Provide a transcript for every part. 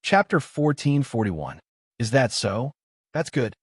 Chapter 1441. Is that so? That's good.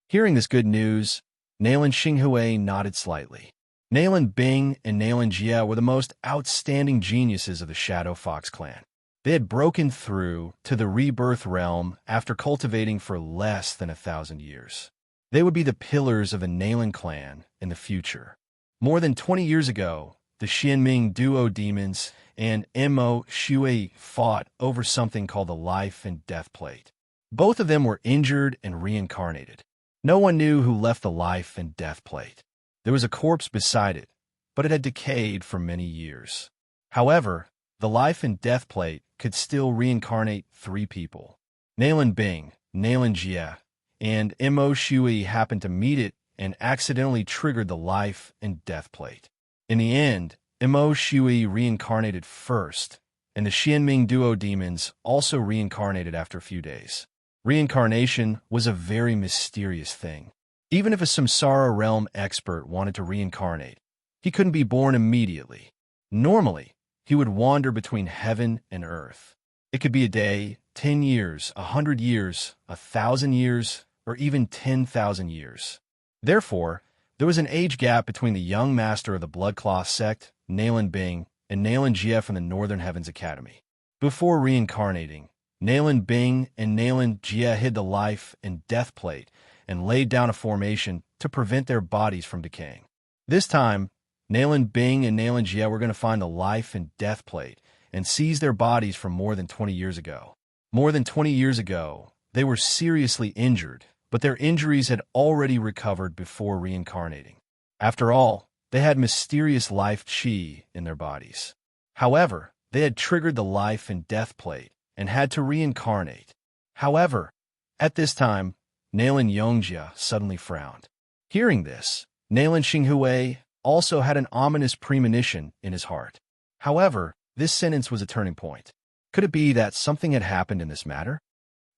Hearing this good news, Nalan Xinghui nodded slightly. Nalan Bing and Nalan Jia were the most outstanding geniuses of the Shadow Fox clan. They had broken through to the rebirth realm after cultivating for less than 1,000 years. They would be the pillars of the Nalan clan in the future. More than 20 years ago, the Xianming duo demons and Mo Shui fought over something called the Life and Death Plate. Both of them were injured and reincarnated. No one knew who left the Life and Death Plate. There was a corpse beside it, but it had decayed for many years. However, the Life and Death Plate could still reincarnate 3 people. Nalan Bing, Nalan Jia, and Mo Shui happened to meet it and accidentally triggered the Life and Death Plate. In the end, Mo Shui reincarnated first, and the Xianming duo demons also reincarnated after a few days. Reincarnation was a very mysterious thing. Even if a Samsara realm expert wanted to reincarnate, he couldn't be born immediately. Normally, he would wander between heaven and earth. It could be a day, 10 years, 100 years, 1,000 years, or even 10,000 years. Therefore, there was an age gap between the young master of the Bloodcloth sect, Nalan Bing, and Nalan Jia from the Northern Heavens Academy. Before reincarnating, Nalan Bing and Nalan Jia hid the Life and Death Plate and laid down a formation to prevent their bodies from decaying. This time, Nalan Bing and Nalan Jia were going to find the Life and Death Plate and seize their bodies from more than 20 years ago. More than 20 years ago, they were seriously injured, but their injuries had already recovered before reincarnating. After all, they had mysterious life chi in their bodies. However, they had triggered the Life and Death Plate and had to reincarnate. However, at this time, Nalan Yongjia suddenly frowned. Hearing this, Nalan Xinghui also had an ominous premonition in his heart. However, this sentence was a turning point. Could it be that something had happened in this matter?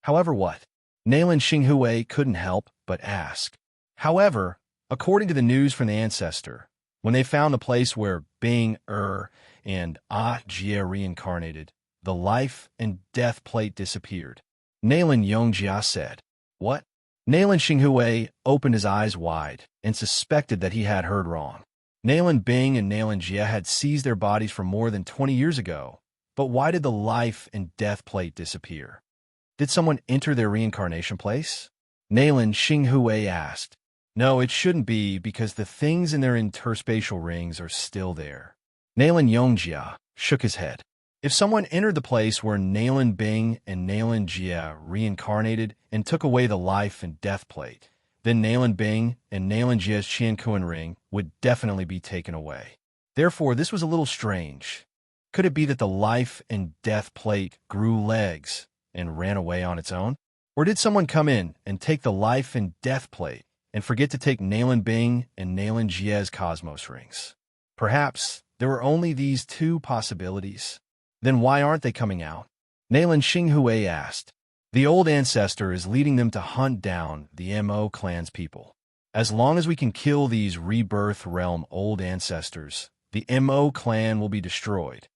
However, what? Nalan Xinghui couldn't help but ask. However, according to the news from the ancestor, when they found the place where Bing, and Jia reincarnated, the Life and Death Plate disappeared. Nalan Yongjia said, "What?" Nalan Xinghui opened his eyes wide and suspected that he had heard wrong. Nalan Bing and Nalan Jia had seized their bodies from more than 20 years ago, but why did the Life and Death Plate disappear? Did someone enter their reincarnation place? Nalan Xinghui asked. No, it shouldn't be because the things in their interspatial rings are still there. Nalan Yongjia shook his head. If someone entered the place where Nalan Bing and Nalan Jia reincarnated and took away the Life and Death Plate, then Nalan Bing and Nalan Jia's Qiankuan ring would definitely be taken away. Therefore, this was a little strange. Could it be that the Life and Death Plate grew legs and ran away on its own? Or did someone come in and take the Life and Death Plate and forget to take Nalan Bing and Nalan Jia's Cosmos rings? Perhaps there were only these 2 possibilities. Then why aren't they coming out? Nalan Xinghui asked. The old ancestor is leading them to hunt down the Mo clan's people. As long as we can kill these rebirth realm old ancestors, the Mo clan will be destroyed.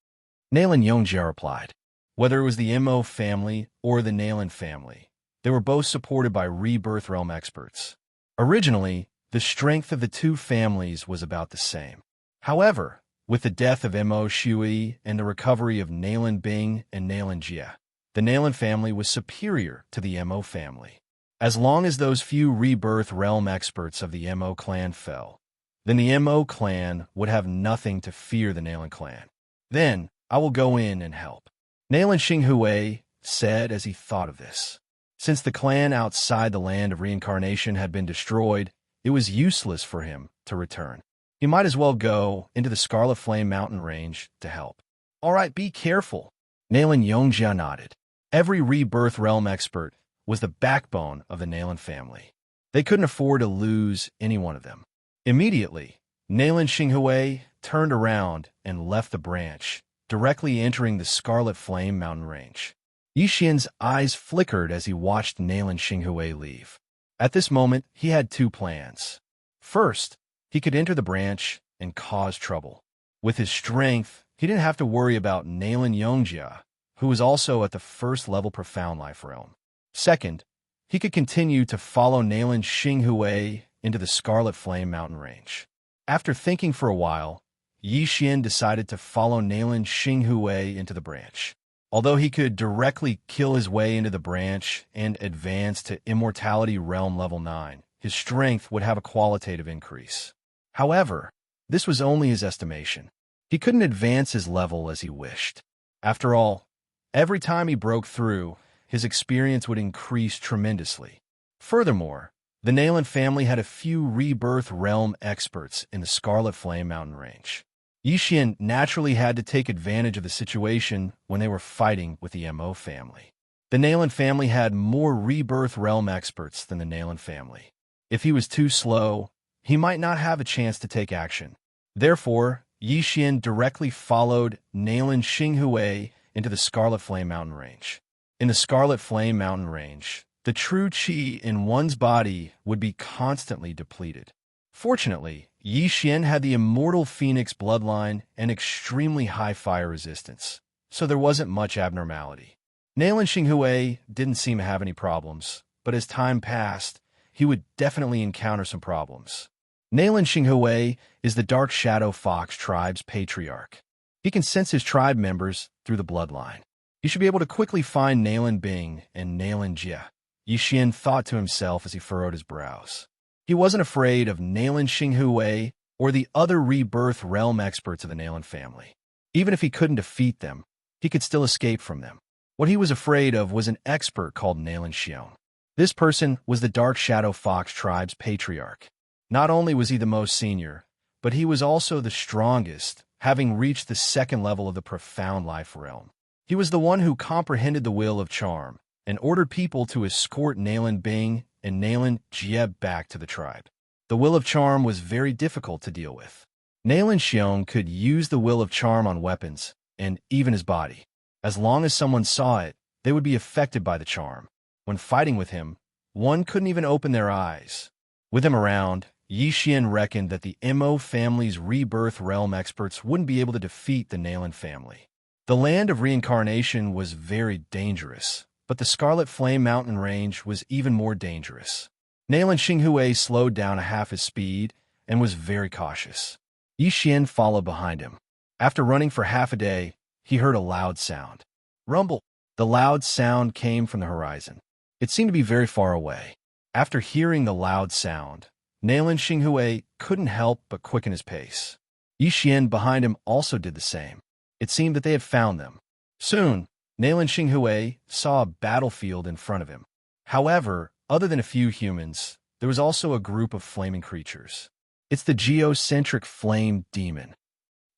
Nalan Yongjia replied. Whether it was the Mo family or the Nalan family, they were both supported by rebirth realm experts. Originally, the strength of the 2 families was about the same. However, with the death of Mo Shui and the recovery of Nalan Bing and Nalan Jia, the Nalan family was superior to the Mo family. As long as those few rebirth realm experts of the Mo clan fell, then the Mo clan would have nothing to fear the Nalan clan. Then I will go in and help. Nalan Xinghui said as he thought of this. Since the clan outside the land of reincarnation had been destroyed, it was useless for him to return. He might as well go into the Scarlet Flame Mountain Range to help. All right, be careful. Nalan Yongjia nodded. Every rebirth realm expert was the backbone of the Nalan family. They couldn't afford to lose any one of them. Immediately, Nalan Xinghui turned around and left the branch, directly entering the Scarlet Flame Mountain Range. Yixian's eyes flickered as he watched Nalan Xinghui leave. At this moment, he had 2 plans. First, he could enter the branch and cause trouble. With his strength, he didn't have to worry about Nalan Yongjia, who was also at the first level Profound Life realm. Second, he could continue to follow Nalan Xinghui into the Scarlet Flame mountain range. After thinking for a while, Yi Xian decided to follow Nalan Xinghui into the branch. Although he could directly kill his way into the branch and advance to Immortality Realm Level 9, his strength would have a qualitative increase. However, this was only his estimation. He couldn't advance his level as he wished. After all, every time he broke through, his experience would increase tremendously. Furthermore, the Nalan family had a few Rebirth Realm experts in the Scarlet Flame mountain range. Yi Xian naturally had to take advantage of the situation when they were fighting with the Mo family. The Nalan family had more Rebirth Realm experts than the Nalan family. If he was too slow, he might not have a chance to take action. Therefore, Yi Xian directly followed Nalan Xinghui into the Scarlet Flame mountain range. In the Scarlet Flame mountain range, the true qi in one's body would be constantly depleted. Fortunately, Yi Xian had the Immortal Phoenix bloodline and extremely high fire resistance, so there wasn't much abnormality. Nalan Xinghui didn't seem to have any problems, but as time passed, he would definitely encounter some problems. Nalan Xinghui is the Dark Shadow Fox tribe's patriarch. He can sense his tribe members through the bloodline. He should be able to quickly find Nalan Bing and Nalan Jia, Yi Xian thought to himself as he furrowed his brows. He wasn't afraid of Nalan Xinghui or the other Rebirth Realm experts of the Nalan family. Even if he couldn't defeat them, he could still escape from them. What he was afraid of was an expert called Nalan Xiong. This person was the Dark Shadow Fox tribe's patriarch. Not only was he the most senior, but he was also the strongest, having reached the second level of the Profound Life realm. He was the one who comprehended the will of charm and ordered people to escort Nalan Bing and Nalan Jie back to the tribe. The will of charm was very difficult to deal with. Nalan Xiong could use the will of charm on weapons and even his body. As long as someone saw it, they would be affected by the charm. When fighting with him, one couldn't even open their eyes. With him around, Yi Xian reckoned that the Mo family's Rebirth Realm experts wouldn't be able to defeat the Nalan family. The land of reincarnation was very dangerous, but the Scarlet Flame mountain range was even more dangerous. Nalan Xinghui slowed down a half his speed and was very cautious. Yi Xian followed behind him. After running for half a day, he heard a loud sound. Rumble! The loud sound came from the horizon. It seemed to be very far away. After hearing the loud sound, Nalan Xinghui couldn't help but quicken his pace. Yi Xian behind him also did the same. It seemed that they had found them. Soon, Nalan Xinghui saw a battlefield in front of him. However, other than a few humans, there was also a group of flaming creatures. It's the geocentric flame demon.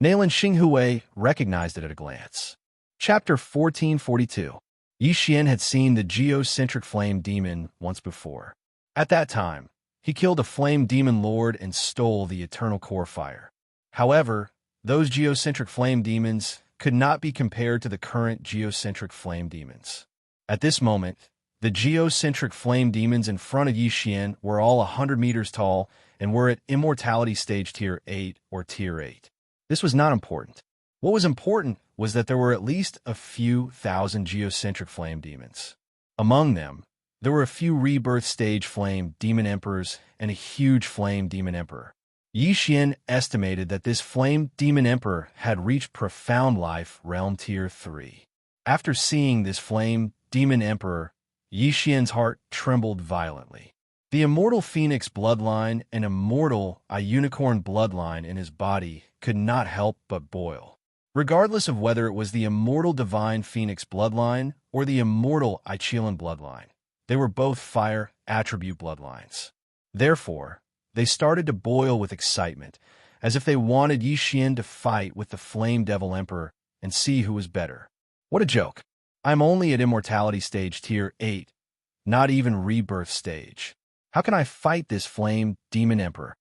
Nalan Xinghui recognized it at a glance. Chapter 1442. Yi Xian had seen the geocentric flame demon once before. At that time, he killed a flame demon lord and stole the eternal core fire. However, those geocentric flame demons could not be compared to the current geocentric flame demons. At this moment, the geocentric flame demons in front of Yi Xian were all 100 meters tall and were at Immortality Stage Tier 8 or Tier 8. This was not important. What was important was that there were at least a few thousand geocentric flame demons. Among them, there were a few Rebirth Stage Flame Demon Emperors and a huge Flame Demon Emperor. Yi Xian estimated that this Flame Demon Emperor had reached Profound Life Realm Tier 3. After seeing this Flame Demon Emperor, Yi Xian's heart trembled violently. The Immortal Phoenix bloodline and Immortal Unicorn bloodline in his body could not help but boil. Regardless of whether it was the Immortal Divine Phoenix bloodline or the Immortal Ichilan bloodline, they were both fire attribute bloodlines. Therefore, they started to boil with excitement, as if they wanted Yi Xian to fight with the Flame Devil Emperor and see who was better. What a joke. I'm only at Immortality Stage Tier 8, not even Rebirth Stage. How can I fight this Flame Demon Emperor?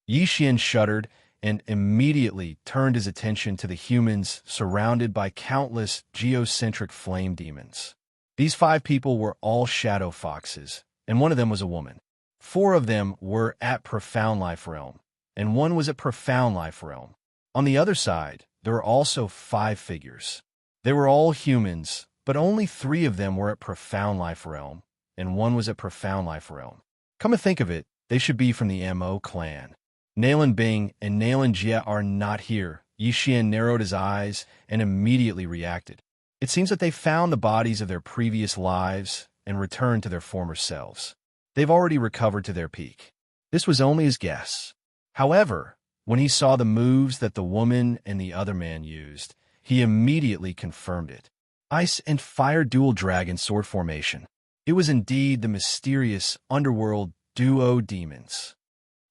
Yi Xian shuddered and immediately turned his attention to the humans surrounded by countless geocentric flame demons. These 5 people were all shadow foxes, and one of them was a woman. 4 of them were at Profound Life Realm, and 1 was at Profound Life Realm. On the other side, there were also 5 figures. They were all humans, but only 3 of them were at Profound Life Realm, and 1 was at Profound Life Realm. Come to think of it, they should be from the Mo clan. Nalan Bing and Nalan Jia are not here. Yi Xian narrowed his eyes and immediately reacted. It seems that they found the bodies of their previous lives and returned to their former selves. They've already recovered to their peak. This was only his guess. However, when he saw the moves that the woman and the other man used, he immediately confirmed it. Ice and fire dual dragon sword formation. It was indeed the mysterious underworld duo demons.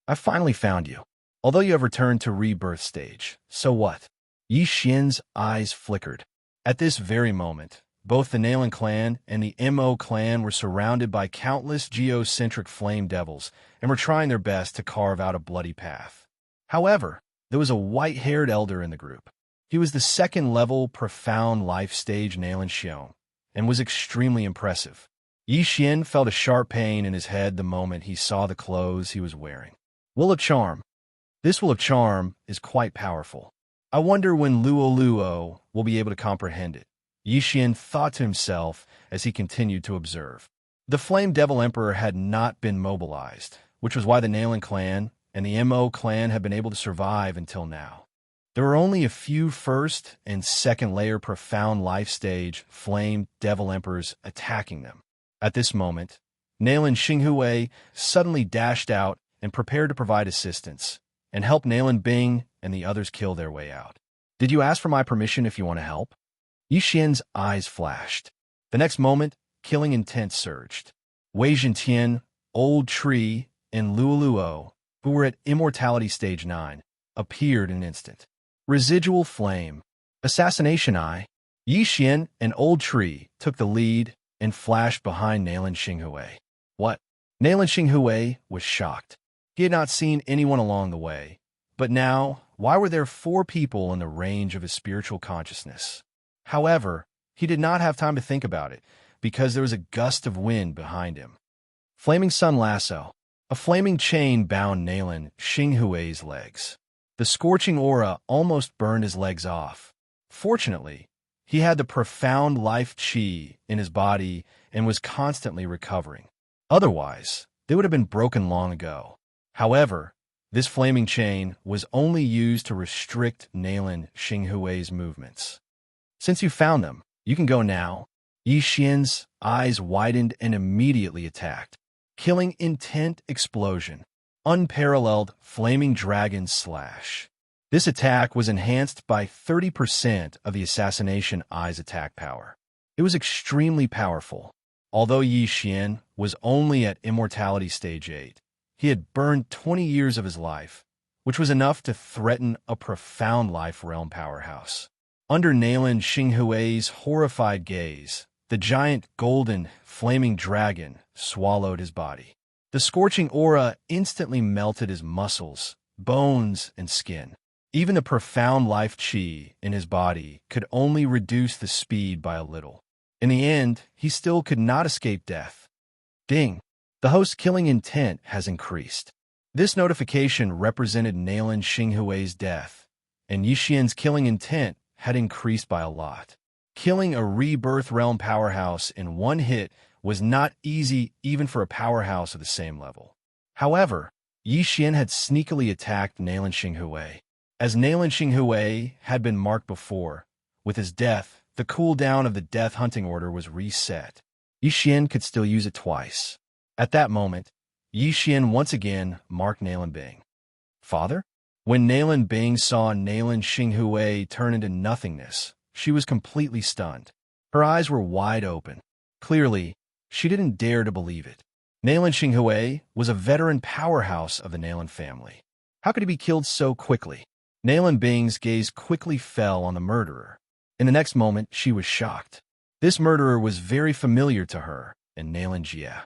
I finally found you. Although you have returned to rebirth stage, so what? Yi Xian's eyes flickered. At this very moment, both the Nalan clan and the Mo clan were surrounded by countless geocentric flame devils and were trying their best to carve out a bloody path. However, there was a white-haired elder in the group. He was the 2nd-level profound life stage Nalan Xiong and was extremely impressive. Yi Xian felt a sharp pain in his head the moment he saw the clothes he was wearing. Will of Charm. This Will of Charm is quite powerful. I wonder when Luo will be able to comprehend it. Yi Xian thought to himself as he continued to observe. The Flame Devil Emperor had not been mobilized, which was why the Nalan clan and the Mo clan had been able to survive until now. There were only a few 1st and 2nd layer profound life stage Flame Devil Emperors attacking them. At this moment, Nalan Xinghui suddenly dashed out and prepared to provide assistance and help Nalan Bing and the others kill their way out. Did you ask for my permission if you want to help? Yi Xian's eyes flashed. The next moment, killing intent surged. Wei Zhentian, Old Tree, and Luo, who were at Immortality Stage 9, appeared in an instant. Residual Flame. Assassination Eye. Yi Xian and Old Tree took the lead and flashed behind Nalan Xinghui. What? Nalan Xinghui was shocked. He had not seen anyone along the way. But now, why were there 4 people in the range of his spiritual consciousness? However, he did not have time to think about it, because there was a gust of wind behind him. Flaming Sun Lasso. A flaming chain bound Nalan Xinghui's legs. The scorching aura almost burned his legs off. Fortunately, he had the profound life chi in his body and was constantly recovering. Otherwise, they would have been broken long ago. However, this flaming chain was only used to restrict Nalan Xinghui's movements. Since you found them, you can go now. Yi Xian's eyes widened and immediately attacked. Killing Intent Explosion. Unparalleled Flaming Dragon Slash. This attack was enhanced by 30% of the Assassination Eye's attack power. It was extremely powerful. Although Yi Xian was only at Immortality Stage 8, he had burned 20 years of his life, which was enough to threaten a Profound Life Realm powerhouse. Under Nalan Xinghui's horrified gaze, the giant golden flaming dragon swallowed his body. The scorching aura instantly melted his muscles, bones, and skin. Even the profound life chi in his body could only reduce the speed by a little. In the end, he still could not escape death. Ding! The host's killing intent has increased. This notification represented Nalan Xinghui's death, and Yi Xian's killing intent had increased by a lot. Killing a rebirth realm powerhouse in one hit was not easy even for a powerhouse of the same level. However, Yi Xian had sneakily attacked Nalan Xinghui. As Nalan Xinghui had been marked before, with his death, the cooldown of the death hunting order was reset. Yi Xian could still use it twice. At that moment, Yi Xian once again marked Nalan Bing. Father? When Nalan Bing saw Nalan Xinghui turn into nothingness, she was completely stunned. Her eyes were wide open. Clearly, she didn't dare to believe it. Nalan Xinghui was a veteran powerhouse of the Nalan family. How could he be killed so quickly? Nalan Bing's gaze quickly fell on the murderer. In the next moment, she was shocked. This murderer was very familiar to her and Nalan Jia.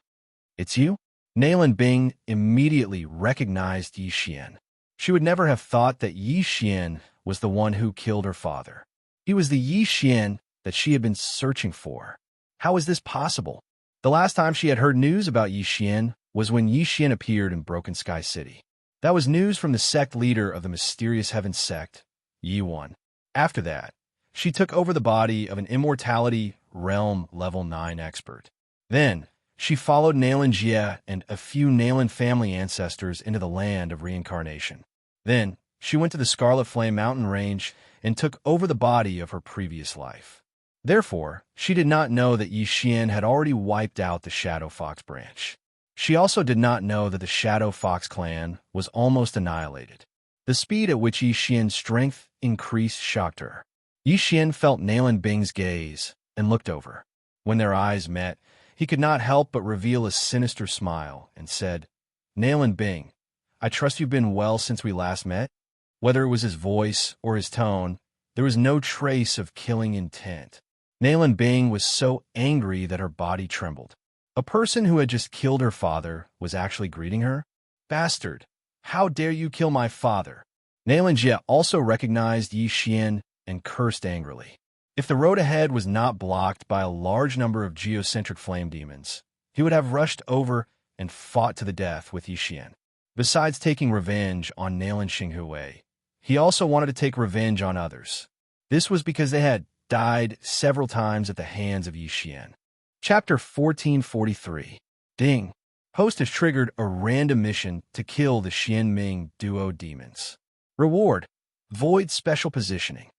It's you? Nalan Bing immediately recognized Yi Xian. She would never have thought that Yi Xian was the one who killed her father. He was the Yi Xian that she had been searching for. How is this possible? The last time she had heard news about Yi Xian was when Yi Xian appeared in Broken Sky City. That was news from the sect leader of the mysterious heaven sect, Yi Wan. After that, she took over the body of an immortality realm level 9 expert. Then, she followed Xianxia and a few Nalan family ancestors into the land of reincarnation. Then, she went to the Scarlet Flame mountain range and took over the body of her previous life. Therefore, she did not know that Yi Xian had already wiped out the Shadow Fox branch. She also did not know that the Shadow Fox clan was almost annihilated. The speed at which Yi Xian's strength increased shocked her. Yi Xian felt Nalan Bing's gaze and looked over. When their eyes met, he could not help but reveal a sinister smile and said, "Nalan Bing, I trust you've been well since we last met?" Whether it was his voice or his tone, there was no trace of killing intent. Nalan Bing was so angry that her body trembled. A person who had just killed her father was actually greeting her? "Bastard! How dare you kill my father?" Nalan Jia also recognized Yi Xian and cursed angrily. If the road ahead was not blocked by a large number of geocentric flame demons, he would have rushed over and fought to the death with Yi Xian. Besides taking revenge on Nalan Xinghui, he also wanted to take revenge on others. This was because they had died several times at the hands of Yi Xian. Chapter 1443. Ding. Host has triggered a random mission to kill the Xianming duo demons. Reward: Void Special Positioning.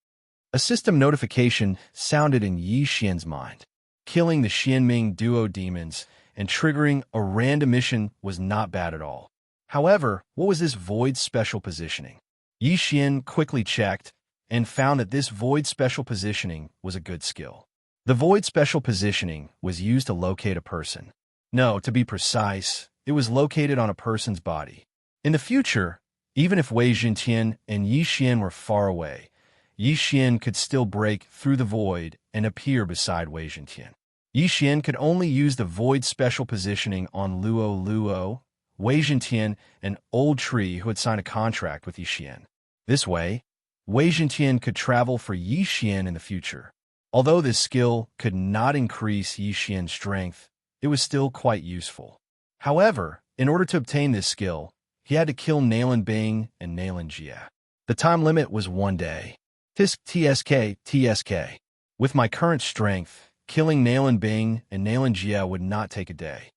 A system notification sounded in Yi Xian's mind. Killing the Xianming duo demons and triggering a random mission was not bad at all. However, what was this Void Special Positioning? Yi Xian quickly checked and found that this Void Special Positioning was a good skill. The Void Special Positioning was used to locate a person. No, to be precise, it was located on a person's body. In the future, even if Wei Jintian and Yi Xian were far away, Yi Xian could still break through the void and appear beside Wei Jintian. Yi Xian could only use the Void Special Positioning on Luo, Wei Jintian, an old tree who had signed a contract with Yi Xian. This way, Wei Jintian could travel for Yi Xian in the future. Although this skill could not increase Yi Xian's strength, it was still quite useful. However, in order to obtain this skill, he had to kill Nalan Bing and Nalan Jia. The time limit was 1 day. TSK. With my current strength, killing Nalan Bing and Nalan Jia would not take a day.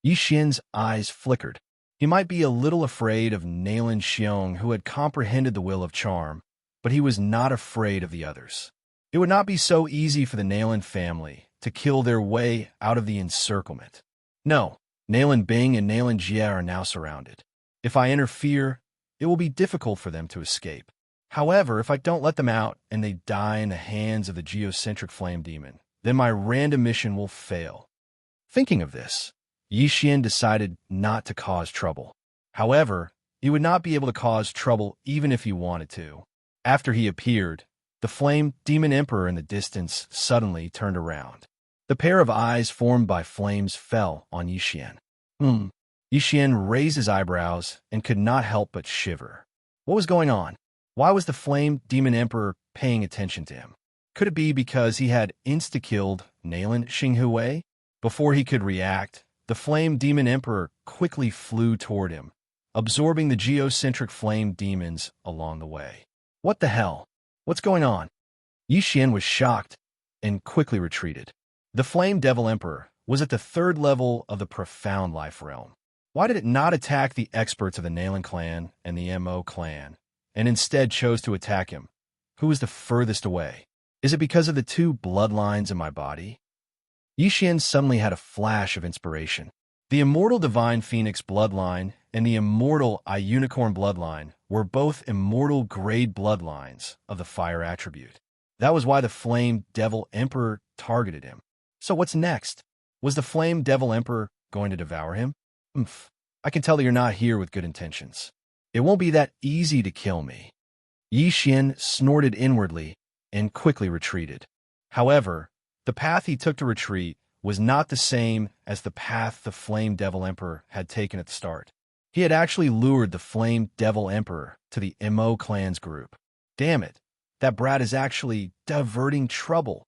Yi Xian's eyes flickered. He might be a little afraid of Nalan Xiong, who had comprehended the will of charm, but he was not afraid of the others. It would not be so easy for the Nalan family to kill their way out of the encirclement. No, Nalan Bing and Nalan Jia are now surrounded. If I interfere, it will be difficult for them to escape. However, if I don't let them out and they die in the hands of the geocentric flame demon, then my random mission will fail. Thinking of this, Yi Xian decided not to cause trouble. However, he would not be able to cause trouble even if he wanted to. After he appeared, the flame demon emperor in the distance suddenly turned around. The pair of eyes formed by flames fell on Yi Xian. Yi Xian raised his eyebrows and could not help but shiver. What was going on? Why was the flame demon emperor paying attention to him? Could it be because he had insta-killed Nalan Xinghui? Before he could react, the flame demon emperor quickly flew toward him, absorbing the geocentric flame demons along the way. What the hell? What's going on? Yi Xian was shocked and quickly retreated. The Flame Devil Emperor was at the 3rd level of the Profound Life Realm. Why did it not attack the experts of the Nalan clan and the Mo clan, and instead chose to attack him? Who was the furthest away? Is it because of the 2 bloodlines in my body? Yi Xian suddenly had a flash of inspiration. The Immortal Divine Phoenix bloodline and the Immortal Unicorn bloodline were both immortal grade bloodlines of the fire attribute. That was why the Flame Devil Emperor targeted him. So what's next? Was the Flame Devil Emperor going to devour him? I can tell that you're not here with good intentions. It won't be that easy to kill me. Yi Xian snorted inwardly and quickly retreated. However, the path he took to retreat was not the same as the path the Flame Devil Emperor had taken at the start. He had actually lured the Flame Devil Emperor to the Mo clan's group. Damn it, that brat is actually diverting trouble.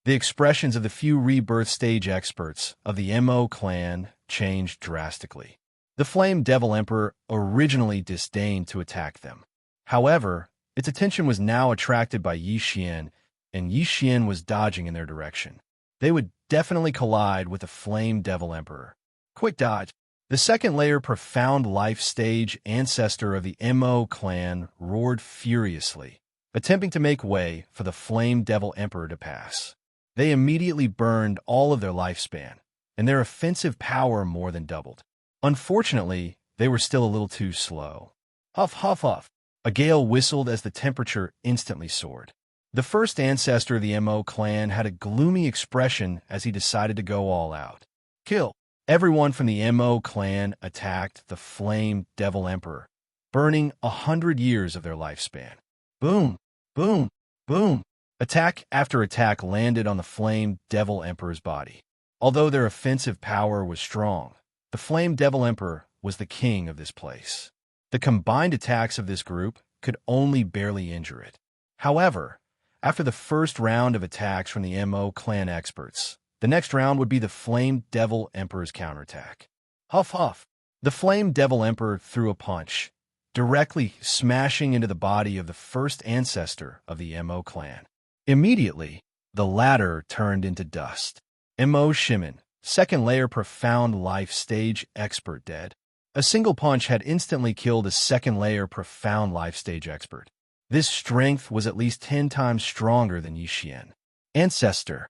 The expressions of the few rebirth stage experts of the Mo clan changed drastically. The Flame Devil Emperor originally disdained to attack them. However, its attention was now attracted by Yi Xian and Xian was dodging in their direction. They would definitely collide with the Flame Devil Emperor. Quick dodge. The second layer Profound Life Stage ancestor of the Mo clan roared furiously, attempting to make way for the Flame Devil Emperor to pass. They immediately burned all of their lifespan, and their offensive power more than doubled. Unfortunately, they were still a little too slow. Huff, huff, huff. A gale whistled as the temperature instantly soared. The first ancestor of the Mo clan had a gloomy expression as he decided to go all out. Kill. Everyone from the Mo clan attacked the Flame Devil Emperor, burning 100 years of their lifespan. Boom, boom, boom. Attack after attack landed on the Flame Devil Emperor's body. Although their offensive power was strong, the Flame Devil Emperor was the king of this place. The combined attacks of this group could only barely injure it. However, after the first round of attacks from the Mo clan experts, the next round would be the Flame Devil Emperor's counterattack. Huff, huff. The Flame Devil Emperor threw a punch, directly smashing into the body of the first ancestor of the Mo clan. Immediately, the latter turned into dust. Mo Shimin, second layer Profound Life Stage expert, dead. A single punch had instantly killed a second layer Profound Life Stage expert. This strength was at least 10 times stronger than Xian. Ancestor.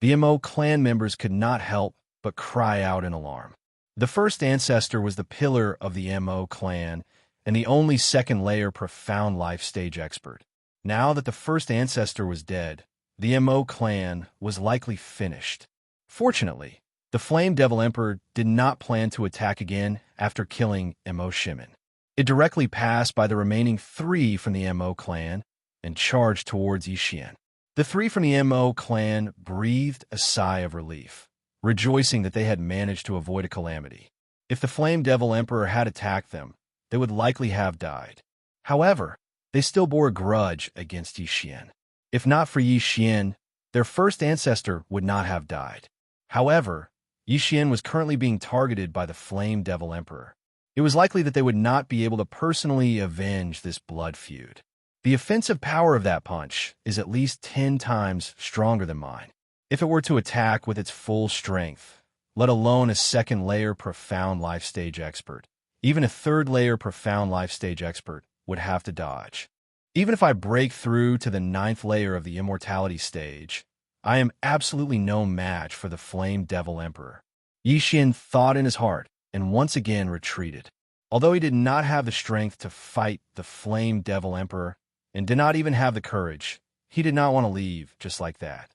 The Mo clan members could not help but cry out in alarm. The first ancestor was the pillar of the Mo clan and the only second layer Profound Life Stage expert. Now that the first ancestor was dead, the Mo clan was likely finished. Fortunately, the Flame Devil Emperor did not plan to attack again after killing Mo Shimin. It directly passed by the remaining 3 from the Mo clan and charged towards Xian. The 3 from the Mo clan breathed a sigh of relief, rejoicing that they had managed to avoid a calamity. If the Flame Devil Emperor had attacked them, they would likely have died. However, they still bore a grudge against Xian. If not for Xian, their first ancestor would not have died. However, Xian was currently being targeted by the Flame Devil Emperor. It was likely that they would not be able to personally avenge this blood feud. The offensive power of that punch is at least 10 times stronger than mine. If it were to attack with its full strength, let alone a second layer Profound Life Stage expert, even a third layer Profound Life Stage expert would have to dodge. Even if I break through to the 9th layer of the Immortality stage, I am absolutely no match for the Flame Devil Emperor. Xian thought in his heart and once again retreated. Although he did not have the strength to fight the Flame Devil Emperor and did not even have the courage, he did not want to leave just like that.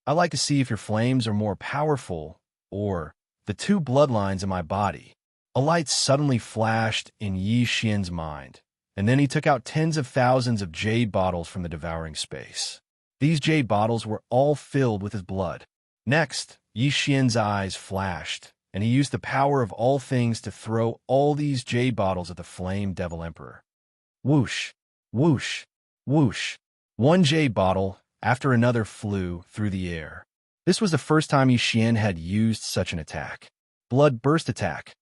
I like to see if your flames are more powerful or the 2 bloodlines in my body. A light suddenly flashed in Xian's mind, and then he took out tens of thousands of jade bottles from the devouring space. These jade bottles were all filled with his blood. Next, Xian's eyes flashed, and he used the power of all things to throw all these jade bottles at the Flame Devil Emperor. Whoosh, whoosh, whoosh. One jade bottle after another flew through the air. This was the first time Xian had used such an attack. Blood burst attack.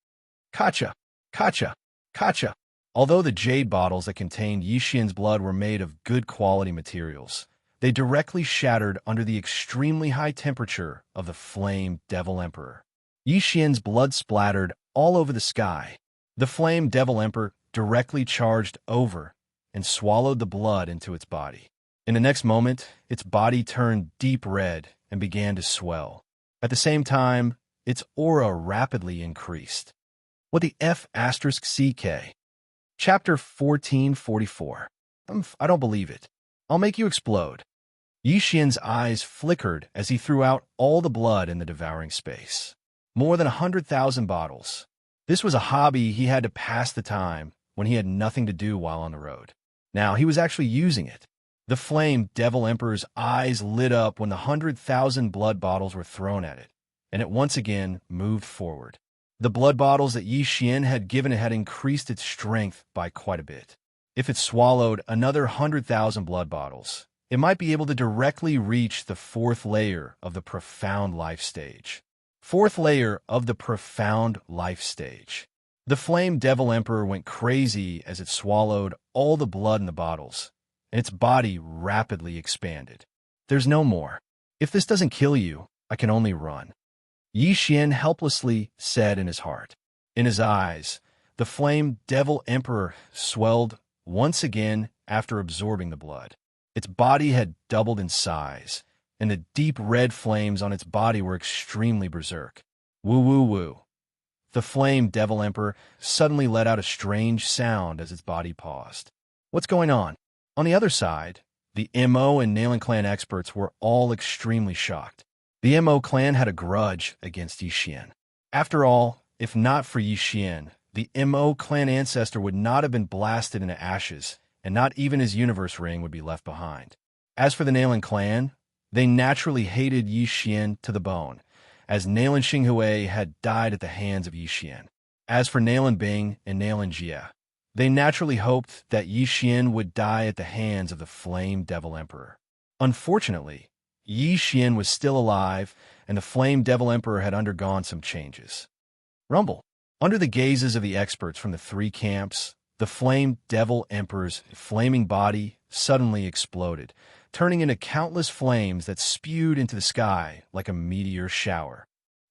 Kacha, kacha, kacha. Although the jade bottles that contained Xian's blood were made of good quality materials, they directly shattered under the extremely high temperature of the Flame Devil Emperor. Xian's blood splattered all over the sky. The Flame Devil Emperor directly charged over and swallowed the blood into its body. In the next moment, its body turned deep red and began to swell. At the same time, its aura rapidly increased. What the F***CK? Chapter 1444. I don't believe it. I'll make you explode. Xian's eyes flickered as he threw out all the blood in the devouring space. More than 100,000 bottles. This was a hobby he had to pass the time when he had nothing to do while on the road. Now he was actually using it. The Flame Devil Emperor's eyes lit up when the 100,000 blood bottles were thrown at it, and it once again moved forward. The blood bottles that Xian had given it had increased its strength by quite a bit. If it swallowed another 100,000 blood bottles, it might be able to directly reach the 4th layer of the Profound Life Stage. 4th layer of the Profound Life Stage. The Flame Devil Emperor went crazy as it swallowed all the blood in the bottles, and its body rapidly expanded. There's no more. If this doesn't kill you, I can only run. Yi Xian helplessly said in his heart. In his eyes, the flame devil emperor swelled once again after absorbing the blood. Its body had doubled in size, and the deep red flames on its body were extremely berserk. Woo woo woo. The flame devil emperor suddenly let out a strange sound as its body paused. What's going on? On the other side, the MO and Nalan clan experts were all extremely shocked. The MO clan had a grudge against Yi Xian. After all, if not for Yi Xian, the MO clan ancestor would not have been blasted into ashes, and not even his universe ring would be left behind. As for the Nalan clan, they naturally hated Yi Xian to the bone, as Nalan Xinghui had died at the hands of Yi Xian. As for Nalan Bing and Nalan Jia, they naturally hoped that Yi Xian would die at the hands of the Flame Devil Emperor. Unfortunately, Yi Xian was still alive, and the Flame Devil Emperor had undergone some changes. Rumble. Under the gazes of the experts from the three camps, the Flame Devil Emperor's flaming body suddenly exploded, turning into countless flames that spewed into the sky like a meteor shower.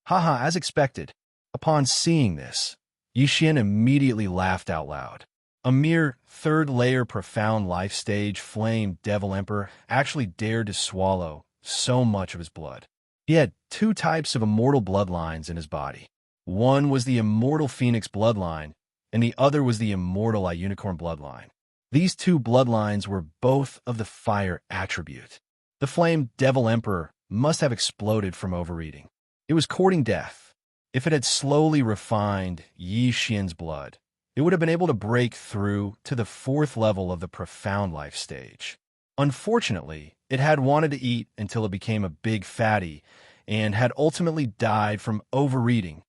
Haha, as expected. Upon seeing this, Yi Xian immediately laughed out loud. A mere third-layer profound life stage Flame Devil Emperor actually dared to swallow so much of his blood. He had two types of immortal bloodlines in his body. One was the Immortal Phoenix bloodline, and the other was the Immortal Unicorn bloodline. These two bloodlines were both of the fire attribute. The Flame Devil Emperor must have exploded from overeating. It was courting death. If it had slowly refined Yi Xian's blood, it would have been able to break through to the fourth level of the profound life stage. Unfortunately, it had wanted to eat until it became a big fatty and had ultimately died from overeating.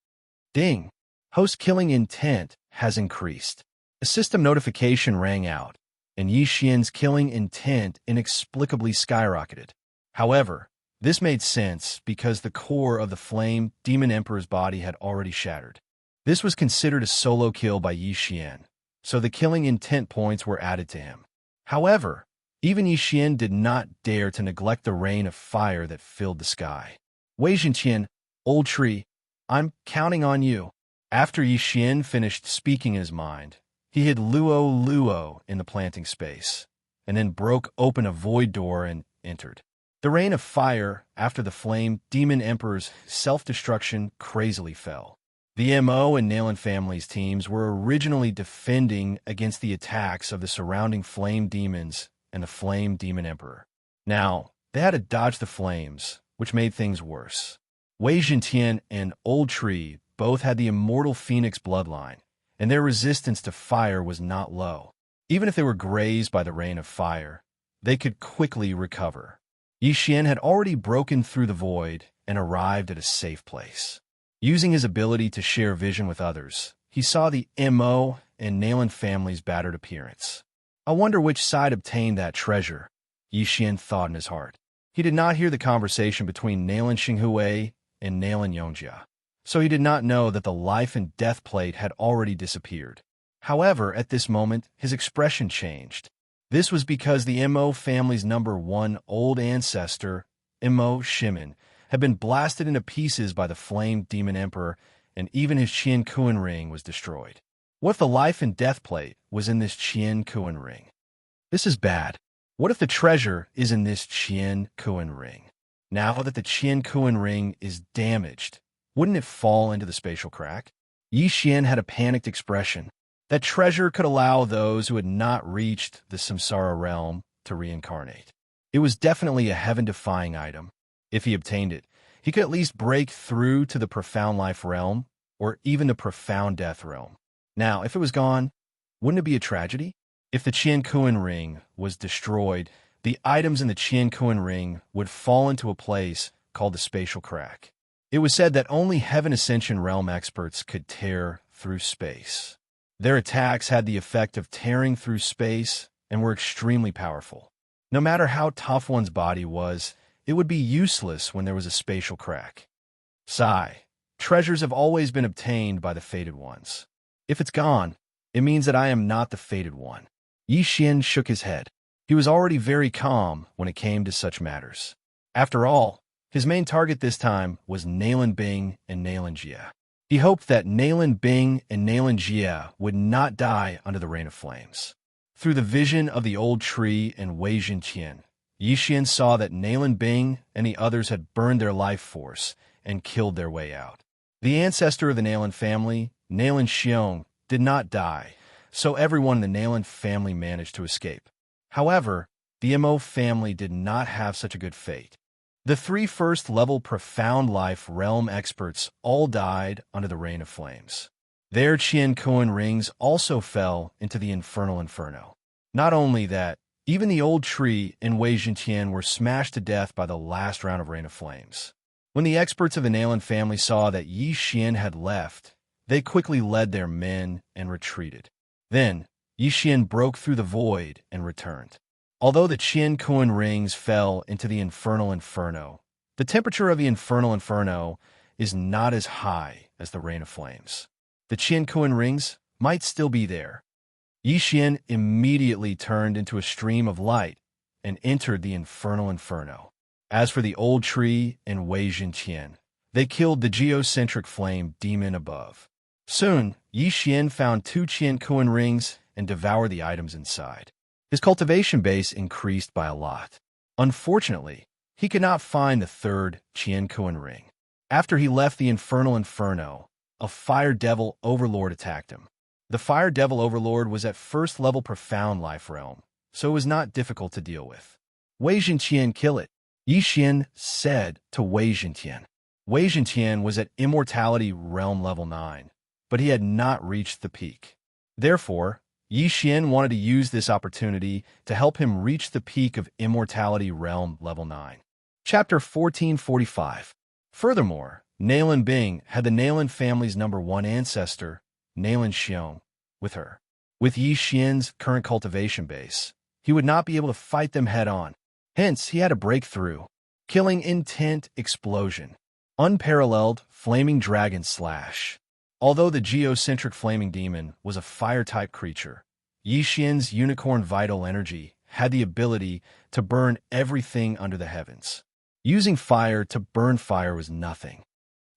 Ding! Host killing intent has increased. A system notification rang out, and Yi Xian's killing intent inexplicably skyrocketed. However, this made sense because the core of the Flame Demon Emperor's body had already shattered. This was considered a solo kill by Yi Xian, so the killing intent points were added to him. However, even Yi Xian did not dare to neglect the rain of fire that filled the sky. Wei Zhenqian, old tree, I'm counting on you. After Yi Xian finished speaking in his mind, he hid Luo in the planting space, and then broke open a void door and entered. The rain of fire after the Flame Demon Emperor's self-destruction crazily fell. The MO and Nalan family's teams were originally defending against the attacks of the surrounding flame demons and the Flame Demon Emperor. Now, they had to dodge the flames, which made things worse. Wei Zhenqian and Old Tree both had the Immortal Phoenix bloodline, and their resistance to fire was not low. Even if they were grazed by the rain of fire, they could quickly recover. Yi Xian had already broken through the void and arrived at a safe place. Using his ability to share vision with others, he saw the MO and Nalan family's battered appearance. I wonder which side obtained that treasure, Yi Xian thought in his heart. He did not hear the conversation between Nalan Xinghui and Nalan Yongjia, so he did not know that the life and death plate had already disappeared. However, at this moment, his expression changed. This was because the MO family's #1 old ancestor, Mo Shimin, had been blasted into pieces by the Flame Demon Emperor, and even his Qian Kuan ring was destroyed. What if the life and death plate was in this Qian Kuan ring? This is bad. What if the treasure is in this Qian Kuan ring? Now that the Qian Kuan ring is damaged, wouldn't it fall into the spatial crack? Yi Xian had a panicked expression. That treasure could allow those who had not reached the Samsara realm to reincarnate. It was definitely a heaven-defying item. If he obtained it, he could at least break through to the profound life realm, or even the profound death realm. Now, if it was gone, wouldn't it be a tragedy? If the Qian Kuan ring was destroyed, the items in the Qian Kuan ring would fall into a place called the spatial crack. It was said that only Heaven Ascension realm experts could tear through space. Their attacks had the effect of tearing through space and were extremely powerful. No matter how tough one's body was, it would be useless when there was a spatial crack. Sigh. Treasures have always been obtained by the fated ones. If it's gone, it means that I am not the fated one. Yi Xian shook his head. He was already very calm when it came to such matters. After all, his main target this time was Nalan Bing and Xianxia. He hoped that Nalan Bing and Xianxia would not die under the rain of flames. Through the vision of the old tree and Wei Jintian, Yixian saw that Nalan Bing and the others had burned their life force and killed their way out. The ancestor of the Nalan family, Nalan Xiong, did not die, so everyone in the Nalan family managed to escape. However, the Mo family did not have such a good fate. The 3 first-level Profound Life Realm experts all died under the rain of flames. Their Qian Kuan rings also fell into the infernal inferno. Not only that, even the old tree and Wei Jintian were smashed to death by the last round of rain of flames. When the experts of the Nalan family saw that Yi Xian had left, they quickly led their men and retreated. Then, Yi Xian broke through the void and returned. Although the Qian Kuan rings fell into the infernal inferno, the temperature of the infernal inferno is not as high as the rain of flames. The Qian Kuan rings might still be there. Yi Xian immediately turned into a stream of light and entered the infernal inferno. As for the old tree and Wei Jintian, they killed the geocentric flame demon above. Soon, Yi Xian found 2 Qian Kuan rings and devoured the items inside. His cultivation base increased by a lot. Unfortunately, he could not find the 3rd Qian Kuan ring. After he left the infernal inferno, a fire devil overlord attacked him. The fire devil overlord was at first-level Profound Life realm, so it was not difficult to deal with. Wei Jintian, kill it, Yi Xian said to Wei Jintian. Wei Jintian was at Immortality realm level 9, but he had not reached the peak. Therefore, Yi Xian wanted to use this opportunity to help him reach the peak of Immortality realm level 9. Chapter 1445. Furthermore, Nalan Bing had the Nalan family's number 1 ancestor, Nalan Xiong, with her. With Yi Xian's current cultivation base, he would not be able to fight them head-on. Hence, he had a breakthrough. Killing intent explosion. Unparalleled flaming dragon slash. Although the geocentric flaming demon was a fire-type creature, Yi Xian's unicorn vital energy had the ability to burn everything under the heavens. Using fire to burn fire was nothing.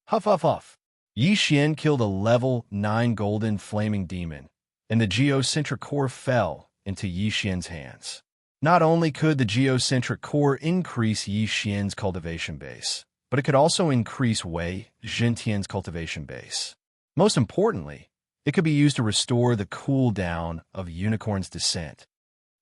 Huff, huff, huff. Yi Xian killed a level 9 golden flaming demon, and the geocentric core fell into Yi Xian's hands. Not only could the geocentric core increase Yi Xian's cultivation base, but it could also increase Wei Jintian's cultivation base. Most importantly, it could be used to restore the cooldown of Unicorn's Descent.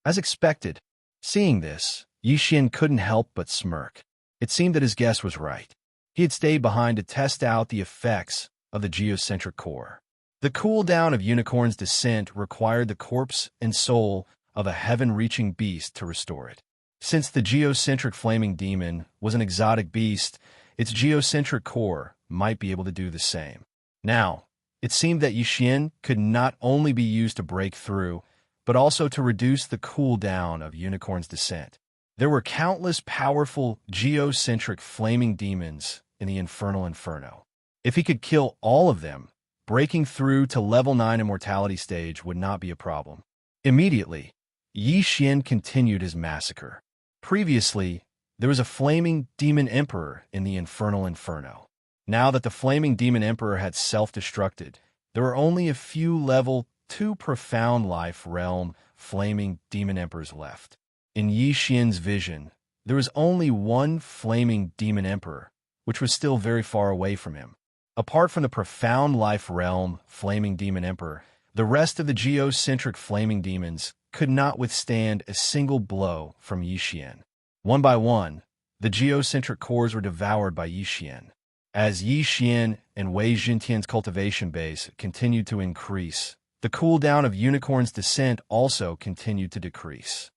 As expected, seeing this, Yi Xian couldn't help but smirk. It seemed that his guess was right. He had stayed behind to test out the effects of the geocentric core. The cooldown of Unicorn's Descent required the corpse and soul of a heaven-reaching beast to restore it. Since the geocentric flaming demon was an exotic beast, its geocentric core might be able to do the same. Now, it seemed that Yi Xian could not only be used to break through, but also to reduce the cooldown of Unicorn's Descent. There were countless powerful geocentric flaming demons in the infernal inferno. If he could kill all of them, breaking through to level 9 immortality stage would not be a problem. Immediately, Yi Xian continued his massacre. Previously, there was a flaming demon emperor in the infernal inferno. Now that the flaming demon emperor had self-destructed, there were only a few level 2 Profound Life realm flaming demon emperors left. In Yi Xian's vision, there was only one flaming demon emperor, which was still very far away from him. Apart from the Profound Life realm flaming demon emperor, the rest of the geocentric flaming demons could not withstand a single blow from Yi Xian. One by one, the geocentric cores were devoured by Yi Xian. As Yi Xian and Wei Jintian's cultivation base continued to increase, the cooldown of Unicorn's Descent also continued to decrease.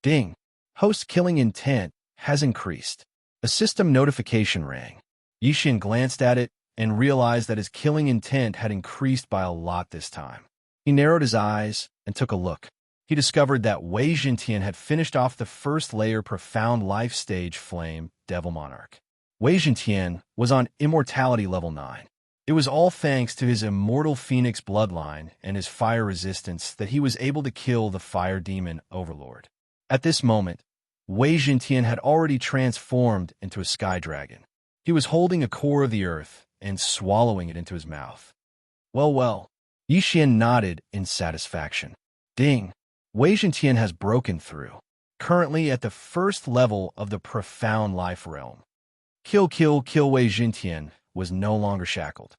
Ding! Host killing intent has increased. A system notification rang. Yi Xian glanced at it and realized that his killing intent had increased by a lot this time. He narrowed his eyes and took a look. He discovered that Wei Jintian had finished off the first layer Profound Life Stage Flame Devil Monarch. Wei Jintian was on Immortality level 9. It was all thanks to his Immortal Phoenix bloodline and his fire resistance that he was able to kill the Fire Demon Overlord. At this moment, Wei Jintian had already transformed into a sky dragon. He was holding a core of the earth and swallowing it into his mouth. Well, well. Yi Xian nodded in satisfaction. Ding! Wei Jintian has broken through, currently at the first level of the profound life realm. Kill Wei Jintian was no longer shackled.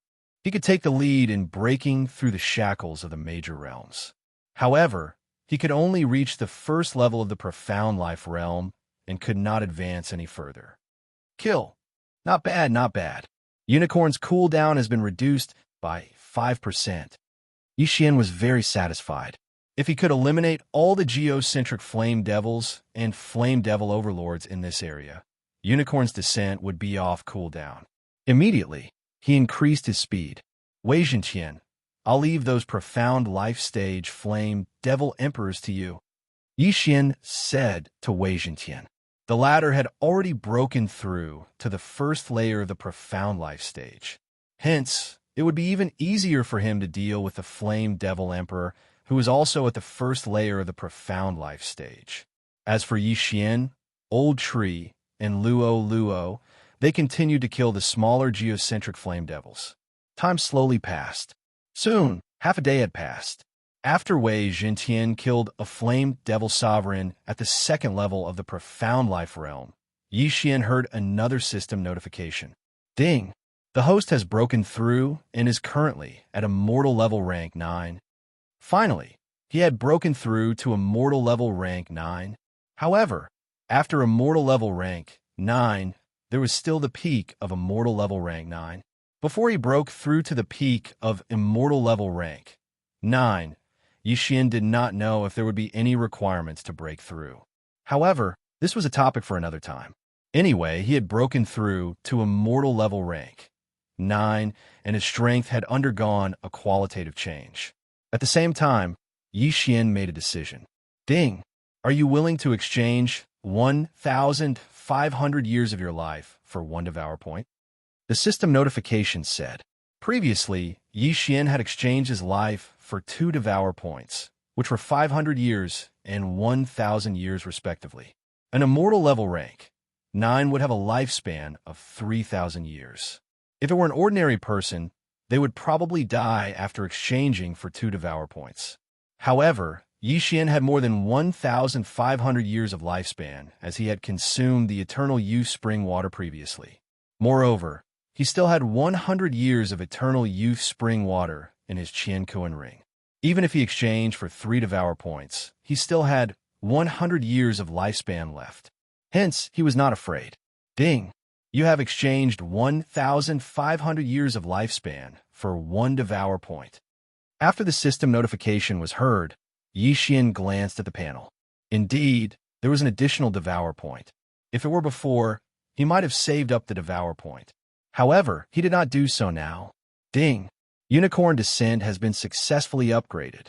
He could take the lead in breaking through the shackles of the major realms. However, he could only reach the first level of the profound life realm and could not advance any further. Kill. Not bad, not bad. Unicorn's cooldown has been reduced by 5%. Yi Xian was very satisfied. If he could eliminate all the geocentric flame devils and flame devil overlords in this area, Unicorn's descent would be off cooldown. Immediately, he increased his speed. Wei Jintian, I'll leave those profound life stage flame devil emperors to you, Yi Xian said to Wei Jintian. The latter had already broken through to the first layer of the profound life stage. Hence, it would be even easier for him to deal with the flame devil emperor, who was also at the first layer of the profound life stage. As for Yi Xian, Old Tree, and Luo, they continued to kill the smaller geocentric flame devils. Time slowly passed. Soon, half a day had passed. After Wei Jintian killed a flame devil sovereign at the second level of the profound life realm, Yi Xian heard another system notification. Ding! The host has broken through and is currently at immortal level rank 9. Finally, he had broken through to immortal level rank 9. However, after immortal level rank 9, there was still the peak of immortal level rank 9. Before he broke through to the peak of immortal level rank 9, Yi Xian did not know if there would be any requirements to break through. However, this was a topic for another time. Anyway, he had broken through to immortal level rank 9, and his strength had undergone a qualitative change. At the same time, Yi Xian made a decision. Ding! Are you willing to exchange 1,500 years of your life for 1 Devour point? The system notification said. Previously, Yi Xian had exchanged his life for 2 Devour points, which were 500 years and 1,000 years respectively. An immortal level rank 9 would have a lifespan of 3,000 years. If it were an ordinary person, they would probably die after exchanging for 2 Devour points. However, Yi Xian had more than 1,500 years of lifespan, as he had consumed the eternal youth spring water previously. Moreover, he still had 100 years of eternal youth spring water in his Qiankuan ring. Even if he exchanged for 3 Devour points, he still had 100 years of lifespan left. Hence, he was not afraid. Ding! You have exchanged 1,500 years of lifespan for 1 Devour point. After the system notification was heard, Yi Xian glanced at the panel. Indeed, there was an additional Devour point. If it were before, he might have saved up the Devour point. However, he did not do so now. Ding! Unicorn Descent has been successfully upgraded.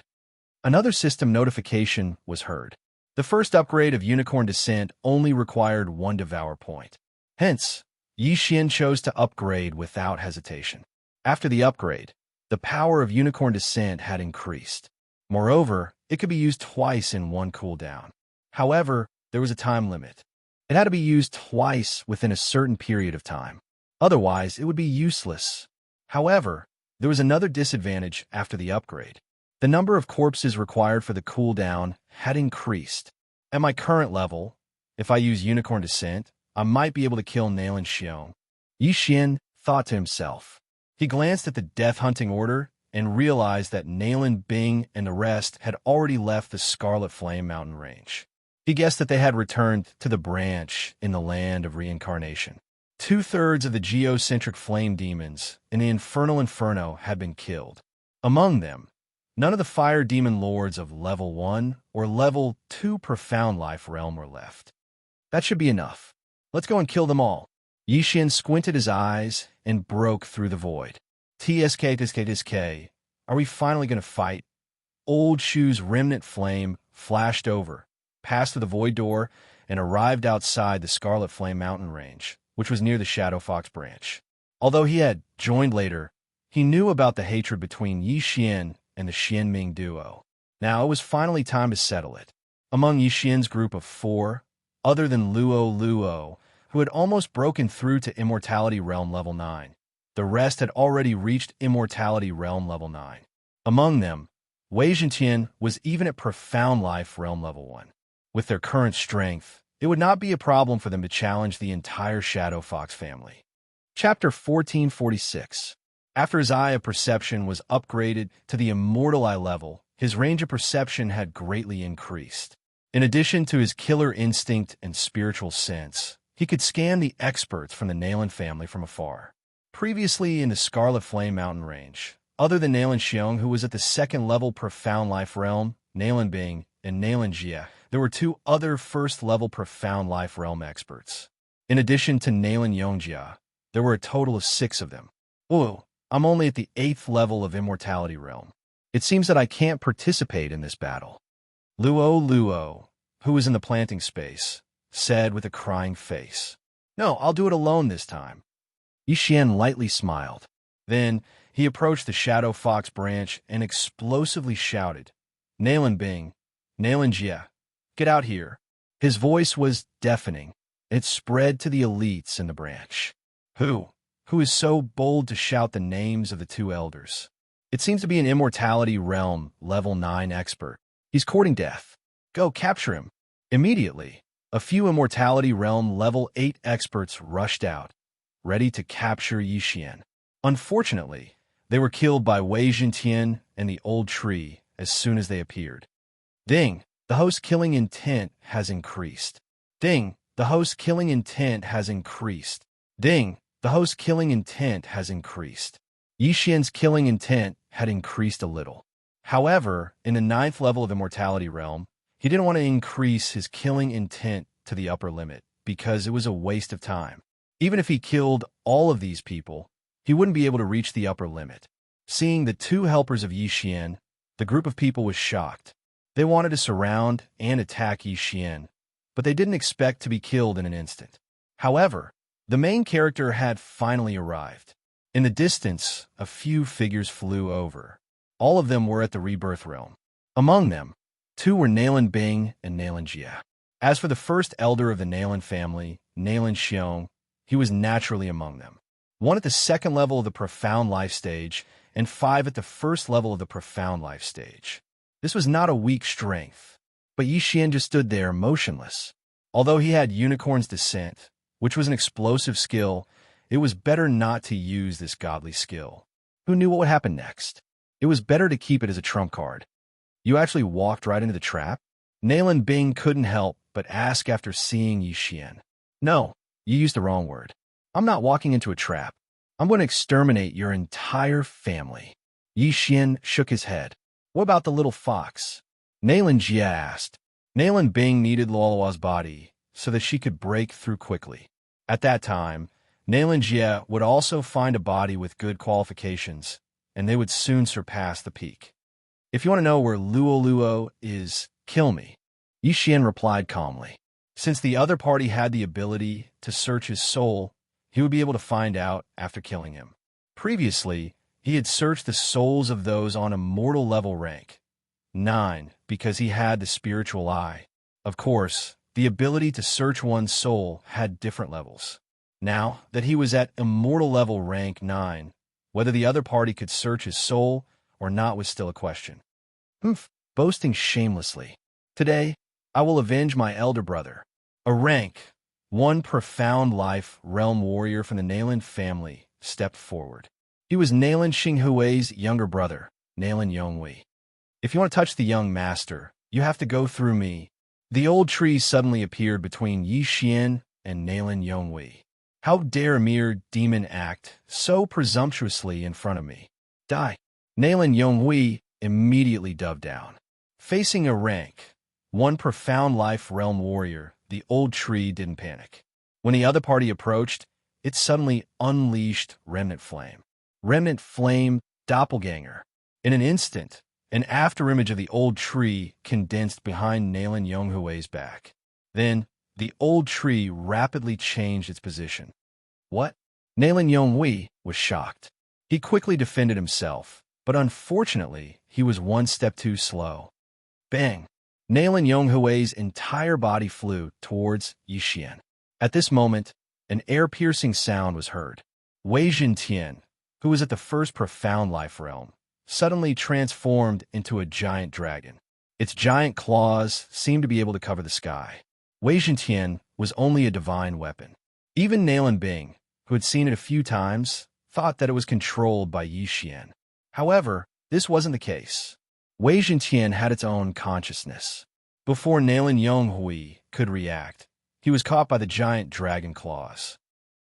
Another system notification was heard. The first upgrade of Unicorn Descent only required 1 Devour point. Hence, Yi Xian chose to upgrade without hesitation. After the upgrade, the power of Unicorn Descent had increased. Moreover, it could be used twice in one cooldown. However, there was a time limit. It had to be used twice within a certain period of time. Otherwise, it would be useless. However, there was another disadvantage after the upgrade. The number of corpses required for the cooldown had increased. At my current level, if I use Unicorn Descent, I might be able to kill Nalan Xiong. Yi Xian thought to himself. He glanced at the death hunting order and realized that Nalan, Bing, and the rest had already left the Scarlet Flame Mountain range. He guessed that they had returned to the branch in the land of reincarnation. 2/3 of the geocentric flame demons in the Infernal Inferno had been killed. Among them, none of the fire demon lords of level 1 or level 2 profound life realm were left. That should be enough. Let's go and kill them all. Yi Xian squinted his eyes and broke through the void. TSK, are we finally going to fight? Old Shu's remnant flame flashed over, passed through the void door, and arrived outside the Scarlet Flame Mountain range, which was near the Shadow Fox branch. Although he had joined later, he knew about the hatred between Yi Xian and the Xianming duo. Now it was finally time to settle it. Among Yi Xian's group of 4, other than Luo, who had almost broken through to Immortality Realm Level 9. The rest had already reached Immortality Realm Level 9. Among them, Wei Zhentian was even at Profound Life Realm Level 1. With their current strength, it would not be a problem for them to challenge the entire Shadow Fox family. Chapter 1446. After his Eye of Perception was upgraded to the Immortal Eye level, his range of perception had greatly increased. In addition to his killer instinct and spiritual sense, he could scan the experts from the Nalan family from afar. Previously in the Scarlet Flame Mountain range, other than Nalan Xiong, who was at the second level Profound Life Realm, Nalan Bing, and Nalan Jia, there were two other first-level Profound Life Realm experts. In addition to Nalan Yongjia, there were a total of 6 of them. Whoa, I'm only at the 8th level of Immortality Realm. It seems that I can't participate in this battle. Luo, who was in the planting space, said with a crying face. No, I'll do it alone this time. Yixian lightly smiled. Then he approached the Shadow Fox branch and explosively shouted, Nalan Bing, Nalan Jia, get out here. His voice was deafening. It spread to the elites in the branch. Who is so bold to shout the names of the 2 elders? It seems to be an Immortality Realm Level 9 expert. He's courting death. Go capture him. Immediately, a few Immortality Realm Level 8 experts rushed out, ready to capture Yixian. Unfortunately, they were killed by Wei Zhentian and the old tree as soon as they appeared. Ding, the host's killing intent has increased. Ding, the host's killing intent has increased. Ding, the host's killing intent has increased. Yixian's killing intent had increased a little. However, in the 9th level of Immortality Realm, he didn't want to increase his killing intent to the upper limit because it was a waste of time. Even if he killed all of these people, he wouldn't be able to reach the upper limit. Seeing the 2 helpers of Yixian, the group of people was shocked. They wanted to surround and attack Yixian, but they didn't expect to be killed in an instant. However, the main character had finally arrived. In the distance, a few figures flew over. All of them were at the Rebirth Realm. Among them, 2 were Nalan Bing and Nalan Jia. As for the first elder of the Nalan family, Nalan Xiong, he was naturally among them. 1 at the 2nd level of the Profound Life stage, and 5 at the 1st level of the Profound Life stage. This was not a weak strength, but Yixian just stood there motionless. Although he had Unicorn's Descent, which was an explosive skill, it was better not to use this godly skill. Who knew what would happen next? It was better to keep it as a trump card. You actually walked right into the trap? Nalan Bing couldn't help but ask after seeing Yixian. No, you used the wrong word. I'm not walking into a trap. I'm going to exterminate your entire family. Yixian shook his head. What about the little fox? Nalan Jia asked. Nalan Bing needed Luolua's body so that she could break through quickly. At that time, Nalan Jia would also find a body with good qualifications, and they would soon surpass the peak. If you want to know where Luo is, kill me. Yixian replied calmly. Since the other party had the ability to search his soul, he would be able to find out after killing him. Previously, he had searched the souls of those on Immortal level rank 9 because he had the spiritual eye. Of course, the ability to search one's soul had different levels. Now that he was at Immortal level rank 9, whether the other party could search his soul or not was still a question. Boasting shamelessly. Today, I will avenge my elder brother. A rank 1 Profound Life Realm warrior from the Nalan family stepped forward. He was Nalan Xinghui's younger brother, Nalan Yonghui. If you want to touch the young master, you have to go through me. The old tree suddenly appeared between Yixian and Nalan Yonghui. How dare a mere demon act so presumptuously in front of me? Die. Nalan Yonghui immediately dove down. Facing a rank 1 Profound Life Realm warrior, the old tree didn't panic. When the other party approached, it suddenly unleashed Remnant Flame. Remnant Flame Doppelganger. In an instant, an afterimage of the old tree condensed behind Nalan Yonghui's back. Then, the old tree rapidly changed its position. What? Nalan Yonghui was shocked. He quickly defended himself, but unfortunately, he was 1 step too slow. Bang! Nalan Yonghui's entire body flew towards Yixian. At this moment, an air-piercing sound was heard. Wei Jintian, who was at the first profound life realm, suddenly transformed into a giant dragon. Its giant claws seemed to be able to cover the sky. Wei Jintian was only a divine weapon. Even Nalan Bing, who had seen it a few times, thought that it was controlled by Yixian. However, this wasn't the case. Wei Jintian had its own consciousness. Before Nalan Yonghui could react, he was caught by the giant dragon claws.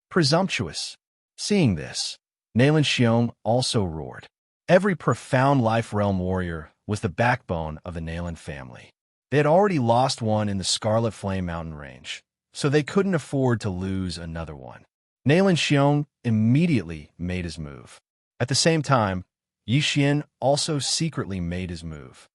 Presumptuous. Seeing this, Nalan Xiong also roared. Every profound life realm warrior was the backbone of the Nalan family. They had already lost one in the Scarlet Flame Mountain Range, so they couldn't afford to lose another one. Nalan Xiong immediately made his move. At the same time, Yixian also secretly made his move.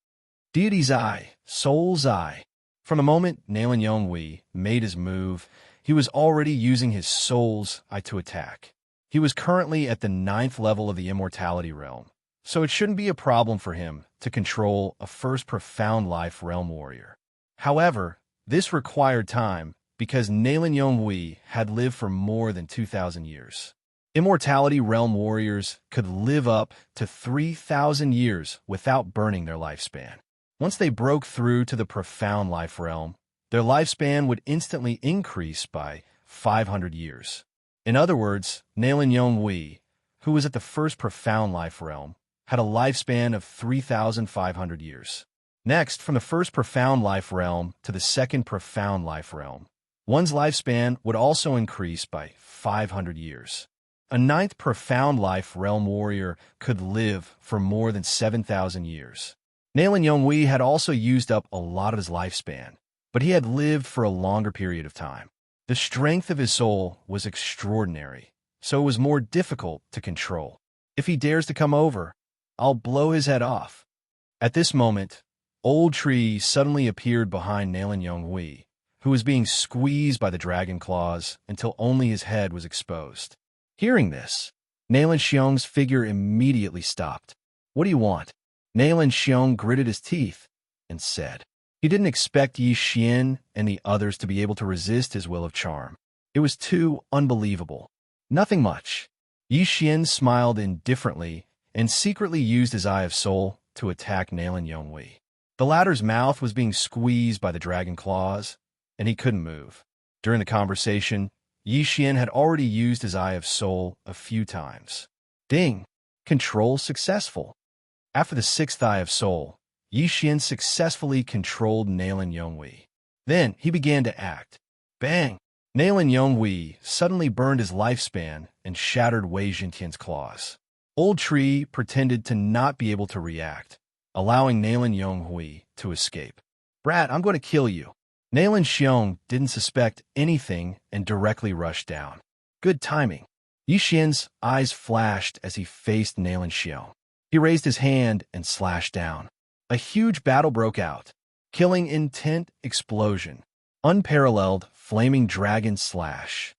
Deity's Eye, Soul's Eye. From the moment Nalan Yonghui made his move, he was already using his Soul's Eye to attack. He was currently at the 9th level of the Immortality realm, so it shouldn't be a problem for him to control a first profound life realm warrior. However, this required time because Nalan Yonghui had lived for more than 2,000 years. Immortality realm warriors could live up to 3,000 years without burning their lifespan. Once they broke through to the profound life realm, their lifespan would instantly increase by 500 years. In other words, Nalan Yonghui, who was at the first profound life realm, had a lifespan of 3,500 years. Next, from the first profound life realm to the second profound life realm, one's lifespan would also increase by 500 years. A 9th profound life realm warrior could live for more than 7,000 years. Nalan Yonghui had also used up a lot of his lifespan, but he had lived for a longer period of time. The strength of his soul was extraordinary, so it was more difficult to control. If he dares to come over, I'll blow his head off. At this moment, Old Tree suddenly appeared behind Nalan Yonghui, who was being squeezed by the dragon claws until only his head was exposed. Hearing this, Nalan Xiong's figure immediately stopped. What do you want? Nalan Xiong gritted his teeth and said. He didn't expect Yixian and the others to be able to resist his will of charm. It was too unbelievable. Nothing much. Yixian smiled indifferently and secretly used his Eye of Soul to attack Nalan Yonghui. The latter's mouth was being squeezed by the dragon claws, and he couldn't move. During the conversation, Yixian had already used his Eye of Soul a few times. Ding! Control successful. After the 6th Eye of Soul, Yixian successfully controlled Nalan Yonghui. Then he began to act. Bang! Nalan Yonghui suddenly burned his lifespan and shattered Wei Jintian's claws. Old Tree pretended to not be able to react, allowing Nalan Yonghui to escape. Brat, I'm going to kill you. Nalan Xiong didn't suspect anything and directly rushed down. Good timing. Yixian's eyes flashed as he faced Nalan Xiong. He raised his hand and slashed down. A huge battle broke out. Killing intent explosion. Unparalleled flaming dragon slash.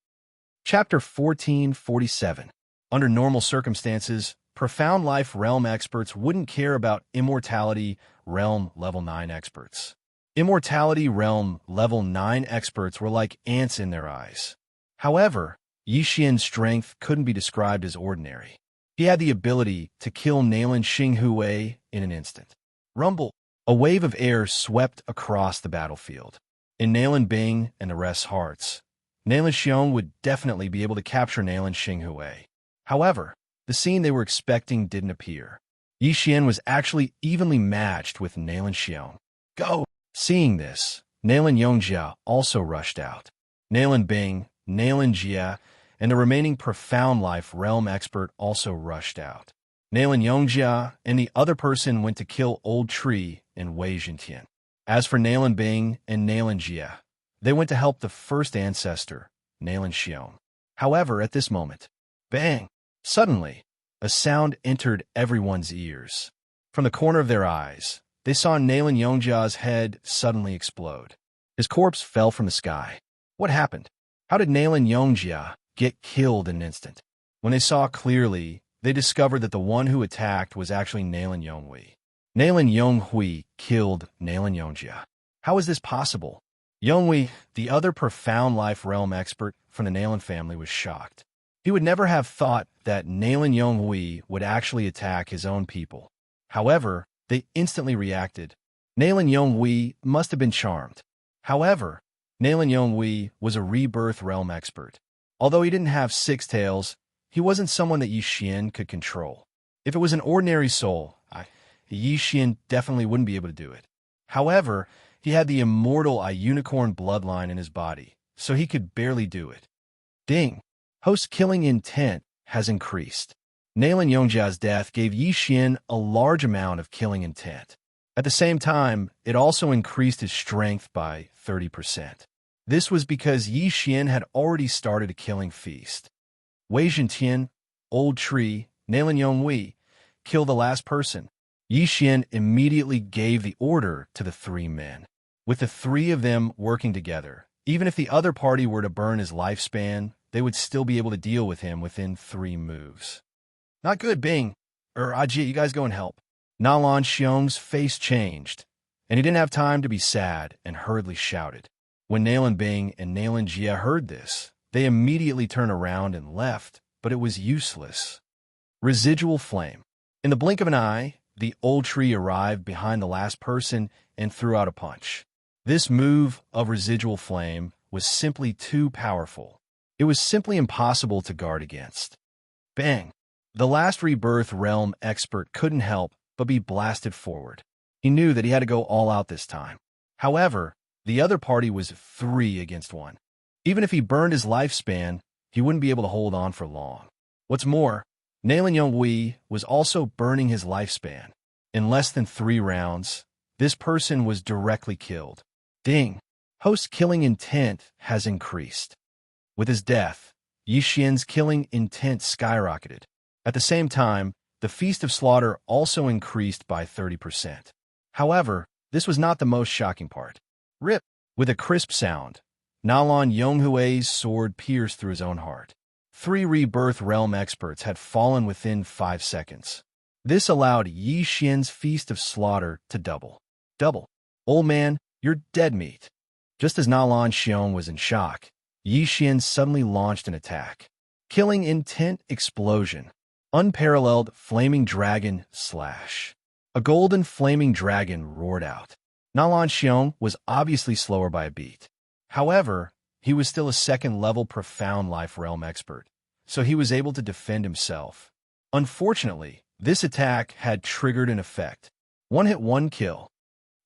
Chapter 1447. Under normal circumstances, profound life realm experts wouldn't care about immortality realm level 9 experts. Immortality realm level 9 experts were like ants in their eyes. However, Yixian's strength couldn't be described as ordinary. He had the ability to kill Nalan Xinghui in an instant. Rumble! A wave of air swept across the battlefield. In Nalan Bing and the rest's hearts, Nalan Xiong would definitely be able to capture Nalan Xinghui. However, the scene they were expecting didn't appear. Yixian was actually evenly matched with Nalan Xiong. Go! Seeing this, Nalan Yongjia also rushed out. Nalan Bing, Nalan Jia, and the remaining profound life realm expert also rushed out. Nalan Yongjia and the other person went to kill Old Tree and Wei Jintian. As for Nalan Bing and Nalan Jia, they went to help the first ancestor, Nalan Xiong. However, at this moment, bang! Suddenly, a sound entered everyone's ears. From the corner of their eyes, they saw Nalan Yongjia's head suddenly explode. His corpse fell from the sky. What happened? How did Nalan Yongjia get killed in an instant? When they saw clearly, they discovered that the one who attacked was actually Nalan Yonghui. Nalan Yonghui killed Nalan Yongjia. How is this possible? Yonghui, the other profound life realm expert from the Nalan family, was shocked. He would never have thought that Nalan Yonghui would actually attack his own people. However, they instantly reacted. Nalan Yonghui must have been charmed. However, Nalan Yonghui was a rebirth realm expert. Although he didn't have 6 tails, he wasn't someone that Yi Xian could control. If it was an ordinary soul, Yi Xian definitely wouldn't be able to do it. However, he had the immortal unicorn bloodline in his body, so he could barely do it. Ding! Host killing intent has increased. Nalan Yongjia's death gave Yi Xian a large amount of killing intent. At the same time, it also increased his strength by 30%. This was because Yi Xian had already started a killing feast. Wei Zhentian, Old Tree, Nalan Yonghui, kill the last person. Yi Xian immediately gave the order to the 3 men. With the 3 of them working together, even if the other party were to burn his lifespan, they would still be able to deal with him within 3 moves. Not good, Bing. Ajit, you guys go and help. Nalan Xiong's face changed, and he didn't have time to be sad and hurriedly shouted. When Nalan Bing and Nalan Jia heard this, they immediately turned around and left, but it was useless. Residual flame. In the blink of an eye, the old tree arrived behind the last person and threw out a punch. This move of residual flame was simply too powerful. It was simply impossible to guard against. Bang! The last rebirth realm expert couldn't help but be blasted forward. He knew that he had to go all out this time. However, the other party was 3 against 1. Even if he burned his lifespan, he wouldn't be able to hold on for long. What's more, Nalan Yonghui was also burning his lifespan. In less than 3 rounds, this person was directly killed. Ding! Host killing intent has increased. With his death, Yi Xian's killing intent skyrocketed. At the same time, the Feast of Slaughter also increased by 30%. However, this was not the most shocking part. Rip! With a crisp sound, Nalan Yonghui's sword pierced through his own heart. 3 rebirth realm experts had fallen within 5 seconds. This allowed Yi Xian's Feast of Slaughter to double. Double. Old man, you're dead meat. Just as Nalan Xiong was in shock, Yi Xian suddenly launched an attack. Killing intent explosion. Unparalleled flaming dragon slash. A golden flaming dragon roared out. Nalan Xiong was obviously slower by a beat. However, he was still a 2nd-level profound life realm expert, so he was able to defend himself. Unfortunately, this attack had triggered an effect. 1-hit 1 kill.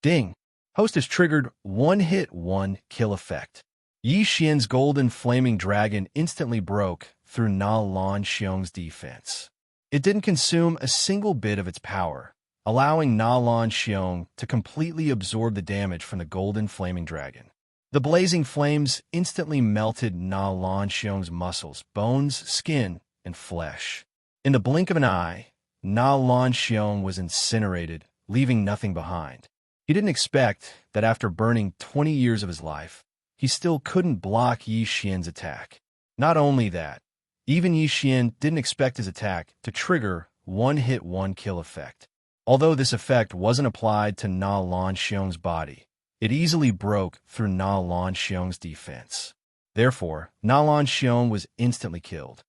Ding! Host has triggered 1-hit 1 kill effect. Yi Xian's golden flaming dragon instantly broke through Nalan Xiong's defense. It didn't consume a single bit of its power, allowing Nalan Xiong to completely absorb the damage from the golden flaming dragon. The blazing flames instantly melted Nalan Xiong's muscles, bones, skin, and flesh. In the blink of an eye, Nalan Xiong was incinerated, leaving nothing behind. He didn't expect that after burning 20 years of his life, he still couldn't block Yi Xian's attack. Not only that, even Yi Xian didn't expect his attack to trigger 1-hit 1 kill effect. Although this effect wasn't applied to Nalan Xiong's body, it easily broke through Nalan Xiong's defense. Therefore, Nalan Xiong was instantly killed.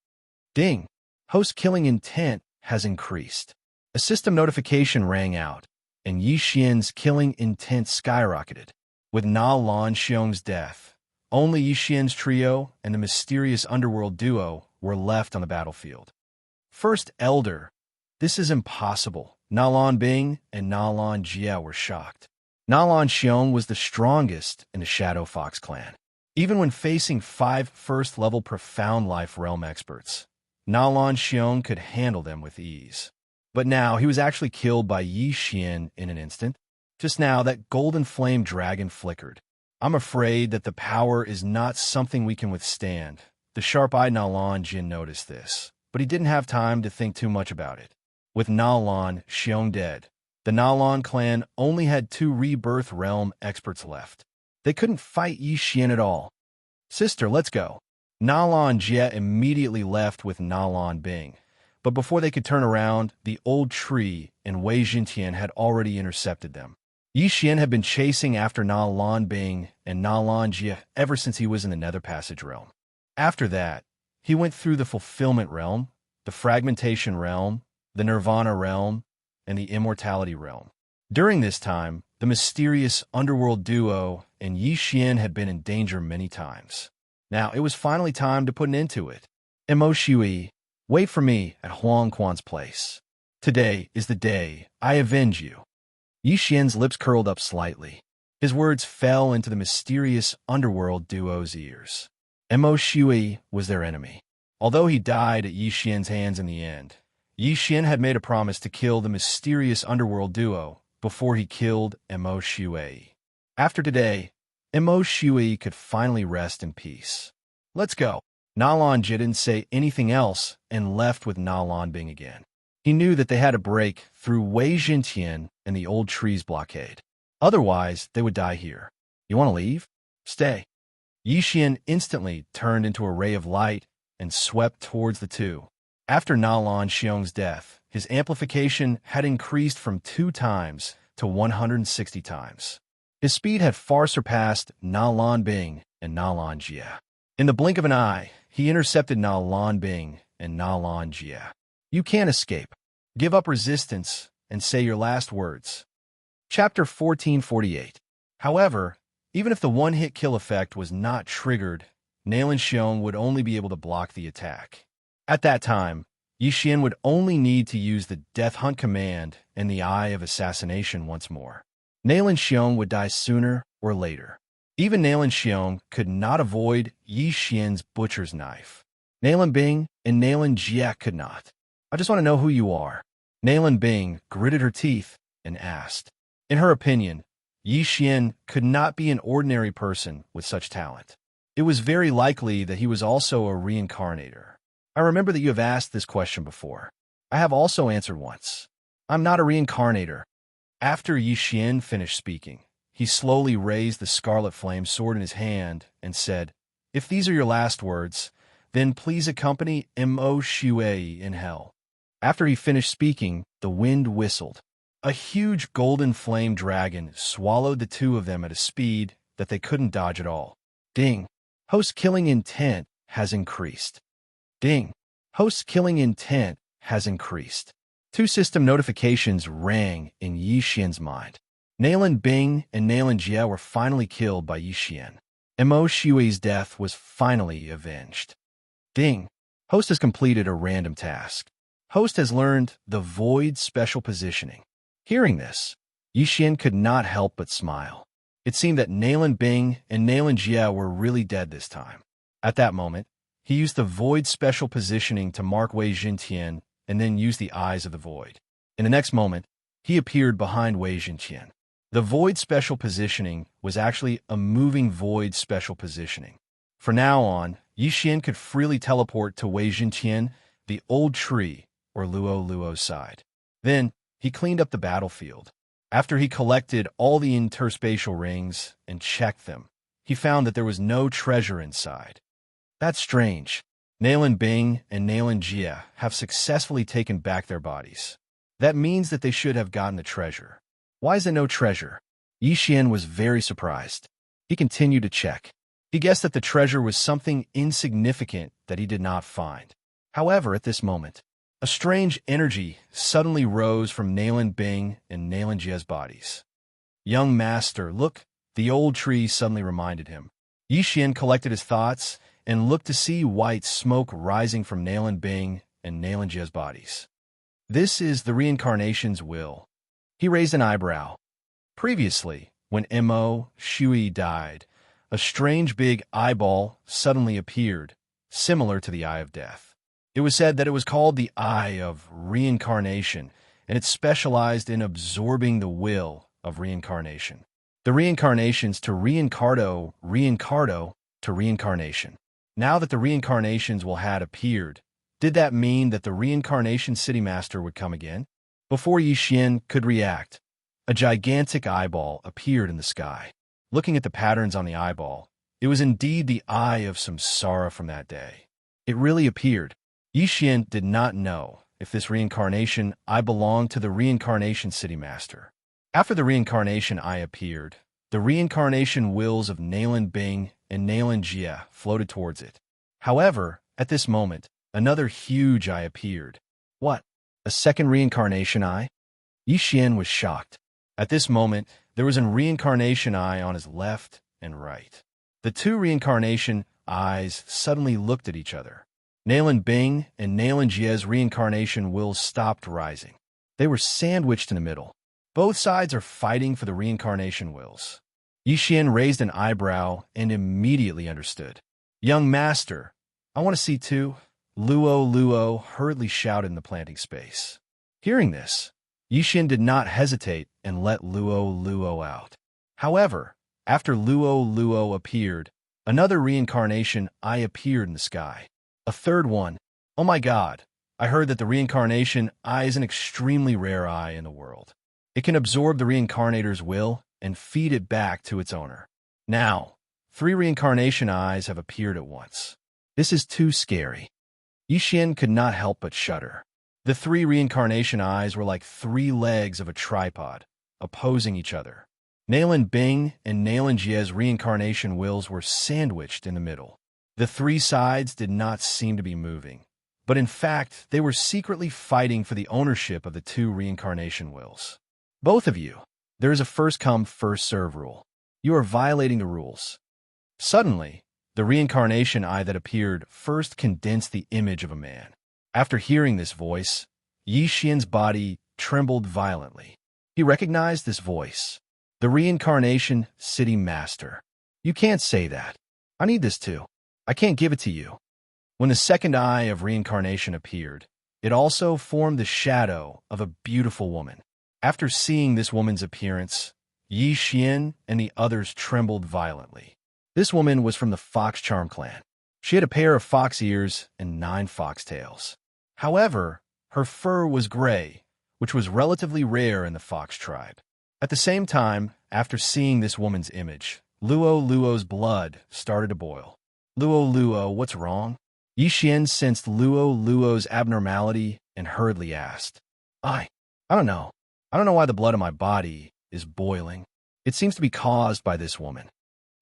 Ding! Host killing intent has increased. A system notification rang out, and Yi Xian's killing intent skyrocketed. With Nalan Xiong's death, only Yi Xian's trio and the mysterious underworld duo were left on the battlefield. First Elder. This is impossible. Nalan Bing and Nalan Jia were shocked. Nalan Xiong was the strongest in the Shadow Fox clan. Even when facing 5 first-level profound life realm experts, Nalan Xiong could handle them with ease. But now he was actually killed by Yi Xian in an instant. Just now, that golden flame dragon flickered. I'm afraid that the power is not something we can withstand. The sharp-eyed Nalan Jin noticed this, but he didn't have time to think too much about it. With Nalan Xiong dead, the Nalan clan only had 2 rebirth realm experts left. They couldn't fight Yi Xian at all. Sister, let's go. Nalan Jia immediately left with Nalan Bing, but before they could turn around, the old tree and Wei Zhentian had already intercepted them. Yi Xian had been chasing after Na Lan Bing and Na Lan Jia ever since he was in the Nether Passage realm. After that, he went through the Fulfillment realm, the Fragmentation realm, the Nirvana realm, and the Immortality realm. During this time, the mysterious underworld duo and Yi Xian had been in danger many times. Now, it was finally time to put an end to it. Mo Shui, wait for me at Huang Quan's place. Today is the day I avenge you. Yi Xian's lips curled up slightly. His words fell into the mysterious underworld duo's ears. Mo Shui was their enemy. Although he died at Yi Xian's hands in the end, Yi Xian had made a promise to kill the mysterious underworld duo before he killed Mo Shui. After today, Mo Shui could finally rest in peace. Let's go. Na Lan Jia didn't say anything else and left with Na Lan Bing again. He knew that they had to break through Wei Jintian and the old tree's blockade. Otherwise, they would die here. You want to leave? Stay. Yi Xian instantly turned into a ray of light and swept towards the two. After Na Lan Xiong's death, his amplification had increased from 2 times to 160 times. His speed had far surpassed Na Lan Bing and Na Lan Jia. In the blink of an eye, he intercepted Na Lan Bing and Na Lan Jia. You can't escape. Give up resistance and say your last words. Chapter 1448. However, even if the one-hit kill effect was not triggered, Nalan Xiong would only be able to block the attack. At that time, Yi Xian would only need to use the Death Hunt command and the Eye of Assassination once more. Nalan Xiong would die sooner or later. Even Nalan Xiong could not avoid Yi Xian's butcher's knife. Nalan Bing and Nalan Jia could not. I just want to know who you are. Nalan Bing gritted her teeth and asked. In her opinion, Yi Xian could not be an ordinary person with such talent. It was very likely that he was also a reincarnator. I remember that you have asked this question before. I have also answered once. I'm not a reincarnator. After Yi Xian finished speaking, he slowly raised the scarlet flame sword in his hand and said, If these are your last words, then please accompany Mo Shui in hell. After he finished speaking, the wind whistled. A huge golden flame dragon swallowed the two of them at a speed that they couldn't dodge at all. Ding! Host killing intent has increased. Ding! Host killing intent has increased. 2 system notifications rang in Yi Xian's mind. Nalan Bing and Nalan Jia were finally killed by Yi Xian. Mo Shui's death was finally avenged. Ding! Host has completed a random task. Host has learned the Void Special Positioning. Hearing this, Yi Xian could not help but smile. It seemed that Nalan Bing and Nalan Jia were really dead this time. At that moment, he used the Void Special Positioning to mark Wei Jintian and then used the Eyes of the Void. In the next moment, he appeared behind Wei Jintian. The Void Special Positioning was actually a moving Void Special Positioning. From now on, Yi Xian could freely teleport to Wei Jintian, the old tree, or Luo Luo's side. Then, he cleaned up the battlefield. After he collected all the interspatial rings and checked them, he found that there was no treasure inside. That's strange. Nalan Bing and Nalan Jia have successfully taken back their bodies. That means that they should have gotten the treasure. Why is there no treasure? Yi Xian was very surprised. He continued to check. He guessed that the treasure was something insignificant that he did not find. However, at this moment, a strange energy suddenly rose from Nalan Bing and Nalan Jia's bodies. Young master, look, the old tree suddenly reminded him. Yi Xian collected his thoughts and looked to see white smoke rising from Nalan Bing and Nalan Jia's bodies. This is the reincarnation's will. He raised an eyebrow. Previously, when Mo Shui died, a strange big eyeball suddenly appeared, similar to the Eye of Death. It was said that it was called the Eye of Reincarnation, and it specialized in absorbing the will of reincarnation. The reincarnations to reincardo to reincarnation. Now that the reincarnations had appeared, did that mean that the reincarnation city master would come again? Before Yi Xian could react, a gigantic eyeball appeared in the sky. Looking at the patterns on the eyeball, it was indeed the eye of samsara from that day. It really appeared. Yi Xian did not know if this reincarnation eye belonged to the reincarnation city master. After the reincarnation eye appeared, the reincarnation wills of Nalan Bing and Nalan Jia floated towards it. However, at this moment, another huge eye appeared. What? A second reincarnation eye? Yixian was shocked. At this moment, there was a reincarnation eye on his left and right. The two reincarnation eyes suddenly looked at each other. Nalan Bing and Nalan Jia's reincarnation wills stopped rising. They were sandwiched in the middle. Both sides are fighting for the reincarnation wills. Yixian raised an eyebrow and immediately understood. Young master, I want to see too. Luo hurriedly shouted in the planting space. Hearing this, Yixian did not hesitate and let Luo out. However, after Luo appeared, another reincarnation eye appeared in the sky. A third one. Oh my god, I heard that the reincarnation eye is an extremely rare eye in the world. It can absorb the reincarnator's will and feed it back to its owner. Now, 3 reincarnation eyes have appeared at once. This is too scary. Yixian could not help but shudder. The 3 reincarnation eyes were like 3 legs of a tripod, opposing each other. Nalan Bing and Nalan Jia's reincarnation wills were sandwiched in the middle. The 3 sides did not seem to be moving, but in fact, they were secretly fighting for the ownership of the 2 reincarnation wills. Both of you, there is a first-come, first-serve rule. You are violating the rules. Suddenly, the reincarnation eye that appeared first condensed the image of a man. After hearing this voice, Yixian's body trembled violently. He recognized this voice. The reincarnation city master. You can't say that. I need this too. I can't give it to you. When the second eye of reincarnation appeared, it also formed the shadow of a beautiful woman. After seeing this woman's appearance, Yixian and the others trembled violently. This woman was from the Fox Charm clan. She had a pair of fox ears and 9 fox tails. However, her fur was gray, which was relatively rare in the fox tribe. At the same time, after seeing this woman's image, Luo's blood started to boil. Luo, what's wrong? Yixian sensed Luo's abnormality and hurriedly asked, I don't know. I don't know why the blood in my body is boiling. It seems to be caused by this woman.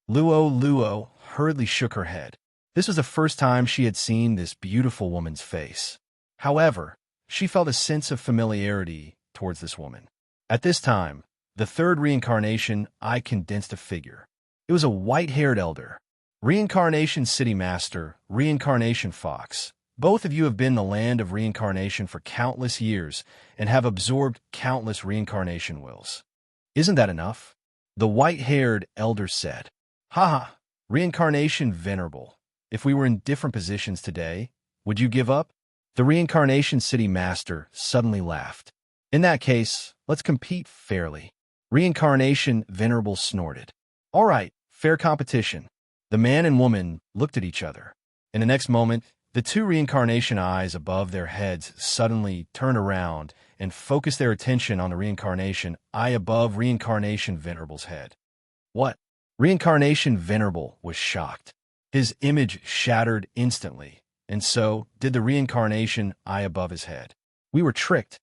Luo hurriedly shook her head. This was the first time she had seen this beautiful woman's face. However, she felt a sense of familiarity towards this woman. At this time, the third reincarnation eye condensed a figure. It was a white-haired elder. Reincarnation City Master, Reincarnation Fox. Both of you have been in the land of reincarnation for countless years and have absorbed countless reincarnation wills. Isn't that enough? The white-haired elder said. Haha, Reincarnation Venerable. If we were in different positions today, would you give up? The Reincarnation City Master suddenly laughed. In that case, let's compete fairly. Reincarnation Venerable snorted. All right, fair competition. The man and woman looked at each other. In the next moment, the 2 reincarnation eyes above their heads suddenly turned around and focused their attention on the reincarnation eye above Reincarnation Venerable's head. What? Reincarnation Venerable was shocked. His image shattered instantly, and so did the reincarnation eye above his head. We were tricked.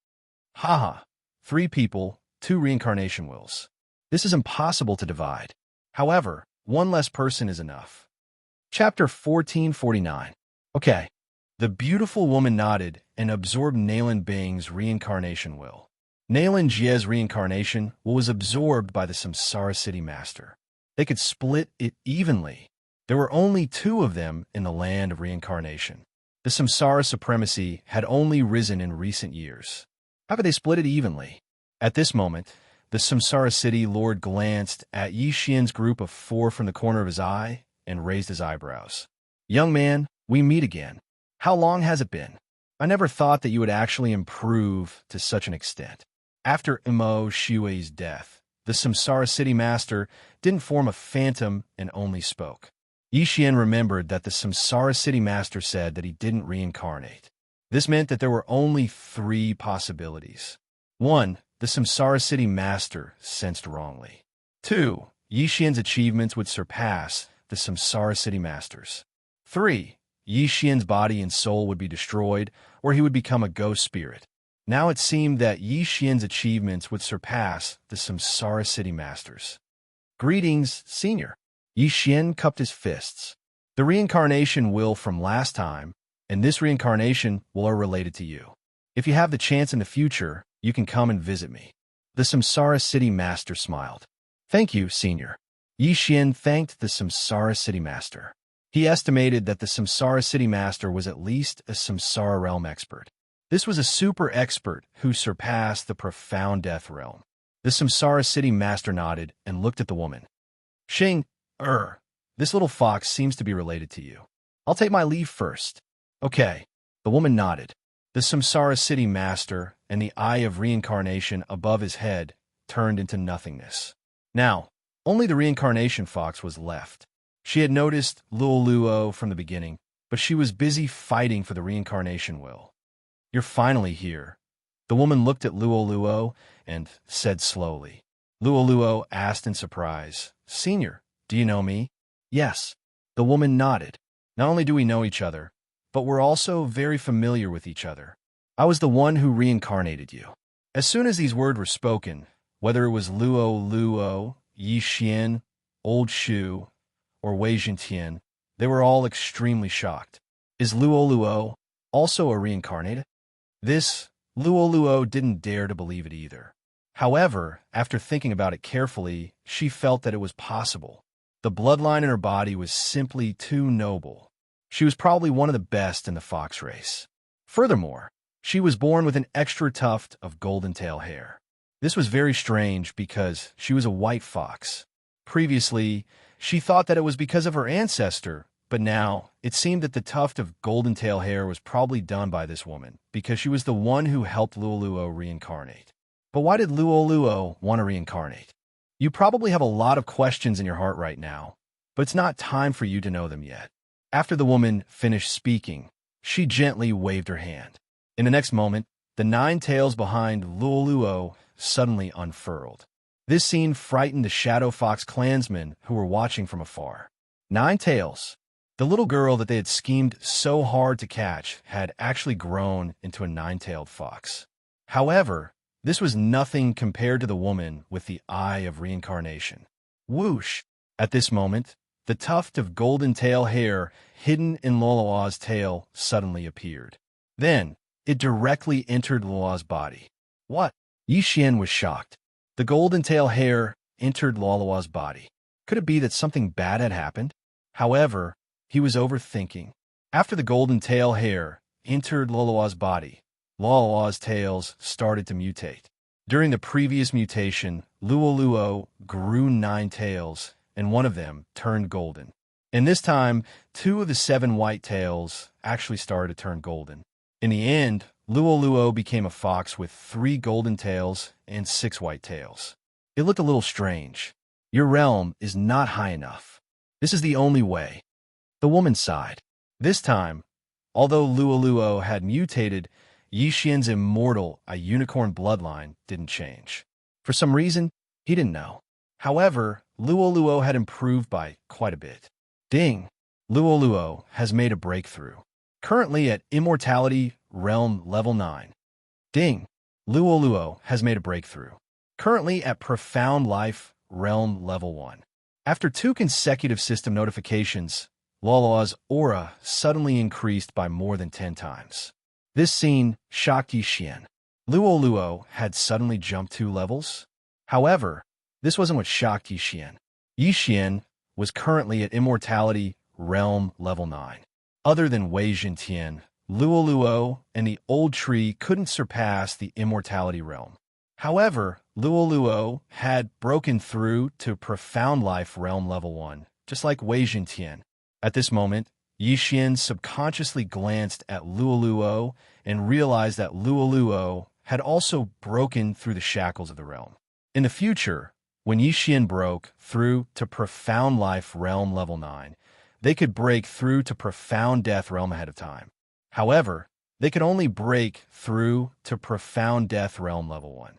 Haha, 3 people, 2 reincarnation wills. This is impossible to divide. However, 1 less person is enough. Chapter 1449. Okay. The beautiful woman nodded and absorbed Nalan Bing's reincarnation will. Nalan Jia's reincarnation will was absorbed by the Samsara City Master. They could split it evenly. There were only 2 of them in the land of reincarnation. The Samsara supremacy had only risen in recent years. How could they split it evenly? At this moment, the Samsara City Lord glanced at Yixian's group of 4 from the corner of his eye and raised his eyebrows. Young man, we meet again. How long has it been? I never thought that you would actually improve to such an extent. After Imo Shiwei's death, the Samsara City Master didn't form a phantom and only spoke. Yixian remembered that the Samsara City Master said that he didn't reincarnate. This meant that there were only 3 possibilities. 1. The Samsara City Master sensed wrongly. 2. Yixian's achievements would surpass the Samsara City Master's. 3. Yixian's body and soul would be destroyed, or he would become a ghost spirit. Now it seemed that Yi Xian's achievements would surpass the Samsara City Masters. Greetings, Senior. Yi Xian cupped his fists. The reincarnation will from last time, and this reincarnation will are related to you. If you have the chance in the future, you can come and visit me. The Samsara City Master smiled. Thank you, Senior. Yi Xian thanked the Samsara City Master. He estimated that the Samsara City Master was at least a Samsara Realm expert. This was a super expert who surpassed the profound death realm. The Samsara City Master nodded and looked at the woman. Xing, this little fox seems to be related to you. I'll take my leave first. Okay. The woman nodded. The Samsara City Master and the eye of reincarnation above his head turned into nothingness. Now, only the reincarnation fox was left. She had noticed Luoluo from the beginning, but she was busy fighting for the reincarnation will. You're finally here. The woman looked at Luoluo and said slowly. Luoluo asked in surprise, Senior, do you know me? Yes. The woman nodded. Not only do we know each other, but we're also very familiar with each other. I was the one who reincarnated you. As soon as these words were spoken, whether it was Luoluo, Yi Xian, Old Shu, or Wei Jintian, they were all extremely shocked. Is Luoluo also a reincarnated? This, Luoluo didn't dare to believe it either. However, after thinking about it carefully, she felt that it was possible. The bloodline in her body was simply too noble. She was probably one of the best in the fox race. Furthermore, she was born with an extra tuft of golden tail hair. This was very strange because she was a white fox. Previously, she thought that it was because of her ancestor, but now it seemed that the tuft of golden tail hair was probably done by this woman because she was the one who helped Luoluo reincarnate. But why did Luoluo want to reincarnate? You probably have a lot of questions in your heart right now, but it's not time for you to know them yet. After the woman finished speaking, she gently waved her hand. In the next moment, the 9 tails behind Luoluo suddenly unfurled. This scene frightened the Shadow Fox clansmen who were watching from afar. 9 tails. The little girl that they had schemed so hard to catch had actually grown into a 9-tailed fox. However, this was nothing compared to the woman with the eye of reincarnation. Whoosh! At this moment, the tuft of golden tail hair hidden in Luoluo's tail suddenly appeared. Then, it directly entered Luoluo's body. What? Yi Xian was shocked. The golden tail hair entered Luoluo's body. Could it be that something bad had happened? However, he was overthinking. After the golden tail hair entered Luoluo's body, Luoluo's tails started to mutate. During the previous mutation, Luoluo grew 9 tails, and one of them turned golden. And this time, 2 of the 7 white tails actually started to turn golden. In the end, Luoluo became a fox with 3 golden tails and 6 white tails. It looked a little strange. Your realm is not high enough. This is the only way. The woman sighed. This time, although Luoluo had mutated, Yi Xian's immortal, a unicorn bloodline, didn't change. For some reason, he didn't know. However, Luoluo had improved by quite a bit. Ding! Luoluo has made a breakthrough. Currently at Immortality Realm Level 9. Ding! Luoluo has made a breakthrough. Currently at Profound Life Realm Level 1. After 2 consecutive system notifications, Luoluo's aura suddenly increased by more than 10 times. This scene shocked Yi Xian. Luoluo had suddenly jumped 2 levels. However, this wasn't what shocked Yi Xian. Yi Xian was currently at Immortality Realm Level 9. Other than Wei Jintian, Luoluo and the old tree couldn't surpass the Immortality Realm. However, Luoluo had broken through to Profound Life Realm Level 1, just like Wei Jintian. At this moment, Yi Xian subconsciously glanced at Luoluo and realized that Luoluo had also broken through the shackles of the realm. In the future, when Yi Xian broke through to Profound Life Realm Level 9, they could break through to Profound Death Realm ahead of time. However, they could only break through to Profound Death Realm Level 1.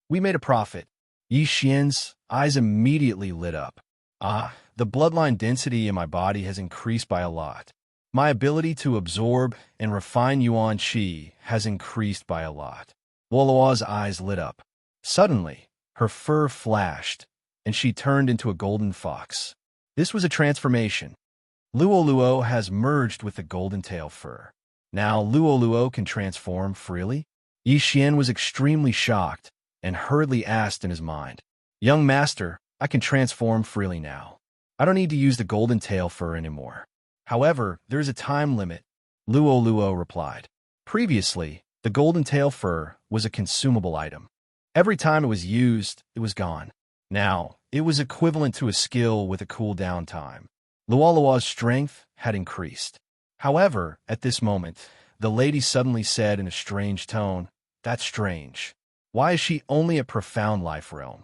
We made a profit. Yi Xian's eyes immediately lit up. The bloodline density in my body has increased by a lot. My ability to absorb and refine Yuan Qi has increased by a lot. Luoluo's eyes lit up. Suddenly, her fur flashed, and she turned into a golden fox. This was a transformation. Luoluo has merged with the golden tail fur. Now Luoluo can transform freely? Xian was extremely shocked and hurriedly asked in his mind, "Young master, I can transform freely now. I don't need to use the golden tail fur anymore." However, there is a time limit, Luoluo replied. Previously, the golden tail fur was a consumable item. Every time it was used, it was gone. Now, it was equivalent to a skill with a cooldown time. Luoluo's strength had increased. However, at this moment, the lady suddenly said in a strange tone, "That's strange. Why is she only a profound life realm?"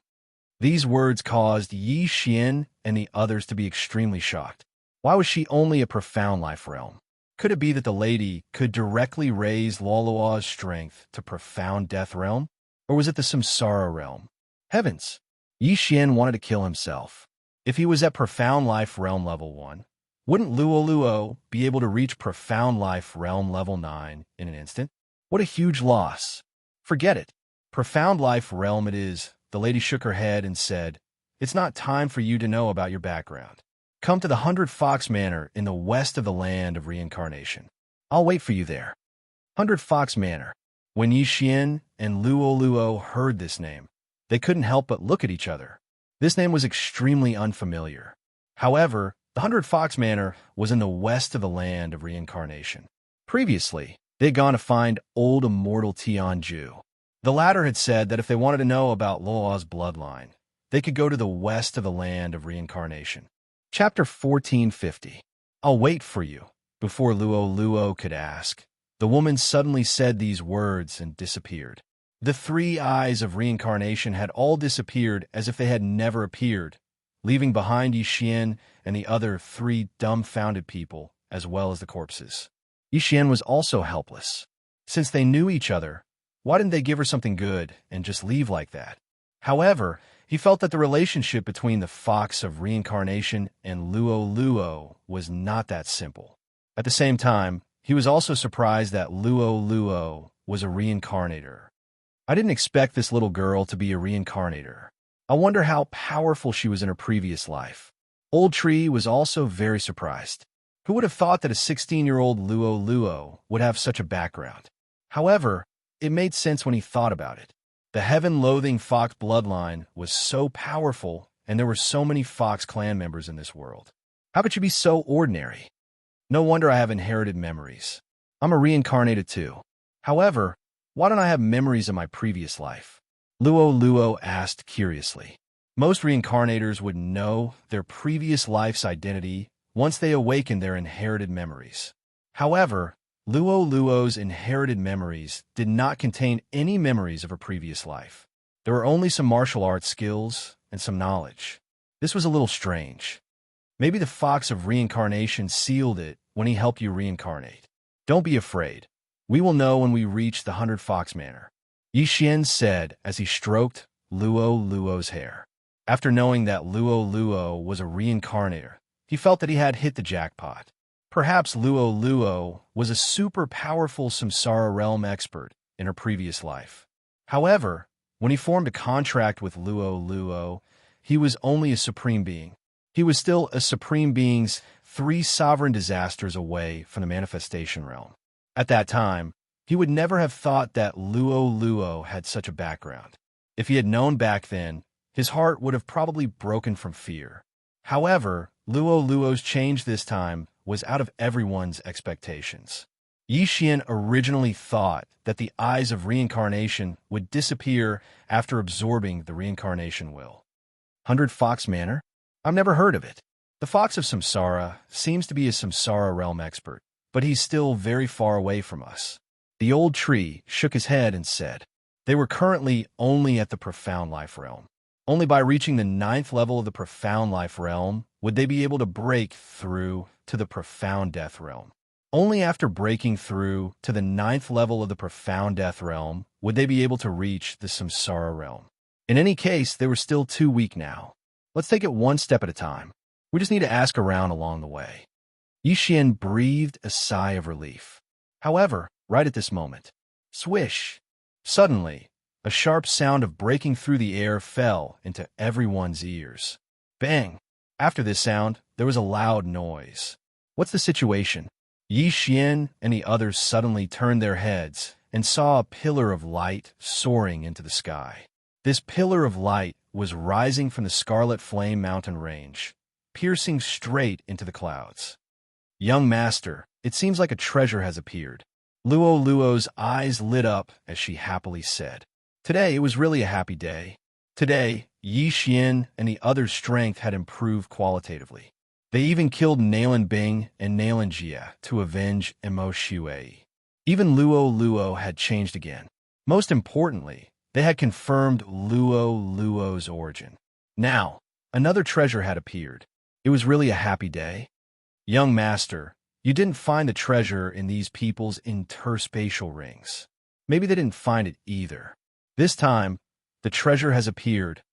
These words caused Xian and the others to be extremely shocked. Why was she only a profound life realm? Could it be that the lady could directly raise Luoluo's strength to profound death realm? Or was it the samsara realm? Heavens! Xian wanted to kill himself. If he was at profound life realm level 1, wouldn't Luoluo be able to reach profound life realm level 9 in an instant? What a huge loss. Forget it. Profound life realm it is. The lady shook her head and said, "It's not time for you to know about your background. Come to the 100 Fox Manor in the west of the land of reincarnation. I'll wait for you there." 100 Fox Manor. When Xian and Luoluo heard this name, they couldn't help but look at each other. This name was extremely unfamiliar. However, the 100 Fox Manor was in the west of the land of reincarnation. Previously, they had gone to find old immortal Tianju. The latter had said that if they wanted to know about Luoluo's bloodline, they could go to the west of the land of reincarnation. Chapter 1450. I'll wait for you. Before Luoluo could ask, the woman suddenly said these words and disappeared. The 3 eyes of reincarnation had all disappeared as if they had never appeared, leaving behind Xian and the other 3 dumbfounded people, as well as the corpses. Xian was also helpless. Since they knew each other, why didn't they give her something good and just leave like that? However, he felt that the relationship between the fox of reincarnation and Luoluo was not that simple. At the same time, he was also surprised that Luoluo was a reincarnator. I didn't expect this little girl to be a reincarnator. I wonder how powerful she was in her previous life. Old Tree was also very surprised. Who would have thought that a 16-year-old Luoluo would have such a background? However, it made sense when he thought about it. The heaven-loathing fox bloodline was so powerful, and there were so many fox clan members in this world. How could you be so ordinary? No wonder I have inherited memories. I'm a reincarnated too. However, why don't I have memories of my previous life? Luoluo asked curiously. Most reincarnators would know their previous life's identity once they awaken their inherited memories. However, Luoluo's inherited memories did not contain any memories of a previous life. There were only some martial arts skills and some knowledge. This was a little strange. Maybe the fox of reincarnation sealed it when he helped you reincarnate. Don't be afraid. We will know when we reach the 100 Fox Manor, Xian said as he stroked Luoluo's hair. After knowing that Luoluo was a reincarnator, he felt that he had hit the jackpot. Perhaps Luoluo was a super powerful samsara realm expert in her previous life. However, when he formed a contract with Luoluo, he was only a supreme being. He was still a supreme being's 3 sovereign disasters away from the manifestation realm. At that time, he would never have thought that Luoluo had such a background. If he had known back then, his heart would have probably broken from fear. However, Luoluo's change this time was out of everyone's expectations. Xian originally thought that the eyes of reincarnation would disappear after absorbing the reincarnation will. 100 Fox Manor? I've never heard of it. The Fox of Samsara seems to be a Samsara realm expert, but he's still very far away from us. The old tree shook his head and said, they were currently only at the profound life realm. Only by reaching the 9th level of the profound life realm would they be able to break through to the profound death realm. Only after breaking through to the 9th level of the profound death realm would they be able to reach the samsara realm. In any case, they were still too weak now. Let's take it one step at a time. We just need to ask around along the way. Xian breathed a sigh of relief. However, right at this moment, swish, Suddenly, a sharp sound of breaking through the air fell into everyone's ears. Bang! After this sound, there was a loud noise. What's the situation? Yi Xian and the others suddenly turned their heads and saw a pillar of light soaring into the sky. This pillar of light was rising from the Scarlet Flame mountain range, piercing straight into the clouds. Young master, it seems like a treasure has appeared. Luo's eyes lit up as she happily said. Today it was really a happy day. Today, Yi Xian and the others' strength had improved qualitatively. They even killed Nalan Bing and Xianxia to avenge Imo Shui. Even Luo had changed again. Most importantly, they had confirmed Luo's origin. Now, another treasure had appeared. It was really a happy day. Young master, you didn't find the treasure in these people's interspatial rings. Maybe they didn't find it either. This time, the treasure has appeared.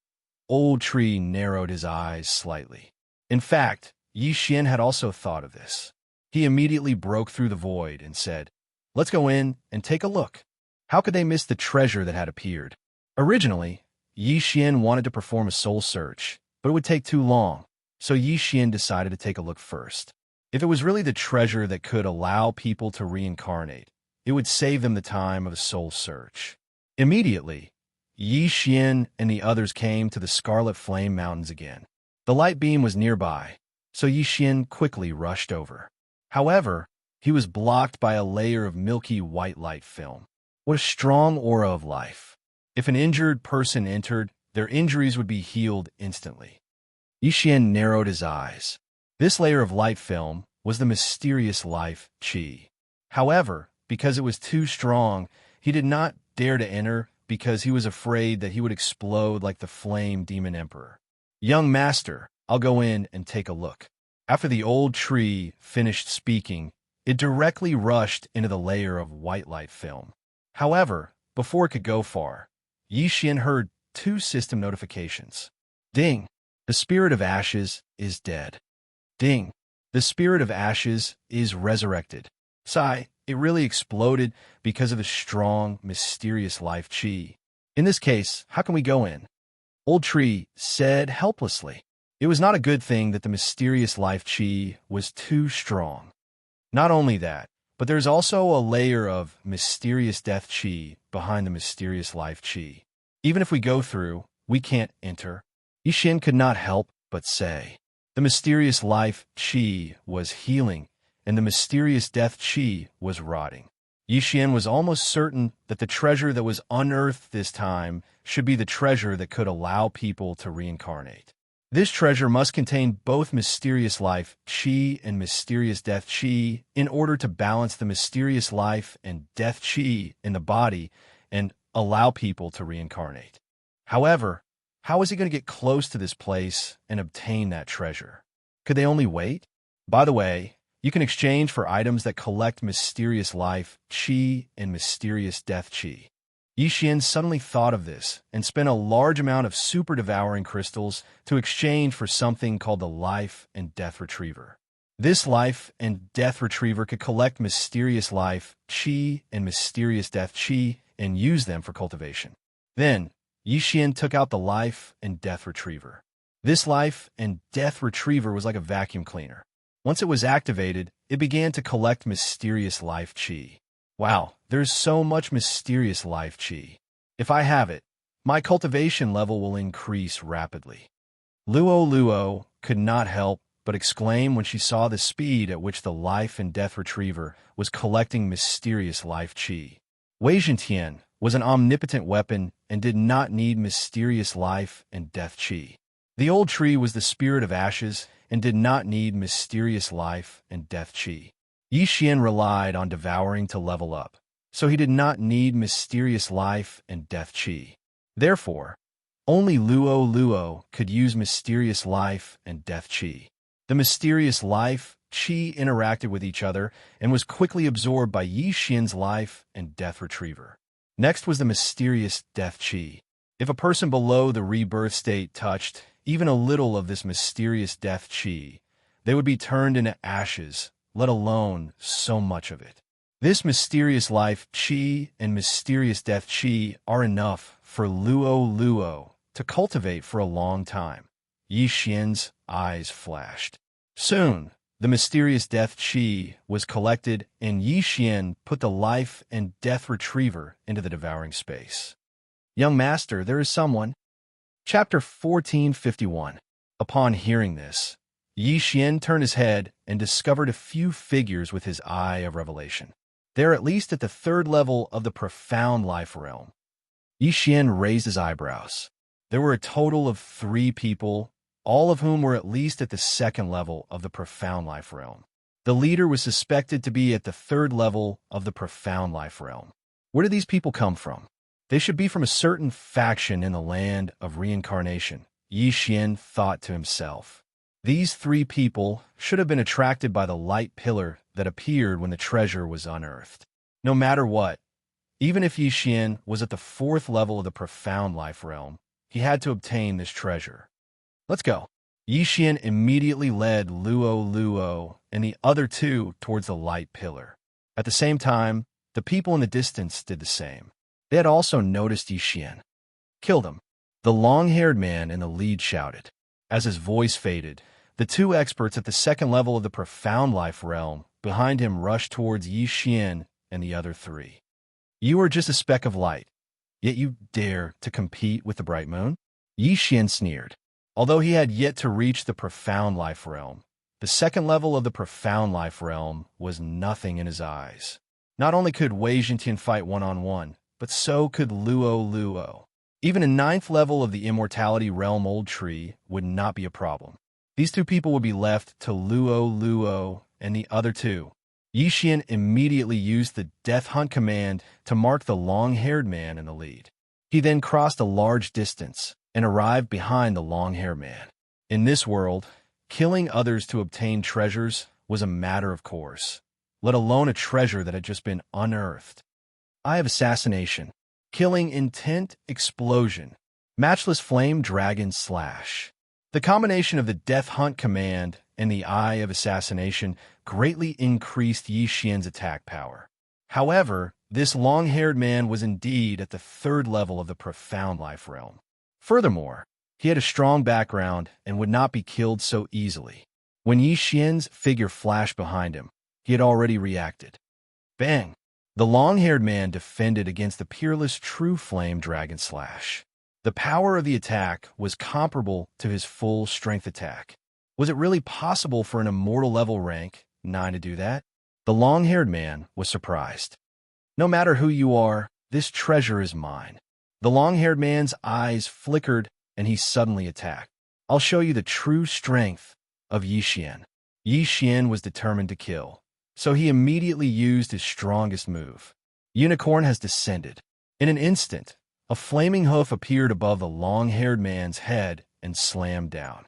Old Tree narrowed his eyes slightly. In fact, Yi Xian had also thought of this. He immediately broke through the void and said, "Let's go in and take a look." How could they miss the treasure that had appeared? Originally, Yi Xian wanted to perform a soul search, but it would take too long, so Yi Xian decided to take a look first. If it was really the treasure that could allow people to reincarnate, it would save them the time of a soul search. Immediately, Yi Xian and the others came to the Scarlet Flame Mountains again. The light beam was nearby, so Yi Xian quickly rushed over. However, he was blocked by a layer of milky white light film. What a strong aura of life. If an injured person entered, their injuries would be healed instantly. Yi Xian narrowed his eyes. This layer of light film was the mysterious life Qi. However, because it was too strong, he did not dare to enter because he was afraid that he would explode like the Flame Demon Emperor. Young master, I'll go in and take a look. After the old tree finished speaking, it directly rushed into the layer of white light film. However, before it could go far, Yi Xian heard 2 system notifications. Ding! The spirit of ashes is dead. Ding! The spirit of ashes is resurrected. Sigh, it really exploded because of the strong, mysterious life Qi. In this case, how can we go in? Old Tree said helplessly. It was not a good thing that the mysterious life Qi was too strong. Not only that, but there's also a layer of mysterious death Qi behind the mysterious life Qi. Even if we go through, we can't enter. Yi Xian could not help but say. The mysterious life Qi was healing, and the mysterious death Qi was rotting. Yi Xian was almost certain that the treasure that was unearthed this time should be the treasure that could allow people to reincarnate. This treasure must contain both mysterious life Qi and mysterious death Qi in order to balance the mysterious life and death Qi in the body and allow people to reincarnate. However, how is he going to get close to this place and obtain that treasure? Could they only wait? By the way, you can exchange for items that collect mysterious life Qi and mysterious death Qi. Yi Xian suddenly thought of this and spent a large amount of super devouring crystals to exchange for something called the Life and Death Retriever. This Life and Death Retriever could collect mysterious life Qi and mysterious death Qi and use them for cultivation. Then, Yi Xian took out the Life and Death Retriever. This Life and Death Retriever was like a vacuum cleaner. Once it was activated, it began to collect mysterious life Qi. Wow, there's so much mysterious life Qi. If I have it, my cultivation level will increase rapidly. Luo could not help but exclaim when she saw the speed at which the Life and Death Retriever was collecting mysterious life Qi. Wei Zhentian was an omnipotent weapon and did not need mysterious life and death Qi. The old tree was the spirit of ashes and did not need mysterious life and death Qi. Yi Xian relied on devouring to level up, so he did not need mysterious life and death Qi. Therefore, only Luo could use mysterious life and death Qi. The mysterious life Qi interacted with each other and was quickly absorbed by Yi Xian's life and death retriever. Next was the mysterious death Qi. If a person below the rebirth state touched even a little of this mysterious death Qi, they would be turned into ashes, let alone so much of it. This mysterious life Qi and mysterious death Qi are enough for Luo to cultivate for a long time. Yi Xian's eyes flashed. Soon, the mysterious death Qi was collected, and Yi Xian put the life and death retriever into the devouring space. Young master, there is someone. Chapter 1451. Upon hearing this, Yi Xian turned his head and discovered a few figures with his eye of revelation. They're at least at the third level of the profound life realm. Yi Xian raised his eyebrows. There were a total of 3 people, all of whom were at least at the second level of the profound life realm. The leader was suspected to be at the third level of the profound life realm. Where did these people come from? They should be from a certain faction in the land of reincarnation, Yi Xian thought to himself. These 3 people should have been attracted by the light pillar that appeared when the treasure was unearthed. No matter what, even if Yi Xian was at the 4th level of the profound life realm, he had to obtain this treasure. Let's go. Yi Xian immediately led Luo and the other 2 towards the light pillar. At the same time, the people in the distance did the same. They had also noticed Yi Xian. Kill them. The long-haired man in the lead shouted. As his voice faded, the 2 experts at the second level of the profound life realm behind him rushed towards Yi Xian and the other 3. You are just a speck of light, yet you dare to compete with the bright moon? Yi Xian sneered. Although he had yet to reach the profound life realm, the second level of the profound life realm was nothing in his eyes. Not only could Wei Jintian fight one-on-one, but so could Luo. Even a 9th level of the immortality realm old tree would not be a problem. These 2 people would be left to Luo and the other 2. Yi Xian immediately used the Death Hunt command to mark the long-haired man in the lead. He then crossed a large distance and arrived behind the long-haired man. In this world, killing others to obtain treasures was a matter of course, let alone a treasure that had just been unearthed. Eye of assassination, killing intent, explosion, matchless flame dragon slash. The combination of the Death Hunt command and the Eye of Assassination greatly increased Yi Xian's attack power. However, this long-haired man was indeed at the 3rd level of the profound life realm. Furthermore, he had a strong background and would not be killed so easily. When Yi Xian's figure flashed behind him, he had already reacted. Bang! The long-haired man defended against the peerless True Flame Dragon Slash. The power of the attack was comparable to his full strength attack. Was it really possible for an immortal level rank 9 to do that? The long-haired man was surprised. No matter who you are, this treasure is mine. The long-haired man's eyes flickered and he suddenly attacked. I'll show you the true strength of Yi Xian. Yi Xian was determined to kill, so he immediately used his strongest move. Unicorn has descended. In an instant, a flaming hoof appeared above the long-haired man's head and slammed down.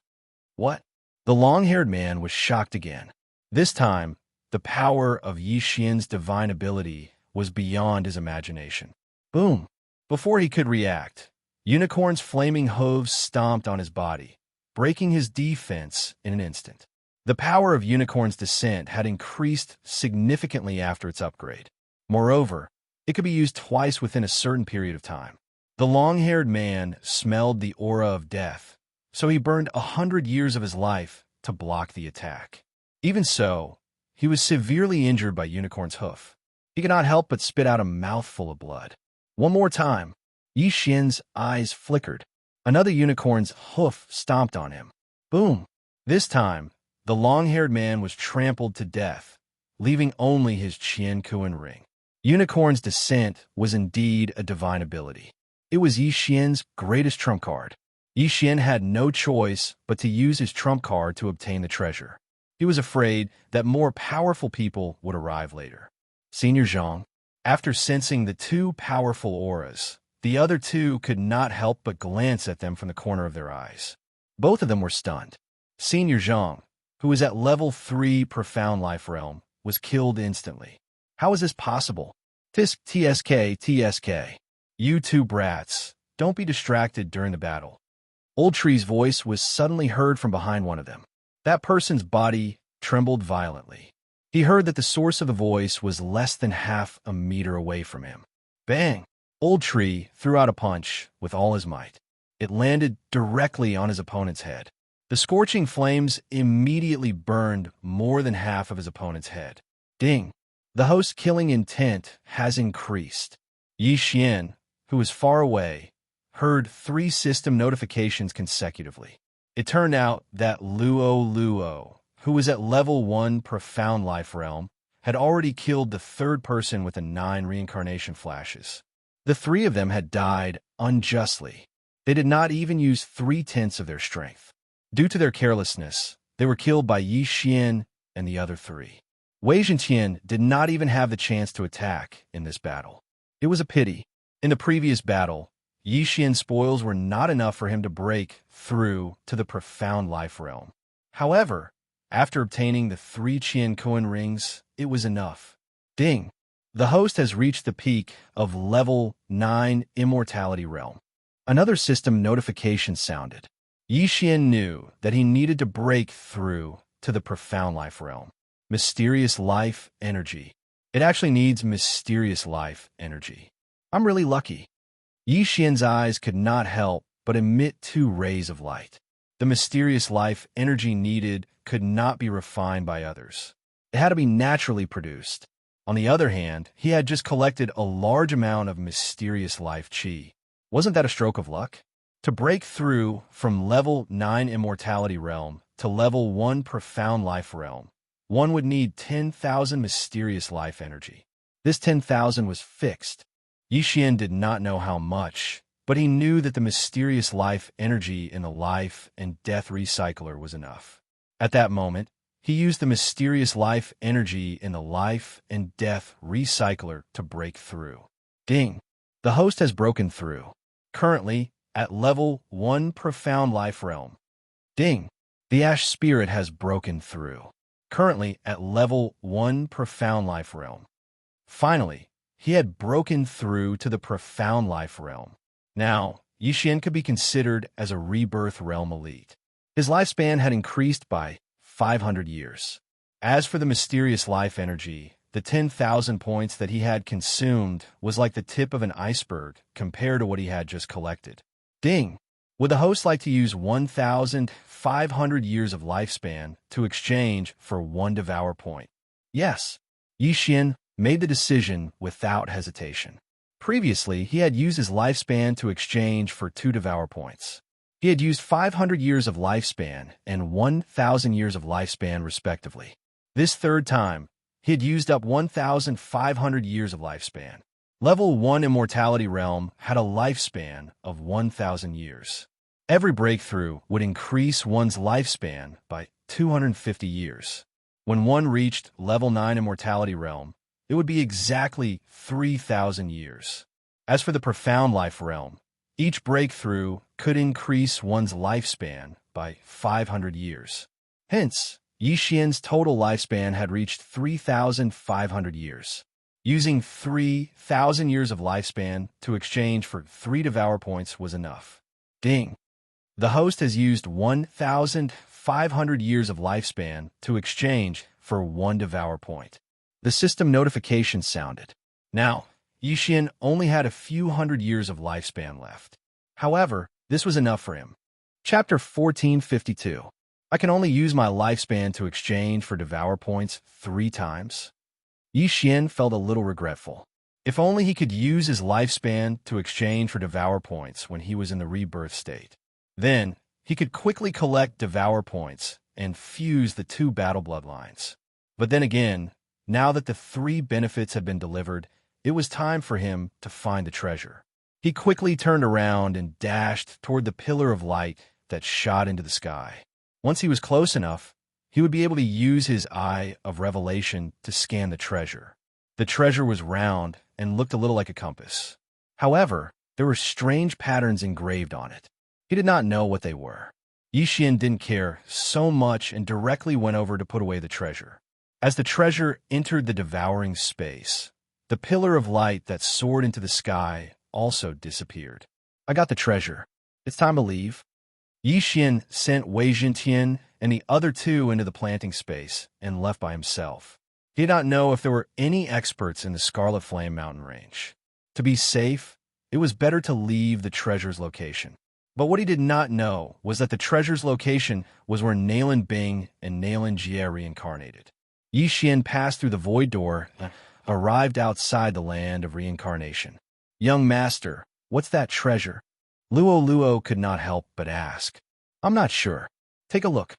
What? The long-haired man was shocked again. This time, the power of Yi Xian's divine ability was beyond his imagination. Boom! Before he could react, Unicorn's flaming hooves stomped on his body, breaking his defense in an instant. The power of Unicorn's descent had increased significantly after its upgrade. Moreover, it could be used twice within a certain period of time. The long-haired man smelled the aura of death, so he burned 100 years of his life to block the attack. Even so, he was severely injured by Unicorn's hoof. He could not help but spit out a mouthful of blood. One more time, Yi Xian's eyes flickered. Another unicorn's hoof stomped on him. Boom! This time, the long-haired man was trampled to death, leaving only his Qian Kuan ring. Unicorn's descent was indeed a divine ability. It was Yi Xian's greatest trump card. Yi Xian had no choice but to use his trump card to obtain the treasure. He was afraid that more powerful people would arrive later. Senior Zhang, after sensing the 2 powerful auras, the other 2 could not help but glance at them from the corner of their eyes. Both of them were stunned. Senior Zhang, who was at level 3 profound life realm, was killed instantly. How is this possible? TSK. You 2 brats, don't be distracted during the battle. Old Tree's voice was suddenly heard from behind one of them. That person's body trembled violently. He heard that the source of the voice was less than half a meter away from him. Bang! Old Tree threw out a punch with all his might. It landed directly on his opponent's head. The scorching flames immediately burned more than half of his opponent's head. Ding! The host's killing intent has increased. Yi Xian, who was far away, heard 3 system notifications consecutively. It turned out that Luo, who was at level 1 Profound Life Realm, had already killed the 3rd person with the 9 reincarnation flashes. The 3 of them had died unjustly. They did not even use 3/10 of their strength. Due to their carelessness, they were killed by Yi Xian and the other 3. Wei Zhenqian did not even have the chance to attack in this battle. It was a pity. In the previous battle, Yi Xian's spoils were not enough for him to break through to the Profound Life Realm. However, after obtaining the 3 Qian Kuan rings, it was enough. Ding! The host has reached the peak of level 9 Immortality Realm. Another system notification sounded. Yi Xian knew that he needed to break through to the Profound Life Realm. Mysterious Life Energy. It actually needs Mysterious Life Energy. I'm really lucky. Yi Xian's eyes could not help but emit 2 rays of light. The Mysterious Life Energy needed could not be refined by others. It had to be naturally produced. On the other hand, he had just collected a large amount of Mysterious Life Qi. Wasn't that a stroke of luck? To break through from level 9 Immortality Realm to level 1 Profound Life Realm, one would need 10,000 Mysterious Life Energy. This 10,000 was fixed. Yi Xian did not know how much, but he knew that the Mysterious Life Energy in the Life and Death Recycler was enough. At that moment, he used the Mysterious Life Energy in the Life and Death Recycler to break through. Ding! The host has broken through. Currently, at level 1 Profound Life Realm. Ding! The Ash Spirit has broken through. Currently at level 1 Profound Life Realm. Finally, he had broken through to the Profound Life Realm. Now, Yi Xian could be considered as a Rebirth Realm elite. His lifespan had increased by 500 years. As for the Mysterious Life Energy, the 10,000 points that he had consumed was like the tip of an iceberg compared to what he had just collected. Ding! Would the host like to use 1,500 years of lifespan to exchange for 1 Devour point? Yes. Yi Xian made the decision without hesitation. Previously, he had used his lifespan to exchange for 2 Devour points. He had used 500 years of lifespan and 1,000 years of lifespan, respectively. This 3rd time, he had used up 1,500 years of lifespan. Level 1 Immortality Realm had a lifespan of 1,000 years. Every breakthrough would increase one's lifespan by 250 years. When one reached level 9 Immortality Realm, it would be exactly 3,000 years. As for the Profound Life Realm, each breakthrough could increase one's lifespan by 500 years. Hence, Yi Xian's total lifespan had reached 3,500 years. Using 3,000 years of lifespan to exchange for 3 Devour points was enough. Ding! The host has used 1,500 years of lifespan to exchange for 1 Devour point. The system notification sounded. Now, Yi Xian only had a few hundred years of lifespan left. However, this was enough for him. Chapter 1452. I can only use my lifespan to exchange for Devour points 3 times. Yi Xian felt a little regretful. If only he could use his lifespan to exchange for Devour points when he was in the rebirth state. Then, he could quickly collect Devour points and fuse the 2 battle bloodlines. But then again, now that the 3 benefits had been delivered, it was time for him to find the treasure. He quickly turned around and dashed toward the pillar of light that shot into the sky. Once he was close enough, he would be able to use his eye of revelation to scan the treasure. The treasure was round and looked a little like a compass. However, there were strange patterns engraved on it. He did not know what they were. Yi Xian didn't care so much and directly went over to put away the treasure. As the treasure entered the devouring space, the pillar of light that soared into the sky also disappeared. I got the treasure. It's time to leave. Yi Xian sent Wei Zhenqian and the other 2 into the planting space and left by himself. He did not know if there were any experts in the Scarlet Flame mountain range. To be safe, it was better to leave the treasure's location. But what he did not know was that the treasure's location was where Nalan Bing and Nalan Jie reincarnated. Yi Xian passed through the void door and arrived outside the land of reincarnation. "Young master, what's that treasure?" Luo could not help but ask. "I'm not sure. Take a look."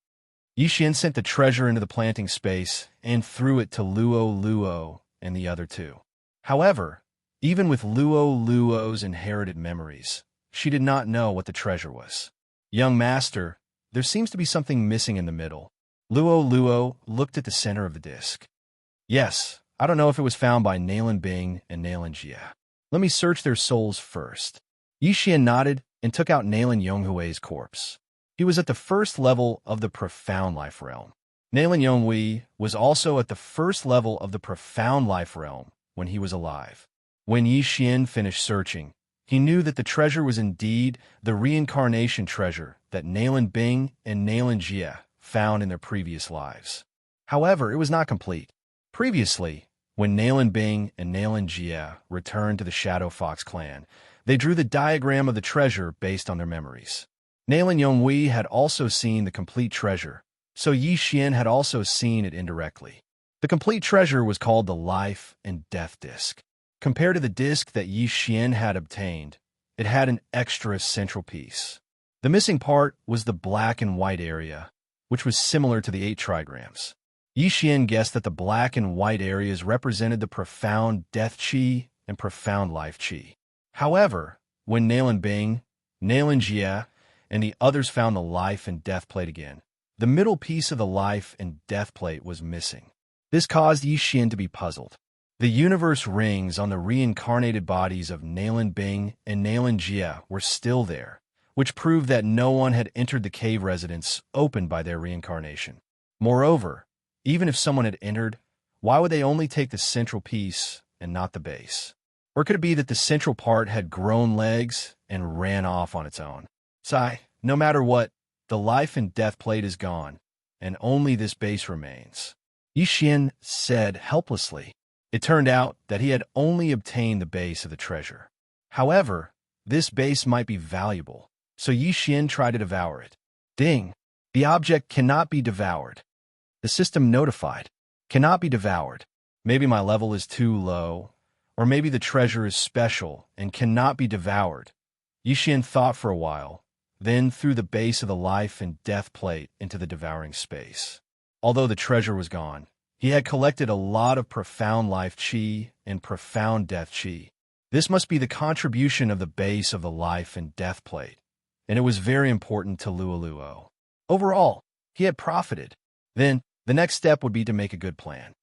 Yi Xian sent the treasure into the planting space and threw it to Luo and the other two. However, even with Luo's inherited memories, she did not know what the treasure was. "Young master, there seems to be something missing in the middle." Luo looked at the center of the disc. "Yes, I don't know if it was found by Nalan Bing and Nalan Jie. Let me search their souls first." Yi Xian nodded and took out Nalan Yonghui's corpse. He was at the first level of the Profound Life Realm. Nalan Yonghui was also at the first level of the Profound Life Realm when he was alive. When Yi Xian finished searching, he knew that the treasure was indeed the reincarnation treasure that Nalan Bing and Nalan Jie found in their previous lives. However, it was not complete. Previously, when Nalan Bing and Nalan Jie returned to the Shadow Fox clan, they drew the diagram of the treasure based on their memories. Nalan Yonghui had also seen the complete treasure, so Yi Xian had also seen it indirectly. The complete treasure was called the Life and Death Disc. Compared to the disc that Yi Xian had obtained, it had an extra central piece. The missing part was the black and white area, which was similar to the 8 trigrams. Yi Xian guessed that the black and white areas represented the profound death chi and profound life chi. However, when Nalan Bing, Nalan Jie, and the others found the life and death plate again, the middle piece of the life and death plate was missing. This caused Yi Xian to be puzzled. The universe rings on the reincarnated bodies of Nalan Bing and Nalan Jie were still there, which proved that no one had entered the cave residence opened by their reincarnation. Moreover, even if someone had entered, why would they only take the central piece and not the base? Or could it be that the central part had grown legs and ran off on its own? No matter what, the life and death plate is gone, and only this base remains. Yi Xian said helplessly. It turned out that he had only obtained the base of the treasure. However, this base might be valuable, so Yi Xian tried to devour it. Ding! The object cannot be devoured. The system notified. Cannot be devoured. Maybe my level is too low, or maybe the treasure is special and cannot be devoured. Yi Xian thought for a while, then threw the base of the life and death plate into the devouring space. Although the treasure was gone, he had collected a lot of profound life chi and profound death chi. This must be the contribution of the base of the life and death plate, and it was very important to Luo. Overall, he had profited. Then, the next step would be to make a good plan.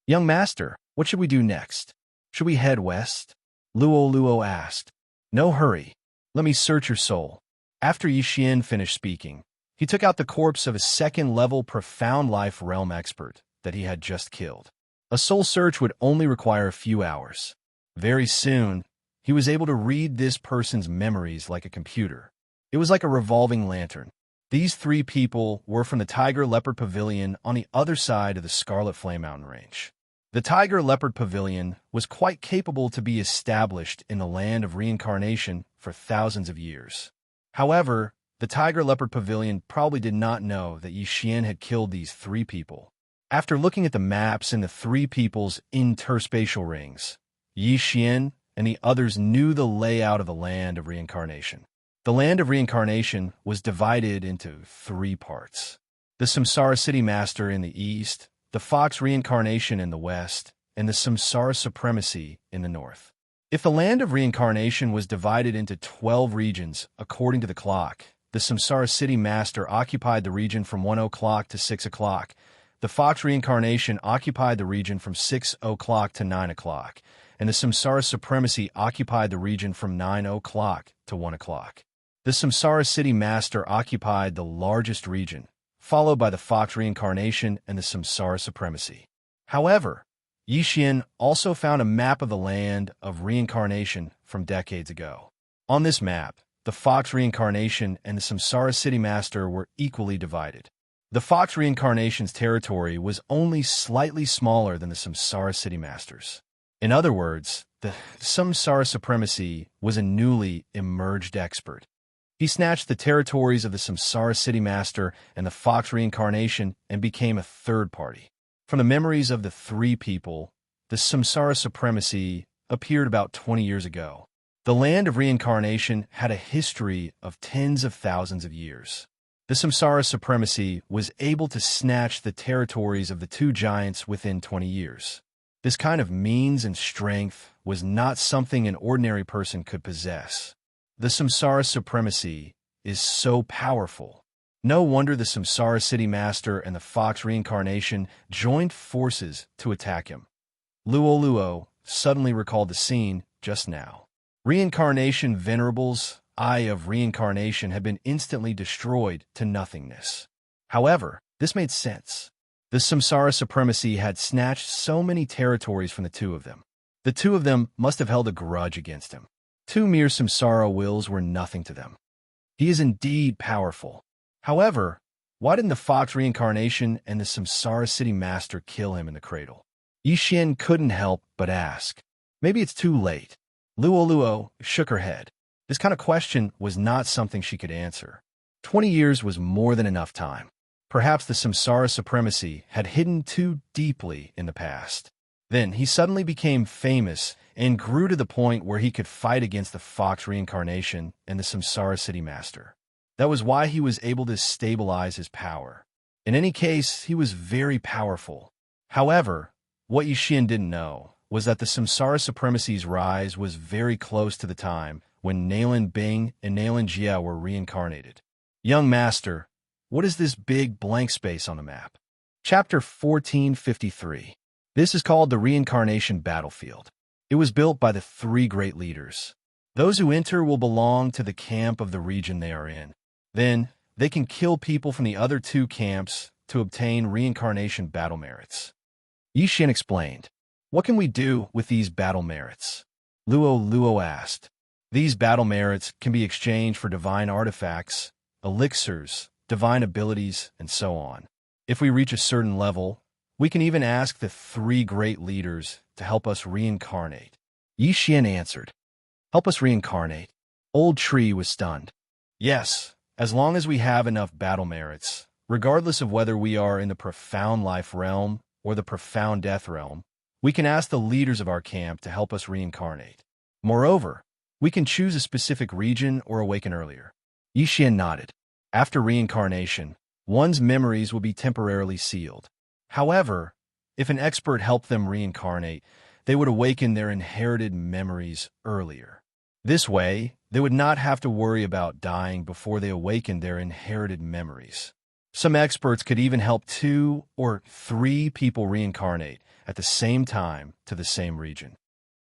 "Young master, what should we do next? Should we head west?" Luo asked. "No hurry. Let me search your soul." After Yi Xian finished speaking, he took out the corpse of a second-level Profound Life Realm expert that he had just killed. A soul search would only require a few hours. Very soon, he was able to read this person's memories like a computer. It was like a revolving lantern. These 3 people were from the Tiger Leopard Pavilion on the other side of the Scarlet Flame Mountain Range. The Tiger Leopard Pavilion was quite capable to be established in the land of reincarnation for thousands of years. However, the Tiger Leopard Pavilion probably did not know that Yi Xian had killed these 3 people. After looking at the maps and the 3 people's interspatial rings, Yi Xian and the others knew the layout of the land of reincarnation. The land of reincarnation was divided into 3 parts. The Samsara City Master in the east, the Fox Reincarnation in the west, and the Samsara Supremacy in the north. If the land of reincarnation was divided into 12 regions according to the clock, the Samsara City Master occupied the region from 1 o'clock to 6 o'clock. The Fox Reincarnation occupied the region from 6 o'clock to 9 o'clock, and the Samsara Supremacy occupied the region from 9 o'clock to 1 o'clock. The Samsara City Master occupied the largest region, followed by the Fox Reincarnation and the Samsara Supremacy. However, Yi Xian also found a map of the land of reincarnation from decades ago. On this map, the Fox Reincarnation and the Samsara City Master were equally divided. The Fox reincarnation's territory was only slightly smaller than the Samsara City Masters. In other words, the Samsara Supremacy was a newly emerged expert. He snatched the territories of the Samsara City Master and the Fox reincarnation and became a third party. From the memories of the three people, the Samsara Supremacy appeared about 20 years ago. The land of reincarnation had a history of tens of thousands of years. The Samsara Supremacy was able to snatch the territories of the two giants within 20 years. This kind of means and strength was not something an ordinary person could possess. The Samsara Supremacy is so powerful. No wonder the Samsara City Master and the Fox reincarnation joined forces to attack him. Luo suddenly recalled the scene just now. Reincarnation Venerable's Eye of Reincarnation had been instantly destroyed to nothingness. However, this made sense. The Samsara Supremacy had snatched so many territories from the two of them. The two of them must have held a grudge against him. Two mere Samsara wills were nothing to them. He is indeed powerful. However, why didn't the Fox reincarnation and the Samsara City Master kill him in the cradle? Yixian couldn't help but ask. Maybe it's too late. Luo shook her head. This kind of question was not something she could answer. 20 years was more than enough time. Perhaps the Samsara Supremacy had hidden too deeply in the past. Then he suddenly became famous and grew to the point where he could fight against the Fox reincarnation and the Samsara City Master. That was why he was able to stabilize his power. In any case, he was very powerful. However, what Yixian didn't know was that the Samsara Supremacy's rise was very close to the time when Nalan Bing and Nalan Jia were reincarnated. Young Master, what is this big blank space on the map? Chapter 1453. This is called the Reincarnation Battlefield. It was built by the three great leaders. Those who enter will belong to the camp of the region they are in. Then, they can kill people from the other two camps to obtain reincarnation battle merits. Explained. What can we do with these battle merits? Luo asked. These battle merits can be exchanged for divine artifacts, elixirs, divine abilities, and so on. If we reach a certain level, we can even ask the three great leaders to help us reincarnate. Yixian answered. Help us reincarnate. Old Tree was stunned. Yes, as long as we have enough battle merits, regardless of whether we are in the profound life realm or the profound death realm, we can ask the leaders of our camp to help us reincarnate. Moreover, we can choose a specific region or awaken earlier. Yixian nodded. After reincarnation, one's memories will be temporarily sealed. However, if an expert helped them reincarnate, they would awaken their inherited memories earlier. This way, they would not have to worry about dying before they awakened their inherited memories. Some experts could even help 2 or 3 people reincarnate at the same time to the same region.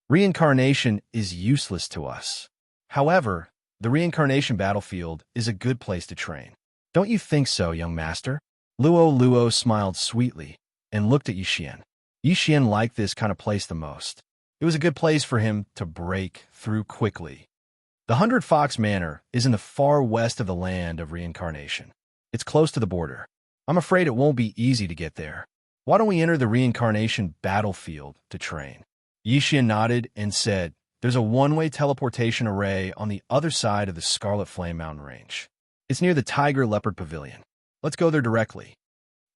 Reincarnation is useless to us. However, the reincarnation battlefield is a good place to train. Don't you think so, young master? Luo smiled sweetly and looked at Yixian. Yixian liked this kind of place the most. It was a good place for him to break through quickly. The 100 Fox Manor is in the far west of the land of reincarnation. It's close to the border. I'm afraid it won't be easy to get there. Why don't we enter the reincarnation battlefield to train? Yixian nodded and said, there's a one-way teleportation array on the other side of the Scarlet Flame Mountain Range. It's near the Tiger Leopard Pavilion. Let's go there directly.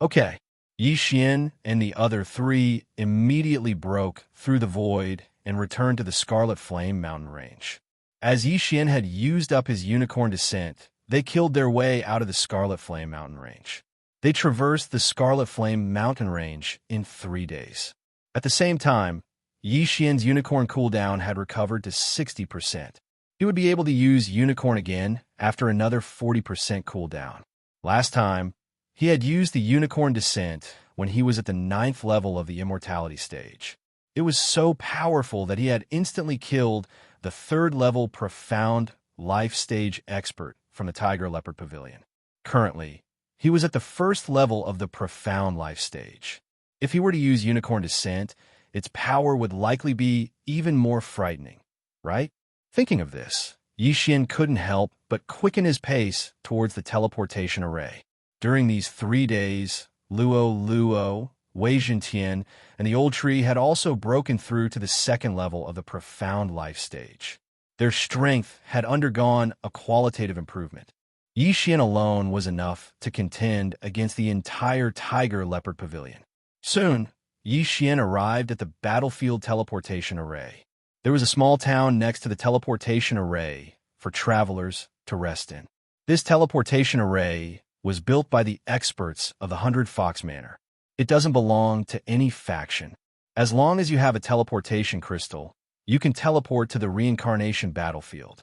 Okay. Yixian and the other 3 immediately broke through the void and returned to the Scarlet Flame Mountain Range. As Yixian had used up his unicorn descent, they killed their way out of the Scarlet Flame Mountain Range. They traversed the Scarlet Flame Mountain Range in 3 days. At the same time, Yixian's unicorn cooldown had recovered to 60%. He would be able to use unicorn again after another 40% cooldown. Last time, he had used the unicorn descent when he was at the 9th level of the immortality stage. It was so powerful that he had instantly killed the 3rd level profound life stage expert from the Tiger Leopard Pavilion. Currently, he was at the 1st level of the profound life stage. If he were to use unicorn descent, its power would likely be even more frightening, right? Thinking of this, Yixian couldn't help but quicken his pace towards the teleportation array. During these 3 days, Luo, Wei Zhentian, and the old tree had also broken through to the second level of the profound life stage. Their strength had undergone a qualitative improvement. Yixian alone was enough to contend against the entire Tiger Leopard Pavilion. Soon, Yixian arrived at the battlefield teleportation array. There was a small town next to the teleportation array for travelers to rest in. This teleportation array was built by the experts of the 100 Fox Manor. It doesn't belong to any faction. As long as you have a teleportation crystal, you can teleport to the reincarnation battlefield.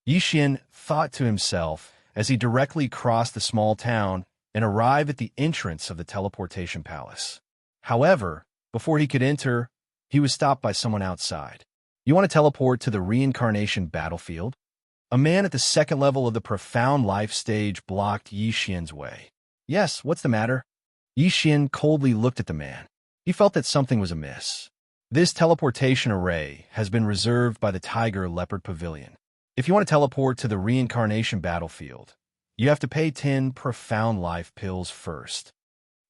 Yixian thought to himself as he directly crossed the small town and arrived at the entrance of the teleportation palace. However, before he could enter, he was stopped by someone outside. "You want to teleport to the reincarnation battlefield?" A man at the second level of the profound life stage blocked Yixian's way. "Yes, what's the matter?" Yixian coldly looked at the man. He felt that something was amiss. "This teleportation array has been reserved by the Tiger Leopard Pavilion. If you want to teleport to the reincarnation battlefield, you have to pay 10 profound life pills first,"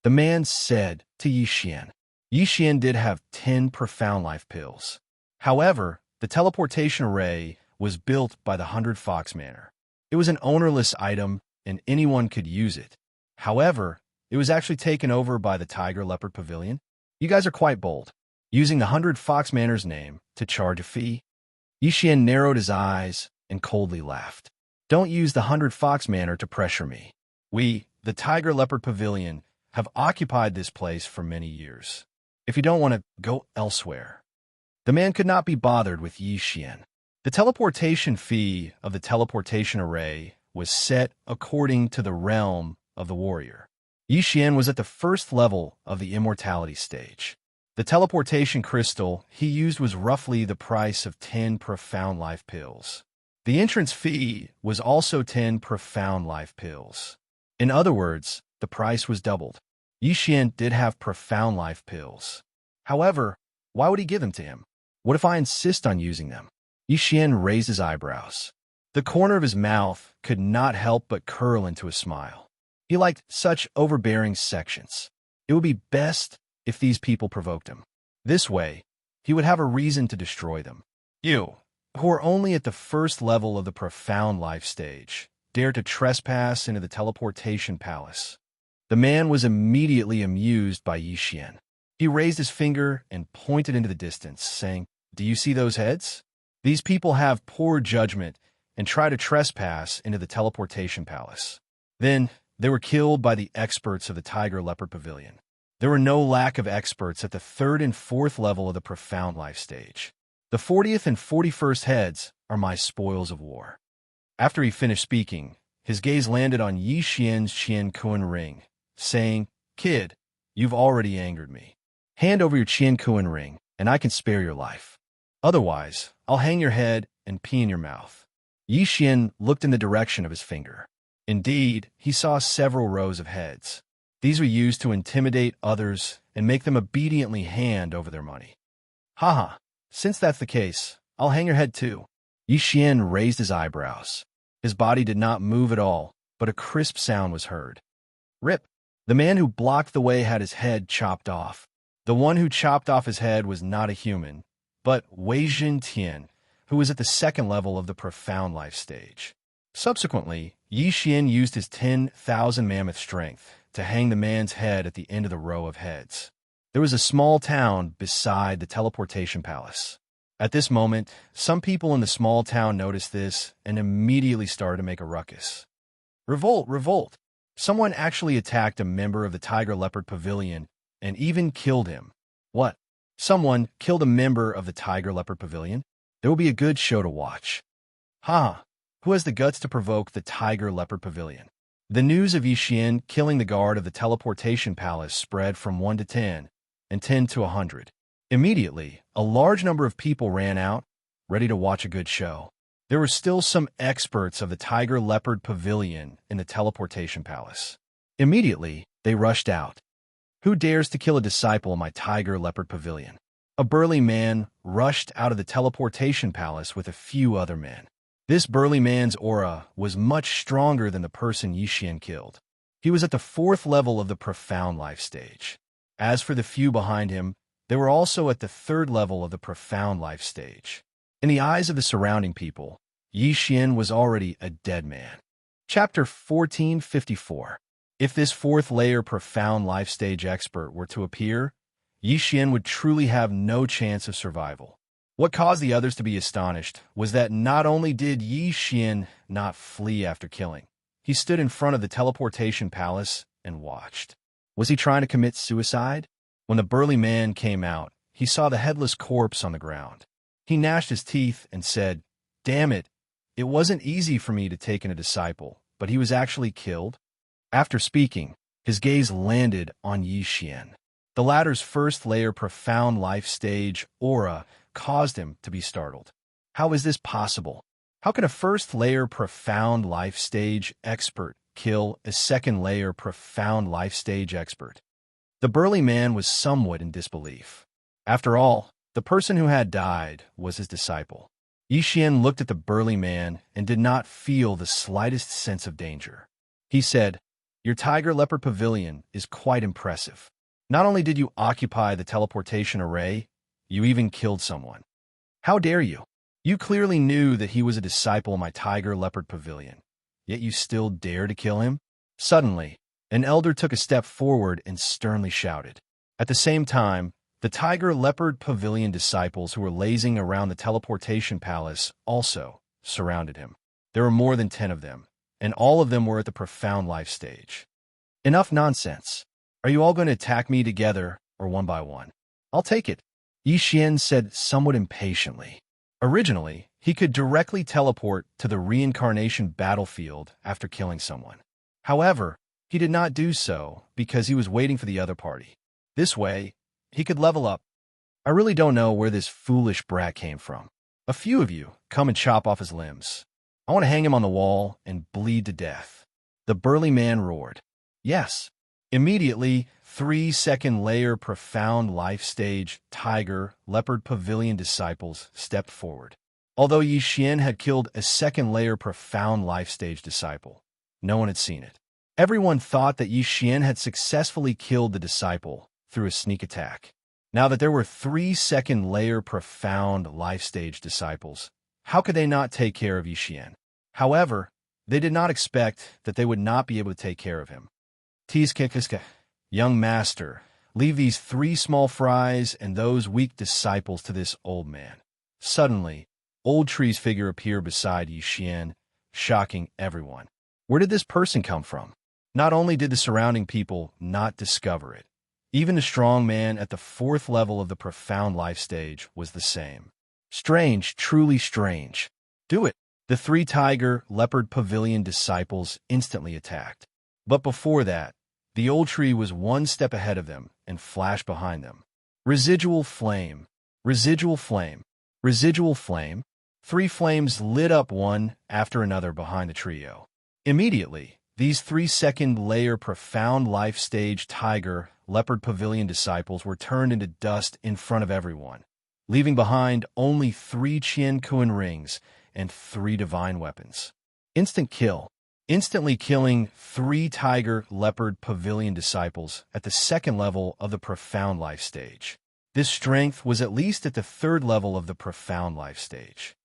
the man said to Yixian. Yixian did have 10 profound life pills. However, the teleportation array was built by the 100 Fox Manor. It was an ownerless item, and anyone could use it. However, it was actually taken over by the Tiger Leopard Pavilion. "You guys are quite bold, using the 100 Fox Manor's name to charge a fee." Yixian narrowed his eyes and coldly laughed. "Don't use the 100 Fox Manor to pressure me. We, the Tiger Leopard Pavilion, have occupied this place for many years. If you don't want to, go elsewhere." The man could not be bothered with Yixian. The teleportation fee of the teleportation array was set according to the realm of the warrior. Yixian was at the first level of the immortality stage. The teleportation crystal he used was roughly the price of 10 profound life pills. The entrance fee was also 10 profound life pills. In other words, the price was doubled. Yixian did have profound life pills. However, why would he give them to him? What if I insist on using them? Yixian raised his eyebrows. The corner of his mouth could not help but curl into a smile. He liked such overbearing sections. It would be best if these people provoked him. This way, he would have a reason to destroy them. "You, who are only at the first level of the profound life stage, dare to trespass into the teleportation palace." The man was immediately amused by Yixian. He raised his finger and pointed into the distance, saying, "Do you see those heads? These people have poor judgment and try to trespass into the teleportation palace." Then they were killed by the experts of the Tiger Leopard Pavilion. There were no lack of experts at the third and fourth level of the profound life stage. The 40th and 41st heads are my spoils of war. After he finished speaking, his gaze landed on Yixian's Qiankuan ring, saying, "Kid, you've already angered me. Hand over your Qiankuan ring, and I can spare your life. Otherwise, I'll hang your head and pee in your mouth." Yixian looked in the direction of his finger. Indeed, he saw several rows of heads. These were used to intimidate others and make them obediently hand over their money. "Haha, since that's the case, I'll hang your head too." Yixian raised his eyebrows. His body did not move at all, but a crisp sound was heard. Rip! The man who blocked the way had his head chopped off. The one who chopped off his head was not a human, but Wei Zhentian, who was at the second level of the profound life stage. Subsequently, Yixian used his 10,000 mammoth strength to hang the man's head at the end of the row of heads. There was a small town beside the teleportation palace. At this moment, some people in the small town noticed this and immediately started to make a ruckus. "Revolt, revolt!" Someone actually attacked a member of the Tiger Leopard Pavilion and even killed him. What? Someone killed a member of the Tiger Leopard Pavilion? There will be a good show to watch. Ha! Who has the guts to provoke the Tiger Leopard Pavilion? The news of Yixian killing the guard of the teleportation palace spread from 1 to 10, and 10 to 100. Immediately, a large number of people ran out, ready to watch a good show. There were still some experts of the Tiger Leopard Pavilion in the teleportation palace. Immediately, they rushed out. "Who dares to kill a disciple in my Tiger Leopard Pavilion?" A burly man rushed out of the teleportation palace with a few other men. This burly man's aura was much stronger than the person Yixian killed. He was at the fourth level of the profound life stage. As for the few behind him, they were also at the third level of the profound life stage. In the eyes of the surrounding people, Yi Xian was already a dead man. Chapter 1454. If this fourth layer profound life stage expert were to appear, Yi Xian would truly have no chance of survival. What caused the others to be astonished was that not only did Yi Xian not flee after killing, he stood in front of the teleportation palace and watched. Was he trying to commit suicide? When the burly man came out, he saw the headless corpse on the ground. He gnashed his teeth and said, "Damn it, it wasn't easy for me to take in a disciple, but he was actually killed." After speaking, his gaze landed on Yi Xian. The latter's first layer profound life stage aura caused him to be startled. How is this possible? How can a first layer profound life stage expert kill a second layer profound life stage expert? The burly man was somewhat in disbelief. After all, the person who had died was his disciple. Yi Xian looked at the burly man and did not feel the slightest sense of danger. He said, "Your tiger leopard pavilion is quite impressive. Not only did you occupy the teleportation array, you even killed someone. How dare you? You clearly knew that he was a disciple of my tiger leopard pavilion, yet you still dare to kill him?" Suddenly, an elder took a step forward and sternly shouted. At the same time, the tiger leopard pavilion disciples who were lazing around the teleportation palace also surrounded him. There were more than 10 of them, and all of them were at the profound life stage. "Enough nonsense. Are you all going to attack me together or one by one?" "I'll take it," Yi Xian said somewhat impatiently. Originally, he could directly teleport to the reincarnation battlefield after killing someone. However, he did not do so because he was waiting for the other party. This way, he could level up. "I really don't know where this foolish brat came from. A few of you come and chop off his limbs. I want to hang him on the wall and bleed to death." The burly man roared. "Yes." Immediately, 3 second layer profound life stage tiger leopard pavilion disciples stepped forward. Although Yi Xian had killed a second layer profound life stage disciple, no one had seen it. Everyone thought that Yi Xian had successfully killed the disciple through a sneak attack. Now that there were 3 second layer profound life stage disciples, how could they not take care of Yi Xian? However, they did not expect that they would not be able to take care of him. "Tizkikiska, young master, leave these 3 small fries and those weak disciples to this old man." Suddenly, Old Tree's figure appeared beside Yi Xian, shocking everyone. Where did this person come from? Not only did the surrounding people not discover it, even the strong man at the 4th level of the profound life stage was the same. Strange, truly strange. "Do it!" The 3 tiger leopard pavilion disciples instantly attacked. But before that, the old tree was 1 step ahead of them and flashed behind them. Residual flame, residual flame, residual flame. 3 flames lit up one after another behind the trio. Immediately, these 3 second layer profound life stage tiger leopard pavilion disciples were turned into dust in front of everyone, leaving behind only 3 Qian Kuan rings and 3 divine weapons. Instant kill. Instantly killing 3 tiger leopard pavilion disciples at the 2nd level of the profound life stage. This strength was at least at the 3rd level of the profound life stage.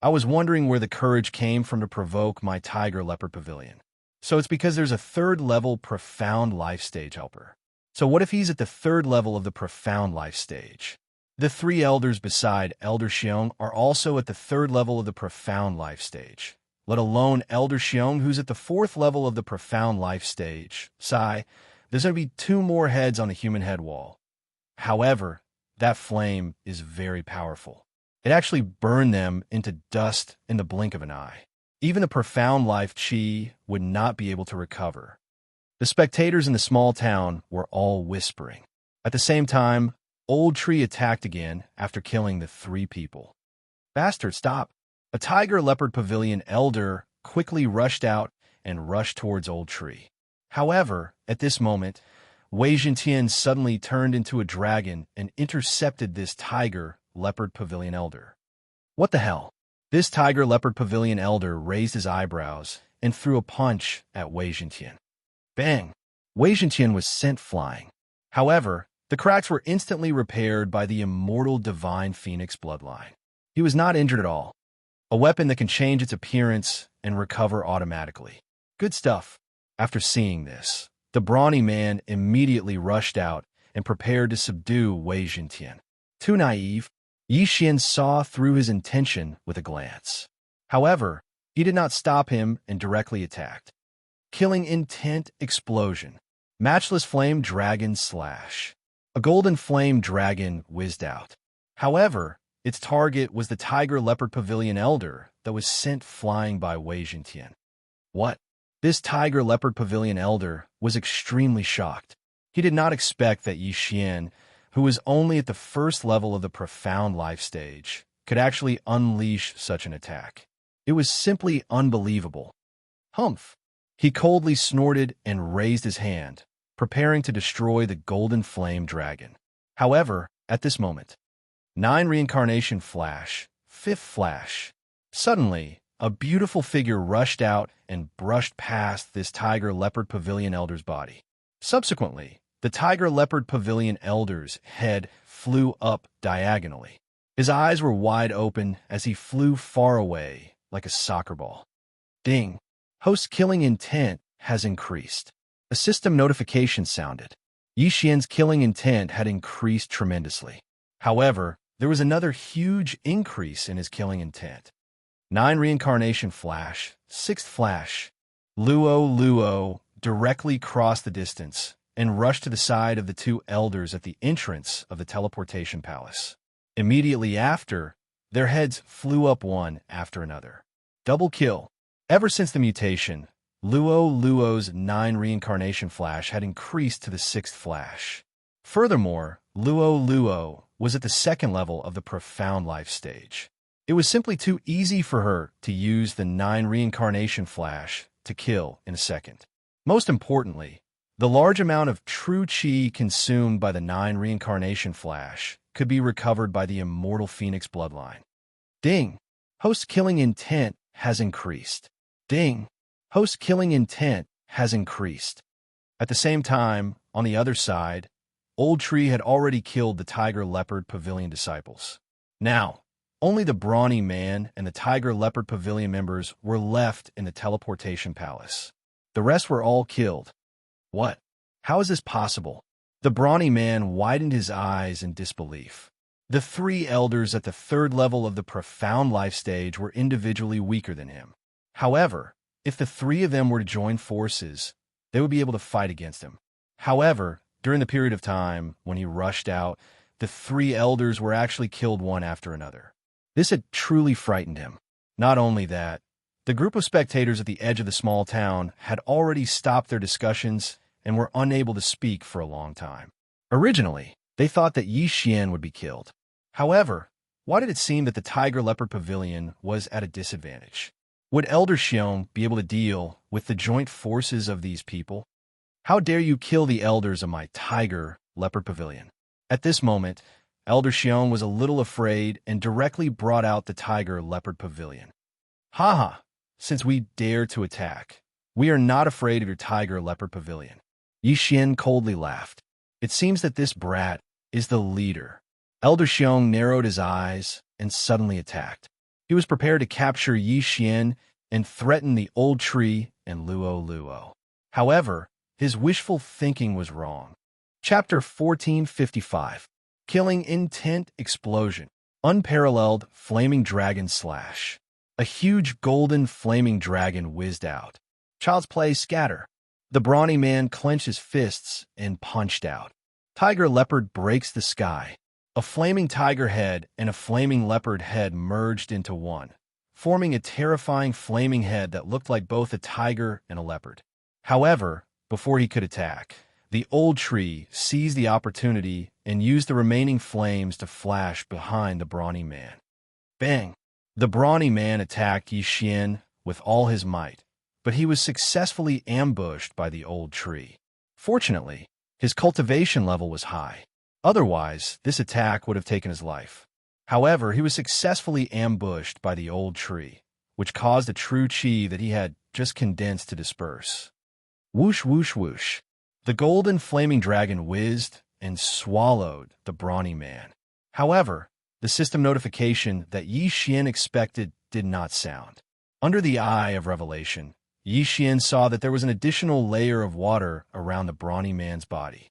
I was wondering where the courage came from to provoke my tiger leopard pavilion. So it's because there's a 3rd level profound life stage helper. So what if he's at the 3rd level of the profound life stage? The 3 elders beside Elder Xiong are also at the 3rd level of the profound life stage. Let alone Elder Xiong, who's at the 4th level of the profound life stage. Sigh, there's going to be 2 more heads on the human head wall. However, that flame is very powerful. It actually burned them into dust in the blink of an eye. Even the profound life chi would not be able to recover. The spectators in the small town were all whispering. At the same time, Old Tree attacked again after killing the 3 people. "Bastard, stop!" A tiger leopard pavilion elder quickly rushed out and rushed towards Old Tree. However, at this moment, Wei Zhentian suddenly turned into a dragon and intercepted this tiger leopard pavilion elder. What the hell? This tiger leopard pavilion elder raised his eyebrows and threw a punch at Wei Zhentian. Bang! Wei Xianxian was sent flying. However, the cracks were instantly repaired by the immortal divine phoenix bloodline. He was not injured at all. A weapon that can change its appearance and recover automatically. Good stuff. After seeing this, the brawny man immediately rushed out and prepared to subdue Wei Xianxian. Too naive, Yi Xian saw through his intention with a glance. However, he did not stop him and directly attacked. Killing intent explosion. Matchless flame dragon slash. A golden flame dragon whizzed out. However, its target was the tiger leopard pavilion elder that was sent flying by Wei Xianxian. What? This tiger leopard pavilion elder was extremely shocked. He did not expect that Yi Xian, who was only at the first level of the profound life stage, could actually unleash such an attack. It was simply unbelievable. Humph! He coldly snorted and raised his hand, preparing to destroy the golden flame dragon. However, at this moment, 9 reincarnation flash, 5th flash. Suddenly, a beautiful figure rushed out and brushed past this tiger leopard pavilion elder's body. Subsequently, the tiger leopard pavilion elder's head flew up diagonally. His eyes were wide open as he flew far away like a soccer ball. Ding! Host killing intent has increased. A system notification sounded. Yi Xian's killing intent had increased tremendously. However, there was another huge increase in his killing intent. 9 reincarnation flash, 6th flash. Luo directly crossed the distance and rushed to the side of the 2 elders at the entrance of the teleportation palace. Immediately after, their heads flew up one after another. Double kill. Ever since the mutation, Luo's 9 reincarnation flash had increased to the 6th flash. Furthermore, Luo was at the 2nd level of the profound life stage. It was simply too easy for her to use the 9 reincarnation flash to kill in a second. Most importantly, the large amount of true chi consumed by the 9 reincarnation flash could be recovered by the immortal phoenix bloodline. Ding! Host killing intent has increased. Ding! Host killing intent has increased. At the same time, on the other side, Old Tree had already killed the Tiger Leopard Pavilion disciples. Now, only the Brawny Man and the Tiger Leopard Pavilion members were left in the teleportation palace. The rest were all killed. What? How is this possible? The Brawny Man widened his eyes in disbelief. The 3 elders at the 3rd level of the profound life stage were individually weaker than him. However, if the 3 of them were to join forces, they would be able to fight against him. However, during the period of time when he rushed out, the 3 elders were actually killed one after another. This had truly frightened him. Not only that, the group of spectators at the edge of the small town had already stopped their discussions and were unable to speak for a long time. Originally, they thought that Yi Xian would be killed. However, why did it seem that the Tiger Leopard Pavilion was at a disadvantage? Would Elder Xiong be able to deal with the joint forces of these people? How dare you kill the elders of my Tiger Leopard Pavilion? At this moment, Elder Xiong was a little afraid and directly brought out the Tiger Leopard Pavilion. Haha, since we dare to attack, we are not afraid of your Tiger Leopard Pavilion. Yi Xian coldly laughed. It seems that this brat is the leader. Elder Xiong narrowed his eyes and suddenly attacked. He was prepared to capture Yi Xian and threaten the old tree and Luo. However, his wishful thinking was wrong. Chapter 1455. Killing Intent Explosion. Unparalleled Flaming Dragon Slash. A huge golden flaming dragon whizzed out. Child's Play Scatter. The Brawny Man clenched his fists and punched out. Tiger Leopard breaks the sky. A flaming tiger head and a flaming leopard head merged into one, forming a terrifying flaming head that looked like both a tiger and a leopard. However, before he could attack, the old tree seized the opportunity and used the remaining flames to flash behind the Brawny Man. Bang! The Brawny Man attacked Yi Xian with all his might, but he was successfully ambushed by the old tree. Fortunately, his cultivation level was high. Otherwise, this attack would have taken his life. However, he was successfully ambushed by the old tree, which caused the true chi that he had just condensed to disperse. Whoosh, whoosh, whoosh. The golden flaming dragon whizzed and swallowed the brawny man. However, the system notification that Yi Xian expected did not sound. Under the eye of revelation, Yi Xian saw that there was an additional layer of water around the brawny man's body.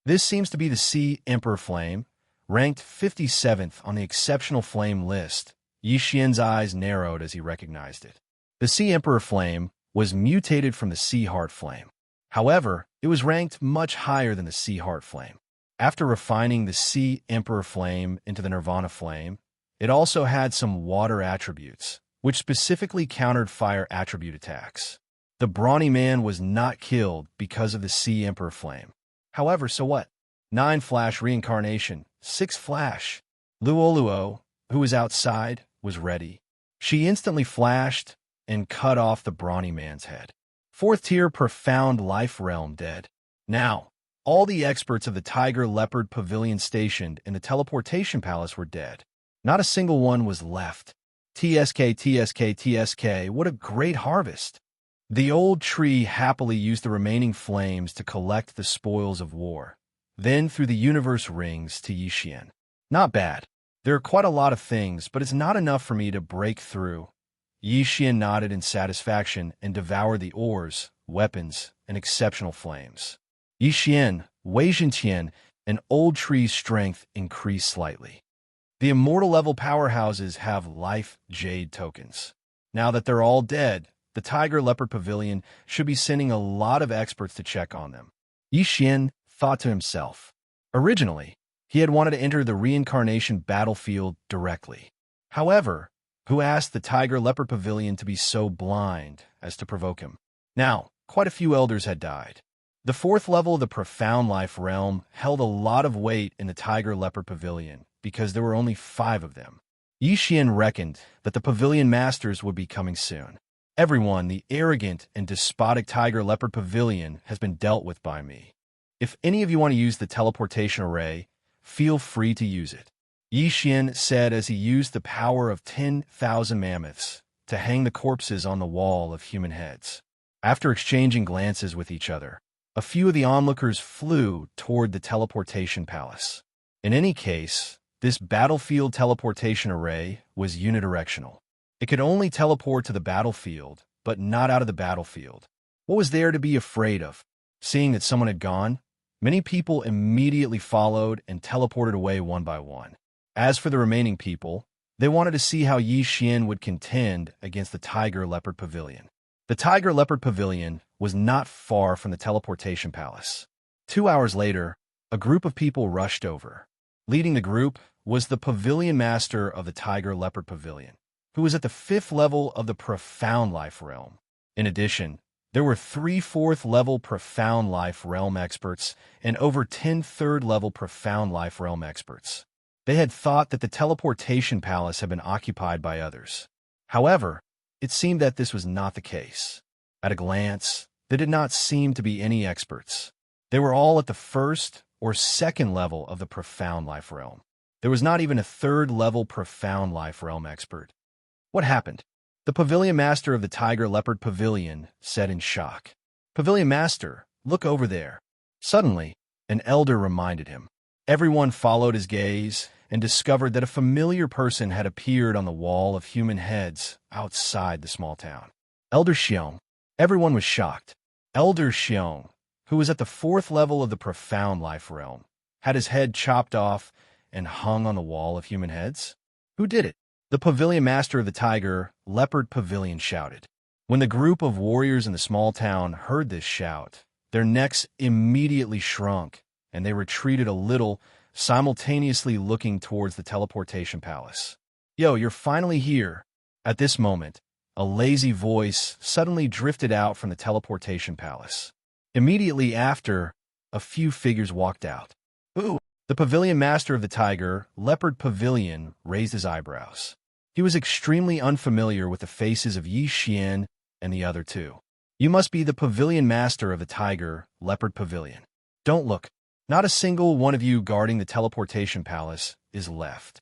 This seems to be the Sea Emperor Flame, ranked 57th on the exceptional flame list. Yi Xian's eyes narrowed as he recognized it. The Sea Emperor Flame was mutated from the Sea Heart Flame. However, it was ranked much higher than the Sea Heart Flame. After refining the Sea Emperor Flame into the Nirvana Flame, it also had some water attributes, which specifically countered fire attribute attacks. The brawny man was not killed because of the Sea Emperor Flame. However, so what? 9 flash reincarnation, 6 flash. Luoluo, who was outside, was ready. She instantly flashed and cut off the brawny man's head. 4th tier profound life realm dead. Now, all the experts of the Tiger Leopard Pavilion stationed in the Teleportation Palace were dead. Not a single one was left. TSK, TSK, TSK, what a great harvest! The old tree happily used the remaining flames to collect the spoils of war, then threw the universe rings to Yi Xian. Not bad. There are quite a lot of things, but it's not enough for me to break through. Yi Xian nodded in satisfaction and devoured the ores, weapons, and exceptional flames. Yi Xian, Wei Zhentian, and Old Tree's strength increased slightly. The immortal level powerhouses have life jade tokens. Now that they're all dead, the Tiger Leopard Pavilion should be sending a lot of experts to check on them. Yi Xian thought to himself. Originally, he had wanted to enter the reincarnation battlefield directly. However, who asked the Tiger Leopard Pavilion to be so blind as to provoke him? Now, quite a few elders had died. The 4th level of the Profound Life Realm held a lot of weight in the Tiger Leopard Pavilion because there were only 5 of them. Yi Xian reckoned that the Pavilion Masters would be coming soon. Everyone, the arrogant and despotic Tiger Leopard Pavilion has been dealt with by me. If any of you want to use the teleportation array, feel free to use it. Yi Xian said as he used the power of 10,000 mammoths to hang the corpses on the wall of human heads. After exchanging glances with each other, a few of the onlookers flew toward the teleportation palace. In any case, this battlefield teleportation array was unidirectional. It could only teleport to the battlefield, but not out of the battlefield. What was there to be afraid of? Seeing that someone had gone, many people immediately followed and teleported away one by one. As for the remaining people, they wanted to see how Yi Xian would contend against the Tiger Leopard Pavilion. The Tiger Leopard Pavilion was not far from the teleportation palace. 2 hours later, a group of people rushed over. Leading the group was the Pavilion Master of the Tiger Leopard Pavilion, who was at the 5th level of the Profound Life Realm. In addition, there were 3 4th level Profound Life Realm experts and over 10 3rd level Profound Life Realm experts. They had thought that the teleportation palace had been occupied by others. However, it seemed that this was not the case. At a glance, there did not seem to be any experts. They were all at the 1st or 2nd level of the Profound Life Realm. There was not even a 3rd level Profound Life Realm expert. What happened? The Pavilion Master of the Tiger Leopard Pavilion said in shock. Pavilion Master, look over there. Suddenly, an elder reminded him. Everyone followed his gaze and discovered that a familiar person had appeared on the wall of human heads outside the small town. Elder Xiong. Everyone was shocked. Elder Xiong, who was at the 4th level of the Profound Life Realm, had his head chopped off and hung on the wall of human heads? Who did it? The Pavilion Master of the Tiger Leopard Pavilion shouted. When the group of warriors in the small town heard this shout, their necks immediately shrunk, and they retreated a little, simultaneously looking towards the teleportation palace. Yo, you're finally here. At this moment, a lazy voice suddenly drifted out from the teleportation palace. Immediately after, a few figures walked out. Ooh! The Pavilion Master of the Tiger Leopard Pavilion raised his eyebrows. He was extremely unfamiliar with the faces of Yi Xian and the other 2. You must be the Pavilion Master of the Tiger Leopard Pavilion. Don't look. Not a single one of you guarding the teleportation palace is left.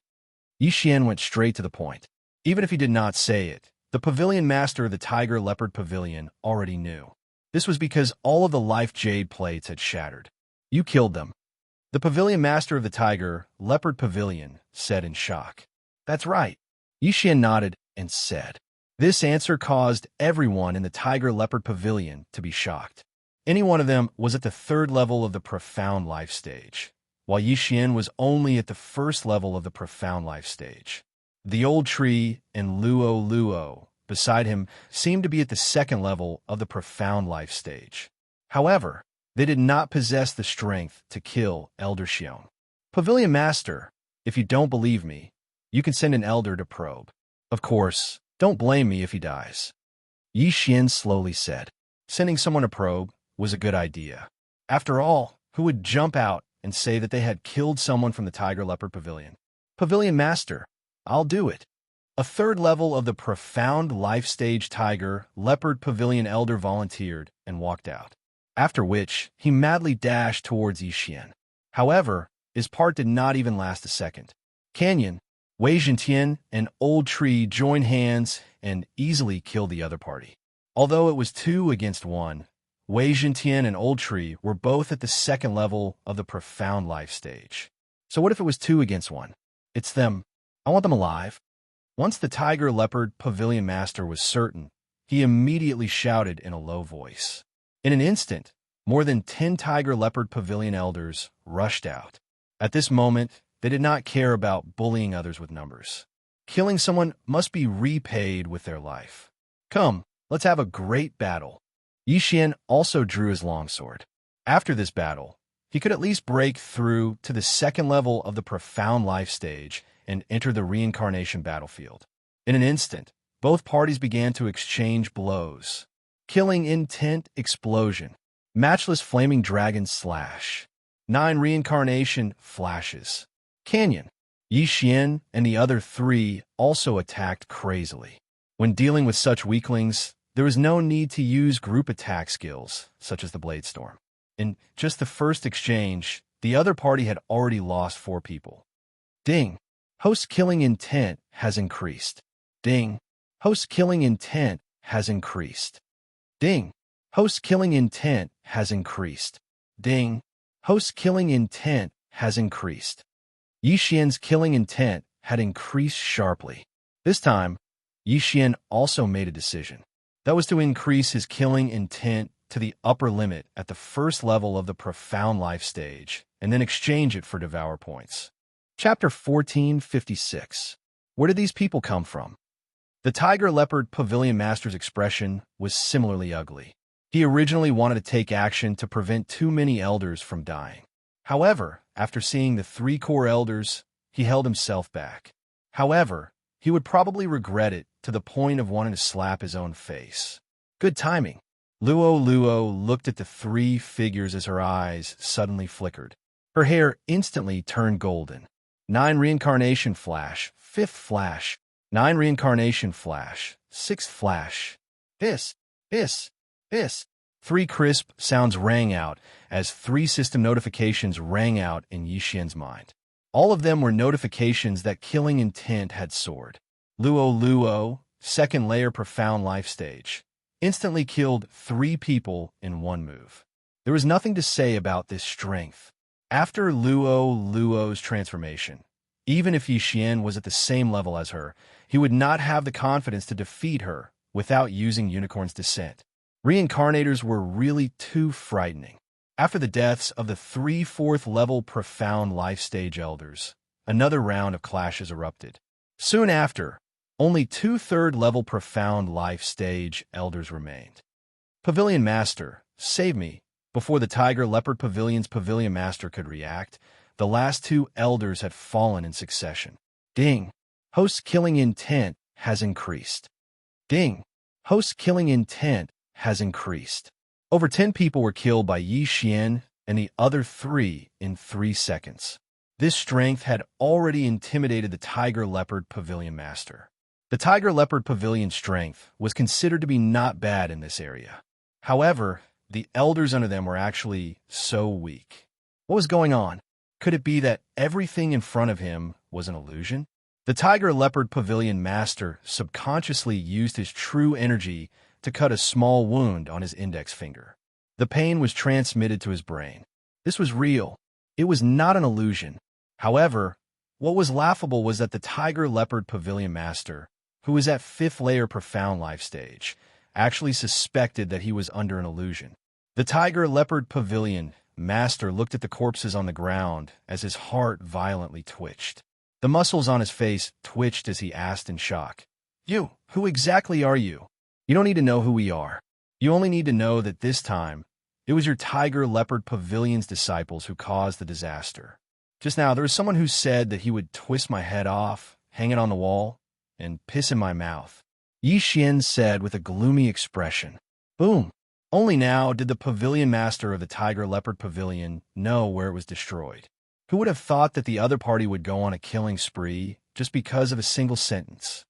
Yi Xian went straight to the point. Even if he did not say it, the Pavilion Master of the Tiger Leopard Pavilion already knew. This was because all of the life jade plates had shattered. You killed them. The pavilion master of the Tiger Leopard Pavilion said in shock. That's right. Yixian nodded and said. This answer caused everyone in the Tiger Leopard Pavilion to be shocked. Any one of them was at the third level of the profound life stage, while Yixian was only at the first level of the profound life stage. The old tree and Luo beside him seemed to be at the second level of the profound life stage. However, they did not possess the strength to kill Elder Xiong. Pavilion Master, if you don't believe me, you can send an elder to probe. Of course, don't blame me if he dies. Yixian slowly said. Sending someone to probe was a good idea. After all, who would jump out and say that they had killed someone from the Tiger Leopard Pavilion? Pavilion Master, I'll do it. A third level of the profound life stage Tiger Leopard Pavilion elder volunteered and walked out, after which he madly dashed towards Yixian. However, his part did not even last a second. Canyon, Wei Zhentian, and Old Tree joined hands and easily killed the other party. Although it was 2 against 1, Wei Zhentian and Old Tree were both at the second level of the profound life stage. So what if it was 2 against 1? It's them. I want them alive. Once the Tiger Leopard Pavilion Master was certain, he immediately shouted in a low voice. In an instant, more than 10 Tiger Leopard Pavilion elders rushed out. At this moment, they did not care about bullying others with numbers. Killing someone must be repaid with their life. Come, let's have a great battle. Yixian also drew his longsword. After this battle, he could at least break through to the second level of the profound life stage and enter the reincarnation battlefield. In an instant, both parties began to exchange blows. Killing intent explosion. Matchless flaming dragon slash. 9 reincarnation flashes. Canyon. Yixian and the other 3 also attacked crazily. When dealing with such weaklings, there was no need to use group attack skills, such as the Blade Storm. In just the first exchange, the other party had already lost 4 people. Ding. Host killing intent has increased. Ding. Host killing intent has increased. Ding. Host killing intent has increased. Ding. Host killing intent has increased. Yixian's killing intent had increased sharply. This time, Yixian also made a decision. That was to increase his killing intent to the upper limit at the first level of the profound life stage, and then exchange it for Devourer points. Chapter 1456. Where did these people come from? The Tiger Leopard Pavilion Master's expression was similarly ugly. He originally wanted to take action to prevent too many elders from dying. However, after seeing the 3 core elders, he held himself back. However, he would probably regret it to the point of wanting to slap his own face. Good timing. Luo looked at the 3 figures as her eyes suddenly flickered. Her hair instantly turned golden. 9 reincarnation flash, 5th flash, 9 reincarnation flash, 6th flash. This. 3 crisp sounds rang out as 3 system notifications rang out in Yixian's mind. All of them were notifications that killing intent had soared. Luo, second layer profound life stage, instantly killed 3 people in 1 move. There was nothing to say about this strength. After Luo's transformation, even if Yixian was at the same level as her, he would not have the confidence to defeat her without using Unicorn's Descent. Reincarnators were really too frightening. After the deaths of the 3 4th level profound life stage elders, another round of clashes erupted. Soon after, only 2 3rd level profound life stage elders remained. Pavilion Master, save me. Before the Tiger Leopard Pavilion's Pavilion Master could react, the last 2 elders had fallen in succession. Ding. Host killing intent has increased. Ding. Host killing intent has increased. Over 10 people were killed by Yixian and the other 3 in 3 seconds. This strength had already intimidated the Tiger Leopard Pavilion Master. The Tiger Leopard Pavilion's strength was considered to be not bad in this area. However, the elders under them were actually so weak. What was going on? Could it be that everything in front of him was an illusion? The Tiger Leopard Pavilion Master subconsciously used his true energy to cut a small wound on his index finger. The pain was transmitted to his brain. This was real. It was not an illusion. However, what was laughable was that the Tiger Leopard Pavilion Master, who was at 5th layer Profound Life stage, actually suspected that he was under an illusion. The Tiger Leopard Pavilion Master looked at the corpses on the ground as his heart violently twitched. The muscles on his face twitched as he asked in shock, "You, who exactly are you? You don't need to know who we are. You only need to know that this time, it was your Tiger Leopard Pavilion's disciples who caused the disaster. Just now, there was someone who said that he would twist my head off, hang it on the wall, and piss in my mouth," Xianxia said with a gloomy expression. Boom! Only now did the Pavilion Master of the Tiger Leopard Pavilion know where it was destroyed. Who would have thought that the other party would go on a killing spree just because of a single sentence?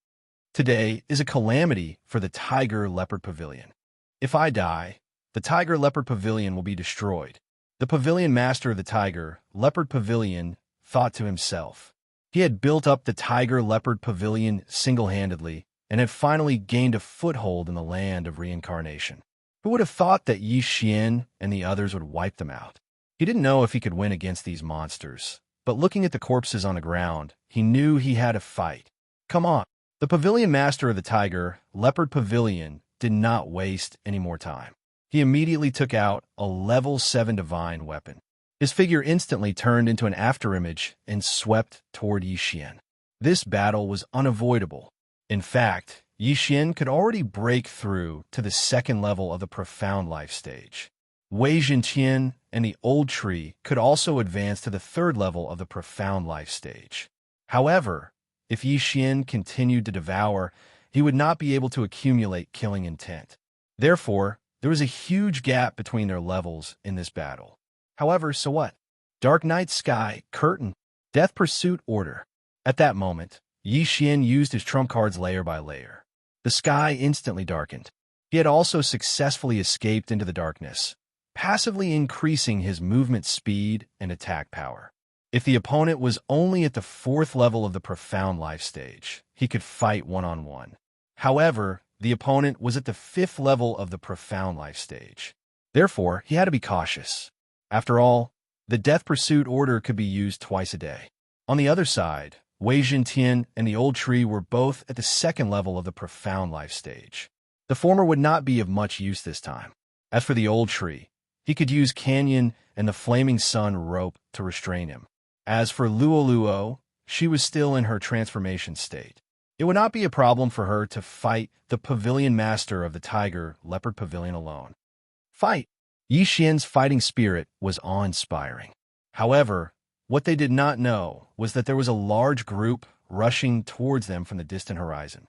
Today is a calamity for the Tiger Leopard Pavilion. If I die, the Tiger Leopard Pavilion will be destroyed. The Pavilion Master of the Tiger Leopard Pavilion thought to himself. He had built up the Tiger Leopard Pavilion single-handedly and had finally gained a foothold in the land of reincarnation. Who would have thought that Xianxia and the others would wipe them out? He didn't know if he could win against these monsters, but looking at the corpses on the ground, he knew he had to fight. Come on! The Pavilion Master of the Tiger Leopard Pavilion did not waste any more time. He immediately took out a level 7 divine weapon. His figure instantly turned into an afterimage and swept toward Xianxia. This battle was unavoidable. In fact, Xianxia could already break through to the 2nd level of the Profound Life stage. Wei Zhenqian and the Old Tree could also advance to the 3rd level of the Profound Life stage. However, if Xianxia continued to devour, he would not be able to accumulate killing intent. Therefore, there was a huge gap between their levels in this battle. However, so what? Dark Night Sky, Curtain, Death Pursuit Order. At that moment, Xianxia used his trump cards layer by layer. The sky instantly darkened. He had also successfully escaped into the darkness, passively increasing his movement speed and attack power. If the opponent was only at the 4th level of the Profound Life stage, he could fight one-on-one. However, the opponent was at the 5th level of the Profound Life stage. Therefore, he had to be cautious. After all, the Death Pursuit Order could be used twice a day. On the other side, Wei Zhenqian and the Old Tree were both at the 2nd level of the Profound Life stage. The former would not be of much use this time. As for the Old Tree, he could use Canyon and the Flaming Sun rope to restrain him. As for Luoluo, she was still in her transformation state. It would not be a problem for her to fight the Pavilion Master of the Tiger Leopard Pavilion alone. Fight! Xianxia's fighting spirit was awe-inspiring. However, what they did not know was that there was a large group rushing towards them from the distant horizon.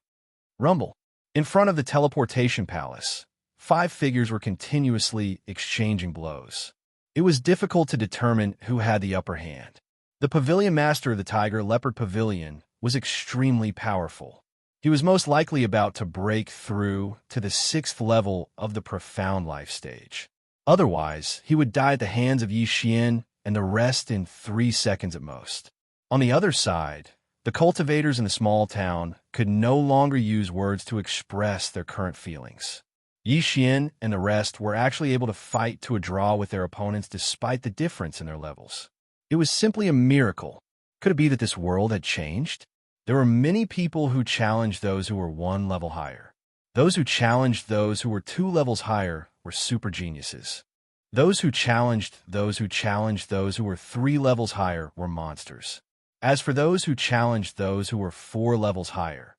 Rumble! In front of the teleportation palace, 5 figures were continuously exchanging blows. It was difficult to determine who had the upper hand. The Pavilion Master of the Tiger Leopard Pavilion was extremely powerful. He was most likely about to break through to the 6th level of the Profound Life stage. Otherwise, he would die at the hands of Xianxia and the rest in 3 seconds at most. On the other side, the cultivators in the small town could no longer use words to express their current feelings. Xianxia and the rest were actually able to fight to a draw with their opponents despite the difference in their levels. It was simply a miracle. Could it be that this world had changed? There were many people who challenged those who were 1 level higher. Those who challenged those who were 2 levels higher were super geniuses. Those who challenged those who were 3 levels higher were monsters. As for those who challenged those who were 4 levels higher,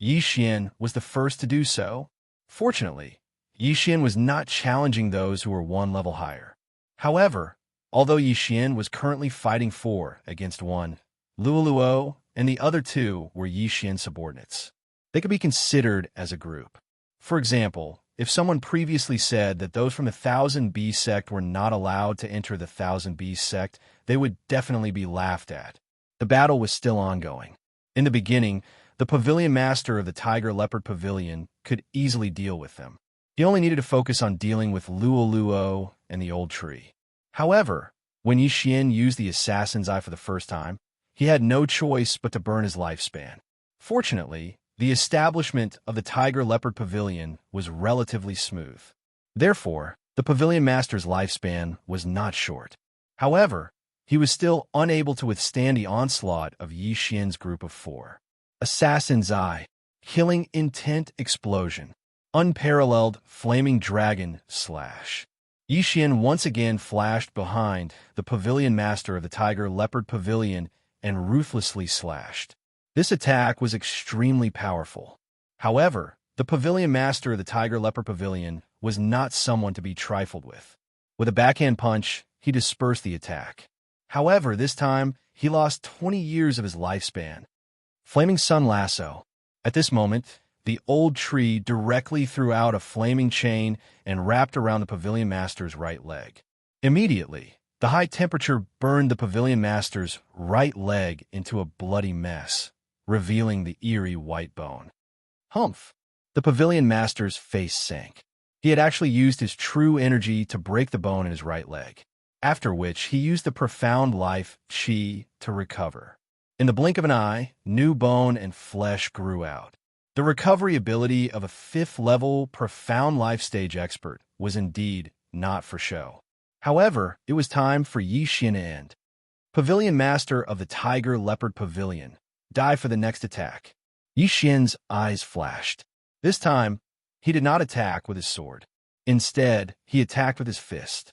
Xianxia was the first to do so. Fortunately, Xianxia was not challenging those who were 1 level higher. However, although Xianxia was currently fighting 4 against 1, Luoluo and the other 2 were Xianxia's subordinates. They could be considered as a group. For example, if someone previously said that those from the 1000 Beast sect were not allowed to enter the 1000 Beast sect, they would definitely be laughed at. The battle was still ongoing. In the beginning, the Pavilion Master of the Tiger Leopard Pavilion could easily deal with them. He only needed to focus on dealing with Luoluo and the Old Tree. However, when Xianxia used the Assassin's Eye for the first time, he had no choice but to burn his lifespan. Fortunately, the establishment of the Tiger Leopard Pavilion was relatively smooth. Therefore, the Pavilion Master's lifespan was not short. However, he was still unable to withstand the onslaught of Yi Xian's group of 4. Assassin's Eye, Killing Intent Explosion, Unparalleled Flaming Dragon Slash. Yi Xian once again flashed behind the Pavilion Master of the Tiger Leopard Pavilion and ruthlessly slashed. This attack was extremely powerful. However, the Pavilion Master of the Tiger Leopard Pavilion was not someone to be trifled with. With a backhand punch, he dispersed the attack. However, this time, he lost 20 years of his lifespan. Flaming Sun Lasso. At this moment, the old tree directly threw out a flaming chain and wrapped around the Pavilion Master's right leg. Immediately, the high temperature burned the Pavilion Master's right leg into a bloody mess, revealing the eerie white bone. Humph! The Pavilion Master's face sank. He had actually used his true energy to break the bone in his right leg, after which he used the profound life chi to recover. In the blink of an eye, new bone and flesh grew out. The recovery ability of a 5th-level profound life stage expert was indeed not for show. However, it was time for Yi Xian to end. Pavilion Master of the Tiger Leopard Pavilion, die for the next attack. Yi Xian's eyes flashed. This time, he did not attack with his sword. Instead, he attacked with his fist.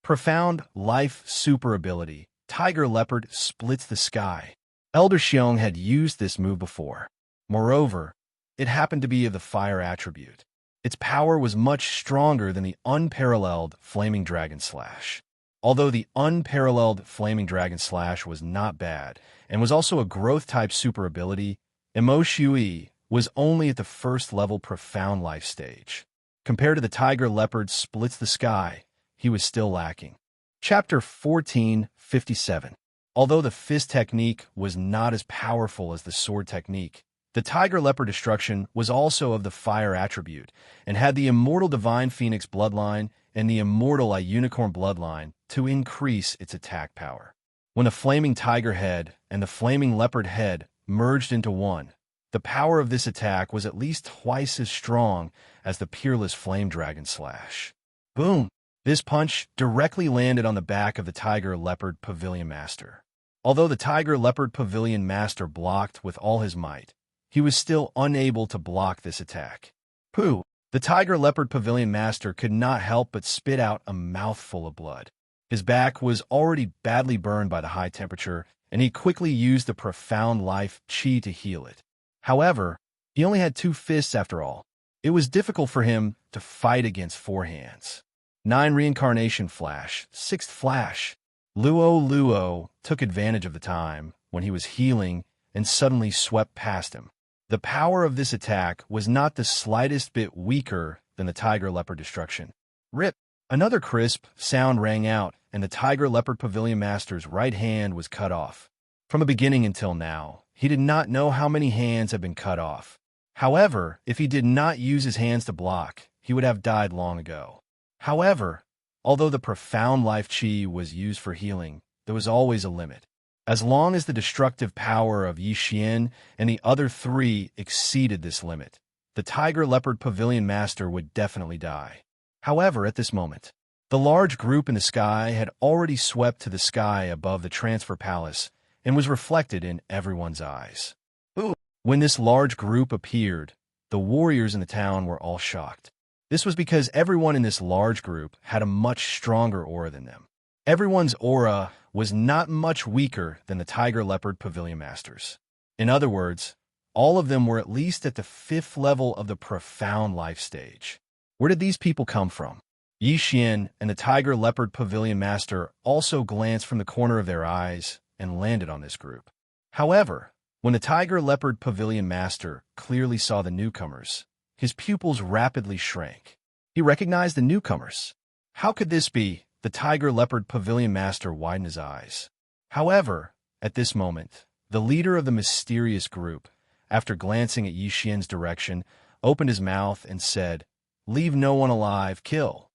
Profound Life Super Ability, Tiger Leopard Splits the Sky. Elder Xiong had used this move before. Moreover, it happened to be of the fire attribute. Its power was much stronger than the unparalleled Flaming Dragon Slash. Although the unparalleled Flaming Dragon Slash was not bad, and was also a growth-type super ability, Emo Shui was only at the 1st-level Profound Life stage. Compared to the Tiger Leopard Splits the Sky, he was still lacking. Chapter 1457. Although the fist technique was not as powerful as the sword technique, the Tiger Leopard Destruction was also of the fire attribute and had the Immortal Divine Phoenix bloodline and the Immortal Unicorn bloodline to increase its attack power. When the Flaming Tiger Head and the Flaming Leopard Head merged into one, the power of this attack was at least twice as strong as the Peerless Flame Dragon Slash. Boom! This punch directly landed on the back of the Tiger Leopard Pavilion Master. Although the Tiger Leopard Pavilion Master blocked with all his might, he was still unable to block this attack. Pooh! The Tiger Leopard Pavilion Master could not help but spit out a mouthful of blood. His back was already badly burned by the high temperature, and he quickly used the Profound Life Chi to heal it. However, he only had 2 fists after all. It was difficult for him to fight against 4 hands. 9 Reincarnation Flash, 6th Flash. Luo took advantage of the time when he was healing and suddenly swept past him. The power of this attack was not the slightest bit weaker than the Tiger Leopard Destruction. Rip! Another crisp sound rang out, and the Tiger Leopard Pavilion Master's right hand was cut off. From the beginning until now, he did not know how many hands had been cut off. However, if he did not use his hands to block, he would have died long ago. However, although the Profound Life Chi was used for healing, there was always a limit. As long as the destructive power of Yi Xian and the other 3 exceeded this limit, the Tiger Leopard Pavilion Master would definitely die. However, at this moment, the large group in the sky had already swept to the sky above the Transfer Palace and was reflected in everyone's eyes. Ooh. When this large group appeared, the warriors in the town were all shocked. This was because everyone in this large group had a much stronger aura than them. Everyone's aura was not much weaker than the Tiger Leopard Pavilion Masters. In other words, all of them were at least at the 5th level of the Profound Life stage. Where did these people come from? Yi Xian and the Tiger Leopard Pavilion Master also glanced from the corner of their eyes and landed on this group. However, when the Tiger Leopard Pavilion Master clearly saw the newcomers, his pupils rapidly shrank. He recognized the newcomers. How could this be? The Tiger Leopard Pavilion Master widened his eyes. However, at this moment, the leader of the mysterious group, after glancing at Yi Xian's direction, opened his mouth and said, "Leave no one alive, kill."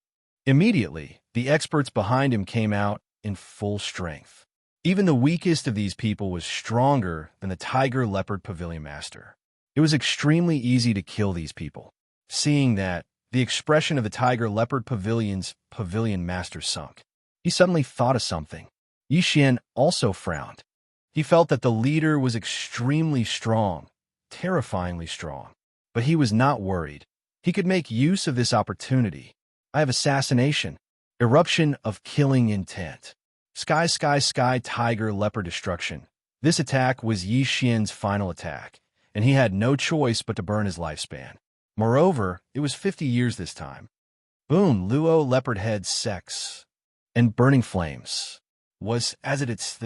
Immediately, the experts behind him came out in full strength. Even the weakest of these people was stronger than the Tiger Leopard Pavilion Master. It was extremely easy to kill these people. Seeing that, the expression of the Tiger Leopard Pavilion's pavilion master sunk. He suddenly thought of something. Yixian also frowned. He felt that the leader was extremely strong, terrifyingly strong. But he was not worried. He could make use of this opportunity. I have assassination. Eruption of killing intent. Sky, sky, sky, tiger, leopard destruction. This attack was Yixian's final attack, and he had no choice but to burn his lifespan. Moreover, it was 50 years this time. Boom, Luo, leopard head, sex. And burning flames. Was as it's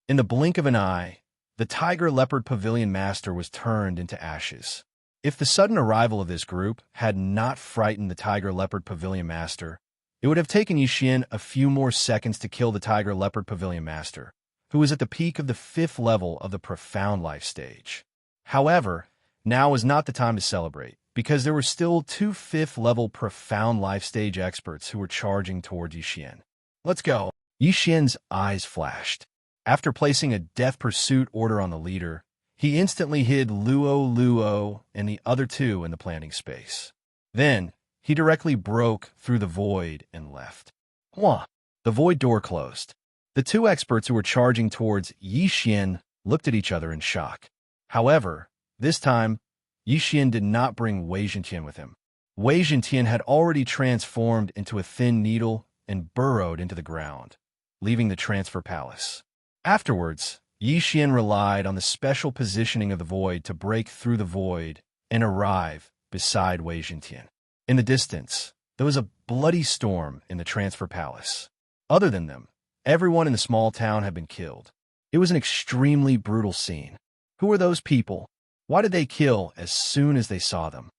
in the blink of an eye, the tiger leopard pavilion master was turned into ashes. If the sudden arrival of this group had not frightened the tiger leopard pavilion master, it would have taken Yixian a few more seconds to kill the tiger leopard pavilion master, who was at the peak of the 5th level of the profound life stage. However, now was not the time to celebrate, because there were still 2 5th level profound life stage experts who were charging towards Yixian. Let's go. Yixian's eyes flashed. After placing a death pursuit order on the leader, he instantly hid Luo and the other 2 in the planting space. Then, he directly broke through the void and left. Wah! The void door closed. The 2 experts who were charging towards Yixian looked at each other in shock. However, this time, Yixian did not bring Wei Zhentian with him. Wei Zhentian had already transformed into a thin needle and burrowed into the ground, leaving the transfer palace. Afterwards, Yixian relied on the special positioning of the void to break through the void and arrive beside Wei Zhentian. In the distance, there was a bloody storm in the transfer palace. Other than them, everyone in the small town had been killed. It was an extremely brutal scene. Who were those people? Why did they kill as soon as they saw them?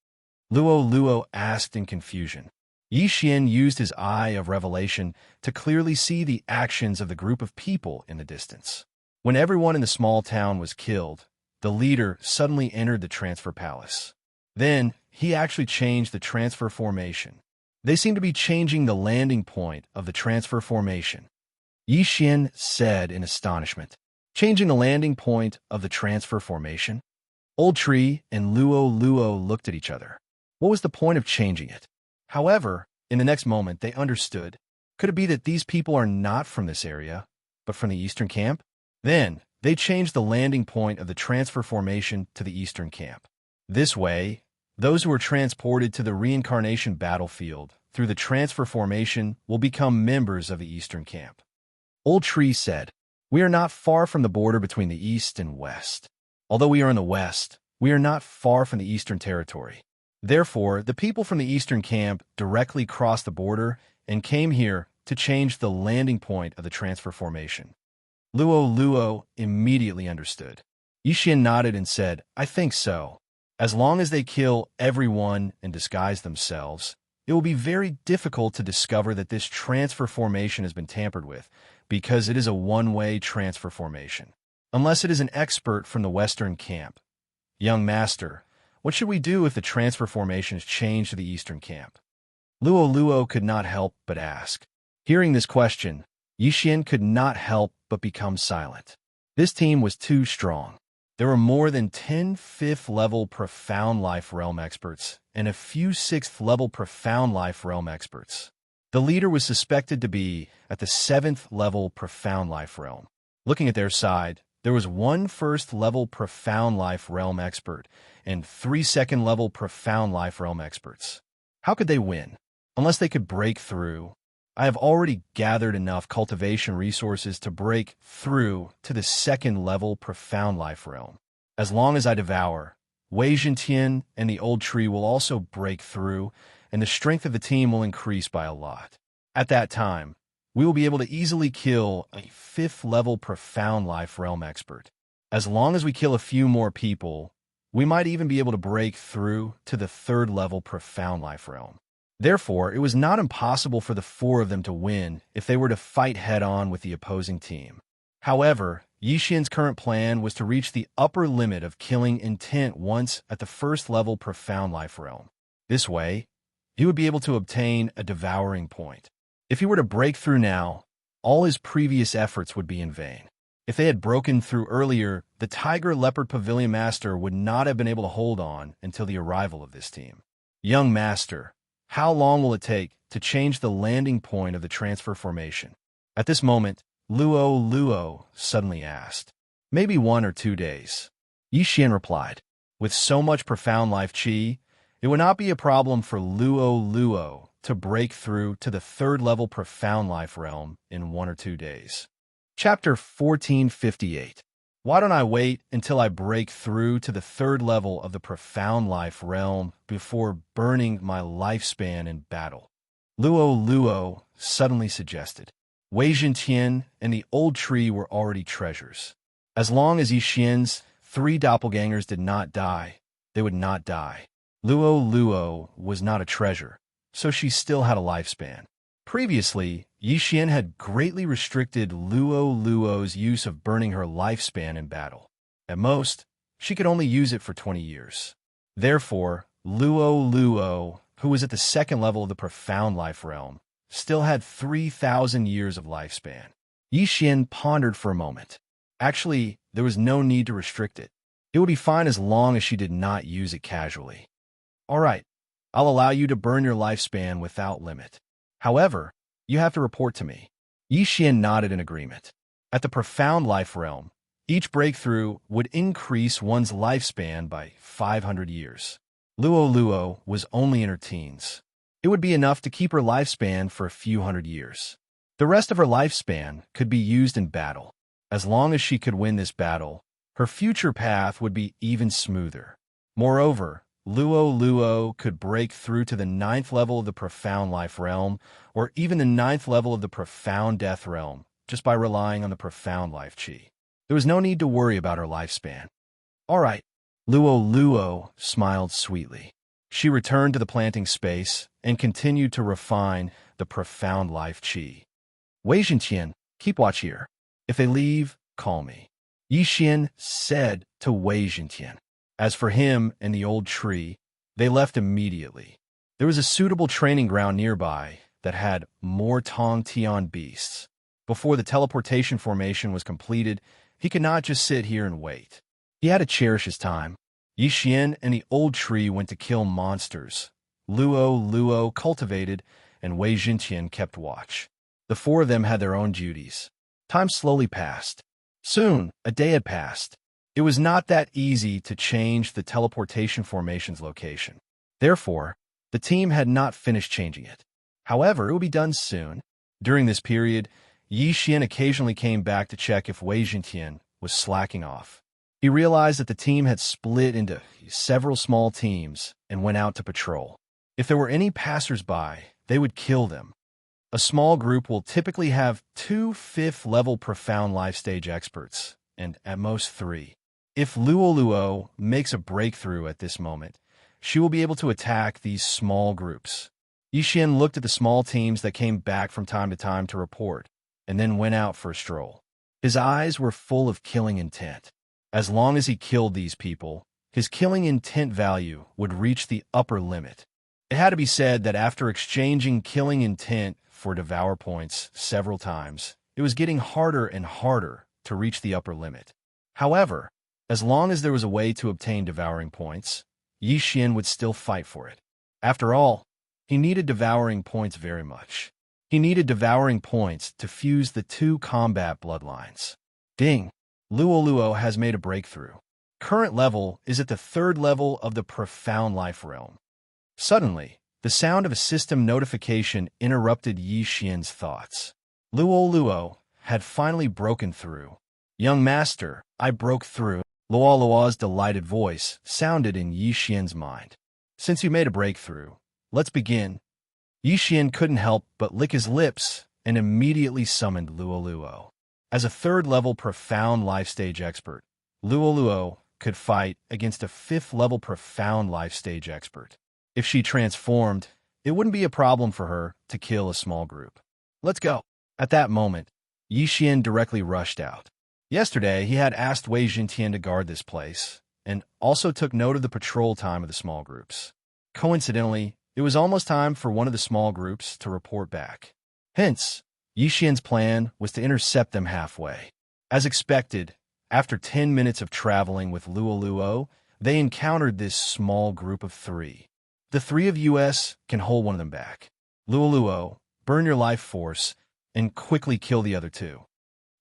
Luo asked in confusion. Yixian used his eye of revelation to clearly see the actions of the group of people in the distance. When everyone in the small town was killed, the leader suddenly entered the transfer palace. Then, he actually changed the transfer formation. They seemed to be changing the landing point of the transfer formation. Yixian said in astonishment. Changing the landing point of the transfer formation? Old Tree and Luo looked at each other. What was the point of changing it? However, in the next moment, they understood. Could it be that these people are not from this area, but from the eastern camp? Then, they changed the landing point of the transfer formation to the eastern camp. This way, those who are transported to the reincarnation battlefield through the transfer formation will become members of the eastern camp. Old Tree said, "We are not far from the border between the east and west. Although we are in the west, we are not far from the eastern territory. Therefore, the people from the eastern camp directly crossed the border and came here to change the landing point of the transfer formation." Luo immediately understood. Yixian nodded and said, "I think so. As long as they kill everyone and disguise themselves, it will be very difficult to discover that this transfer formation has been tampered with, because it is a one-way transfer formation. Unless it is an expert from the western camp. Young master, what should we do if the transfer formation is changed to the eastern camp?" Luo could not help but ask. Hearing this question, Yixian could not help but become silent. This team was too strong. There were more than 10 5th-level Profound Life Realm experts and a few 6th-level Profound Life Realm experts. The leader was suspected to be at the 7th-level Profound Life Realm. Looking at their side, there was 1 1st-level Profound Life Realm expert and 3 2nd-level Profound Life Realm experts. How could they win? Unless they could break through. I have already gathered enough cultivation resources to break through to the 2nd-level Profound Life Realm. As long as I devour, Wei Zhentian and the Old Tree will also break through, and the strength of the team will increase by a lot. At that time, we will be able to easily kill a 5th-level Profound Life Realm expert. As long as we kill a few more people, we might even be able to break through to the 3rd-level Profound Life Realm. Therefore, it was not impossible for the 4 of them to win if they were to fight head-on with the opposing team. However, Yixian's current plan was to reach the upper limit of killing intent once at the 1st-level Profound Life Realm. This way, he would be able to obtain a devouring point. If he were to break through now, all his previous efforts would be in vain. If they had broken through earlier, the Tiger Leopard Pavilion Master would not have been able to hold on until the arrival of this team. Young Master, how long will it take to change the landing point of the transfer formation? At this moment, Luo suddenly asked. Maybe 1 or 2 days. Yixian replied. With so much profound life qi, it would not be a problem for Luo to break through to the 3rd level profound life realm in 1 or 2 days. Chapter 1458. Why don't I wait until I break through to the 3rd level of the profound life realm before burning my lifespan in battle? Luo suddenly suggested. Wei Zhentian and the old tree were already treasures. As long as Yixian's 3 doppelgangers did not die, they would not die. Luo was not a treasure, so she still had a lifespan. Previously, Yixian had greatly restricted Luo's use of burning her lifespan in battle. At most, she could only use it for 20 years. Therefore, Luo, who was at the 2nd level of the profound life realm, still had 3,000 years of lifespan. Yixian pondered for a moment. Actually, there was no need to restrict it. It would be fine as long as she did not use it casually. All right, I'll allow you to burn your lifespan without limit. However, you have to report to me. Yixian nodded in agreement. At the profound life realm, each breakthrough would increase one's lifespan by 500 years. Luo was only in her teens. It would be enough to keep her lifespan for a few hundred years. The rest of her lifespan could be used in battle. As long as she could win this battle, her future path would be even smoother. Moreover, Luo could break through to the 9th level of the profound life realm, or even the 9th level of the profound death realm, just by relying on the profound life qi. There was no need to worry about her lifespan. All right, Luo smiled sweetly. She returned to the planting space and continued to refine the profound life qi. Wei Zhentian, keep watch here. If they leave, call me. Yixian said to Wei Zhentian. As for him and the old tree, they left immediately. There was a suitable training ground nearby that had more Tong Tian beasts. Before the teleportation formation was completed, he could not just sit here and wait. He had to cherish his time. Yixian and the old tree went to kill monsters. Luo cultivated, and Wei Zhentian kept watch. The 4 of them had their own duties. Time slowly passed. Soon, a day had passed. It was not that easy to change the teleportation formation's location. Therefore, the team had not finished changing it. However, it would be done soon. During this period, Yixian occasionally came back to check if Wei Zhentian was slacking off. He realized that the team had split into several small teams and went out to patrol. If there were any passers-by, they would kill them. A small group will typically have 2 5th-level profound life stage experts, and at most 3. If Luo makes a breakthrough at this moment, she will be able to attack these small groups. Yixian looked at the small teams that came back from time to time to report, and then went out for a stroll. His eyes were full of killing intent. As long as he killed these people, his killing intent value would reach the upper limit. It had to be said that after exchanging killing intent for Devour points several times, it was getting harder and harder to reach the upper limit. However, as long as there was a way to obtain devouring points, Yixian would still fight for it. After all, he needed devouring points very much. He needed devouring points to fuse the 2 combat bloodlines. Ding! Luo has made a breakthrough. Current level is at the 3rd level of the profound life realm. Suddenly, the sound of a system notification interrupted Yixian's thoughts. Luo had finally broken through. Young master, I broke through. Luo's delighted voice sounded in Yixian's mind. Since you made a breakthrough, let's begin. Yixian couldn't help but lick his lips and immediately summoned Luo. As a 3rd-level profound life stage expert, Luo could fight against a 5th-level profound life stage expert. If she transformed, it wouldn't be a problem for her to kill a small group. Let's go. At that moment, Yixian directly rushed out. Yesterday, he had asked Wei Zhentian to guard this place, and also took note of the patrol time of the small groups. Coincidentally, it was almost time for one of the small groups to report back. Hence, Yixian's plan was to intercept them halfway. As expected, after 10 minutes of traveling with Luo, they encountered this small group of three. The three of us can hold one of them back. Luo, burn your life force and quickly kill the other two.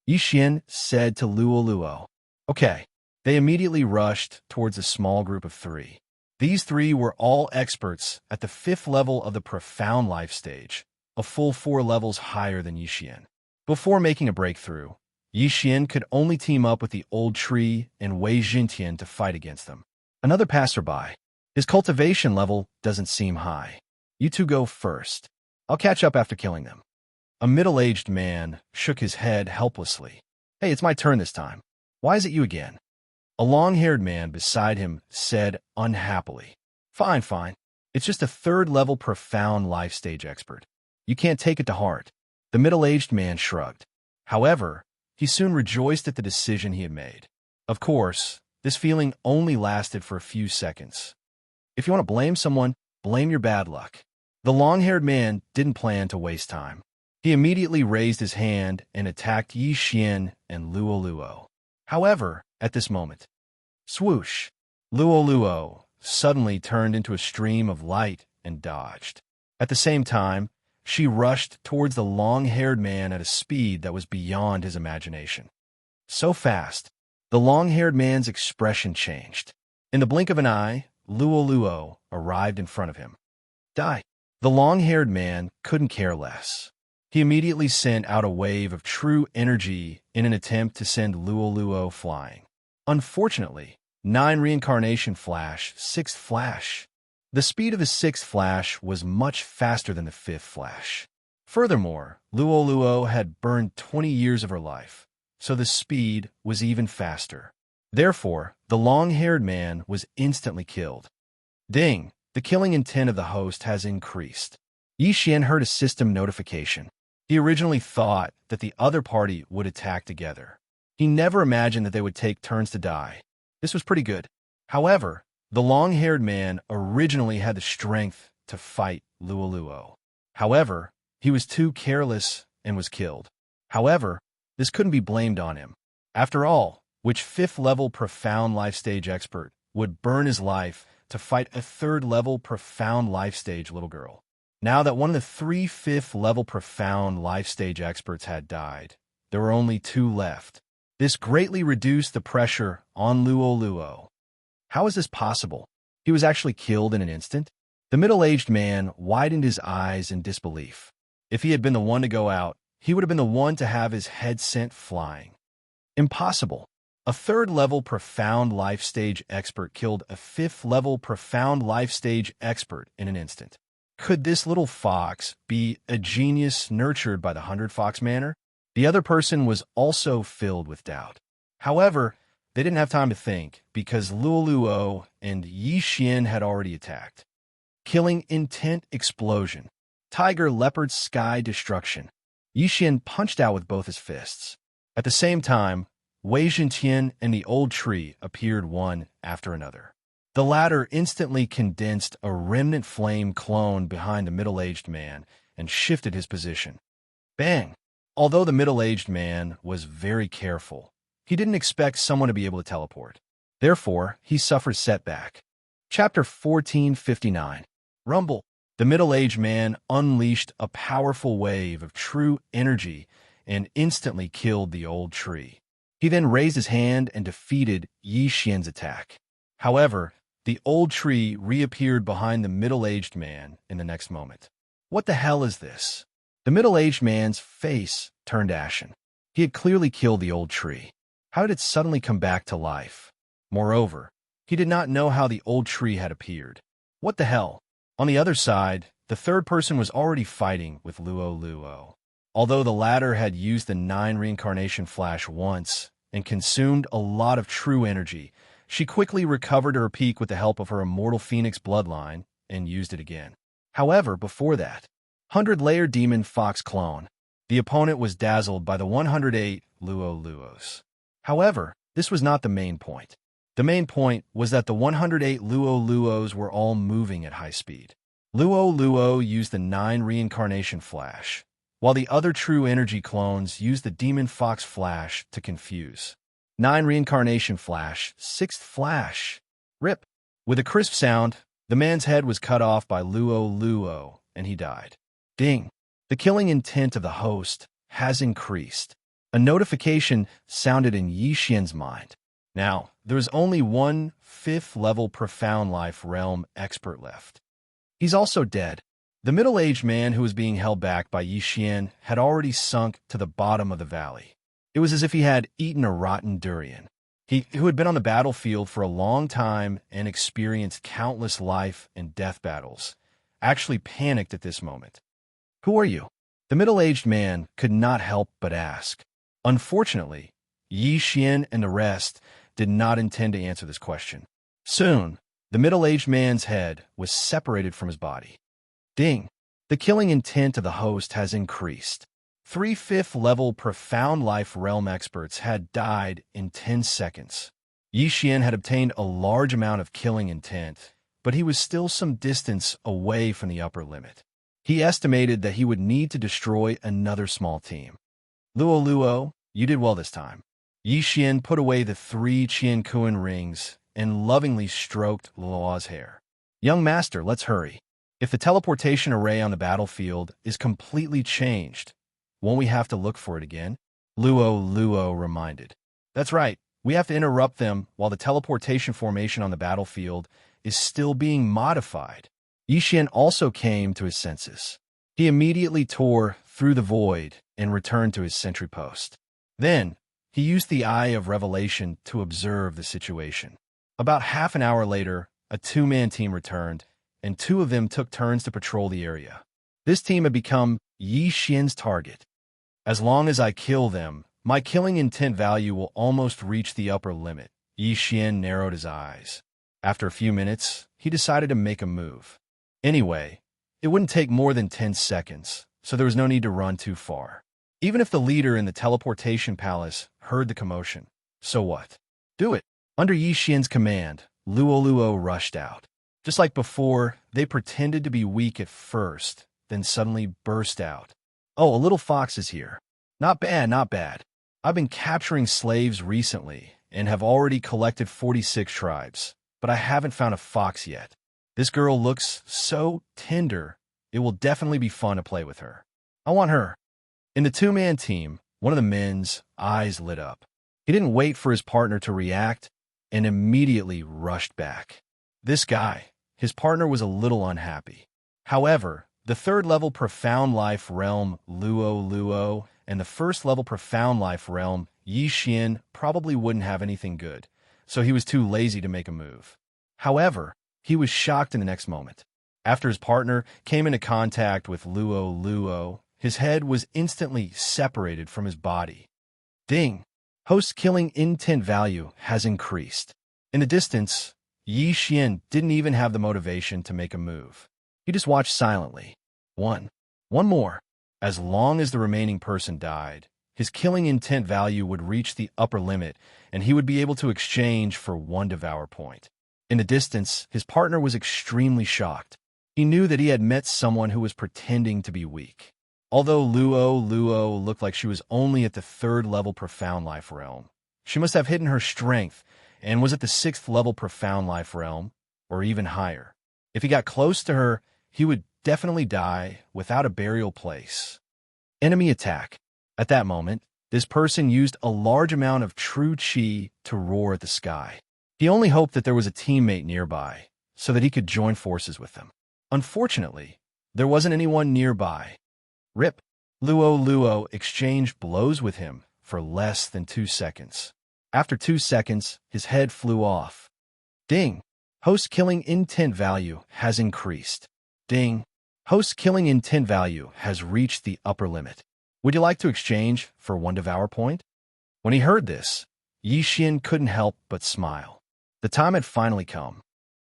Yixian said to Luo. Okay. They immediately rushed towards a small group of three. These three were all experts at the 5th level of the profound life stage, a full 4 levels higher than Yixian. Before making a breakthrough, Yixian could only team up with the old tree and Wei Jintian to fight against them. Another passerby. His cultivation level doesn't seem high. You two go first. I'll catch up after killing them. A middle-aged man shook his head helplessly. Hey, it's my turn this time. Why is it you again? A long-haired man beside him said unhappily. Fine. It's just a 3rd level profound life stage expert. You can't take it to heart. The middle-aged man shrugged. However, he soon rejoiced at the decision he had made. Of course, this feeling only lasted for a few seconds. If you want to blame someone, blame your bad luck. The long-haired man didn't plan to waste time. He immediately raised his hand and attacked Yixian and Luo. However, at this moment, swoosh, Luo suddenly turned into a stream of light and dodged. At the same time, she rushed towards the long-haired man at a speed that was beyond his imagination. So fast, the long-haired man's expression changed. In the blink of an eye, Luo arrived in front of him. Die. The long-haired man couldn't care less. He immediately sent out a wave of true energy in an attempt to send Luo flying. Unfortunately, 9 reincarnation flash, 6th flash. The speed of the 6th flash was much faster than the 5th flash. Furthermore, Luo had burned 20 years of her life, so the speed was even faster. Therefore, the long-haired man was instantly killed. Ding! The killing intent of the host has increased. Yixian heard a system notification. He originally thought that the other party would attack together. He never imagined that they would take turns to die. This was pretty good. However, the long-haired man originally had the strength to fight Luo. However, he was too careless and was killed. However, this couldn't be blamed on him. After all, which 5th level profound life stage expert would burn his life to fight a 3rd level profound life stage little girl? Now that one of the 3 5th level profound life stage experts had died, there were only 2 left. This greatly reduced the pressure on Luo. How is this possible? He was actually killed in an instant? The middle-aged man widened his eyes in disbelief. If he had been the one to go out, he would have been the one to have his head sent flying. Impossible. A 3rd level profound life stage expert killed a 5th level profound life stage expert in an instant. Could this little fox be a genius nurtured by the 100 Fox Manor? The other person was also filled with doubt. However, they didn't have time to think because Luo and Yixian had already attacked. Killing intent explosion. Tiger leopard sky destruction. Yixian punched out with both his fists. At the same time, Wei Jintian and the old tree appeared one after another. The latter instantly condensed a remnant flame clone behind the middle-aged man and shifted his position. Bang! Although the middle-aged man was very careful, he didn't expect someone to be able to teleport. Therefore, he suffered setback. Chapter 1459. Rumble. The middle-aged man unleashed a powerful wave of true energy and instantly killed the old tree. He then raised his hand and defeated Yixian's attack. However, the old tree reappeared behind the middle-aged man in the next moment. What the hell is this? The middle-aged man's face turned ashen. He had clearly killed the old tree. How did it suddenly come back to life? Moreover, he did not know how the old tree had appeared. What the hell? On the other side, the 3rd person was already fighting with Luo. Although the latter had used the 9 reincarnation flash once and consumed a lot of true energy, she quickly recovered her peak with the help of her immortal phoenix bloodline and used it again. However, before that, 100-layer demon fox clone. The opponent was dazzled by the 108 Luos. However, this was not the main point. The main point was that the 108 Luos were all moving at high speed. Luo used the 9 reincarnation flash, while the other true energy clones used the Demon Fox Flash to confuse. 9 Reincarnation Flash, 6th Flash. Rip. With a crisp sound, the man's head was cut off by Luo, and he died. Ding. The killing intent of the host has increased. A notification sounded in Yixian's mind. Now, there is only one 5th-level Profound Life Realm expert left. He's also dead. The middle-aged man who was being held back by Yixian had already sunk to the bottom of the valley. It was as if he had eaten a rotten durian. He, who had been on the battlefield for a long time and experienced countless life and death battles, actually panicked at this moment. "Who are you?" The middle-aged man could not help but ask. Unfortunately, Yixian and the rest did not intend to answer this question. Soon, the middle-aged man's head was separated from his body. Ding! The killing intent of the host has increased. 3 5th-level Profound Life Realm experts had died in 10 seconds. Yixian had obtained a large amount of killing intent, but he was still some distance away from the upper limit. He estimated that he would need to destroy another small team. Luo, you did well this time. Yixian put away the 3 Qiankuan rings and lovingly stroked Luo's hair. "Young master, let's hurry. If the teleportation array on the battlefield is completely changed, won't we have to look for it again?" Luo reminded. "That's right. We have to interrupt them while the teleportation formation on the battlefield is still being modified." Yixian also came to his senses. He immediately tore through the void and returned to his sentry post. Then, he used the Eye of Revelation to observe the situation. About half an hour later, a 2-man team returned, and 2 of them took turns to patrol the area. This team had become Yixian's target. "As long as I kill them, my killing intent value will almost reach the upper limit." Yixian narrowed his eyes. After a few minutes, he decided to make a move. Anyway, it wouldn't take more than 10 seconds, so there was no need to run too far. Even if the leader in the teleportation palace heard the commotion, so what? Do it. Under Yixian's command, Luo rushed out. Just like before, they pretended to be weak at first, then suddenly burst out. "Oh, a little fox is here. Not bad, not bad. I've been capturing slaves recently and have already collected 46 tribes, but I haven't found a fox yet. This girl looks so tender, it will definitely be fun to play with her. I want her." In the 2-man team, one of the men's eyes lit up. He didn't wait for his partner to react and immediately rushed back. This guy, his partner, was a little unhappy. However, the 3rd-level Profound Life Realm Luo and the 1st-level Profound Life Realm Yixian probably wouldn't have anything good, so he was too lazy to make a move. However, he was shocked in the next moment. After his partner came into contact with Luo, his head was instantly separated from his body. Ding! Host killing intent value has increased. In the distance, Yixian didn't even have the motivation to make a move. He just watched silently. One more. As long as the remaining person died, his killing intent value would reach the upper limit, and he would be able to exchange for 1 Devour point. In the distance, his partner was extremely shocked. He knew that he had met someone who was pretending to be weak. Although Luo looked like she was only at the 3rd-level Profound Life Realm, she must have hidden her strength and was at the 6th-level Profound Life Realm, or even higher. If he got close to her, he would definitely die without a burial place. Enemy attack. At that moment, this person used a large amount of true chi to roar at the sky. He only hoped that there was a teammate nearby, so that he could join forces with them. Unfortunately, there wasn't anyone nearby. Rip. Luo exchanged blows with him for less than 2 seconds. After 2 seconds, his head flew off. Ding! Host killing intent value has increased. Ding! Host killing intent value has reached the upper limit. Would you like to exchange for 1 Devour point? When he heard this, Yixian couldn't help but smile. The time had finally come.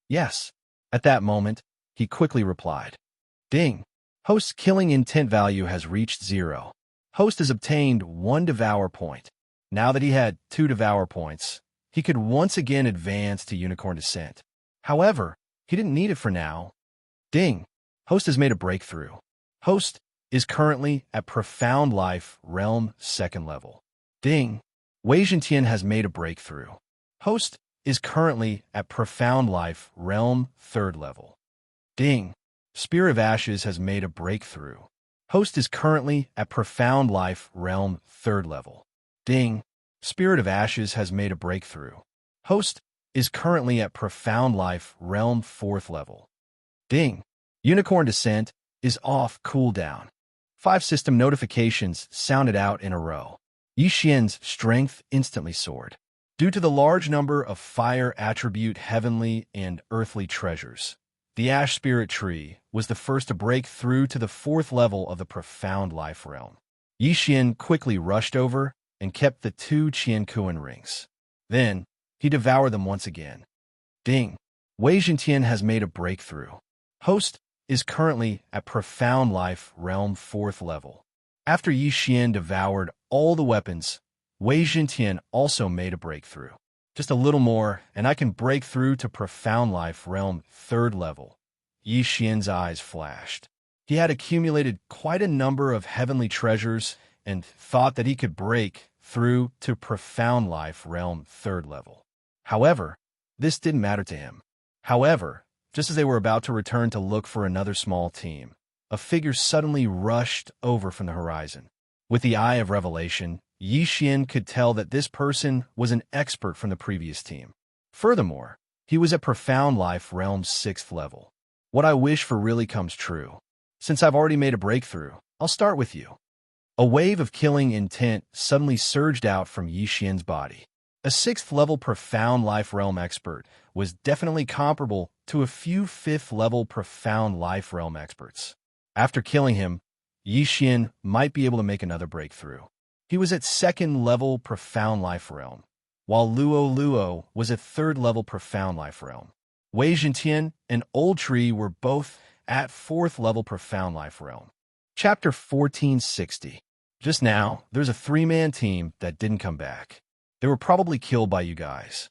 Yes. At that moment, he quickly replied. Ding! Host's killing intent value has reached 0. Host has obtained 1 Devour point. Now that he had 2 Devour points, he could once again advance to Unicorn Descent. However, he didn't need it for now. Ding! Host has made a breakthrough. Host is currently at Profound Life Realm 2nd level. Ding! Wei Zhentian has made a breakthrough. Host is currently at Profound Life Realm 3rd level. Ding! Spear of Ashes has made a breakthrough. Host is currently at Profound Life Realm 3rd level. Ding! Spirit of Ashes has made a breakthrough. Host is currently at Profound Life Realm 4th level. Ding! Unicorn Descent is off cooldown. 5 system notifications sounded out in a row. Yi Xian's strength instantly soared. Due to the large number of fire attribute heavenly and earthly treasures, the Ash Spirit Tree was the first to break through to the 4th level of the Profound Life realm. Yi Xian quickly rushed over and kept the 2 Qiankuan rings. Then, he devoured them once again. Ding! Wei Zhentian has made a breakthrough. Host is currently at Profound Life Realm 4th level. After Yi Xian devoured all the weapons, Wei Zhentian also made a breakthrough. Just a little more, and I can break through to Profound Life Realm 3rd level. Yi Xian's eyes flashed. He had accumulated quite a number of heavenly treasures and thought that he could break through to Profound Life Realm 3rd level. However, this didn't matter to him. However, just as they were about to return to look for another small team, a figure suddenly rushed over from the horizon. With the eye of revelation, Yi Xian could tell that this person was an expert from the previous team. Furthermore, he was at Profound Life Realm 6th level. What I wish for really comes true. Since I've already made a breakthrough, I'll start with you. A wave of killing intent suddenly surged out from Yi Xian's body. A 6th level Profound Life Realm expert was definitely comparable to a few 5th level Profound Life Realm experts. After killing him, Yi Xian might be able to make another breakthrough. He was at 2nd level Profound Life Realm, while Luo was at 3rd level Profound Life Realm. Wei Zhentian and Old Tree were both at 4th level Profound Life Realm. Chapter 1460. Just now, there's a 3-man team that didn't come back. They were probably killed by you guys.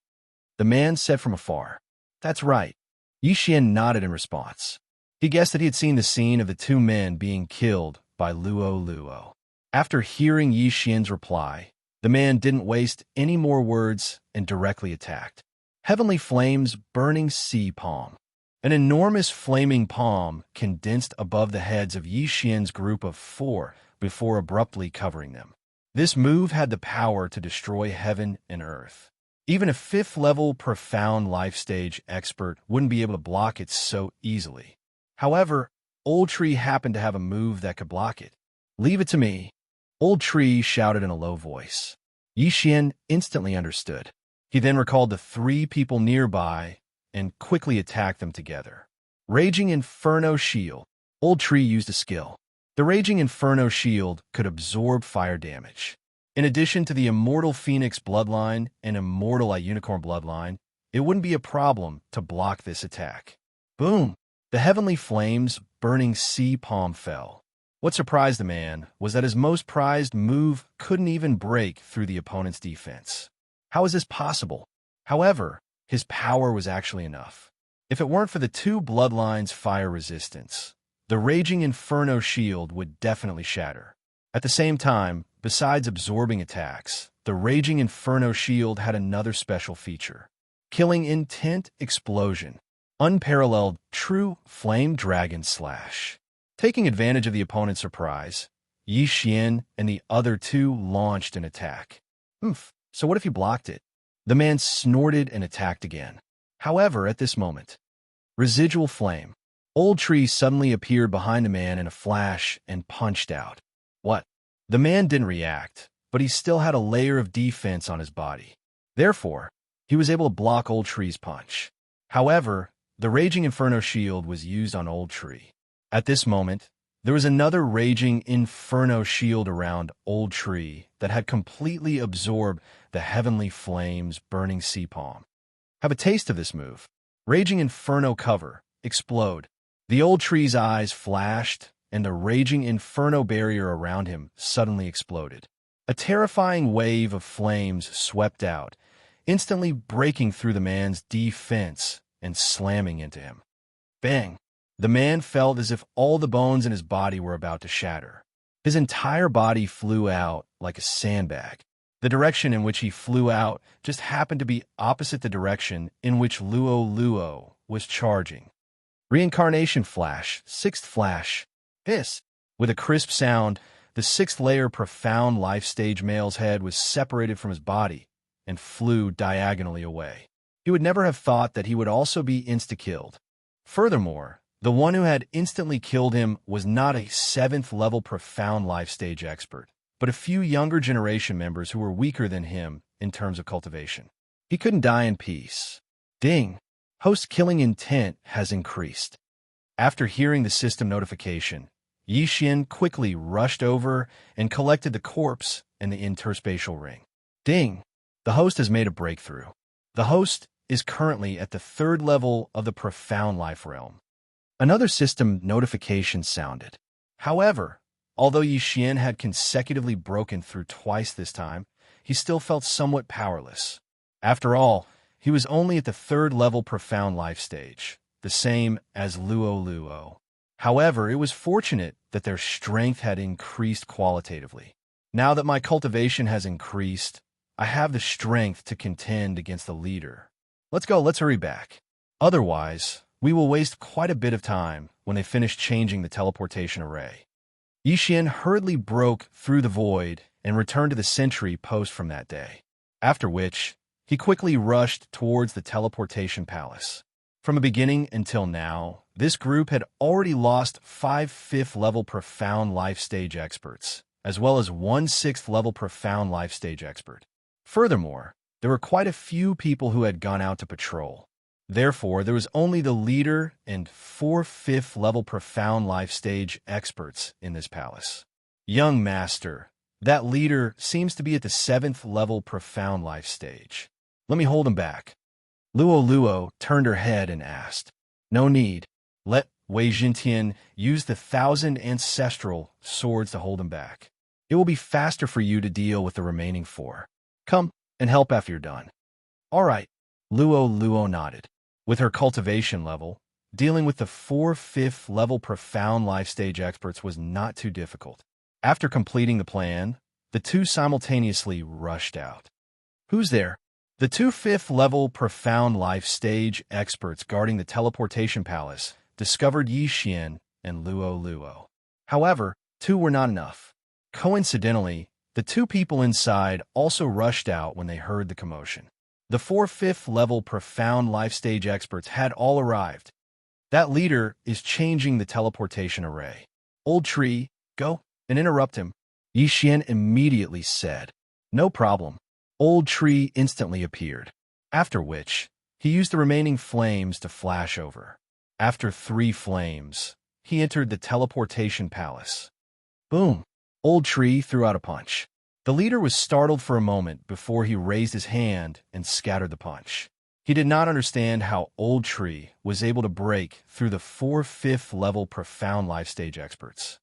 The man said from afar. That's right. Yi Xian nodded in response. He guessed that he had seen the scene of the 2 men being killed by Luo. After hearing Yi Xian's reply, the man didn't waste any more words and directly attacked. Heavenly Flames Burning Sea Palm. An enormous flaming palm condensed above the heads of Yi Xian's group of 4 before abruptly covering them. This move had the power to destroy heaven and earth. Even a 5th level Profound Life Stage expert wouldn't be able to block it so easily. However, Old Tree happened to have a move that could block it. Leave it to me. Old Tree shouted in a low voice. Yi Xian instantly understood. He then recalled the 3 people nearby and quickly attacked them together. Raging Inferno Shield. Old Tree used a skill. The Raging Inferno Shield could absorb fire damage. In addition to the Immortal Phoenix bloodline and Immortal Unicorn bloodline, it wouldn't be a problem to block this attack. Boom! The Heavenly Flames Burning Sea Palm fell. What surprised the man was that his most prized move couldn't even break through the opponent's defense. How is this possible? However, his power was actually enough. If it weren't for the 2 bloodlines' fire resistance, the Raging Inferno Shield would definitely shatter. At the same time, besides absorbing attacks, the Raging Inferno Shield had another special feature. Killing Intent Explosion. Unparalleled True Flame Dragon Slash. Taking advantage of the opponent's surprise, Yi Xian and the other 2 launched an attack. So what if you blocked it? The man snorted and attacked again. However, at this moment, Residual Flame. Old Tree suddenly appeared behind the man in a flash and punched out. What? The man didn't react, but he still had a layer of defense on his body. Therefore, he was able to block Old Tree's punch. However, the Raging Inferno Shield was used on Old Tree. At this moment, there was another Raging Inferno Shield around Old Tree that had completely absorbed the Heavenly Flames Burning Sea Palm. Have a taste of this move. Raging Inferno Cover. Explode. The Old Tree's eyes flashed, and the Raging Inferno barrier around him suddenly exploded. A terrifying wave of flames swept out, instantly breaking through the man's defense and slamming into him. Bang! The man felt as if all the bones in his body were about to shatter. His entire body flew out like a sandbag. The direction in which he flew out just happened to be opposite the direction in which Luo was charging. Reincarnation flash, sixth flash. Hiss! With a crisp sound, the sixth-layer profound life-stage male's head was separated from his body and flew diagonally away. He would never have thought that he would also be insta-killed. Furthermore, the one who had instantly killed him was not a seventh-level profound life-stage expert, but a few younger generation members who were weaker than him in terms of cultivation. He couldn't die in peace. Ding! Host killing intent has increased. After hearing the system notification, Yixian quickly rushed over and collected the corpse in the interspatial ring. Ding! The host has made a breakthrough. The host is currently at the third level of the profound life realm. Another system notification sounded. However, although Yixian had consecutively broken through twice this time, he still felt somewhat powerless. After all, he was only at the third level profound life stage, the same as Luo. However, it was fortunate that their strength had increased qualitatively. Now that my cultivation has increased, I have the strength to contend against the leader. Let's hurry back. Otherwise, we will waste quite a bit of time when they finish changing the teleportation array. Yixian hurriedly broke through the void and returned to the sentry post from that day, after which he quickly rushed towards the teleportation palace. From the beginning until now, this group had already lost 5 fifth-level profound life stage experts, as well as 1 sixth-level profound life stage expert. Furthermore, there were quite a few people who had gone out to patrol. Therefore, there was only the leader and 4 fifth-level profound life stage experts in this palace. Young master, that leader seems to be at the 7th level profound life stage. Let me hold him back. Luo turned her head and asked. No need. Let Wei Jintian use the 1,000 ancestral swords to hold him back. It will be faster for you to deal with the remaining 4. Come and help after you're done. All right. Luo nodded. With her cultivation level, dealing with the 4 fifth-level profound life stage experts was not too difficult. After completing the plan, the two simultaneously rushed out. Who's there? The 2 fifth-level profound life stage experts guarding the teleportation palace discovered Yixian and Luo. However, 2 were not enough. Coincidentally, the 2 people inside also rushed out when they heard the commotion. The 4 fifth-level profound life stage experts had all arrived. That leader is changing the teleportation array. Old tree, go and interrupt him, Yixian immediately said. No problem. Old tree instantly appeared, after which he used the remaining flames to flash over. After 3 flames, he entered the teleportation palace. Boom! Old tree threw out a punch. The leader was startled for a moment before he raised his hand and scattered the punch. He did not understand how Old Tree was able to break through the 4 fifth-level profound life stage experts.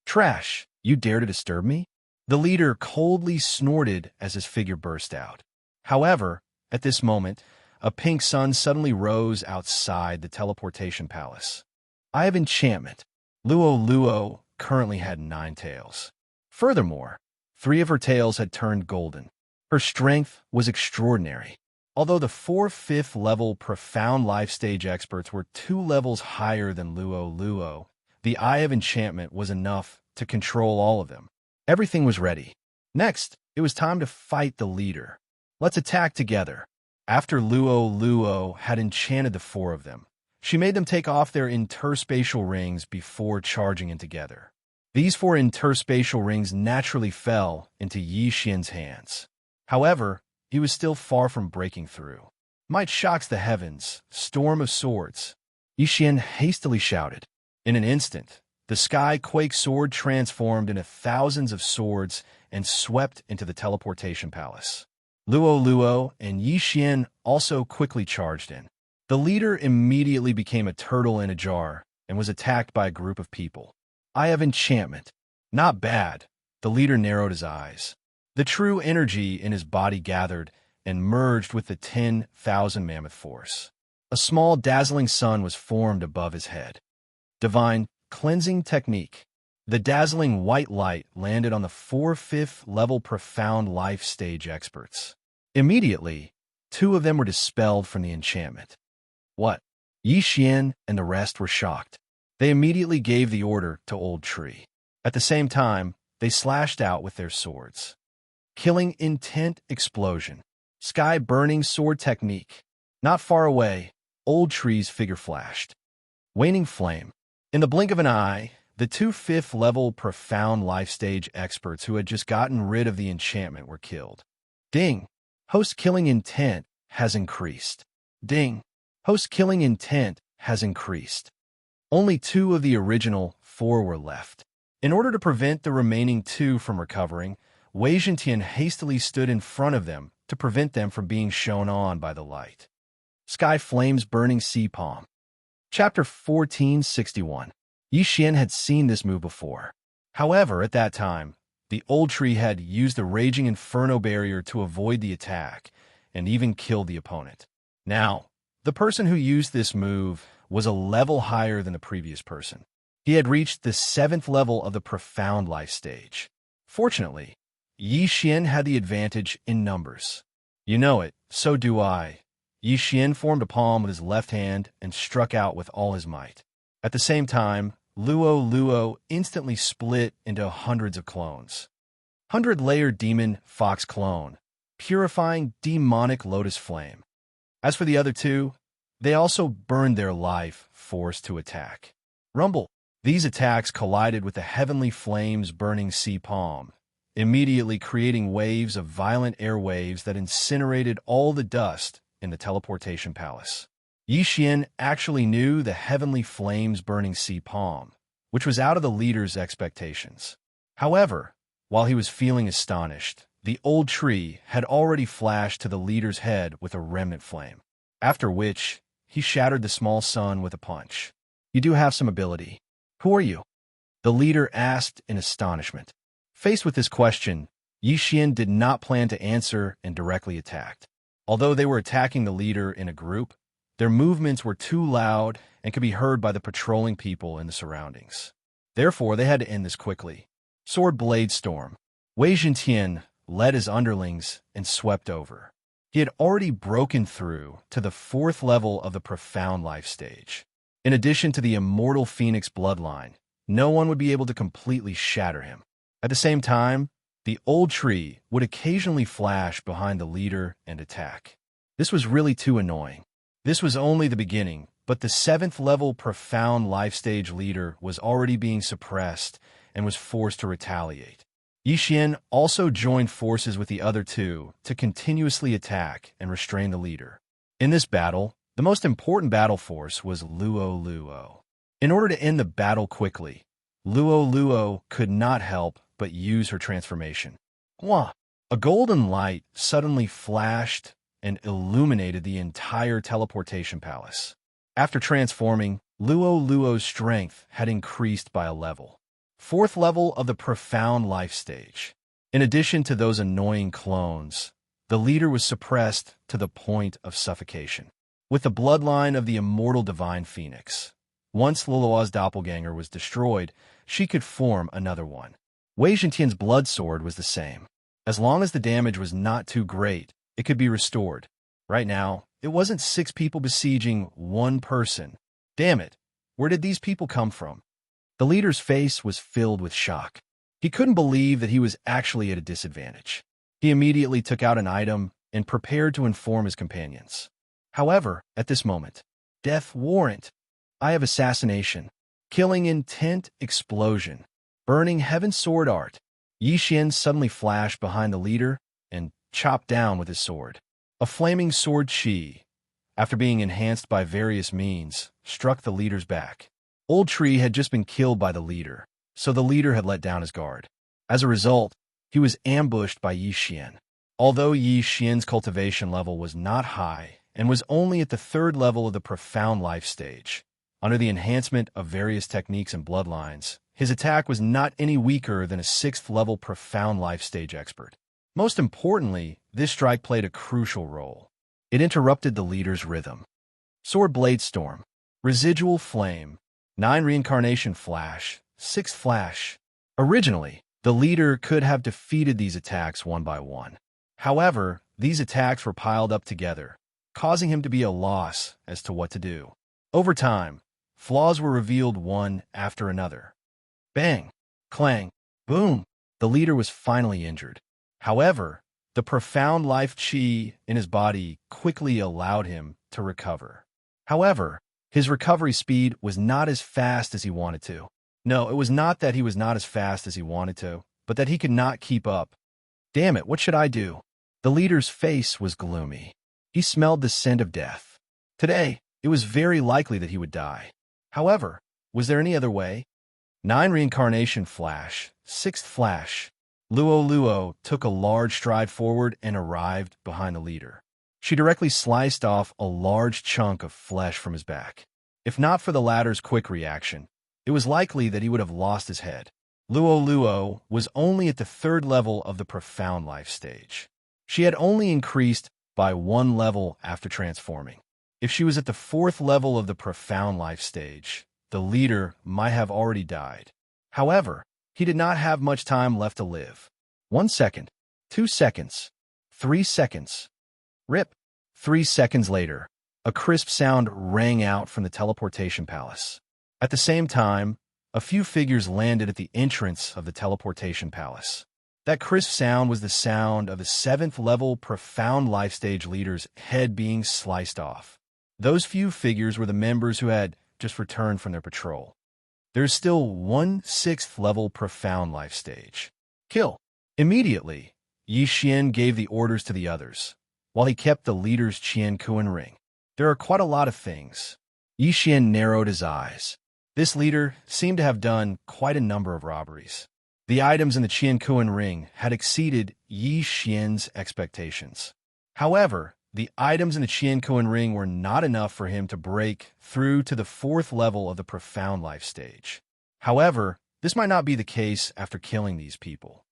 Trash, you dare to disturb me? The leader coldly snorted as his figure burst out. However, at this moment, a pink sun suddenly rose outside the teleportation palace. I have enchantment. Luo currently had 9 tails. Furthermore, 3 of her tails had turned golden. Her strength was extraordinary. Although the 4 fifth-level profound life stage experts were 2 levels higher than Luo, the Eye of Enchantment was enough to control all of them. Everything was ready. Next, it was time to fight the leader. Let's attack together. After Luo had enchanted the 4 of them, she made them take off their interspatial rings before charging in together. These 4 interspatial rings naturally fell into Yixian's hands. However, he was still far from breaking through. Might shocks the heavens, storm of swords, Yixian hastily shouted. In an instant, the sky quake sword transformed into thousands of swords and swept into the teleportation palace. Luo and Yixian also quickly charged in. The leader immediately became a turtle in a jar and was attacked by a group of people. Eye of Enchantment. Not bad. The leader narrowed his eyes. The true energy in his body gathered and merged with the 10,000 mammoth force. A small dazzling sun was formed above his head. Divine Cleansing Technique. The dazzling white light landed on the 4th level Profound Life Stage experts. Immediately, 2 of them were dispelled from the enchantment. What? Yi Xian and the rest were shocked. They immediately gave the order to Old Tree. At the same time, they slashed out with their swords. Killing Intent Explosion. Sky Burning Sword Technique. Not far away, Old Tree's figure flashed. Waning Flame. In the blink of an eye, the 2 5th level Profound Life Stage experts who had just gotten rid of the enchantment were killed. Ding! Host killing intent has increased. Ding! Host killing intent has increased. Only 2 of the original 4 were left. In order to prevent the remaining 2 from recovering, Wei Zhentian hastily stood in front of them to prevent them from being shown on by the light. Sky Flames Burning Sea Palm. Chapter 1461. Yi Xian had seen this move before. However, at that time, the Old Tree had used the Raging Inferno barrier to avoid the attack and even killed the opponent. Now, the person who used this move was a level higher than the previous person. He had reached the 7th level of the Profound Life Stage. Fortunately, Yi Xian had the advantage in numbers. You know it, so do I. Yi Xian formed a palm with his left hand and struck out with all his might. At the same time, Luo instantly split into hundreds of clones. 100-layer Demon Fox Clone, Purifying Demonic Lotus Flame. As for the other 2, they also burned their life force to attack. Rumble. These attacks collided with the Heavenly Flames Burning Sea Palm, immediately creating waves of violent air waves that incinerated all the dust in the teleportation palace. Yi Xian actually knew the Heavenly Flames Burning Sea Palm, which was out of the leader's expectations. However, while he was feeling astonished, the Old Tree had already flashed to the leader's head with a remnant flame, after which he shattered the small sun with a punch. You do have some ability. Who are you? The leader asked in astonishment. Faced with this question, Yi Xian did not plan to answer and directly attacked. Although they were attacking the leader in a group, their movements were too loud and could be heard by the patrolling people in the surroundings. Therefore, they had to end this quickly. Sword Blade Storm. Wei Zhentian led his underlings and swept over. He had already broken through to the 4th level of the Profound Life Stage. In addition to the Immortal Phoenix bloodline, no one would be able to completely shatter him. At the same time, the Old Tree would occasionally flash behind the leader and attack. This was really too annoying. This was only the beginning, but the 7th level Profound Life Stage leader was already being suppressed and was forced to retaliate. Yi Xian also joined forces with the other 2 to continuously attack and restrain the leader. In this battle, the most important battle force was Luo. In order to end the battle quickly, Luo could not help but use her transformation. Wah! A golden light suddenly flashed and illuminated the entire teleportation palace. After transforming, Luo's strength had increased by a level. 4th level of the Profound Life Stage. In addition to those annoying clones, the leader was suppressed to the point of suffocation. With the bloodline of the immortal Divine Phoenix, once Luo's doppelganger was destroyed, she could form another one. Wei Zhentian's blood sword was the same. As long as the damage was not too great, it could be restored. Right now, it wasn't 6 people besieging 1 person. Damn it, where did these people come from? The leader's face was filled with shock. He couldn't believe that he was actually at a disadvantage. He immediately took out an item and prepared to inform his companions. However, at this moment, death warrant, eye of assassination, killing intent explosion, burning heaven sword art. Yi Xian suddenly flashed behind the leader and chopped down with his sword. A flaming sword chi, after being enhanced by various means, struck the leader's back. Old Tree had just been killed by the leader, so the leader had let down his guard. As a result, he was ambushed by Yi Xian. Although Yi Xian's cultivation level was not high and was only at the 3rd level of the Profound Life Stage, under the enhancement of various techniques and bloodlines, his attack was not any weaker than a 6th level Profound Life Stage expert. Most importantly, this strike played a crucial role. It interrupted the leader's rhythm. Sword Blade Storm. Residual Flame. 9 Reincarnation Flash, 6th Flash. Originally, the leader could have defeated these attacks one by one. However, these attacks were piled up together, causing him to be at a loss as to what to do. Over time, flaws were revealed one after another. Bang! Clang! Boom! The leader was finally injured. However, the profound life chi in his body quickly allowed him to recover. However, his recovery speed was not as fast as he wanted to. No, it was not that he was not as fast as he wanted to, but that he could not keep up. Damn it, what should I do? The leader's face was gloomy. He smelled the scent of death. Today, it was very likely that he would die. However, was there any other way? 9 Reincarnation Flash, 6th Flash. Luo took a large stride forward and arrived behind the leader. She directly sliced off a large chunk of flesh from his back. If not for the latter's quick reaction, it was likely that he would have lost his head. Luo was only at the 3rd level of the profound life stage. She had only increased by 1 level after transforming. If she was at the 4th level of the profound life stage, the leader might have already died. However, he did not have much time left to live. 1 second, 2 seconds, 3 seconds. Rip. 3 seconds later, a crisp sound rang out from the teleportation palace. At the same time, a few figures landed at the entrance of the teleportation palace. That crisp sound was the sound of the 7th level profound life stage leader's head being sliced off. Those few figures were the members who had just returned from their patrol. There's still one 6th level profound life stage. Kill. Immediately, Yi Xian gave the orders to the others, while he kept the leader's Qian Kuan ring. There are quite a lot of things. Yi Xian narrowed his eyes. This leader seemed to have done quite a number of robberies. The items in the Qian Kuan ring had exceeded Yi Xian's expectations. However, the items in the Qian Kuan ring were not enough for him to break through to the 4th level of the profound life stage. However, this might not be the case after killing these people.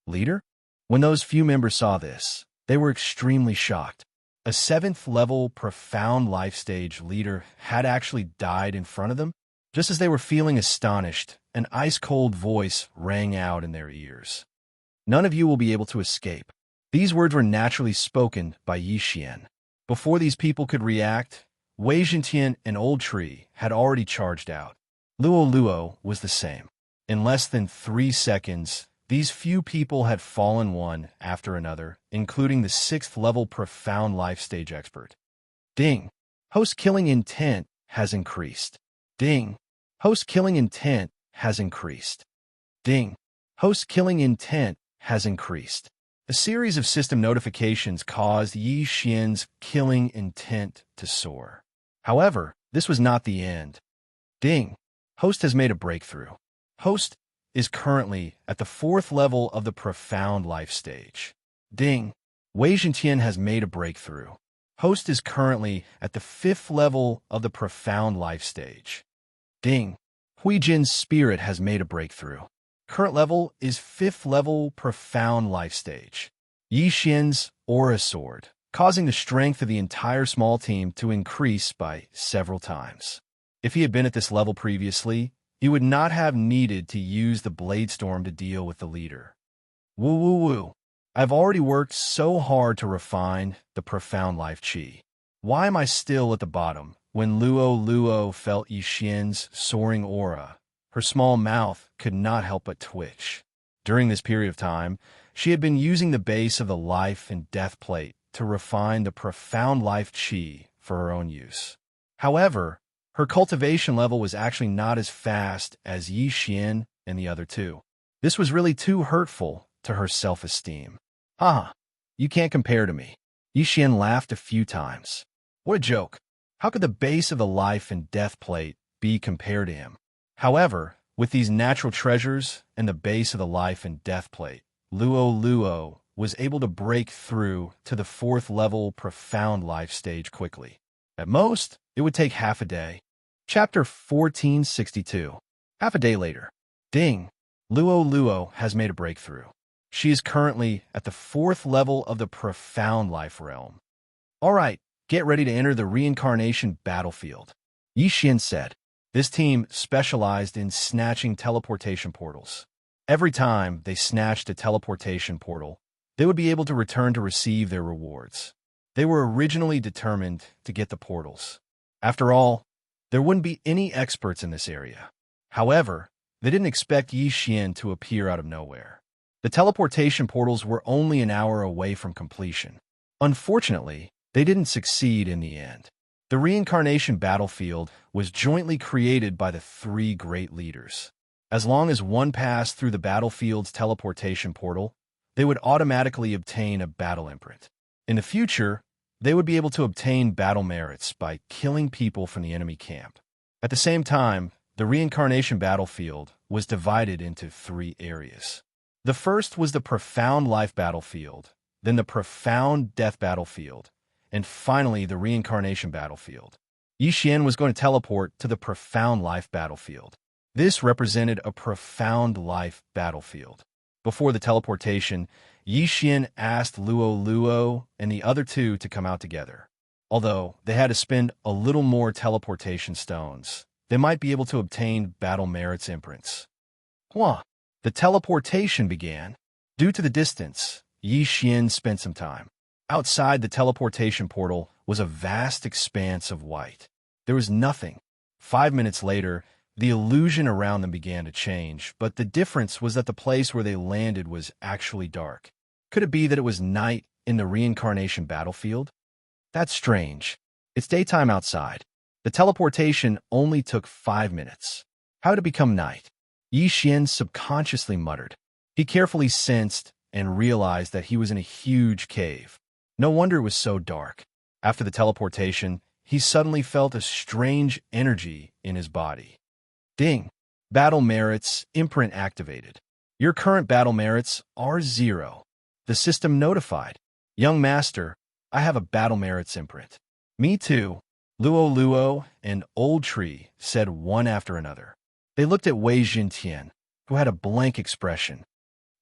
Leader? When those few members saw this, they were extremely shocked. A 7th level profound life stage leader had actually died in front of them. Just as they were feeling astonished, an ice-cold voice rang out in their ears. None of you will be able to escape. These words were naturally spoken by Yi Xian. Before these people could react, Wei Zhentian and Old Tree had already charged out. Luo was the same. In less than 3 seconds, these few people had fallen one after another, including the 6th level profound life stage expert. Ding! Host killing intent has increased. Ding! Host killing intent has increased. Ding! Host killing intent has increased. A series of system notifications caused Yi Xian's killing intent to soar. However, this was not the end. Ding! Host has made a breakthrough. Host is currently at the 4th level of the profound life stage. Ding! Wei Zhentian has made a breakthrough. Host is currently at the 5th level of the profound life stage. Ding! Huijin's spirit has made a breakthrough. Current level is 5th level profound life stage. Yi Xian's aura soared, causing the strength of the entire small team to increase by several times. If he had been at this level previously, he would not have needed to use the Blade Storm to deal with the leader. Woo. I've already worked so hard to refine the profound life chi. Why am I still at the bottom? When Luo felt Yi Xian's soaring aura, her small mouth could not help but twitch. During this period of time, she had been using the base of the life and death plate to refine the profound life chi for her own use. However, her cultivation level was actually not as fast as Yi Xian and the other two. This was really too hurtful to her self-esteem. Haha, you can't compare to me. Yi Xian laughed a few times. What a joke. How could the base of the life and death plate be compared to him? However, with these natural treasures and the base of the life and death plate, Luo was able to break through to the 4th level profound life stage quickly. At most, it would take half a day. Chapter 1462. Half a day later. Ding! Luo has made a breakthrough. She is currently at the 4th level of the profound life realm. All right, get ready to enter the reincarnation battlefield. Yi Xian said. This team specialized in snatching teleportation portals. Every time they snatched a teleportation portal, they would be able to return to receive their rewards. They were originally determined to get the portals. After all, there wouldn't be any experts in this area. However, they didn't expect Xian to appear out of nowhere. The teleportation portals were only an hour away from completion. Unfortunately, they didn't succeed in the end. The reincarnation battlefield was jointly created by the three great leaders. As long as one passed through the battlefield's teleportation portal, they would automatically obtain a battle imprint. In the future, they would be able to obtain battle merits by killing people from the enemy camp. At the same time, the reincarnation battlefield was divided into three areas. The first was the profound life battlefield, then the profound death battlefield, and finally the reincarnation battlefield. Xian was going to teleport to the profound life battlefield. This represented a profound life battlefield. Before the teleportation, Xian asked Luo and the other two to come out together. Although they had to spend a little more teleportation stones, they might be able to obtain battle merits imprints. The teleportation began. Due to the distance, Xian spent some time. Outside the teleportation portal was a vast expanse of white. There was nothing. 5 minutes later, the illusion around them began to change, but the difference was that the place where they landed was actually dark. Could it be that it was night in the reincarnation battlefield? That's strange. It's daytime outside. The teleportation only took 5 minutes. How did it become night? Xian subconsciously muttered. He carefully sensed and realized that he was in a huge cave. No wonder it was so dark. After the teleportation, he suddenly felt a strange energy in his body. Ding! Battle merits imprint activated. Your current battle merits are 0. The system notified. Young master, I have a battle merits imprint. Me too. Luo and Old Tree said one after another. They looked at Wei Jintian, who had a blank expression.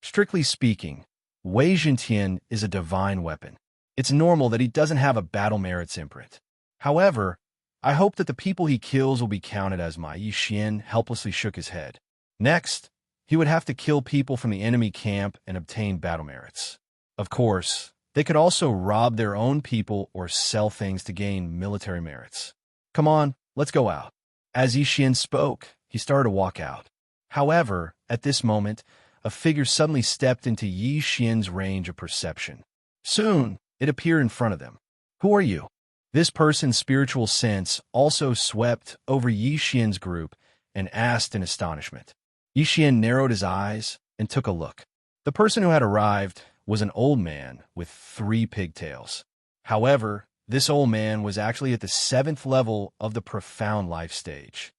Strictly speaking, Wei Jintian is a divine weapon. It's normal that he doesn't have a battle merits imprint. However, I hope that the people he kills will be counted as my. Xian helplessly shook his head. Next, he would have to kill people from the enemy camp and obtain battle merits. Of course, they could also rob their own people or sell things to gain military merits. Come on, let's go out. As Xian spoke, he started to walk out. However, at this moment, a figure suddenly stepped into Xian's range of perception. Soon, it appeared in front of them. Who are you? This person's spiritual sense also swept over Xian's group and asked in astonishment. Xian narrowed his eyes and took a look. The person who had arrived was an old man with 3 pigtails. However, this old man was actually at the 7th level of the profound life stage.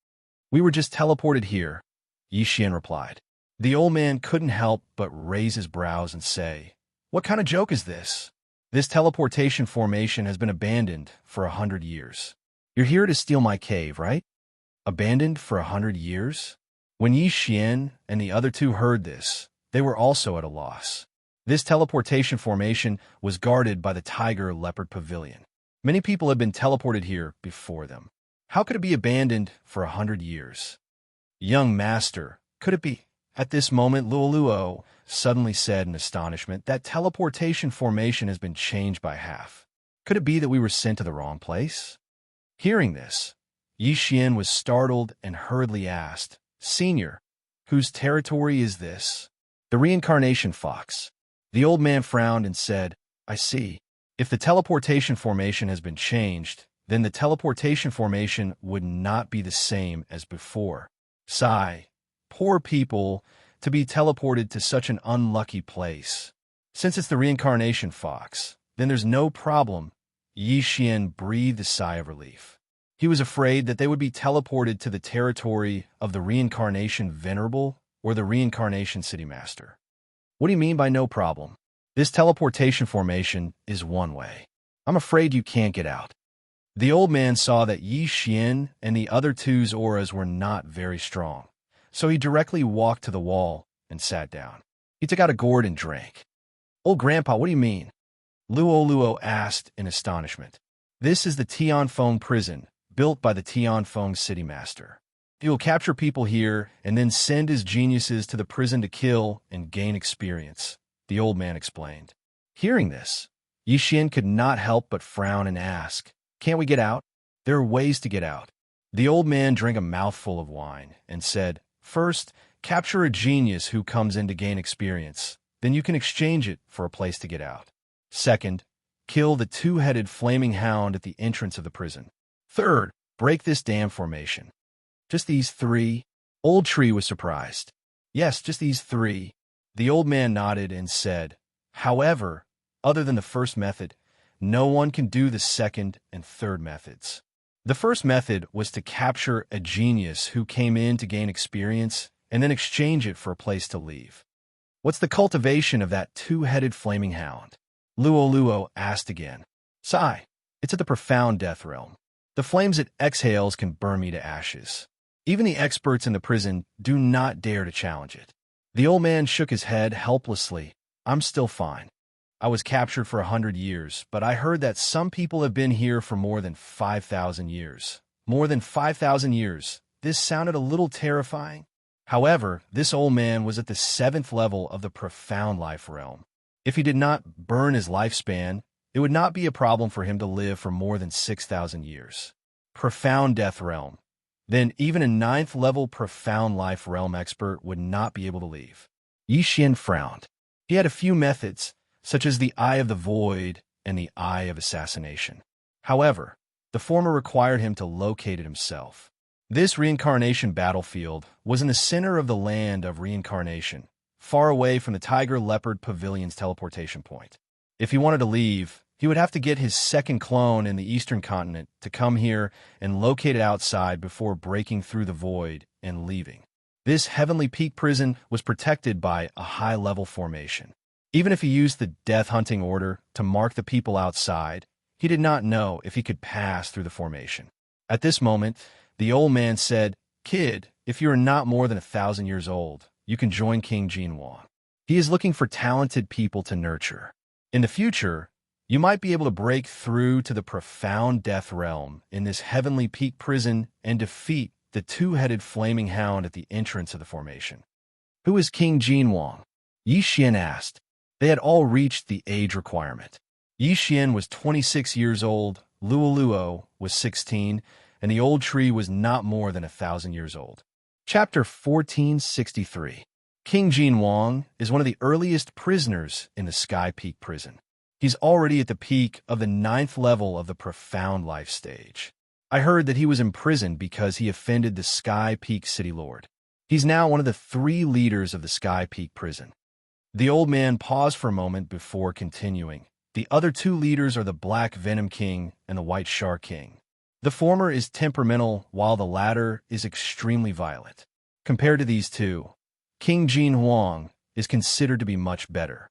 We were just teleported here, Xian replied. The old man couldn't help but raise his brows and say, "What kind of joke is this? This teleportation formation has been abandoned for 100 years. You're here to steal my cave, right? Abandoned for 100 years?" When Xian and the other two heard this, they were also at a loss. This teleportation formation was guarded by the Tiger Leopard Pavilion. Many people had been teleported here before them. How could it be abandoned for 100 years? Young master, could it be? At this moment, Luo suddenly said in astonishment that teleportation formation has been changed by half. Could it be that we were sent to the wrong place? Hearing this, Xian was startled and hurriedly asked, "Senior, whose territory is this?" "The reincarnation fox." The old man frowned and said, "I see. If the teleportation formation has been changed, then the teleportation formation would not be the same as before. Sigh. Poor people to be teleported to such an unlucky place. Since it's the reincarnation fox, then there's no problem." Xian breathed a sigh of relief. He was afraid that they would be teleported to the territory of the reincarnation venerable or the reincarnation city master. "What do you mean by no problem? This teleportation formation is one way. I'm afraid you can't get out." The old man saw that Xian and the other two's auras were not very strong, so he directly walked to the wall and sat down. He took out a gourd and drank. "Old Grandpa, what do you mean?" Luo asked in astonishment. "This is the Tianfeng prison, built by the Tianfeng city master. He will capture people here and then send his geniuses to the prison to kill and gain experience, the old man explained. Hearing this, Yixian could not help but frown and ask, "Can't we get out?" "There are ways to get out." The old man drank a mouthful of wine and said, "First, capture a genius who comes in to gain experience. Then you can exchange it for a place to get out. Second, kill the two-headed flaming hound at the entrance of the prison. Third, break this dam formation." "Just these three?" Old Tree was surprised. "Yes, just these three." The old man nodded and said, "However, other than the first method, no one can do the second and third methods." The first method was to capture a genius who came in to gain experience and then exchange it for a place to leave. "What's the cultivation of that two-headed flaming hound?" Luo asked again. "Sigh, it's at the profound death realm. The flames it exhales can burn me to ashes. Even the experts in the prison do not dare to challenge it." The old man shook his head helplessly. "I'm still fine. I was captured for 100 years, but I heard that some people have been here for more than 5,000 years. More than 5,000 years. This sounded a little terrifying. However, this old man was at the 7th level of the profound life realm. If he did not burn his lifespan, it would not be a problem for him to live for more than 6,000 years. Profound death realm. Then even a 9th level profound life realm expert would not be able to leave." Yixian frowned. He had a few methods, such as the Eye of the Void and the Eye of Assassination. However, the former required him to locate it himself. This reincarnation battlefield was in the center of the land of reincarnation, far away from the Tiger Leopard Pavilion's teleportation point. If he wanted to leave, he would have to get his second clone in the eastern continent to come here and locate it outside before breaking through the void and leaving. This Heavenly Peak prison was protected by a high-level formation. Even if he used the death hunting order to mark the people outside, he did not know if he could pass through the formation. At this moment, the old man said, "Kid, if you are not more than 1,000 years old, you can join King Jinwang. He is looking for talented people to nurture. In the future, you might be able to break through to the profound death realm in this Heavenly Peak prison and defeat the two-headed flaming hound at the entrance of the formation." "Who is King Jinwang?" Yixian asked. They had all reached the age requirement. Yixian was 26 years old, Luo was 16, and the old tree was not more than 1,000 years old. Chapter 1463. King Jinwang is one of the earliest prisoners in the Sky Peak prison. He's already at the peak of the 9th level of the profound life stage. I heard that he was imprisoned because he offended the Sky Peak City Lord. He's now one of the 3 leaders of the Sky Peak prison. The old man paused for a moment before continuing. The other 2 leaders are the Black Venom King and the White Shark King. The former is temperamental, while the latter is extremely violent. Compared to these 2, King Jinwang is considered to be much better.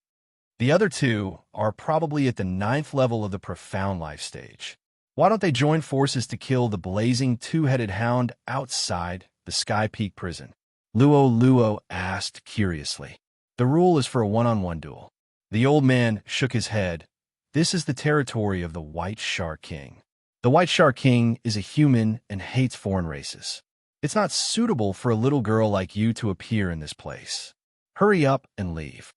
The other 2 are probably at the 9th level of the profound life stage. Why don't they join forces to kill the blazing two-headed hound outside the Sky Peak prison? Luo asked curiously. "The rule is for a one-on-one duel." The old man shook his head. "This is the territory of the White Shark King. The White Shark King is a human and hates foreign races. It's not suitable for a little girl like you to appear in this place. Hurry up and leave."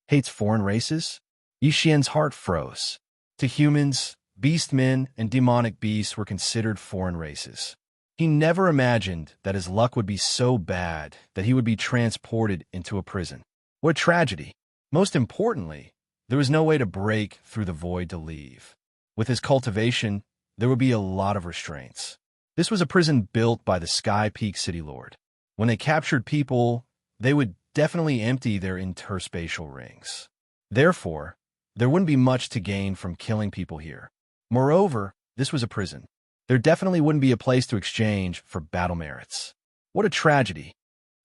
"Hates foreign races?" Yixian's heart froze. To humans, beastmen and demonic beasts were considered foreign races. He never imagined that his luck would be so bad that he would be transported into a prison. What a tragedy. Most importantly, there was no way to break through the void to leave. With his cultivation, there would be a lot of restraints. This was a prison built by the Sky Peak City Lord. When they captured people, they would definitely empty their interspatial rings. Therefore, there wouldn't be much to gain from killing people here. Moreover, this was a prison. There definitely wouldn't be a place to exchange for battle merits. What a tragedy.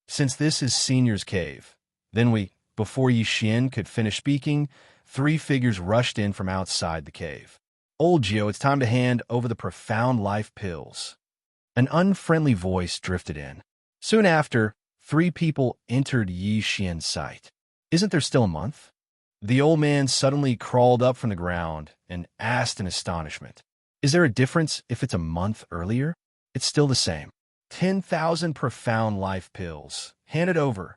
Since this is Senior's Cave, then before Yixian could finish speaking, 3 figures rushed in from outside the cave. "Old Geo, it's time to hand over the profound life pills." An unfriendly voice drifted in. Soon after, 3 people entered Yixian's sight. "Isn't there still a month?" The old man suddenly crawled up from the ground and asked in astonishment, "Is there a difference if it's a month earlier?" "It's still the same. 10,000 profound life pills. Hand it over.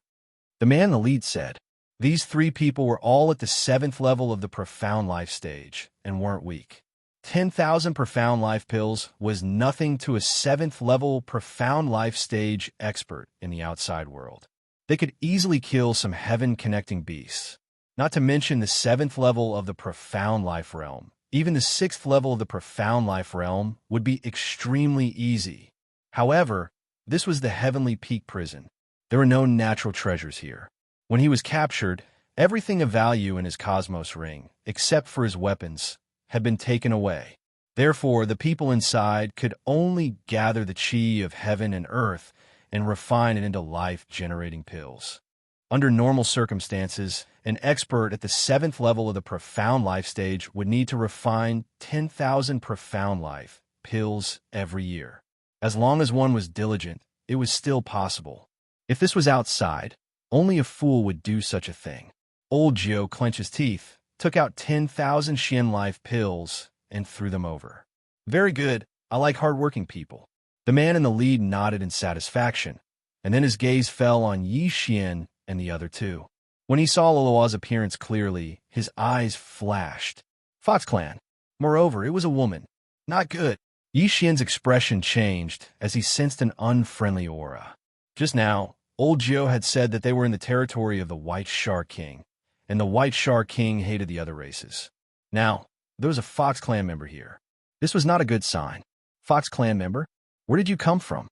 The man in the lead said. These 3 people were all at the 7th level of the profound life stage and weren't weak. 10,000 profound life pills was nothing to a 7th level profound life stage expert in the outside world. They could easily kill some heaven-connecting beasts. Not to mention the 7th level of the profound life realm. Even the 6th level of the profound life realm would be extremely easy. However, this was the heavenly peak prison. There were no natural treasures here. When he was captured, everything of value in his cosmos ring, except for his weapons, had been taken away. Therefore, the people inside could only gather the chi of heaven and earth and refine it into life-generating pills. Under normal circumstances, an expert at the 7th level of the profound life stage would need to refine 10,000 profound life pills every year. As long as one was diligent, it was still possible. If this was outside, only a fool would do such a thing. Old Gio clenched his teeth, took out 10,000 Xian life pills, and threw them over. Very good. I like hard-working people. The man in the lead nodded in satisfaction, and then his gaze fell on Yi Xian and the other 2. When he saw Luo's appearance clearly, his eyes flashed. Fox Clan. Moreover, it was a woman. Not good. Yi Xian's expression changed as he sensed an unfriendly aura. Just now, Old Gio had said that they were in the territory of the White Shark King, and the White Shark King hated the other races. Now, there was a Fox Clan member here. This was not a good sign. Fox Clan member? Where did you come from?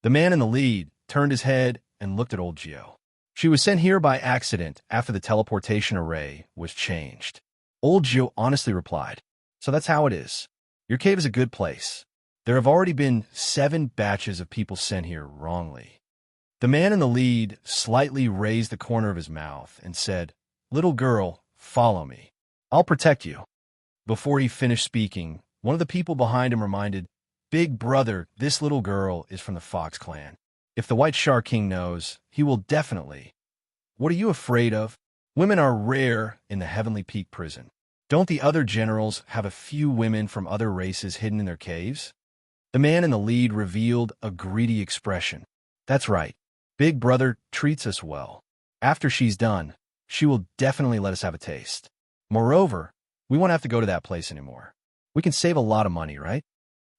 The man in the lead turned his head and looked at Old Gio. She was sent here by accident after the teleportation array was changed. Old Gio honestly replied, So that's how it is. Your cave is a good place. There have already been 7 batches of people sent here wrongly. The man in the lead slightly raised the corner of his mouth and said, Little girl, follow me. I'll protect you. Before he finished speaking, one of the people behind him reminded, Big brother, this little girl is from the Fox Clan. If the White Shark King knows, he will definitely. What are you afraid of? Women are rare in the Heavenly Peak prison. Don't the other generals have a few women from other races hidden in their caves? The man in the lead revealed a greedy expression. That's right. Big brother treats us well. After she's done, she will definitely let us have a taste. Moreover, we won't have to go to that place anymore. We can save a lot of money, right?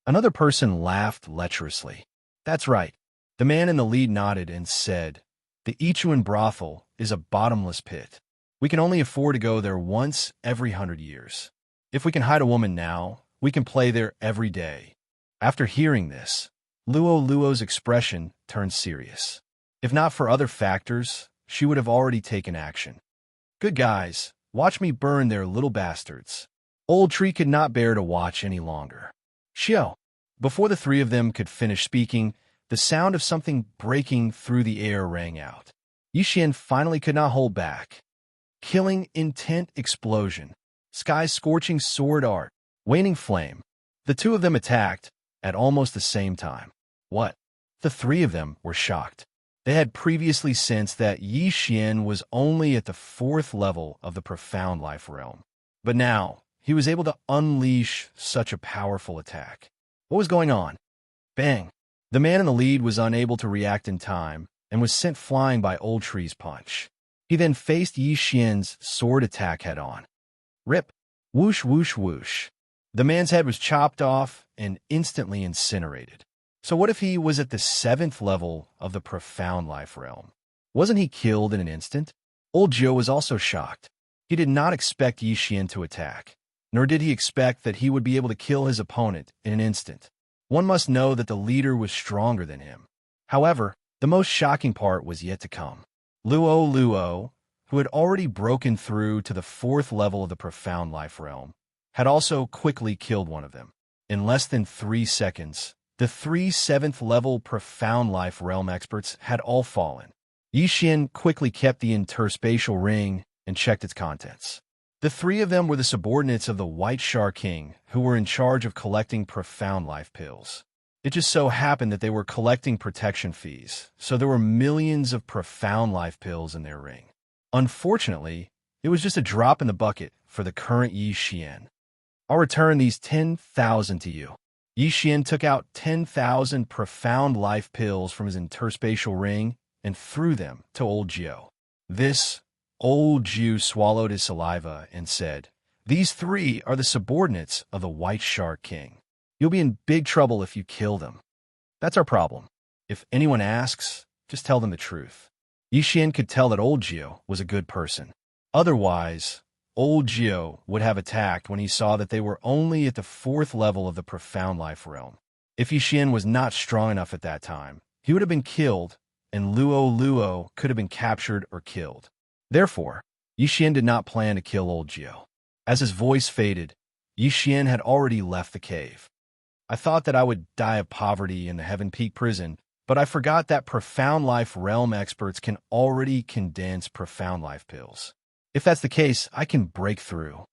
Another person laughed lecherously. That's right. The man in the lead nodded and said, The Ichuan brothel is a bottomless pit. We can only afford to go there once every 100 years. If we can hide a woman now, we can play there every day. After hearing this, Luo's expression turned serious. If not for other factors, she would have already taken action. Good guys, watch me burn their little bastards. Old Tree could not bear to watch any longer. Xiao. Before the 3 of them could finish speaking, the sound of something breaking through the air rang out. Yi Xian finally could not hold back. Killing intent explosion. Sky's scorching sword art. Waning flame. The 2 of them attacked at almost the same time. What? The 3 of them were shocked. They had previously sensed that Yi Xian was only at the 4th level of the profound life realm. But now, he was able to unleash such a powerful attack. What was going on? Bang! The man in the lead was unable to react in time and was sent flying by Old Tree's punch. He then faced Yi Xian's sword attack head-on. Rip! Whoosh, whoosh, whoosh. The man's head was chopped off and instantly incinerated. So what if he was at the 7th level of the profound life realm? Wasn't he killed in an instant? Old Joe was also shocked. He did not expect Yi Xian to attack, nor did he expect that he would be able to kill his opponent in an instant. One must know that the leader was stronger than him. However, the most shocking part was yet to come. Luo, who had already broken through to the 4th level of the profound life realm, had also quickly killed one of them. In less than 3 seconds, the 3 7th-level profound life realm experts had all fallen. Yi Xian quickly kept the interspatial ring and checked its contents. The 3 of them were the subordinates of the White Shark King, who were in charge of collecting profound life pills. It just so happened that they were collecting protection fees, so there were millions of profound life pills in their ring. Unfortunately, it was just a drop in the bucket for the current Yi Xian. I'll return these 10,000 to you. Yi Xian took out 10,000 profound life pills from his interspatial ring and threw them to old Jiu. This old Jiu swallowed his saliva and said, "These three are the subordinates of the White Shark King. You'll be in big trouble if you kill them. That's our problem. If anyone asks, just tell them the truth." Yi Xian could tell that old Jiu was a good person. Otherwise, old Jiu would have attacked when he saw that they were only at the 4th level of the profound life realm. If Yi Xian was not strong enough at that time, he would have been killed, and Luo could have been captured or killed. Therefore, Yi Xian did not plan to kill old Jiu. As his voice faded, Yi Xian had already left the cave. "I thought that I would die of poverty in the Heaven Peak prison, but I forgot that profound life realm experts can already condense profound life pills. If that's the case, I can break through."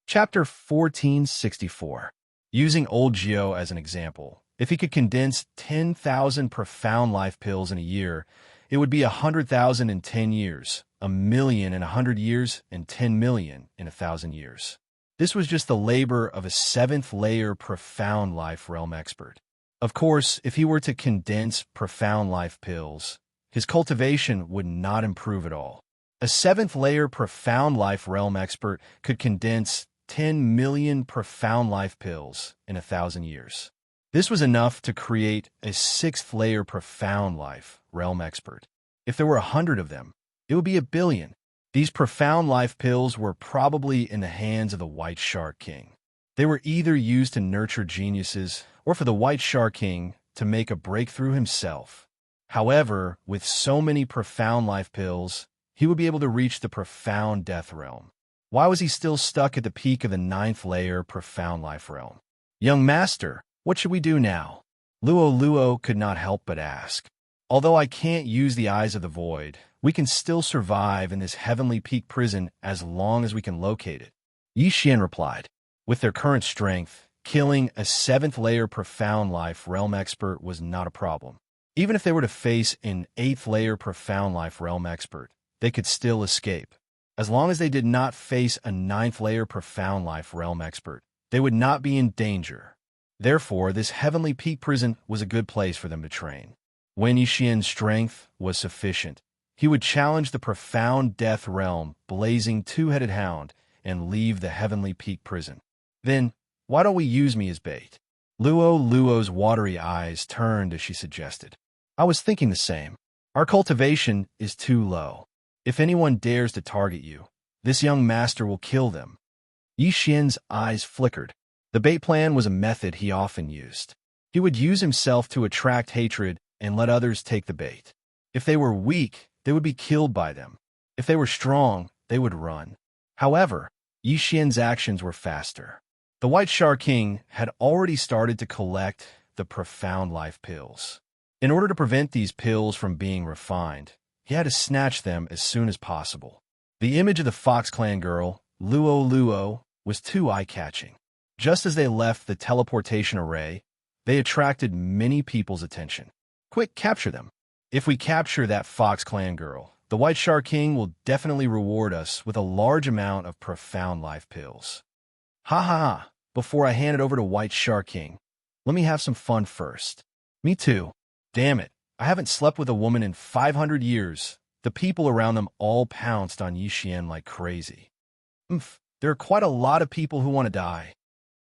Chapter 1464. Using old Jiu as an example, if he could condense 10,000 profound life pills in a year, it would be 100,000 in 10 years, 1,000,000 in 100 years, and 10 million in 1,000 years. This was just the labor of a 7th-layer profound life realm expert. Of course, if he were to condense profound life pills, his cultivation would not improve at all. A 7th-layer profound life realm expert could condense 10 million profound life pills in 1,000 years. This was enough to create a 6th-layer profound life realm expert. If there were 100 of them, it would be 1,000,000,000. These profound life pills were probably in the hands of the White Shark King. They were either used to nurture geniuses or for the White Shark King to make a breakthrough himself. However, with so many profound life pills, he would be able to reach the profound death realm. Why was he still stuck at the peak of the 9th-layer profound life realm? "Young master, what should we do now?" Luo could not help but ask. "Although I can't use the eyes of the void, we can still survive in this heavenly peak prison as long as we can locate it." Yi Xian replied. With their current strength, killing a 7th-layer profound life realm expert was not a problem. Even if they were to face an 8th-layer profound life realm expert, they could still escape. As long as they did not face a 9th-layer profound life realm expert, they would not be in danger. Therefore, this heavenly peak prison was a good place for them to train. When Yi Xian's strength was sufficient, he would challenge the profound death realm, blazing 2-headed hound, and leave the heavenly peak prison. Then, why don't we use me as bait? Luo's watery eyes turned as she suggested. "I was thinking the same. Our cultivation is too low. If anyone dares to target you, this young master will kill them." Yi Xian's eyes flickered. The bait plan was a method he often used. He would use himself to attract hatred and let others take the bait. If they were weak, they would be killed by them. If they were strong, they would run. However, Yi Xian's actions were faster. The White Shark King had already started to collect the profound life pills. In order to prevent these pills from being refined, he had to snatch them as soon as possible. The image of the Fox Clan girl, Luo, was too eye-catching. Just as they left the teleportation array, they attracted many people's attention. "Quick, capture them. If we capture that Fox Clan girl, the White Shark King will definitely reward us with a large amount of profound life pills." "Ha ha ha, before I hand it over to White Shark King, let me have some fun first." "Me too. Damn it, I haven't slept with a woman in 500 years. The people around them all pounced on Yi Xian like crazy. There are quite a lot of people who want to die."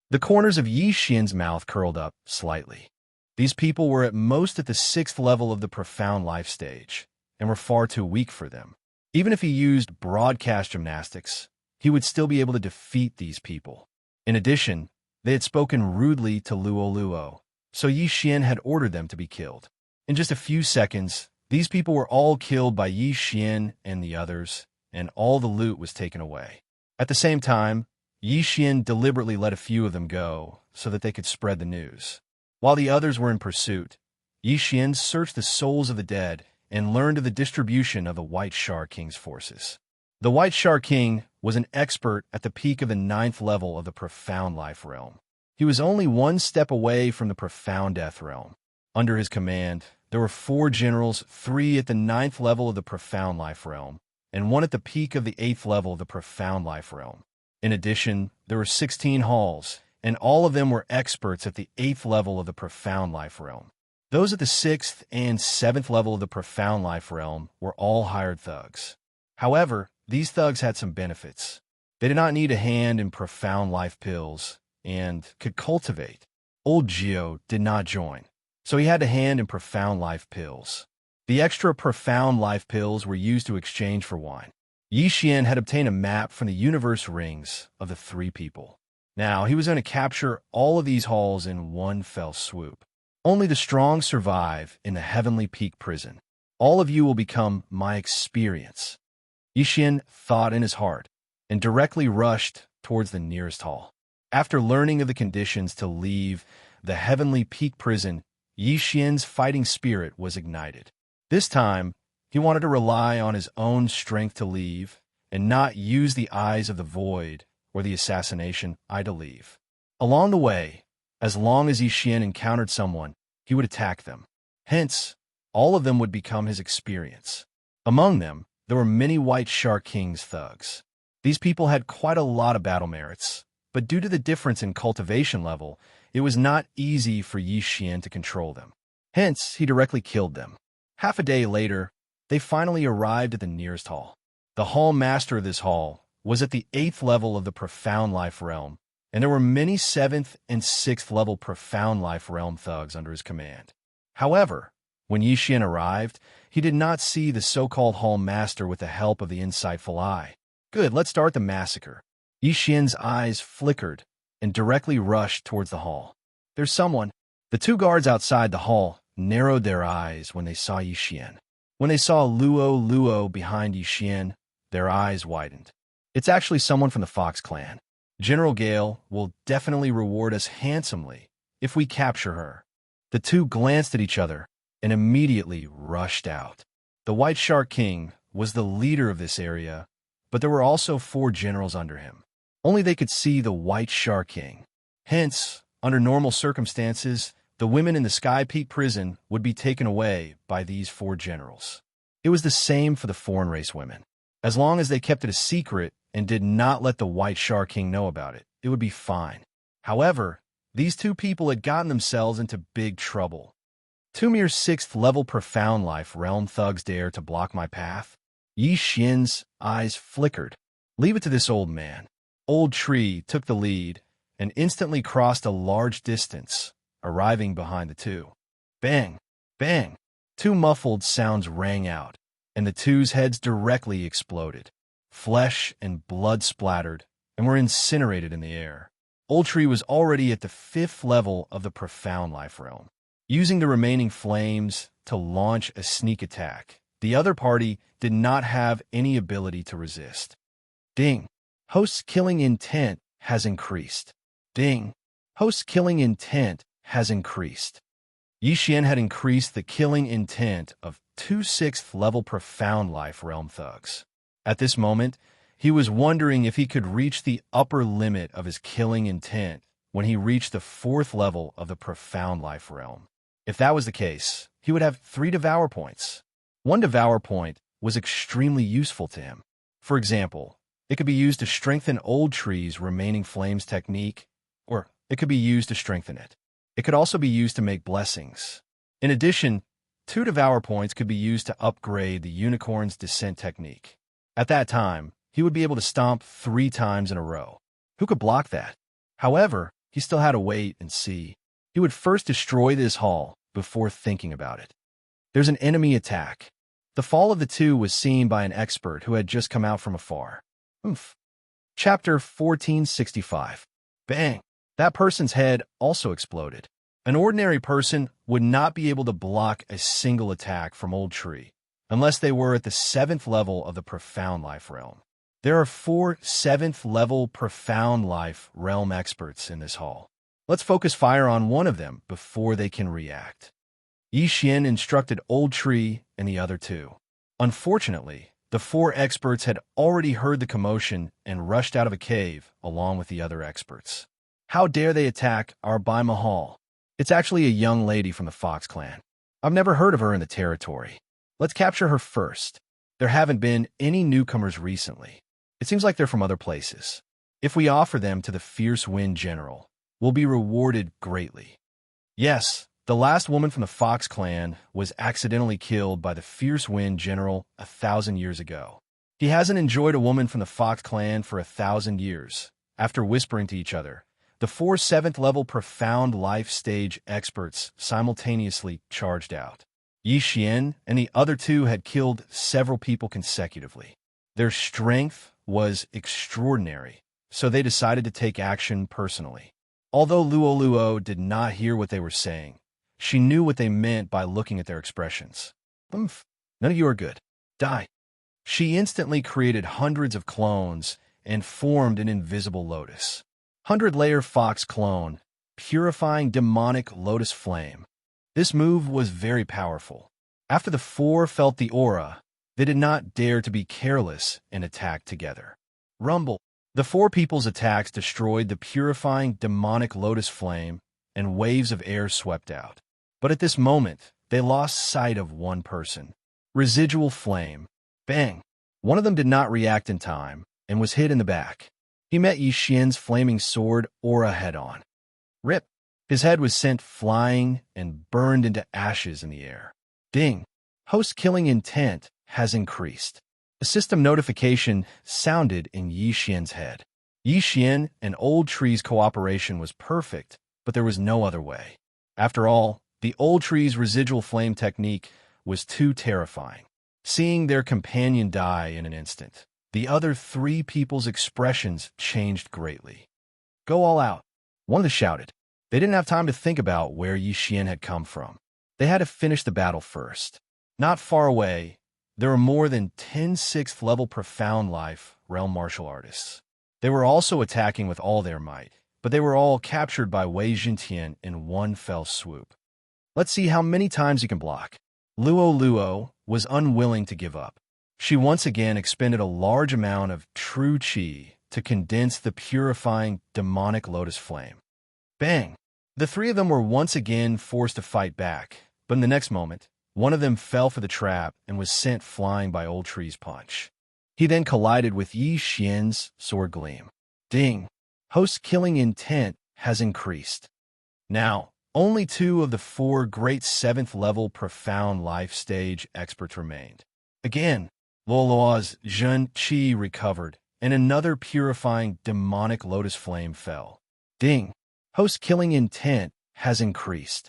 The corners of Yi Xian's mouth curled up slightly. These people were at most at the 6th level of the profound life stage, and were far too weak for them. Even if he used broadcast gymnastics, he would still be able to defeat these people. In addition, they had spoken rudely to Luo, so Yi Xian had ordered them to be killed. In just a few seconds, these people were all killed by Yi Xian and the others, and all the loot was taken away. At the same time, Yi Xian deliberately let a few of them go so that they could spread the news. While the others were in pursuit, Yi Xian searched the souls of the dead and learned of the distribution of the White Shark King's forces. The White Shark King was an expert at the peak of the 9th level of the profound life realm. He was only one step away from the profound death realm. Under his command, there were 4 generals, 3 at the 9th level of the profound life realm, and 1 at the peak of the 8th level of the profound life realm. In addition, there were 16 halls, and all of them were experts at the 8th level of the Profound Life realm. Those at the 6th and 7th level of the Profound Life realm were all hired thugs. However, these thugs had some benefits. They did not need a hand in Profound Life pills and could cultivate. Old Geo did not join, so he had a hand in Profound Life pills. The extra Profound Life pills were used to exchange for wine. Xian had obtained a map from the universe rings of the 3 people. Now, he was going to capture all of these halls in one fell swoop. Only the strong survive in the Heavenly Peak prison. All of you will become my experience. Xian thought in his heart and directly rushed towards the nearest hall. After learning of the conditions to leave the Heavenly Peak prison, Xian's fighting spirit was ignited. This time, he wanted to rely on his own strength to leave and not use the eyes of the void or the assassination eye to leave. Along the way, as long as Xian encountered someone, he would attack them. Hence, all of them would become his experience. Among them, there were many White Shark King's thugs. These people had quite a lot of battle merits, but due to the difference in cultivation level, it was not easy for Xian to control them. Hence, he directly killed them. Half a day later, they finally arrived at the nearest hall. The hall master of this hall was at the 8th level of the Profound Life realm, and there were many 7th and 6th level Profound Life realm thugs under his command. However, when Xian arrived, he did not see the so-called hall master with the help of the insightful eye. Good, let's start the massacre. Xian's eyes flickered and directly rushed towards the hall. There's someone. The 2 guards outside the hall narrowed their eyes when they saw Xian. When they saw Luo behind Xian, their eyes widened. It's actually someone from the Fox clan. General Gale will definitely reward us handsomely if we capture her. The 2 glanced at each other and immediately rushed out. The White Shark King was the leader of this area, but there were also 4 generals under him. Only they could see the White Shark King. Hence, under normal circumstances, the women in the Sky Peak prison would be taken away by these 4 generals. It was the same for the foreign race women. As long as they kept it a secret and did not let the White Shark King know about it, it would be fine. However, these 2 people had gotten themselves into big trouble. 2 mere 6th level Profound Life realm thugs dare to block my path? Xian's eyes flickered. Leave it to this old man. Old Tree took the lead and instantly crossed a large distance, arriving behind the 2. Bang! Bang! 2 muffled sounds rang out, and the 2's heads directly exploded. Flesh and blood splattered and were incinerated in the air. Old Tree was already at the 5th level of the Profound Life realm. Using the remaining flames to launch a sneak attack, the other party did not have any ability to resist. Ding! Host's killing intent has increased. Ding! Host's killing intent has increased. Xian had increased the killing intent of 2 6th level Profound Life realm thugs. At this moment, he was wondering if he could reach the upper limit of his killing intent when he reached the 4th level of the Profound Life realm. If that was the case, he would have 3 Devour points. 1 Devour point was extremely useful to him. For example, it could be used to strengthen Old Tree's remaining flames technique, or it could be used to strengthen it. It could also be used to make blessings. In addition, 2 Devour points could be used to upgrade the Unicorn's descent technique. At that time, he would be able to stomp 3 times in a row. Who could block that? However, he still had to wait and see. He would first destroy this hall before thinking about it. There's an enemy attack. The fall of the 2 was seen by an expert who had just come out from afar. Oomph. Chapter 1465. Bang! That person's head also exploded. An ordinary person would not be able to block a single attack from Old Tree, unless they were at the 7th level of the Profound Life realm. There are 4 7th level Profound Life realm experts in this hall. Let's focus fire on one of them before they can react. Xian instructed Old Tree and the other 2. Unfortunately, the 4 experts had already heard the commotion and rushed out of a cave along with the other experts. How dare they attack our Bai Mahal? It's actually a young lady from the Fox clan. I've never heard of her in the territory. Let's capture her first. There haven't been any newcomers recently. It seems like they're from other places. If we offer them to the Fierce Wind General, will be rewarded greatly. Yes, the last woman from the Fox clan was accidentally killed by the Fierce Wind General 1,000 years ago. He hasn't enjoyed a woman from the Fox clan for 1,000 years. After whispering to each other, the 4 7th-level Profound Life Stage experts simultaneously charged out. Yi Xian and the other two had killed several people consecutively. Their strength was extraordinary, so they decided to take action personally. Although Luo did not hear what they were saying, she knew what they meant by looking at their expressions. None of you are good. Die. She instantly created hundreds of clones and formed an invisible lotus. 100-layer Fox clone, purifying demonic lotus flame. This move was very powerful. After the 4 felt the aura, they did not dare to be careless and attacked together. Rumble. The 4 people's attacks destroyed the purifying demonic lotus flame, and waves of air swept out. But at this moment, they lost sight of one person. Residual flame. Bang! One of them did not react in time, and was hit in the back. He met Yi Xian's flaming sword aura head-on. Rip! His head was sent flying and burned into ashes in the air. Ding! Host-killing intent has increased. A system notification sounded in Yi Xian's head. Yi Xian and Old Tree's cooperation was perfect, but there was no other way. After all, the Old Tree's residual flame technique was too terrifying. Seeing their companion die in an instant, the other 3 people's expressions changed greatly. Go all out, one of them shouted. They didn't have time to think about where Yi Xian had come from. They had to finish the battle first. Not far away, there were more than 10 6th-level Profound Life realm martial artists. They were also attacking with all their might, but they were all captured by Wei Jintian in one fell swoop. Let's see how many times you can block. Luo was unwilling to give up. She once again expended a large amount of true qi to condense the purifying demonic lotus flame. Bang! The 3 of them were once again forced to fight back, but in the next moment, one of them fell for the trap and was sent flying by Old Tree's punch. He then collided with Yi Xian's sword gleam. Ding! Host-killing intent has increased. Now, only 2 of the 4 great 7th-level Profound Life Stage experts remained. Again, Luo's Zhen Qi recovered, and another purifying demonic lotus flame fell. Ding! Host-killing intent has increased.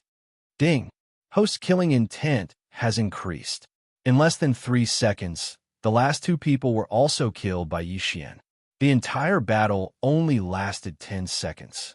Ding! Host-killing intent has increased. In less than 3 seconds, the last 2 people were also killed by Yi Xian. The entire battle only lasted 10 seconds.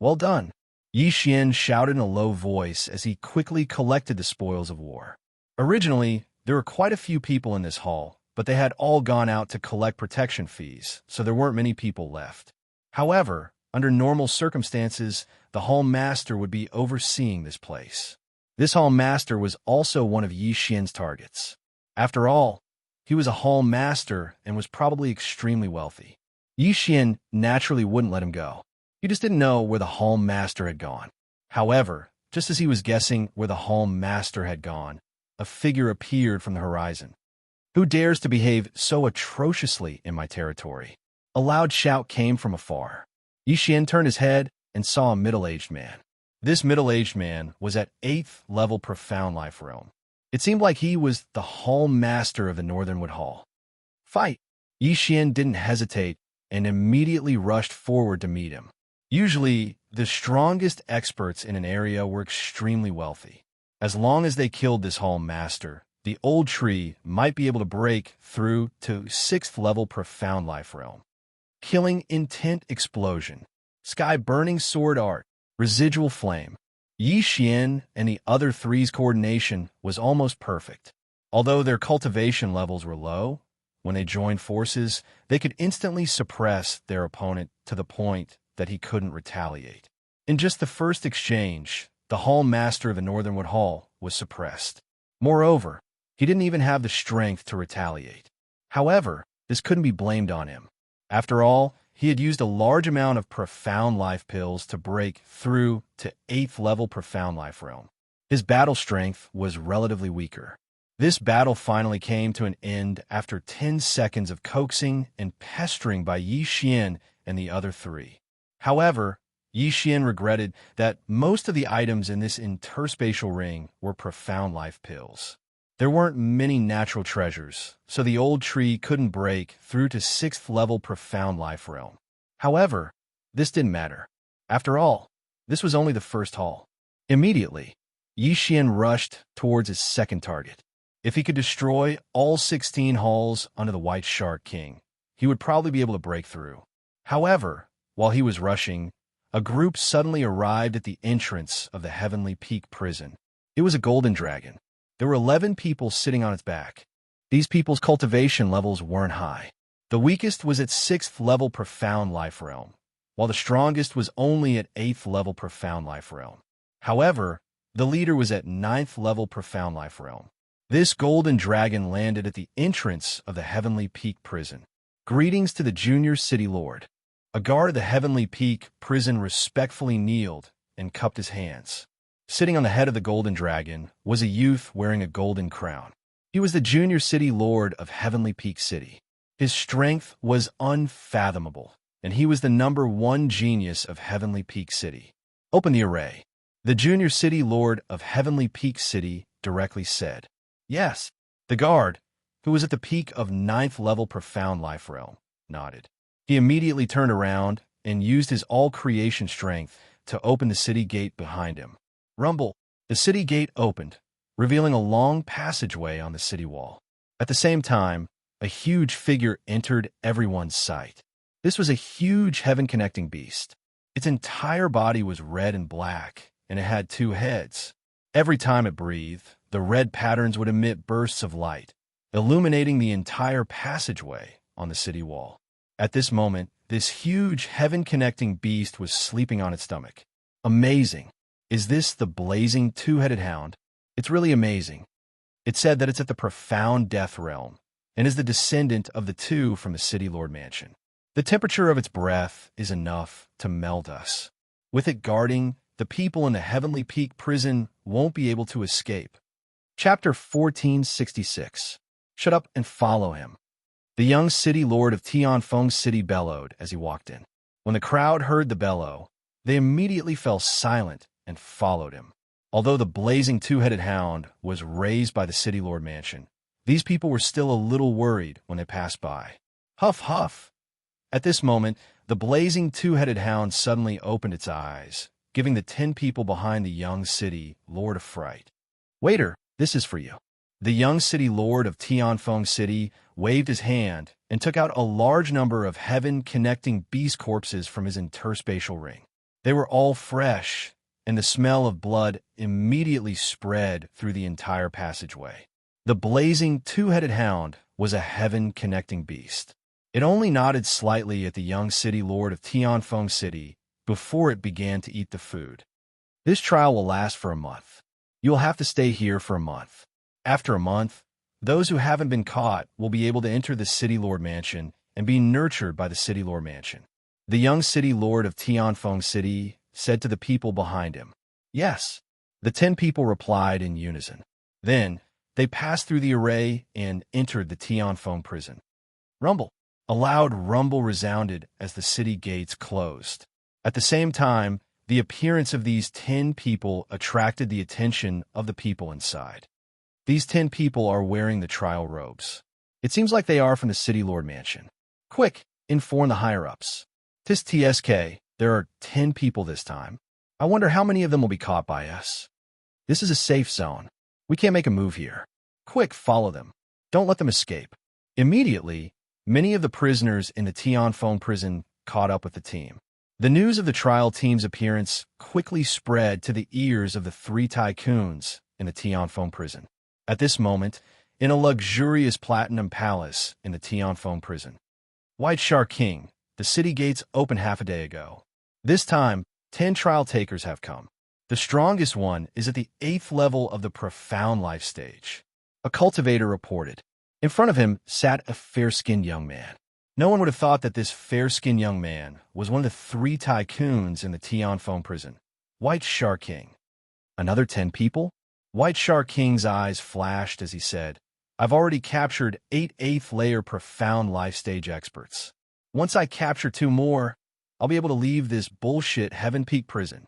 Well done! Yi Xian shouted in a low voice as he quickly collected the spoils of war. Originally, there were quite a few people in this hall, but they had all gone out to collect protection fees, so there weren't many people left. However, under normal circumstances, the hall master would be overseeing this place. This hall master was also one of Yi Xian's targets. After all, he was a hall master and was probably extremely wealthy. Yi Xian naturally wouldn't let him go. He just didn't know where the hall master had gone. However, just as he was guessing where the hall master had gone, a figure appeared from the horizon. Who dares to behave so atrociously in my territory? A loud shout came from afar. Yi Xian turned his head and saw a middle-aged man. This middle-aged man was at 8th level Profound Life realm. It seemed like he was the hall master of the Northernwood Hall. Fight! Yi Xian didn't hesitate and immediately rushed forward to meet him. Usually, the strongest experts in an area were extremely wealthy. As long as they killed this hall master, the Old Tree might be able to break through to 6th level Profound Life realm. Killing intent explosion. Sky burning sword art. Residual flame. Yi Xian and the other 3's coordination was almost perfect. Although their cultivation levels were low, when they joined forces, they could instantly suppress their opponent to the point that he couldn't retaliate. In just the first exchange, the hall master of the Northernwood Hall was suppressed. Moreover, he didn't even have the strength to retaliate. However, this couldn't be blamed on him. After all, he had used a large amount of Profound Life pills to break through to 8th level Profound Life realm. His battle strength was relatively weaker. This battle finally came to an end after 10 seconds of coaxing and pestering by Yi Xian and the other 3. However, Yixian regretted that most of the items in this interspatial ring were profound life pills. There weren't many natural treasures, so the old tree couldn't break through to 6th level profound life realm. However, this didn't matter. After all, this was only the first haul. Immediately, Yixian rushed towards his second target. If he could destroy all 16 halls under the White Shark King, he would probably be able to break through. However, while he was rushing, a group suddenly arrived at the entrance of the Heavenly Peak prison. It was a golden dragon. There were 11 people sitting on its back. These people's cultivation levels weren't high. The weakest was at 6th level profound life realm, while the strongest was only at 8th level profound life realm. However, the leader was at 9th level profound life realm. This golden dragon landed at the entrance of the Heavenly Peak prison. Greetings to the Junior City Lord. A guard of the Heavenly Peak prison respectfully kneeled and cupped his hands. Sitting on the head of the golden dragon was a youth wearing a golden crown. He was the Junior City Lord of Heavenly Peak City. His strength was unfathomable, and he was the #1 genius of Heavenly Peak City. Open the array. The Junior City Lord of Heavenly Peak City directly said. Yes. The guard, who was at the peak of 9th level profound life realm, nodded. He immediately turned around and used his all-creation strength to open the city gate behind him. Rumble. The city gate opened, revealing a long passageway on the city wall. At the same time, a huge figure entered everyone's sight. This was a huge heaven-connecting beast. Its entire body was red and black, and it had 2 heads. Every time it breathed, the red patterns would emit bursts of light, illuminating the entire passageway on the city wall. At this moment, this huge heaven-connecting beast was sleeping on its stomach. Amazing. Is this the blazing 2-headed hound? It's really amazing. It said that it's at the profound death realm and is the descendant of the 2 from the City Lord Mansion. The temperature of its breath is enough to melt us. With it guarding, the people in the Heavenly Peak prison won't be able to escape. Chapter 1466. Shut up and follow him. The young City Lord of Tianfeng City bellowed as he walked in. When the crowd heard the bellow, they immediately fell silent and followed him. Although the blazing 2-headed hound was raised by the City Lord Mansion, these people were still a little worried when they passed by. Huff, huff. At this moment, the blazing 2-headed hound suddenly opened its eyes, giving the 10 people behind the young City Lord a fright. Waiter, this is for you. The young City Lord of Tianfeng City waved his hand and took out a large number of heaven-connecting beast corpses from his interspatial ring. They were all fresh, and the smell of blood immediately spread through the entire passageway. The blazing 2-headed hound was a heaven-connecting beast. It only nodded slightly at the young City Lord of Tianfeng City before it began to eat the food. This trial will last for a month. You will have to stay here for a month. After a month, those who haven't been caught will be able to enter the City Lord Mansion and be nurtured by the City Lord Mansion. The young City Lord of Tianfeng City said to the people behind him. Yes. The 10 people replied in unison. Then, they passed through the array and entered the Tianfeng prison. Rumble. A loud rumble resounded as the city gates closed. At the same time, the appearance of these 10 people attracted the attention of the people inside. These 10 people are wearing the trial robes. It seems like they are from the City Lord Mansion. Quick, inform the higher-ups. Tis TSK, there are 10 people this time. I wonder how many of them will be caught by us. This is a safe zone. We can't make a move here. Quick, follow them. Don't let them escape. Immediately, many of the prisoners in the Tianfeng prison caught up with the team. The news of the trial team's appearance quickly spread to the ears of the 3 tycoons in the Tianfeng prison. At this moment, in a luxurious platinum palace in the Tianfeng prison. White Shark King, the city gates opened half a day ago. This time, 10 trial takers have come. The strongest one is at the 8th level of the profound life stage. A cultivator reported. In front of him sat a fair-skinned young man. No one would have thought that this fair-skinned young man was one of the 3 tycoons in the Tianfeng prison. White Shark King. Another 10 people? White Shark King's eyes flashed as he said, I've already captured 8 8th layer profound life stage experts. Once I capture 2 more, I'll be able to leave this bullshit Heaven Peak prison.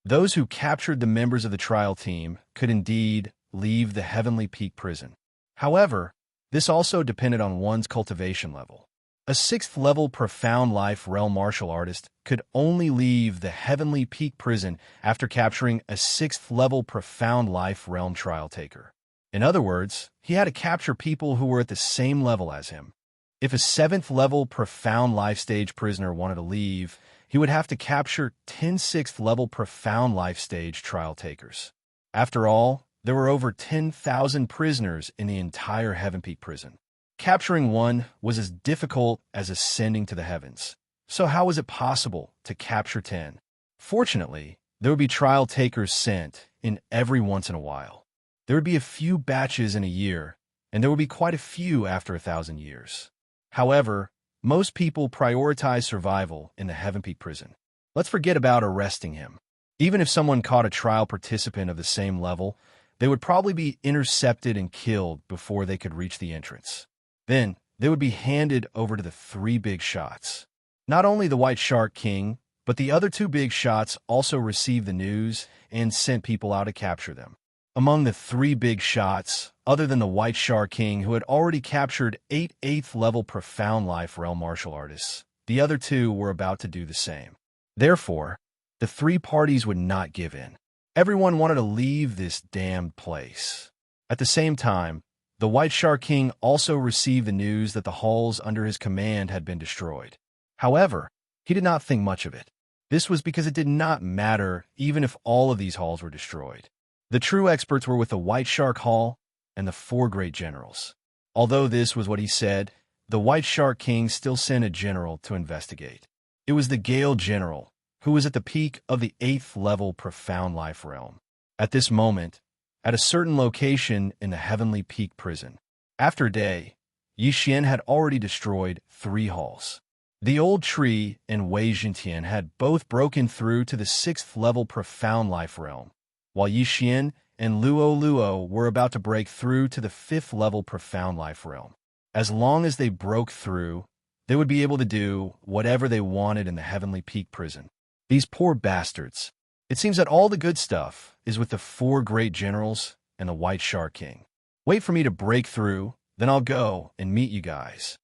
Those who captured the members of the trial team could indeed leave the Heavenly Peak prison. However, this also depended on one's cultivation level. A 6th level Profound Life Realm martial artist could only leave the Heavenly Peak prison after capturing a 6th level Profound Life Realm trial taker. In other words, he had to capture people who were at the same level as him. If a 7th level Profound Life stage prisoner wanted to leave, he would have to capture 10 6th level Profound Life stage trial takers. After all, there were over 10,000 prisoners in the entire Heaven Peak prison. Capturing one was as difficult as ascending to the heavens. So how was it possible to capture 10? Fortunately, there would be trial takers sent in every once in a while. There would be a few batches in a year, and there would be quite a few after 1,000 years. However, most people prioritize survival in the Heaven Peak prison. Let's forget about arresting him. Even if someone caught a trial participant of the same level, they would probably be intercepted and killed before they could reach the entrance. Then, they would be handed over to the 3 big shots. Not only the White Shark King, but the other 2 big shots also received the news and sent people out to capture them. Among the 3 big shots, other than the White Shark King, who had already captured 8 8th level Profound Life Realm martial artists, the other 2 were about to do the same. Therefore, the 3 parties would not give in. Everyone wanted to leave this damned place. At the same time, the White Shark King also received the news that the halls under his command had been destroyed. However, he did not think much of it. This was because it did not matter even if all of these halls were destroyed. The true experts were with the White Shark Hall and the 4 great generals. Although this was what he said, the White Shark King still sent a general to investigate. It was the Gale General, who was at the peak of the 8th level Profound Life Realm. At this moment, at a certain location in the Heavenly Peak prison. After a day, Xianxia had already destroyed 3 halls. The Old Tree and Xianxia had both broken through to the 6th level Profound Life Realm, while Xianxia and Luo were about to break through to the 5th level Profound Life Realm. As long as they broke through, they would be able to do whatever they wanted in the Heavenly Peak prison. These poor bastards. It seems that all the good stuff is with the 4 great generals and the White Shark King. Wait for me to break through, then I'll go and meet you guys.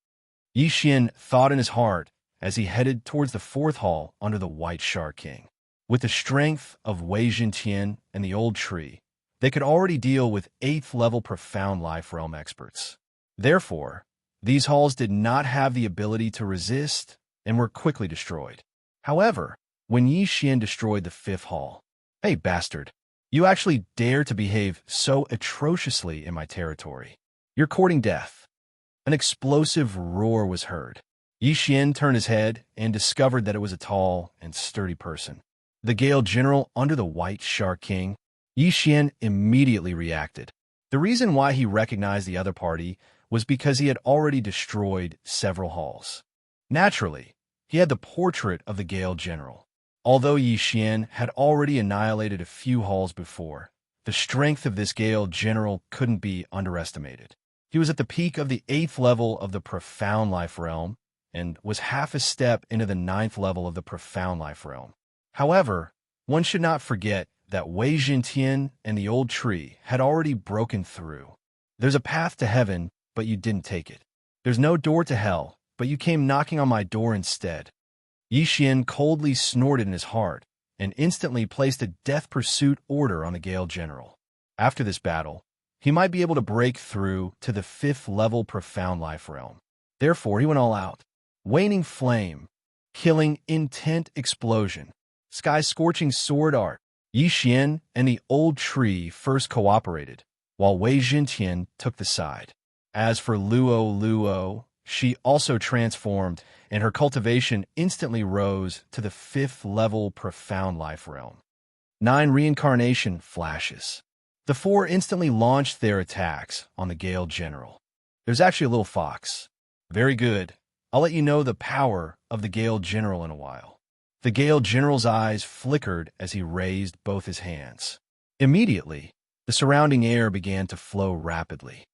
Xianxia thought in his heart as he headed towards the 4th hall under the White Shark King. With the strength of Xianxia and the Old Tree, they could already deal with 8th level Profound Life Realm experts. Therefore, these halls did not have the ability to resist and were quickly destroyed. However, when Xianxia destroyed the 5th hall, "Hey, bastard, you actually dare to behave so atrociously in my territory. You're courting death." An explosive roar was heard. Xianxia turned his head and discovered that it was a tall and sturdy person. The Gale General under the White Shark King. Xianxia immediately reacted. The reason why he recognized the other party was because he had already destroyed several halls. Naturally, he had the portrait of the Gale General. Although Xianxia had already annihilated a few halls before, the strength of this Gale General couldn't be underestimated. He was at the peak of the 8th level of the Profound Life Realm and was half a step into the 9th level of the Profound Life Realm. However, one should not forget that Xianxia and the Old Tree had already broken through. There's a path to heaven, but you didn't take it. There's no door to hell, but you came knocking on my door instead. Xianxia coldly snorted in his heart and instantly placed a death pursuit order on the Gale General. After this battle, he might be able to break through to the 5th level Profound Life Realm. Therefore, he went all out. Waning flame, killing intent explosion, sky-scorching sword art. Xianxia and the Old Tree first cooperated, while Xianxia took the side. As for Luo, she also transformed, and her cultivation instantly rose to the 5th level Profound Life Realm. 9 reincarnation flashes. The 4 instantly launched their attacks on the Gale General. There's actually a little fox. Very good. I'll let you know the power of the Gale General in a while. The Gale General's eyes flickered as he raised both his hands. Immediately, the surrounding air began to flow rapidly.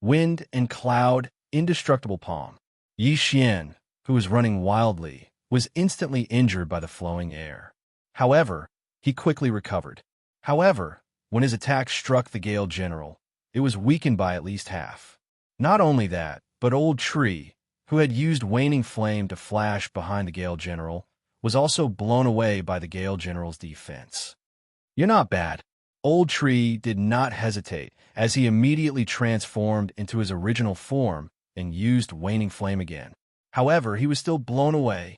Wind and cloud, indestructible palm. Xianxia, who was running wildly, was instantly injured by the flowing air. However, he quickly recovered. However, when his attack struck the Gale General, it was weakened by at least half. Not only that, but Old Tree, who had used Waning Flame to flash behind the Gale General, was also blown away by the Gale General's defense. "You're not bad." Old Tree did not hesitate, as he immediately transformed into his original form and used Waning Flame again. However, he was still blown away.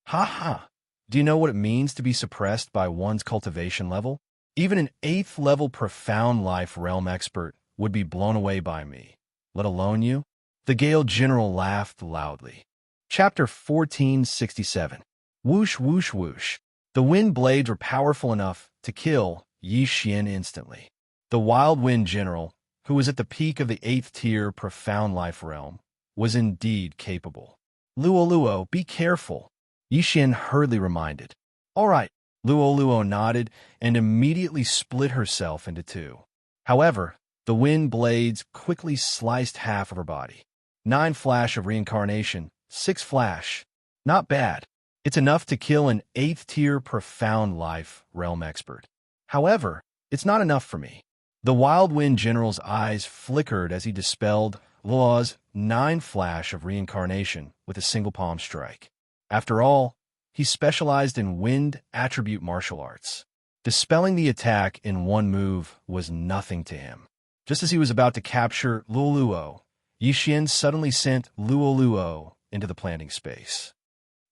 "Ha ha! Do you know what it means to be suppressed by one's cultivation level? Even an 8th level Profound Life Realm expert would be blown away by me, let alone you?" The Gale General laughed loudly. Chapter 1467. Whoosh, whoosh, whoosh. The wind blades were powerful enough to kill Yi Xian instantly. The Wild Wind General, who was at the peak of the 8th tier Profound Life Realm, was indeed capable. "Luo Luo, be careful," Yi Xian hurriedly reminded. "All right." Luo Luo nodded and immediately split herself into two. However, the wind blades quickly sliced half of her body. 9 flash of reincarnation, 6 flash. Not bad. It's enough to kill an 8th tier Profound Life Realm expert. However, it's not enough for me. The Wild Wind General's eyes flickered as he dispelled Luo's 9 flash of reincarnation with a single palm strike. After all, he specialized in wind attribute martial arts. Dispelling the attack in one move was nothing to him. Just as he was about to capture Luo Luo, Yi Xian suddenly sent Luo Luo into the planting space.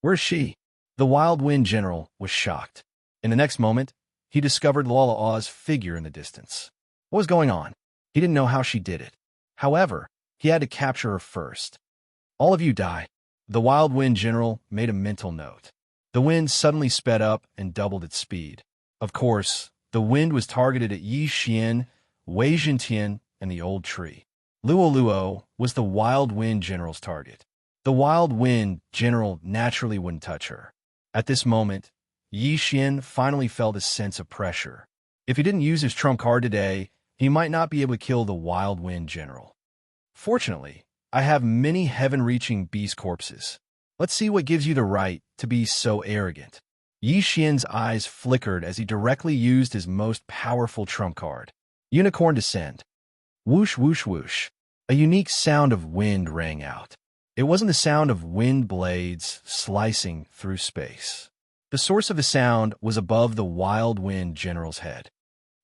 "Where's she?" The Wild Wind General was shocked. In the next moment, he discovered Luo's figure in the distance. What was going on? He didn't know how she did it. However, he had to capture her first. "All of you die." The Wild Wind General made a mental note. The wind suddenly sped up and doubled its speed. Of course, the wind was targeted at Yi Xian, Wei Zhentian, and the Old Tree. Luo Luo was the Wild Wind General's target. The Wild Wind General naturally wouldn't touch her. At this moment, Yi Xian finally felt a sense of pressure. If he didn't use his trump card today, he might not be able to kill the Wild Wind General. "Fortunately, I have many heaven-reaching beast corpses. Let's see what gives you the right to be so arrogant." Yi Xian's eyes flickered as he directly used his most powerful trump card. Unicorn Descend. Whoosh, whoosh, whoosh. A unique sound of wind rang out. It wasn't the sound of wind blades slicing through space. The source of the sound was above the Wild Wind General's head.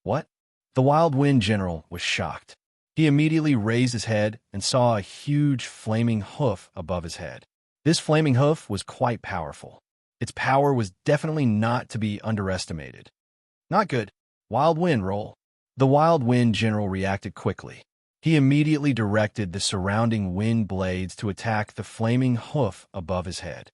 "What?" The Wild Wind General was shocked. He immediately raised his head and saw a huge flaming hoof above his head. This flaming hoof was quite powerful. Its power was definitely not to be underestimated. "Not good. Wild Wind roll." The Wild Wind General reacted quickly. He immediately directed the surrounding wind blades to attack the flaming hoof above his head.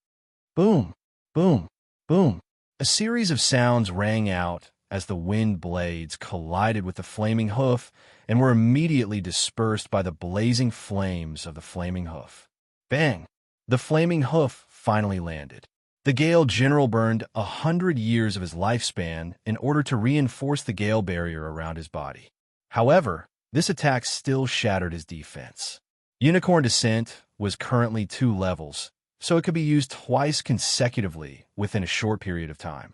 Boom, boom, boom. A series of sounds rang out as the wind blades collided with the flaming hoof and were immediately dispersed by the blazing flames of the flaming hoof. Bang! The flaming hoof finally landed. The Gale General burned 100 years of his lifespan in order to reinforce the Gale barrier around his body. However, this attack still shattered his defense. Unicorn Descent was currently 2 levels, so it could be used twice consecutively within a short period of time.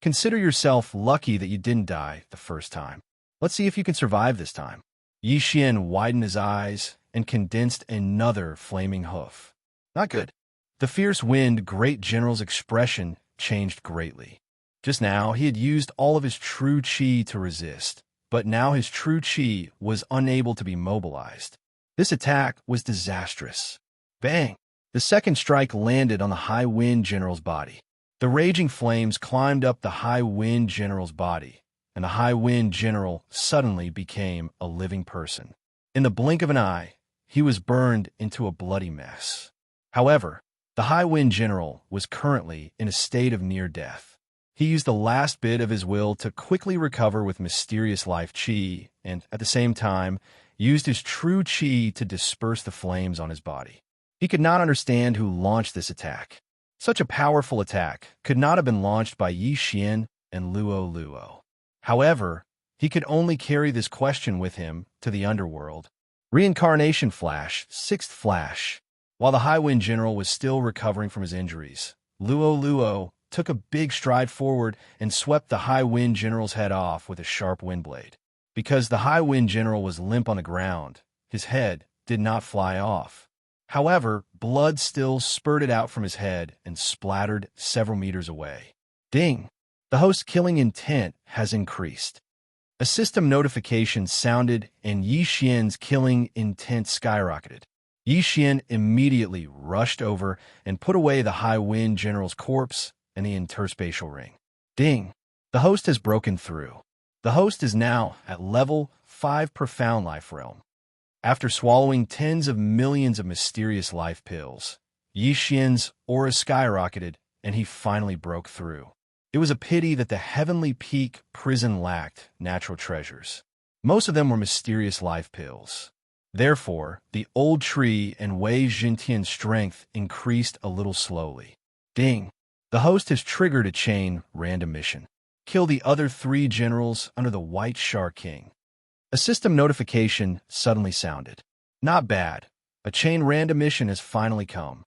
Consider yourself lucky that you didn't die the first time. Let's see if you can survive this time. Yi Xian widened his eyes and condensed another flaming hoof. Not good. The fierce wind Great General's expression changed greatly. Just now, he had used all of his true chi to resist, but now his true chi was unable to be mobilized. This attack was disastrous. Bang! The second strike landed on the High Wind General's body. The raging flames climbed up the High Wind General's body, and the High Wind General suddenly became a living person. In the blink of an eye, he was burned into a bloody mess. However, the High Wind General was currently in a state of near death. He used the last bit of his will to quickly recover with mysterious life chi, and at the same time, used his true chi to disperse the flames on his body. He could not understand who launched this attack. Such a powerful attack could not have been launched by Yi Xian and Luo Luo. However, he could only carry this question with him to the underworld. Reincarnation Flash, 6th Flash. While the High Wind General was still recovering from his injuries, Luo took a big stride forward and swept the High Wind General's head off with a sharp wind blade. Because the High Wind General was limp on the ground, his head did not fly off. However, blood still spurted out from his head and splattered several meters away. Ding! The host's killing intent has increased. A system notification sounded and Yi Xian's killing intent skyrocketed. Yi Xian immediately rushed over and put away the High Wind General's corpse and the interspatial ring. Ding! The host has broken through. The host is now at level 5 Profound Life Realm. After swallowing tens of millions of mysterious life pills, Yi Xian's aura skyrocketed and he finally broke through. It was a pity that the Heavenly Peak prison lacked natural treasures. Most of them were mysterious life pills. Therefore, the old tree and Wei Jintian's strength increased a little slowly. Ding! The host has triggered a chain random mission. Kill the other 3 generals under the White Shark King. A system notification suddenly sounded. Not bad. A chain random mission has finally come.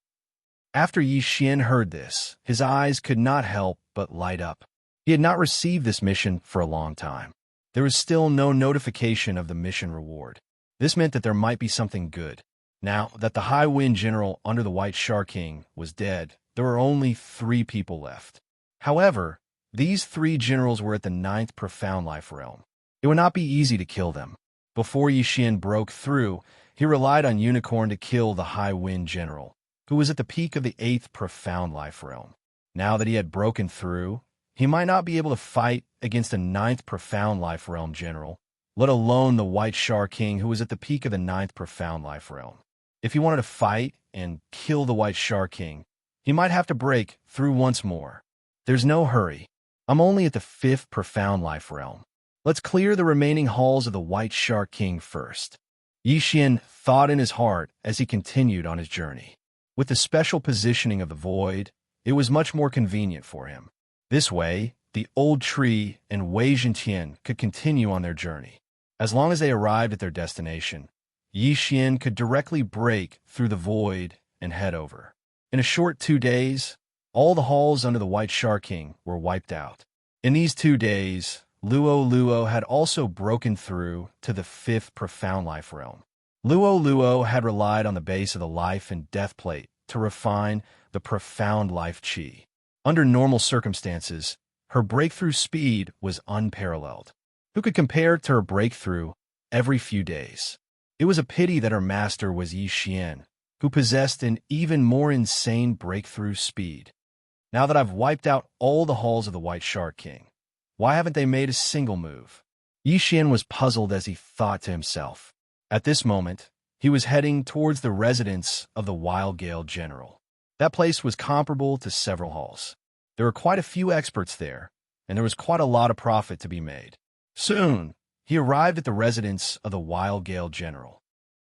After Yi Xian heard this, his eyes could not help but light up. He had not received this mission for a long time. There was still no notification of the mission reward. This meant that there might be something good. Now that the High Wind General under the White Shark King was dead, there were only 3 people left. However, these 3 generals were at the 9th Profound Life Realm. It would not be easy to kill them. Before Yi Xian broke through, he relied on Unicorn to kill the High Wind General, who was at the peak of the 8th Profound Life Realm. Now that he had broken through, he might not be able to fight against the 9th Profound Life Realm General, let alone the White Shark King, who was at the peak of the 9th Profound Life Realm. If he wanted to fight and kill the White Shark King, he might have to break through once more. There's no hurry. I'm only at the 5th Profound Life Realm. Let's clear the remaining halls of the White Shark King first. Yi Xian thought in his heart as he continued on his journey. With the special positioning of the void, it was much more convenient for him. This way, the old tree and Wei Jintian could continue on their journey. As long as they arrived at their destination, Yi Xian could directly break through the void and head over. In a short 2 days, all the halls under the White Shark King were wiped out. In these 2 days, Luo had also broken through to the 5th Profound Life Realm. Luo had relied on the base of the Life and Death Plate to refine the Profound Life Qi. Under normal circumstances, her breakthrough speed was unparalleled. Who could compare to her breakthrough every few days? It was a pity that her master was Yi Xian, who possessed an even more insane breakthrough speed. Now that I've wiped out all the halls of the White Shark King, why haven't they made a single move? Yi Xian was puzzled as he thought to himself. At this moment, he was heading towards the residence of the Wild Gale General. That place was comparable to several halls. There were quite a few experts there, and there was quite a lot of profit to be made. Soon, he arrived at the residence of the Wild Gale General.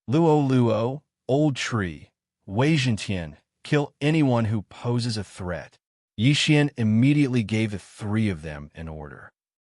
Luo, Old Tree, Wei Jintian, kill anyone who poses a threat. Yi Xian immediately gave the 3 of them an order.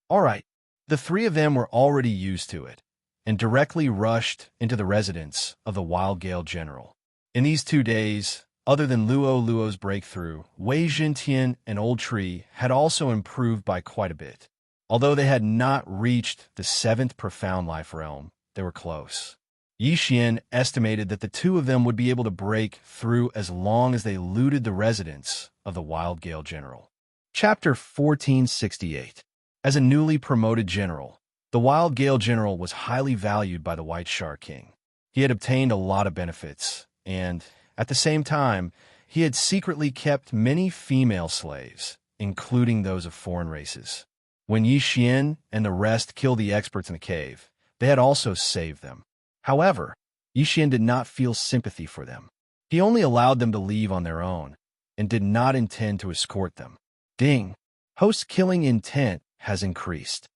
All right, the 3 of them were already used to it, and directly rushed into the residence of the Wild Gale General. In these 2 days, other than Luo's breakthrough, Wei Jintian and Old Tree had also improved by quite a bit. Although they had not reached the 7th Profound Life Realm, they were close. Yi Xian estimated that the 2 of them would be able to break through as long as they looted the residence of the Wild Gale General. Chapter 1468. As a newly promoted general, the Wild Gale General was highly valued by the White Shark King. He had obtained a lot of benefits, and, at the same time, he had secretly kept many female slaves, including those of foreign races. When Yi Xian and the rest killed the experts in the cave, they had also saved them. However, Yi Xian did not feel sympathy for them. He only allowed them to leave on their own, and did not intend to escort them. Ding! Host killing intent has increased.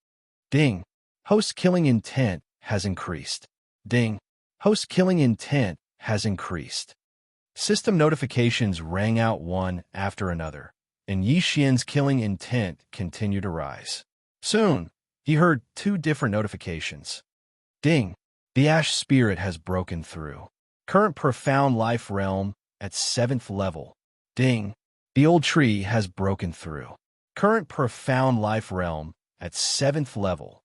Ding! Host killing intent has increased. Ding! Host killing intent has increased. System notifications rang out one after another, and Yi Xian's killing intent continued to rise. Soon, he heard 2 different notifications. Ding! The Ash Spirit has broken through. Current Profound Life Realm at 7th level. Ding! The old tree has broken through. Current profound life realm at 7th level.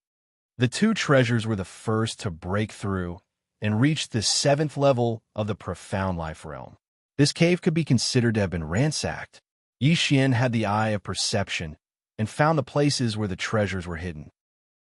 The two treasures were the first to break through and reach the 7th level of the profound life realm. This cave could be considered to have been ransacked. Xian had the eye of perception and found the places where the treasures were hidden.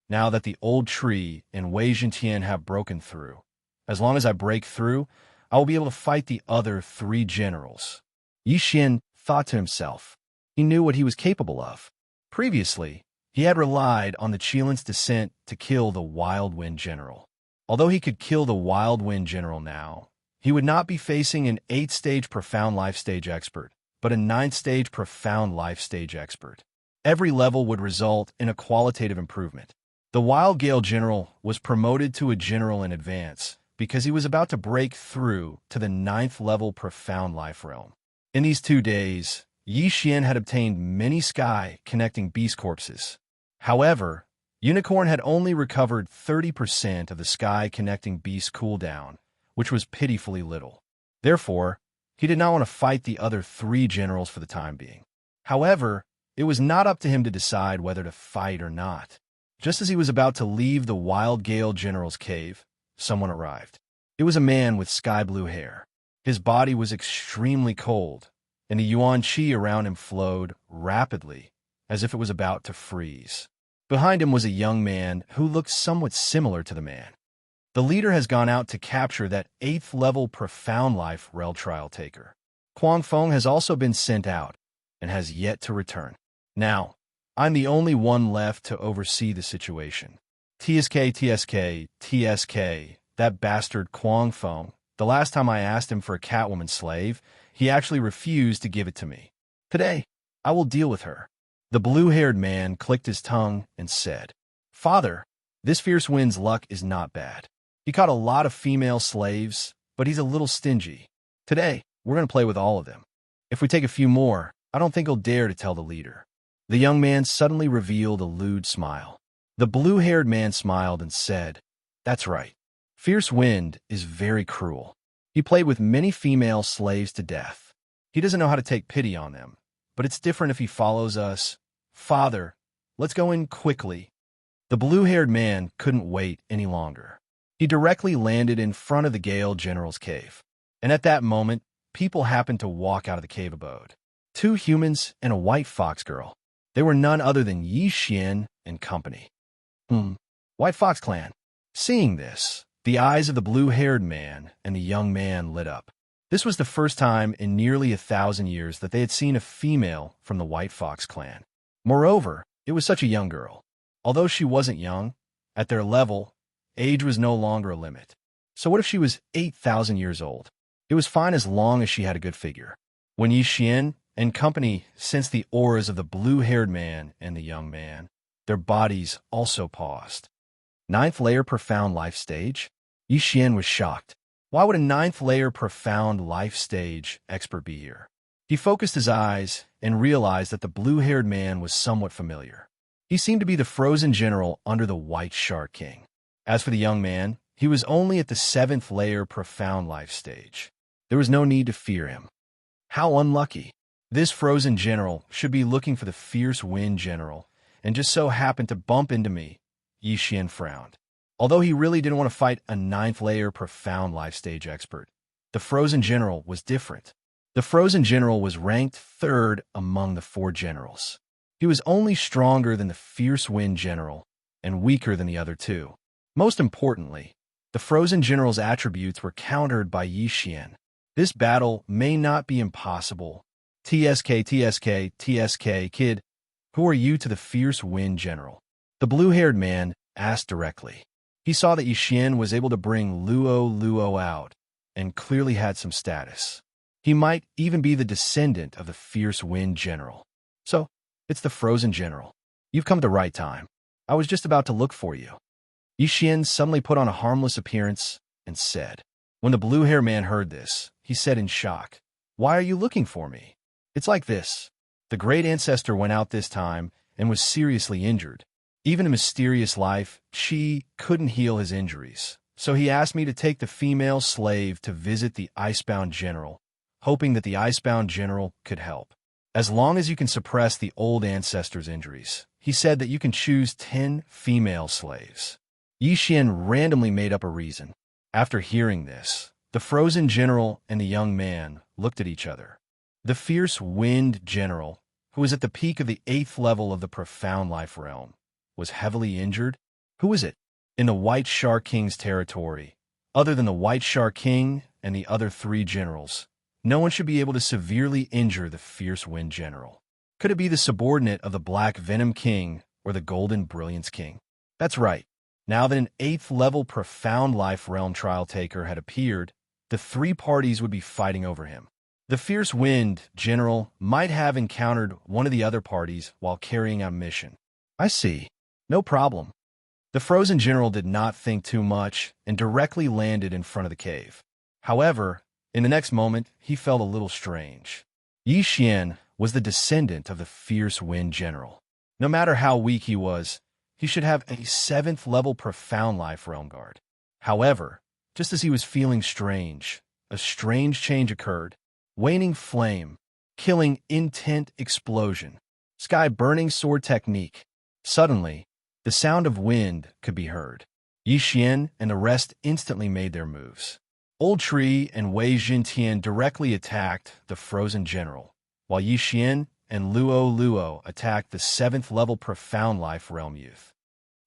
Now that the old tree and Wei Zhentian have broken through, as long as I break through, I will be able to fight the other 3 generals. Xian thought to himself. He knew what he was capable of. Previously, he had relied on the Qilin's descent to kill the Wild Wind General. Although he could kill the Wild Wind General now, he would not be facing an 8th-stage Profound Life Stage expert, but a 9th-stage Profound Life Stage expert. Every level would result in a qualitative improvement. The Wild Gale General was promoted to a general in advance because he was about to break through to the 9th-level Profound Life Realm. In these 2 days, Xian had obtained many sky-connecting beast corpses. However, Unicorn had only recovered 30% of the sky-connecting beast cooldown, which was pitifully little. Therefore, he did not want to fight the other 3 generals for the time being. However, it was not up to him to decide whether to fight or not. Just as he was about to leave the Wild Gale General's cave, someone arrived. It was a man with sky-blue hair. His body was extremely cold, and the yuan qi around him flowed rapidly, as if it was about to freeze. Behind him was a young man who looked somewhat similar to the man. The leader has gone out to capture that 8th-level Profound Life Rel Trial Taker. Kuang Feng has also been sent out and has yet to return. Now, I'm the only one left to oversee the situation. TSK, that bastard Kuang Feng. The last time I asked him for a Catwoman slave, he actually refused to give it to me. Today, I will deal with her. The blue-haired man clicked his tongue and said, Father, this Fierce Wind's luck is not bad. He caught a lot of female slaves, but he's a little stingy. Today, we're going to play with all of them. If we take a few more, I don't think he'll dare to tell the leader. The young man suddenly revealed a lewd smile. The blue-haired man smiled and said, That's right. Fierce Wind is very cruel. He played with many female slaves to death. He doesn't know how to take pity on them, but it's different if he follows us. Father, let's go in quickly. The blue-haired man couldn't wait any longer. He directly landed in front of the Gale General's cave. And at that moment, people happened to walk out of the cave abode. 2 humans and a white fox girl. They were none other than Xian and company. White Fox Clan. Seeing this, the eyes of the blue-haired man and the young man lit up. This was the first time in nearly 1,000 years that they had seen a female from the White Fox Clan. Moreover, it was such a young girl. Although she wasn't young, at their level, age was no longer a limit. So what if she was 8,000 years old? It was fine as long as she had a good figure. When Xian and company sensed the auras of the blue-haired man and the young man, their bodies also paused. 9th layer Profound Life Stage? Xian was shocked. Why would a 9th layer Profound Life Stage expert be here? He focused his eyes and realized that the blue-haired man was somewhat familiar. He seemed to be the frozen general under the White Shark King. As for the young man, he was only at the 7th layer Profound Life Stage. There was no need to fear him. How unlucky. This frozen general should be looking for the Fierce Wind General, and just so happened to bump into me. Xian frowned. Although he really didn't want to fight a 9th layer Profound Life Stage expert, the frozen general was different. The frozen general was ranked 3rd among the 4 generals. He was only stronger than the Fierce Wind General and weaker than the other 2. Most importantly, the frozen general's attributes were countered by Xian. This battle may not be impossible. TSK, kid, who are you to the Fierce Wind General? The blue-haired man asked directly. He saw that Xian was able to bring Luo out and clearly had some status. He might even be the descendant of the Fierce Wind General. So, it's the Frozen General. You've come at the right time. I was just about to look for you. Xian suddenly put on a harmless appearance and said. When the blue-haired man heard this, he said in shock, Why are you looking for me? It's like this. The great ancestor went out this time and was seriously injured. Even a mysterious life, she couldn't heal his injuries. So he asked me to take the female slave to visit the Icebound General, hoping that the Icebound General could help. As long as you can suppress the old ancestors' injuries, he said that you can choose 10 female slaves. Xian randomly made up a reason. After hearing this, the frozen general and the young man looked at each other. The fierce wind general, who was at the peak of the 8th level of the profound life realm, was heavily injured. Who was it? In the White Shark King's territory, other than the White Shark King and the other 3 generals, no one should be able to severely injure the fierce wind general. Could it be the subordinate of the Black Venom King or the Golden Brilliance King? That's right. Now that an 8th level profound life realm trial taker had appeared, the 3 parties would be fighting over him. The fierce wind general might have encountered one of the other parties while carrying out a mission. I see. No problem. The frozen general did not think too much and directly landed in front of the cave. However, in the next moment, he felt a little strange. Xian was the descendant of the fierce wind general. No matter how weak he was, he should have a 7th level profound life realm guard. However, just as he was feeling strange, a strange change occurred. Waning flame, killing intent explosion, sky burning sword technique. Suddenly, the sound of wind could be heard. Xian and the rest instantly made their moves. Old Tree and Wei Jintian directly attacked the frozen general, while Xian and Luo attacked the 7th level profound life realm youth.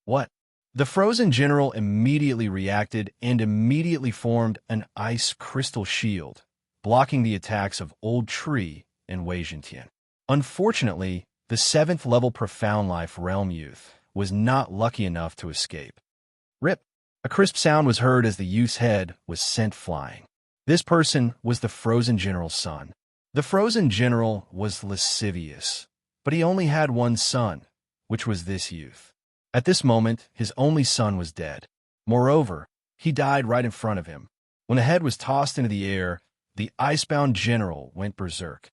What? The frozen general immediately reacted and immediately formed an ice crystal shield, blocking the attacks of Old Tree and Wei Jintian. Unfortunately, the 7th level profound life realm youth was not lucky enough to escape. Rip! A crisp sound was heard as the youth's head was sent flying. This person was the frozen general's son. The frozen general was lascivious, but he only had one son, which was this youth. At this moment, his only son was dead. Moreover, he died right in front of him. When the head was tossed into the air, the icebound general went berserk.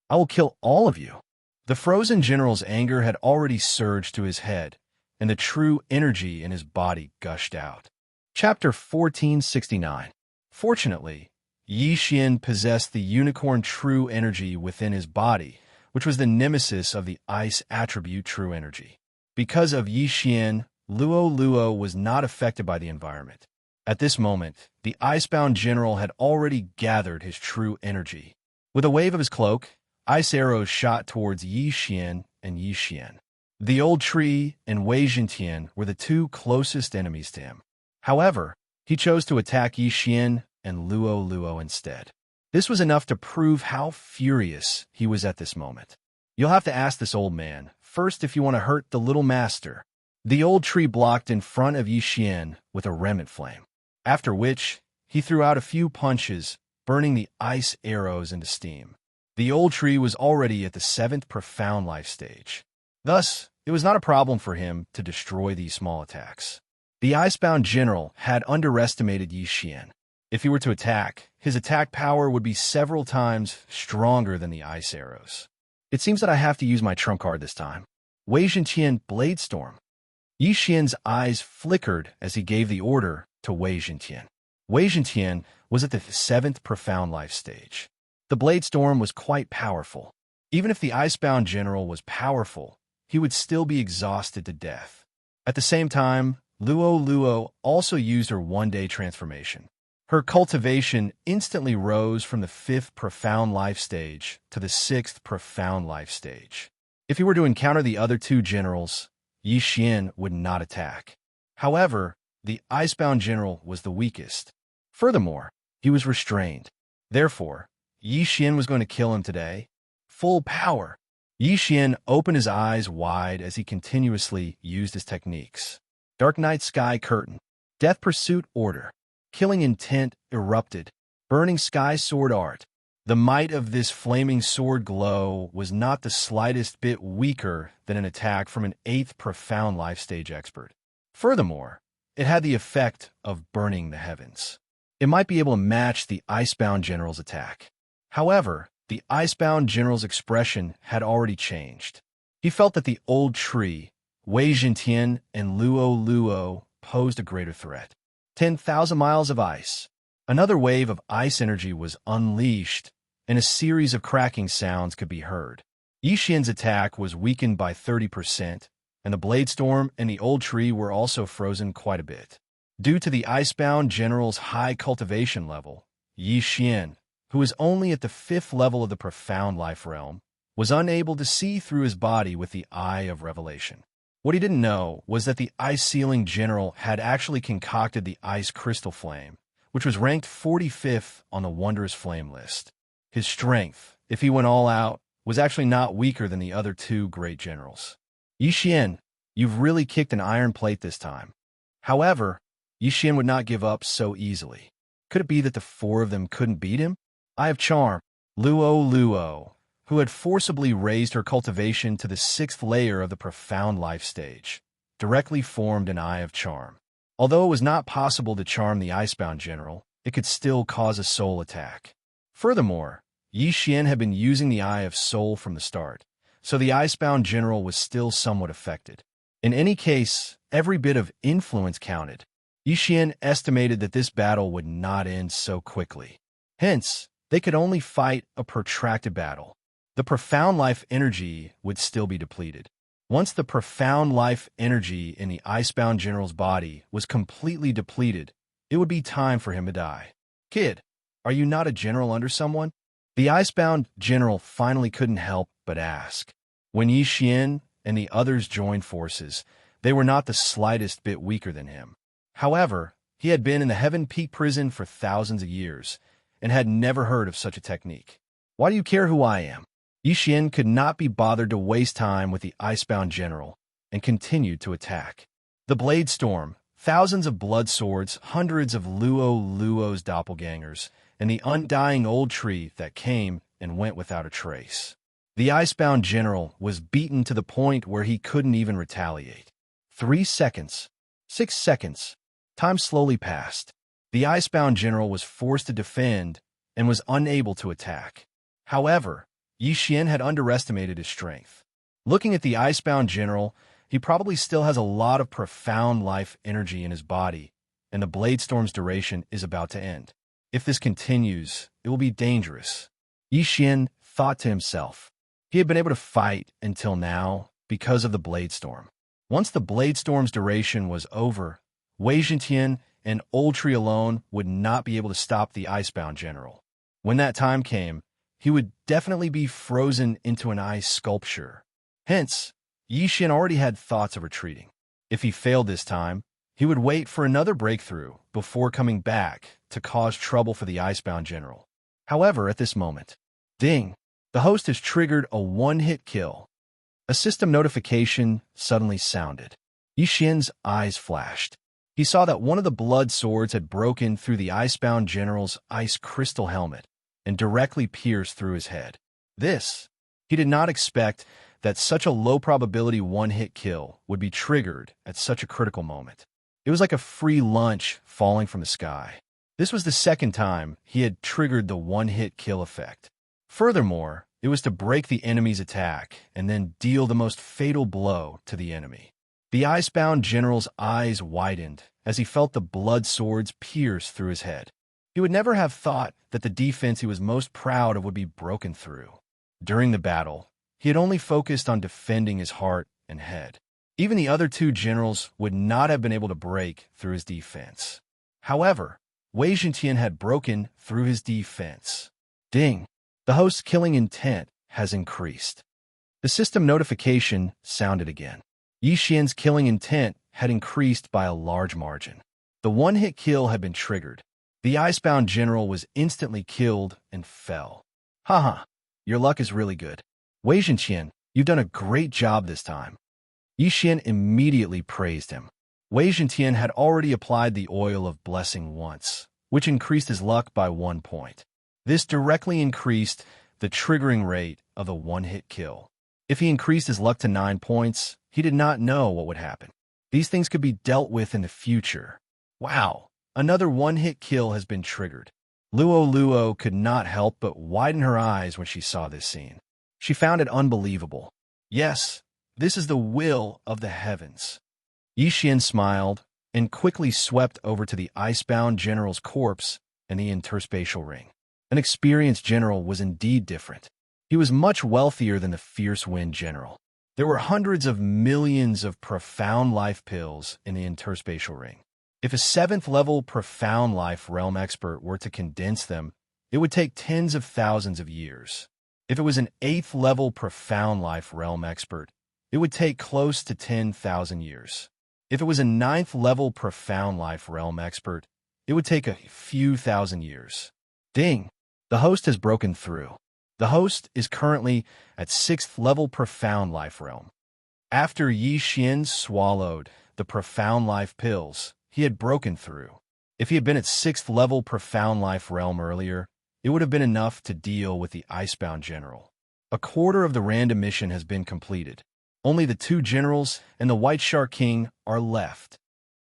I will kill all of you. The frozen general's anger had already surged to his head, and the true energy in his body gushed out. Chapter 1469. Fortunately, Xian possessed the unicorn true energy within his body, which was the nemesis of the ice attribute true energy. Because of Xian, Luo was not affected by the environment. At this moment, the icebound general had already gathered his true energy. With a wave of his cloak, ice arrows shot towards Xian and Xian. The Old Tree and Wei Jintian were the 2 closest enemies to him. However, he chose to attack Xian and Luo instead. This was enough to prove how furious he was at this moment. You'll have to ask this old man first if you want to hurt the little master. The Old Tree blocked in front of Xian with a remnant flame, after which he threw out a few punches, burning the ice arrows into steam. The Old Tree was already at the 7th profound life stage. Thus, it was not a problem for him to destroy these small attacks. The icebound general had underestimated Xian. If he were to attack, his attack power would be several times stronger than the ice arrows. It seems that I have to use my trump card this time. Wei Jintian Blade Storm. Xian's eyes flickered as he gave the order to Wei Jintian. Wei Jintian was at the 7th profound life stage. The Blade Storm was quite powerful. Even if the icebound general was powerful, he would still be exhausted to death. At the same time, Luo also used her one-day transformation. Her cultivation instantly rose from the 5th profound life stage to the 6th profound life stage. If he were to encounter the other 2 generals, Xian would not attack. However, the icebound general was the weakest. Furthermore, he was restrained. Therefore, Xian was going to kill him today. Full power. Xian opened his eyes wide as he continuously used his techniques. Dark Night Sky Curtain. Death Pursuit Order. Killing Intent erupted. Burning Sky Sword Art. The might of this flaming sword glow was not the slightest bit weaker than an attack from an 8th profound life stage expert. Furthermore, it had the effect of burning the heavens. It might be able to match the icebound general's attack. However, the icebound general's expression had already changed. He felt that the Old Tree, Wei Jintian, and Luo posed a greater threat. 10,000 miles of ice. Another wave of ice energy was unleashed, and a series of cracking sounds could be heard. Yi Xian's attack was weakened by 30%, and the Blade Storm and the Old Tree were also frozen quite a bit. Due to the Icebound General's high cultivation level, Yi Xian, who was only at the 5th level of the Profound Life Realm, was unable to see through his body with the Eye of Revelation. What he didn't know was that the Ice Sealing General had actually concocted the Ice Crystal Flame, which was ranked 45th on the Wondrous Flame list. His strength, if he went all out, was actually not weaker than the other two great generals. Yi Xian, you've really kicked an iron plate this time. However, Yi Xian would not give up so easily. Could it be that the four of them couldn't beat him? Eye of Charm, Luo, who had forcibly raised her cultivation to the 6th layer of the Profound Life stage, directly formed an Eye of Charm. Although it was not possible to charm the Icebound General, it could still cause a soul attack. Furthermore, Yi Xian had been using the Eye of Soul from the start, so the Icebound General was still somewhat affected. In any case, every bit of influence counted. Yi Xian estimated that this battle would not end so quickly. Hence, they could only fight a protracted battle. The Profound Life energy would still be depleted. Once the Profound Life energy in the Icebound General's body was completely depleted, it would be time for him to die. Kid, are you not a general under someone? The Icebound General finally couldn't help but ask. When Yi Xian and the others joined forces, they were not the slightest bit weaker than him. However, he had been in the Heaven Peak prison for thousands of years and had never heard of such a technique. Why do you care who I am? Yi Xian could not be bothered to waste time with the Icebound General and continued to attack. The Blade Storm, thousands of blood swords, hundreds of Luo's doppelgangers, and the undying Old Tree that came and went without a trace. The Icebound General was beaten to the point where he couldn't even retaliate. 3 seconds. 6 seconds. Time slowly passed. The Icebound General was forced to defend and was unable to attack. However, Yi Xian had underestimated his strength. Looking at the Icebound General, he probably still has a lot of Profound Life energy in his body, and the Blade Storm's duration is about to end. If this continues, it will be dangerous. Yi Xian thought to himself. He had been able to fight until now because of the Blade Storm. Once the Blade Storm's duration was over, Wei Zhentian and Old Tree alone would not be able to stop the Icebound General. When that time came, he would definitely be frozen into an ice sculpture. Hence, Yi Xian already had thoughts of retreating. If he failed this time, he would wait for another breakthrough before coming back to cause trouble for the Icebound General. However, at this moment, ding, the host has triggered a one-hit kill. A system notification suddenly sounded. Yi Xian's eyes flashed. He saw that one of the blood swords had broken through the Icebound General's ice crystal helmet and directly pierced through his head. He did not expect that such a low-probability one-hit kill would be triggered at such a critical moment. It was like a free lunch falling from the sky. This was the second time he had triggered the one-hit kill effect. Furthermore, it was to break the enemy's attack and then deal the most fatal blow to the enemy. The Icebound General's eyes widened as he felt the blood swords pierce through his head. He would never have thought that the defense he was most proud of would be broken through. During the battle, he had only focused on defending his heart and head. Even the other two generals would not have been able to break through his defense. However, Wei Zhentian had broken through his defense. Ding! The host's killing intent has increased. The system notification sounded again. Yi Xian's killing intent had increased by a large margin. The one-hit kill had been triggered. The Icebound General was instantly killed and fell. Haha, your luck is really good. Wei Zhentian, you've done a great job this time. Yi Xian immediately praised him. Wei Zhentian had already applied the oil of blessing once, which increased his luck by 1 point. This directly increased the triggering rate of the one-hit kill. If he increased his luck to 9 points, he did not know what would happen. These things could be dealt with in the future. Wow, another one-hit kill has been triggered. Luo could not help but widen her eyes when she saw this scene. She found it unbelievable. Yes, this is the will of the heavens. Yi Xian smiled and quickly swept over to the Icebound General's corpse and the interspatial ring. An experienced general was indeed different. He was much wealthier than the fierce wind general. There were hundreds of millions of profound life pills in the interspatial ring. If a 7th-level profound life realm expert were to condense them, it would take tens of thousands of years. If it was an 8th-level profound life realm expert, it would take close to 10,000 years. If it was a 9th-level profound life realm expert, it would take a few thousand years. Ding! The host has broken through. The host is currently at 6th-level profound life realm. After Yi Xian swallowed the profound life pills, he had broken through. If he had been at 6th-level profound life realm earlier, it would have been enough to deal with the Icebound General. A quarter of the random mission has been completed. Only the 2 generals and the White Shark King are left.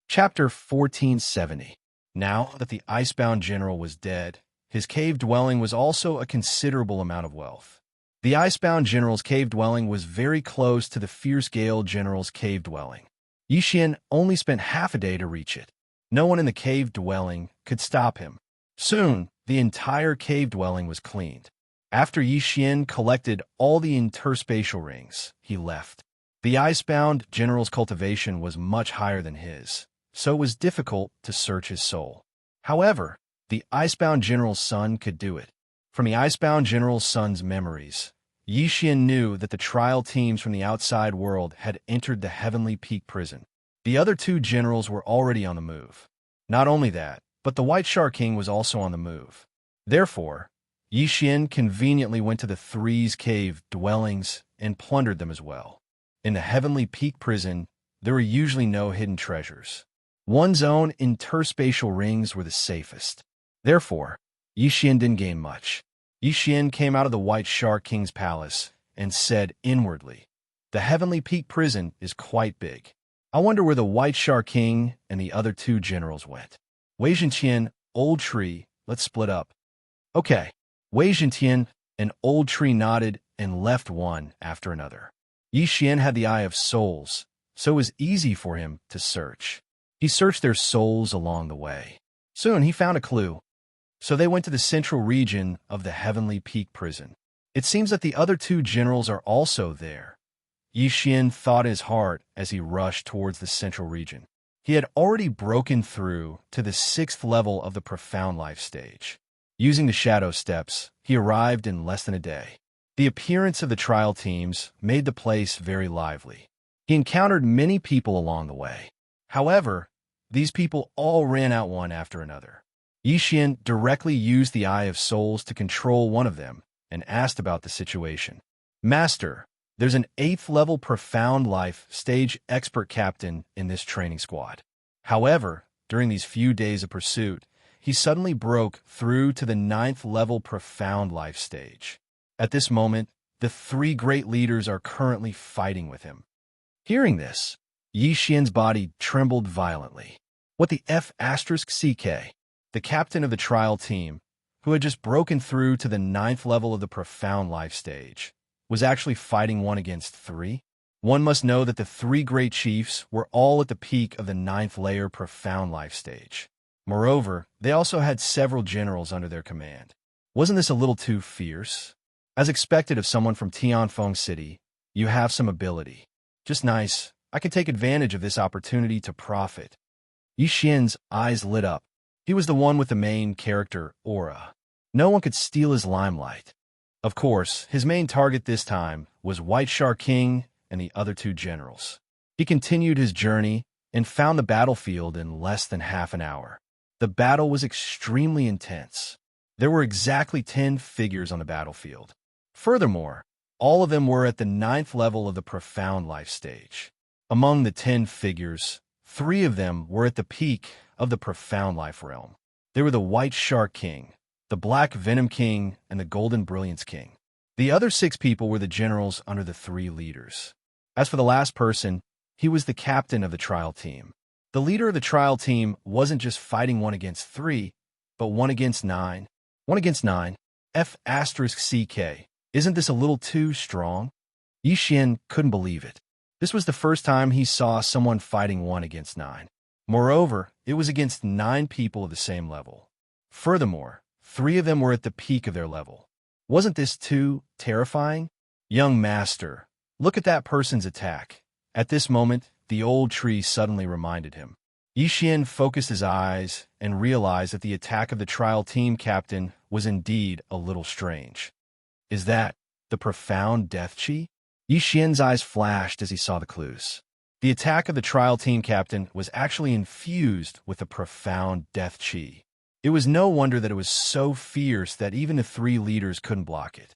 Chapter 1470. Now that the Icebound General was dead, his cave dwelling was also a considerable amount of wealth. The Icebound General's cave dwelling was very close to the Fierce Gale General's cave dwelling. Yi Xian only spent half a day to reach it. No one in the cave dwelling could stop him. Soon, the entire cave dwelling was cleaned. After Yi Xian collected all the interspatial rings, he left. The Icebound General's cultivation was much higher than his, so it was difficult to search his soul. However, the Icebound General's son could do it. From the Icebound General's son's memories, Yi Xian knew that the trial teams from the outside world had entered the Heavenly Peak prison. The other 2 generals were already on the move. Not only that, but the White Shark King was also on the move. Therefore, Yi Xian conveniently went to the 3's cave dwellings and plundered them as well. In the Heavenly Peak prison, there were usually no hidden treasures. One's own interspatial rings were the safest. Therefore, Yi Xian didn't gain much. Yi Xian came out of the White Shark King's palace and said inwardly, "The Heavenly Peak prison is quite big. I wonder where the White Shark King and the other 2 generals went. Wei Zhentian, Old Tree, let's split up." Okay. Wei Zhentian and Old Tree nodded and left one after another. Yi Xian had the Eye of Souls, so it was easy for him to search. He searched their souls along the way. Soon he found a clue. So they went to the central region of the Heavenly Peak prison. It seems that the other 2 generals are also there. Yi Xian thought in his heart as he rushed towards the central region. He had already broken through to the 6th level of the Profound Life stage. Using the shadow steps, he arrived in less than a day. The appearance of the trial teams made the place very lively. He encountered many people along the way. However, these people all ran out one after another. Yi Xian directly used the Eye of Souls to control one of them and asked about the situation. "Master, there's an 8th-level Profound Life stage expert captain in this training squad. However, during these few days of pursuit, he suddenly broke through to the 9th-level Profound Life stage. At this moment, the 3 great leaders are currently fighting with him." Hearing this, Yi Xian's body trembled violently. What the F***CK? The captain of the trial team, who had just broken through to the 9th level of the Profound Life stage, was actually fighting 1 against 3? One must know that the 3 great chiefs were all at the peak of the 9th layer Profound Life stage. Moreover, they also had several generals under their command. Wasn't this a little too fierce? As expected of someone from Tianfeng City, you have some ability. Just nice. I can take advantage of this opportunity to profit. Yi Xian's eyes lit up. He was the one with the main character aura. No one could steal his limelight. Of course, his main target this time was White Shark King and the other 2 generals. He continued his journey and found the battlefield in less than half an hour. The battle was extremely intense. There were exactly 10 figures on the battlefield. Furthermore, all of them were at the 9th level of the Profound Life stage. Among the 10 figures, 3 of them were at the peak of the Profound Life realm. They were the White Shark King, the Black Venom King, and the Golden Brilliance King. The other 6 people were the generals under the 3 leaders. As for the last person, he was the captain of the trial team. The leader of the trial team wasn't just fighting 1 against 3, but 1 against 9. 1 against 9. F***CK. Isn't this a little too strong? Yi Xian couldn't believe it. This was the first time he saw someone fighting 1 against 9. Moreover, it was against 9 people of the same level. Furthermore, 3 of them were at the peak of their level. Wasn't this too terrifying? Young master, look at that person's attack. At this moment, the old tree suddenly reminded him. Yixian focused his eyes and realized that the attack of the trial team captain was indeed a little strange. Is that the profound death chi? Yixian's eyes flashed as he saw the clues. The attack of the trial team captain was actually infused with the profound death chi. It was no wonder that it was so fierce that even the three leaders couldn't block it.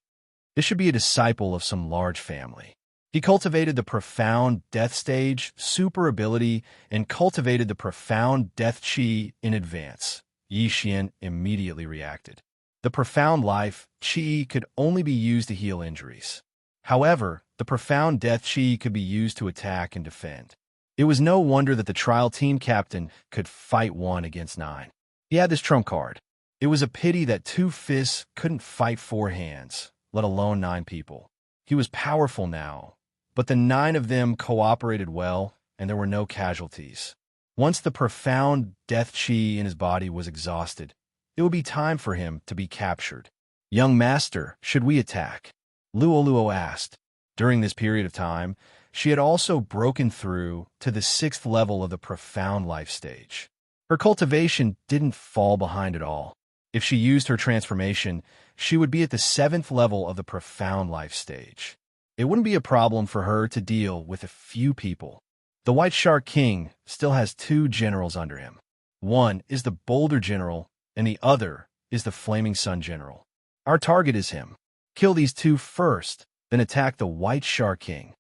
This should be a disciple of some large family. He cultivated the profound death stage, super ability, and cultivated the profound death chi in advance. Yixian immediately reacted. The profound life chi could only be used to heal injuries. However, the profound death chi could be used to attack and defend. It was no wonder that the trial team captain could fight 1 against 9. He had this trump card. It was a pity that 2 fists couldn't fight 4 hands, let alone 9 people. He was powerful now, but the 9 of them cooperated well, and there were no casualties. Once the profound death chi in his body was exhausted, it would be time for him to be captured. Young master, should we attack? Luoluo asked. During this period of time, she had also broken through to the 6th level of the profound life stage. Her cultivation didn't fall behind at all. If she used her transformation, she would be at the 7th level of the profound life stage. It wouldn't be a problem for her to deal with a few people. The White Shark King still has 2 generals under him. One is the Boulder General, and the other is the Flaming Sun General. Our target is him. Kill these 2 first, then attack the White Shark King.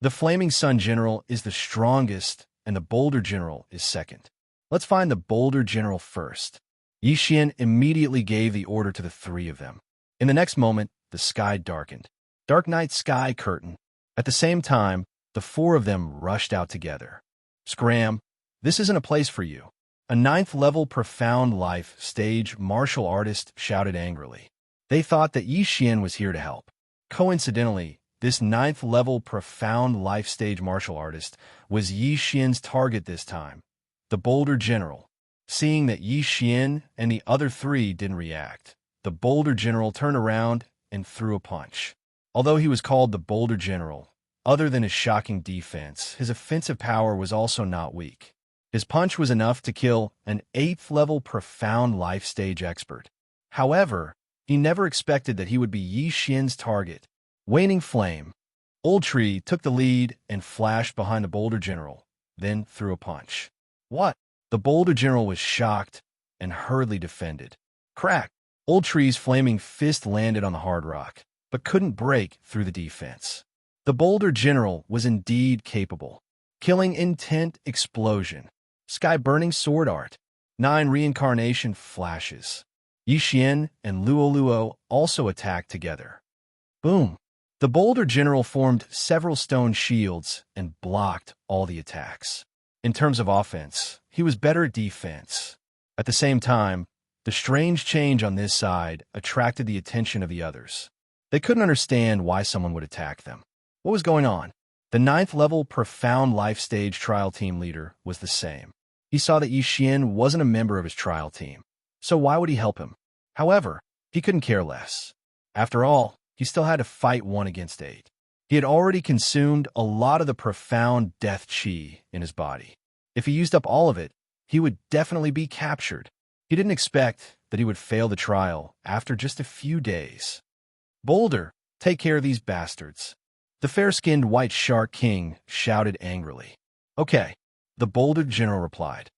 The Flaming Sun General is the strongest, and the Boulder General is second. Let's find the Boulder General first. Yixian immediately gave the order to the 3 of them. In the next moment, the sky darkened. Dark night sky curtain. At the same time, the 4 of them rushed out together. Scram, this isn't a place for you. A 9th level profound life stage martial artist shouted angrily. They thought that Yixian was here to help. Coincidentally, this 9th level profound life stage martial artist was Yixian's target this time, the Boulder General. Seeing that Yixian and the other 3 didn't react, the Boulder General turned around and threw a punch. Although he was called the Boulder General, other than his shocking defense, his offensive power was also not weak. His punch was enough to kill an 8th level profound life stage expert. However, he never expected that he would be Yixian's target. Waning Flame. Old Tree took the lead and flashed behind the Boulder General, then threw a punch. What? The Boulder General was shocked and hurriedly defended. Crack! Old Tree's flaming fist landed on the hard rock, but couldn't break through the defense. The Boulder General was indeed capable. Killing Intent Explosion. Sky-burning sword art. 9 reincarnation flashes. Yixian and Luoluo also attacked together. Boom! The Boulder General formed several stone shields and blocked all the attacks. In terms of offense, he was better at defense. At the same time, the strange change on this side attracted the attention of the others. They couldn't understand why someone would attack them. What was going on? The 9th level profound life stage trial team leader was the same. He saw that Yixian wasn't a member of his trial team, so why would he help him? However, he couldn't care less. After all, he still had to fight 1 against 8. He had already consumed a lot of the profound death chi in his body. If he used up all of it, he would definitely be captured. He didn't expect that he would fail the trial after just a few days. Boulder, take care of these bastards. The fair-skinned White Shark King shouted angrily. Okay, the Boulder General replied.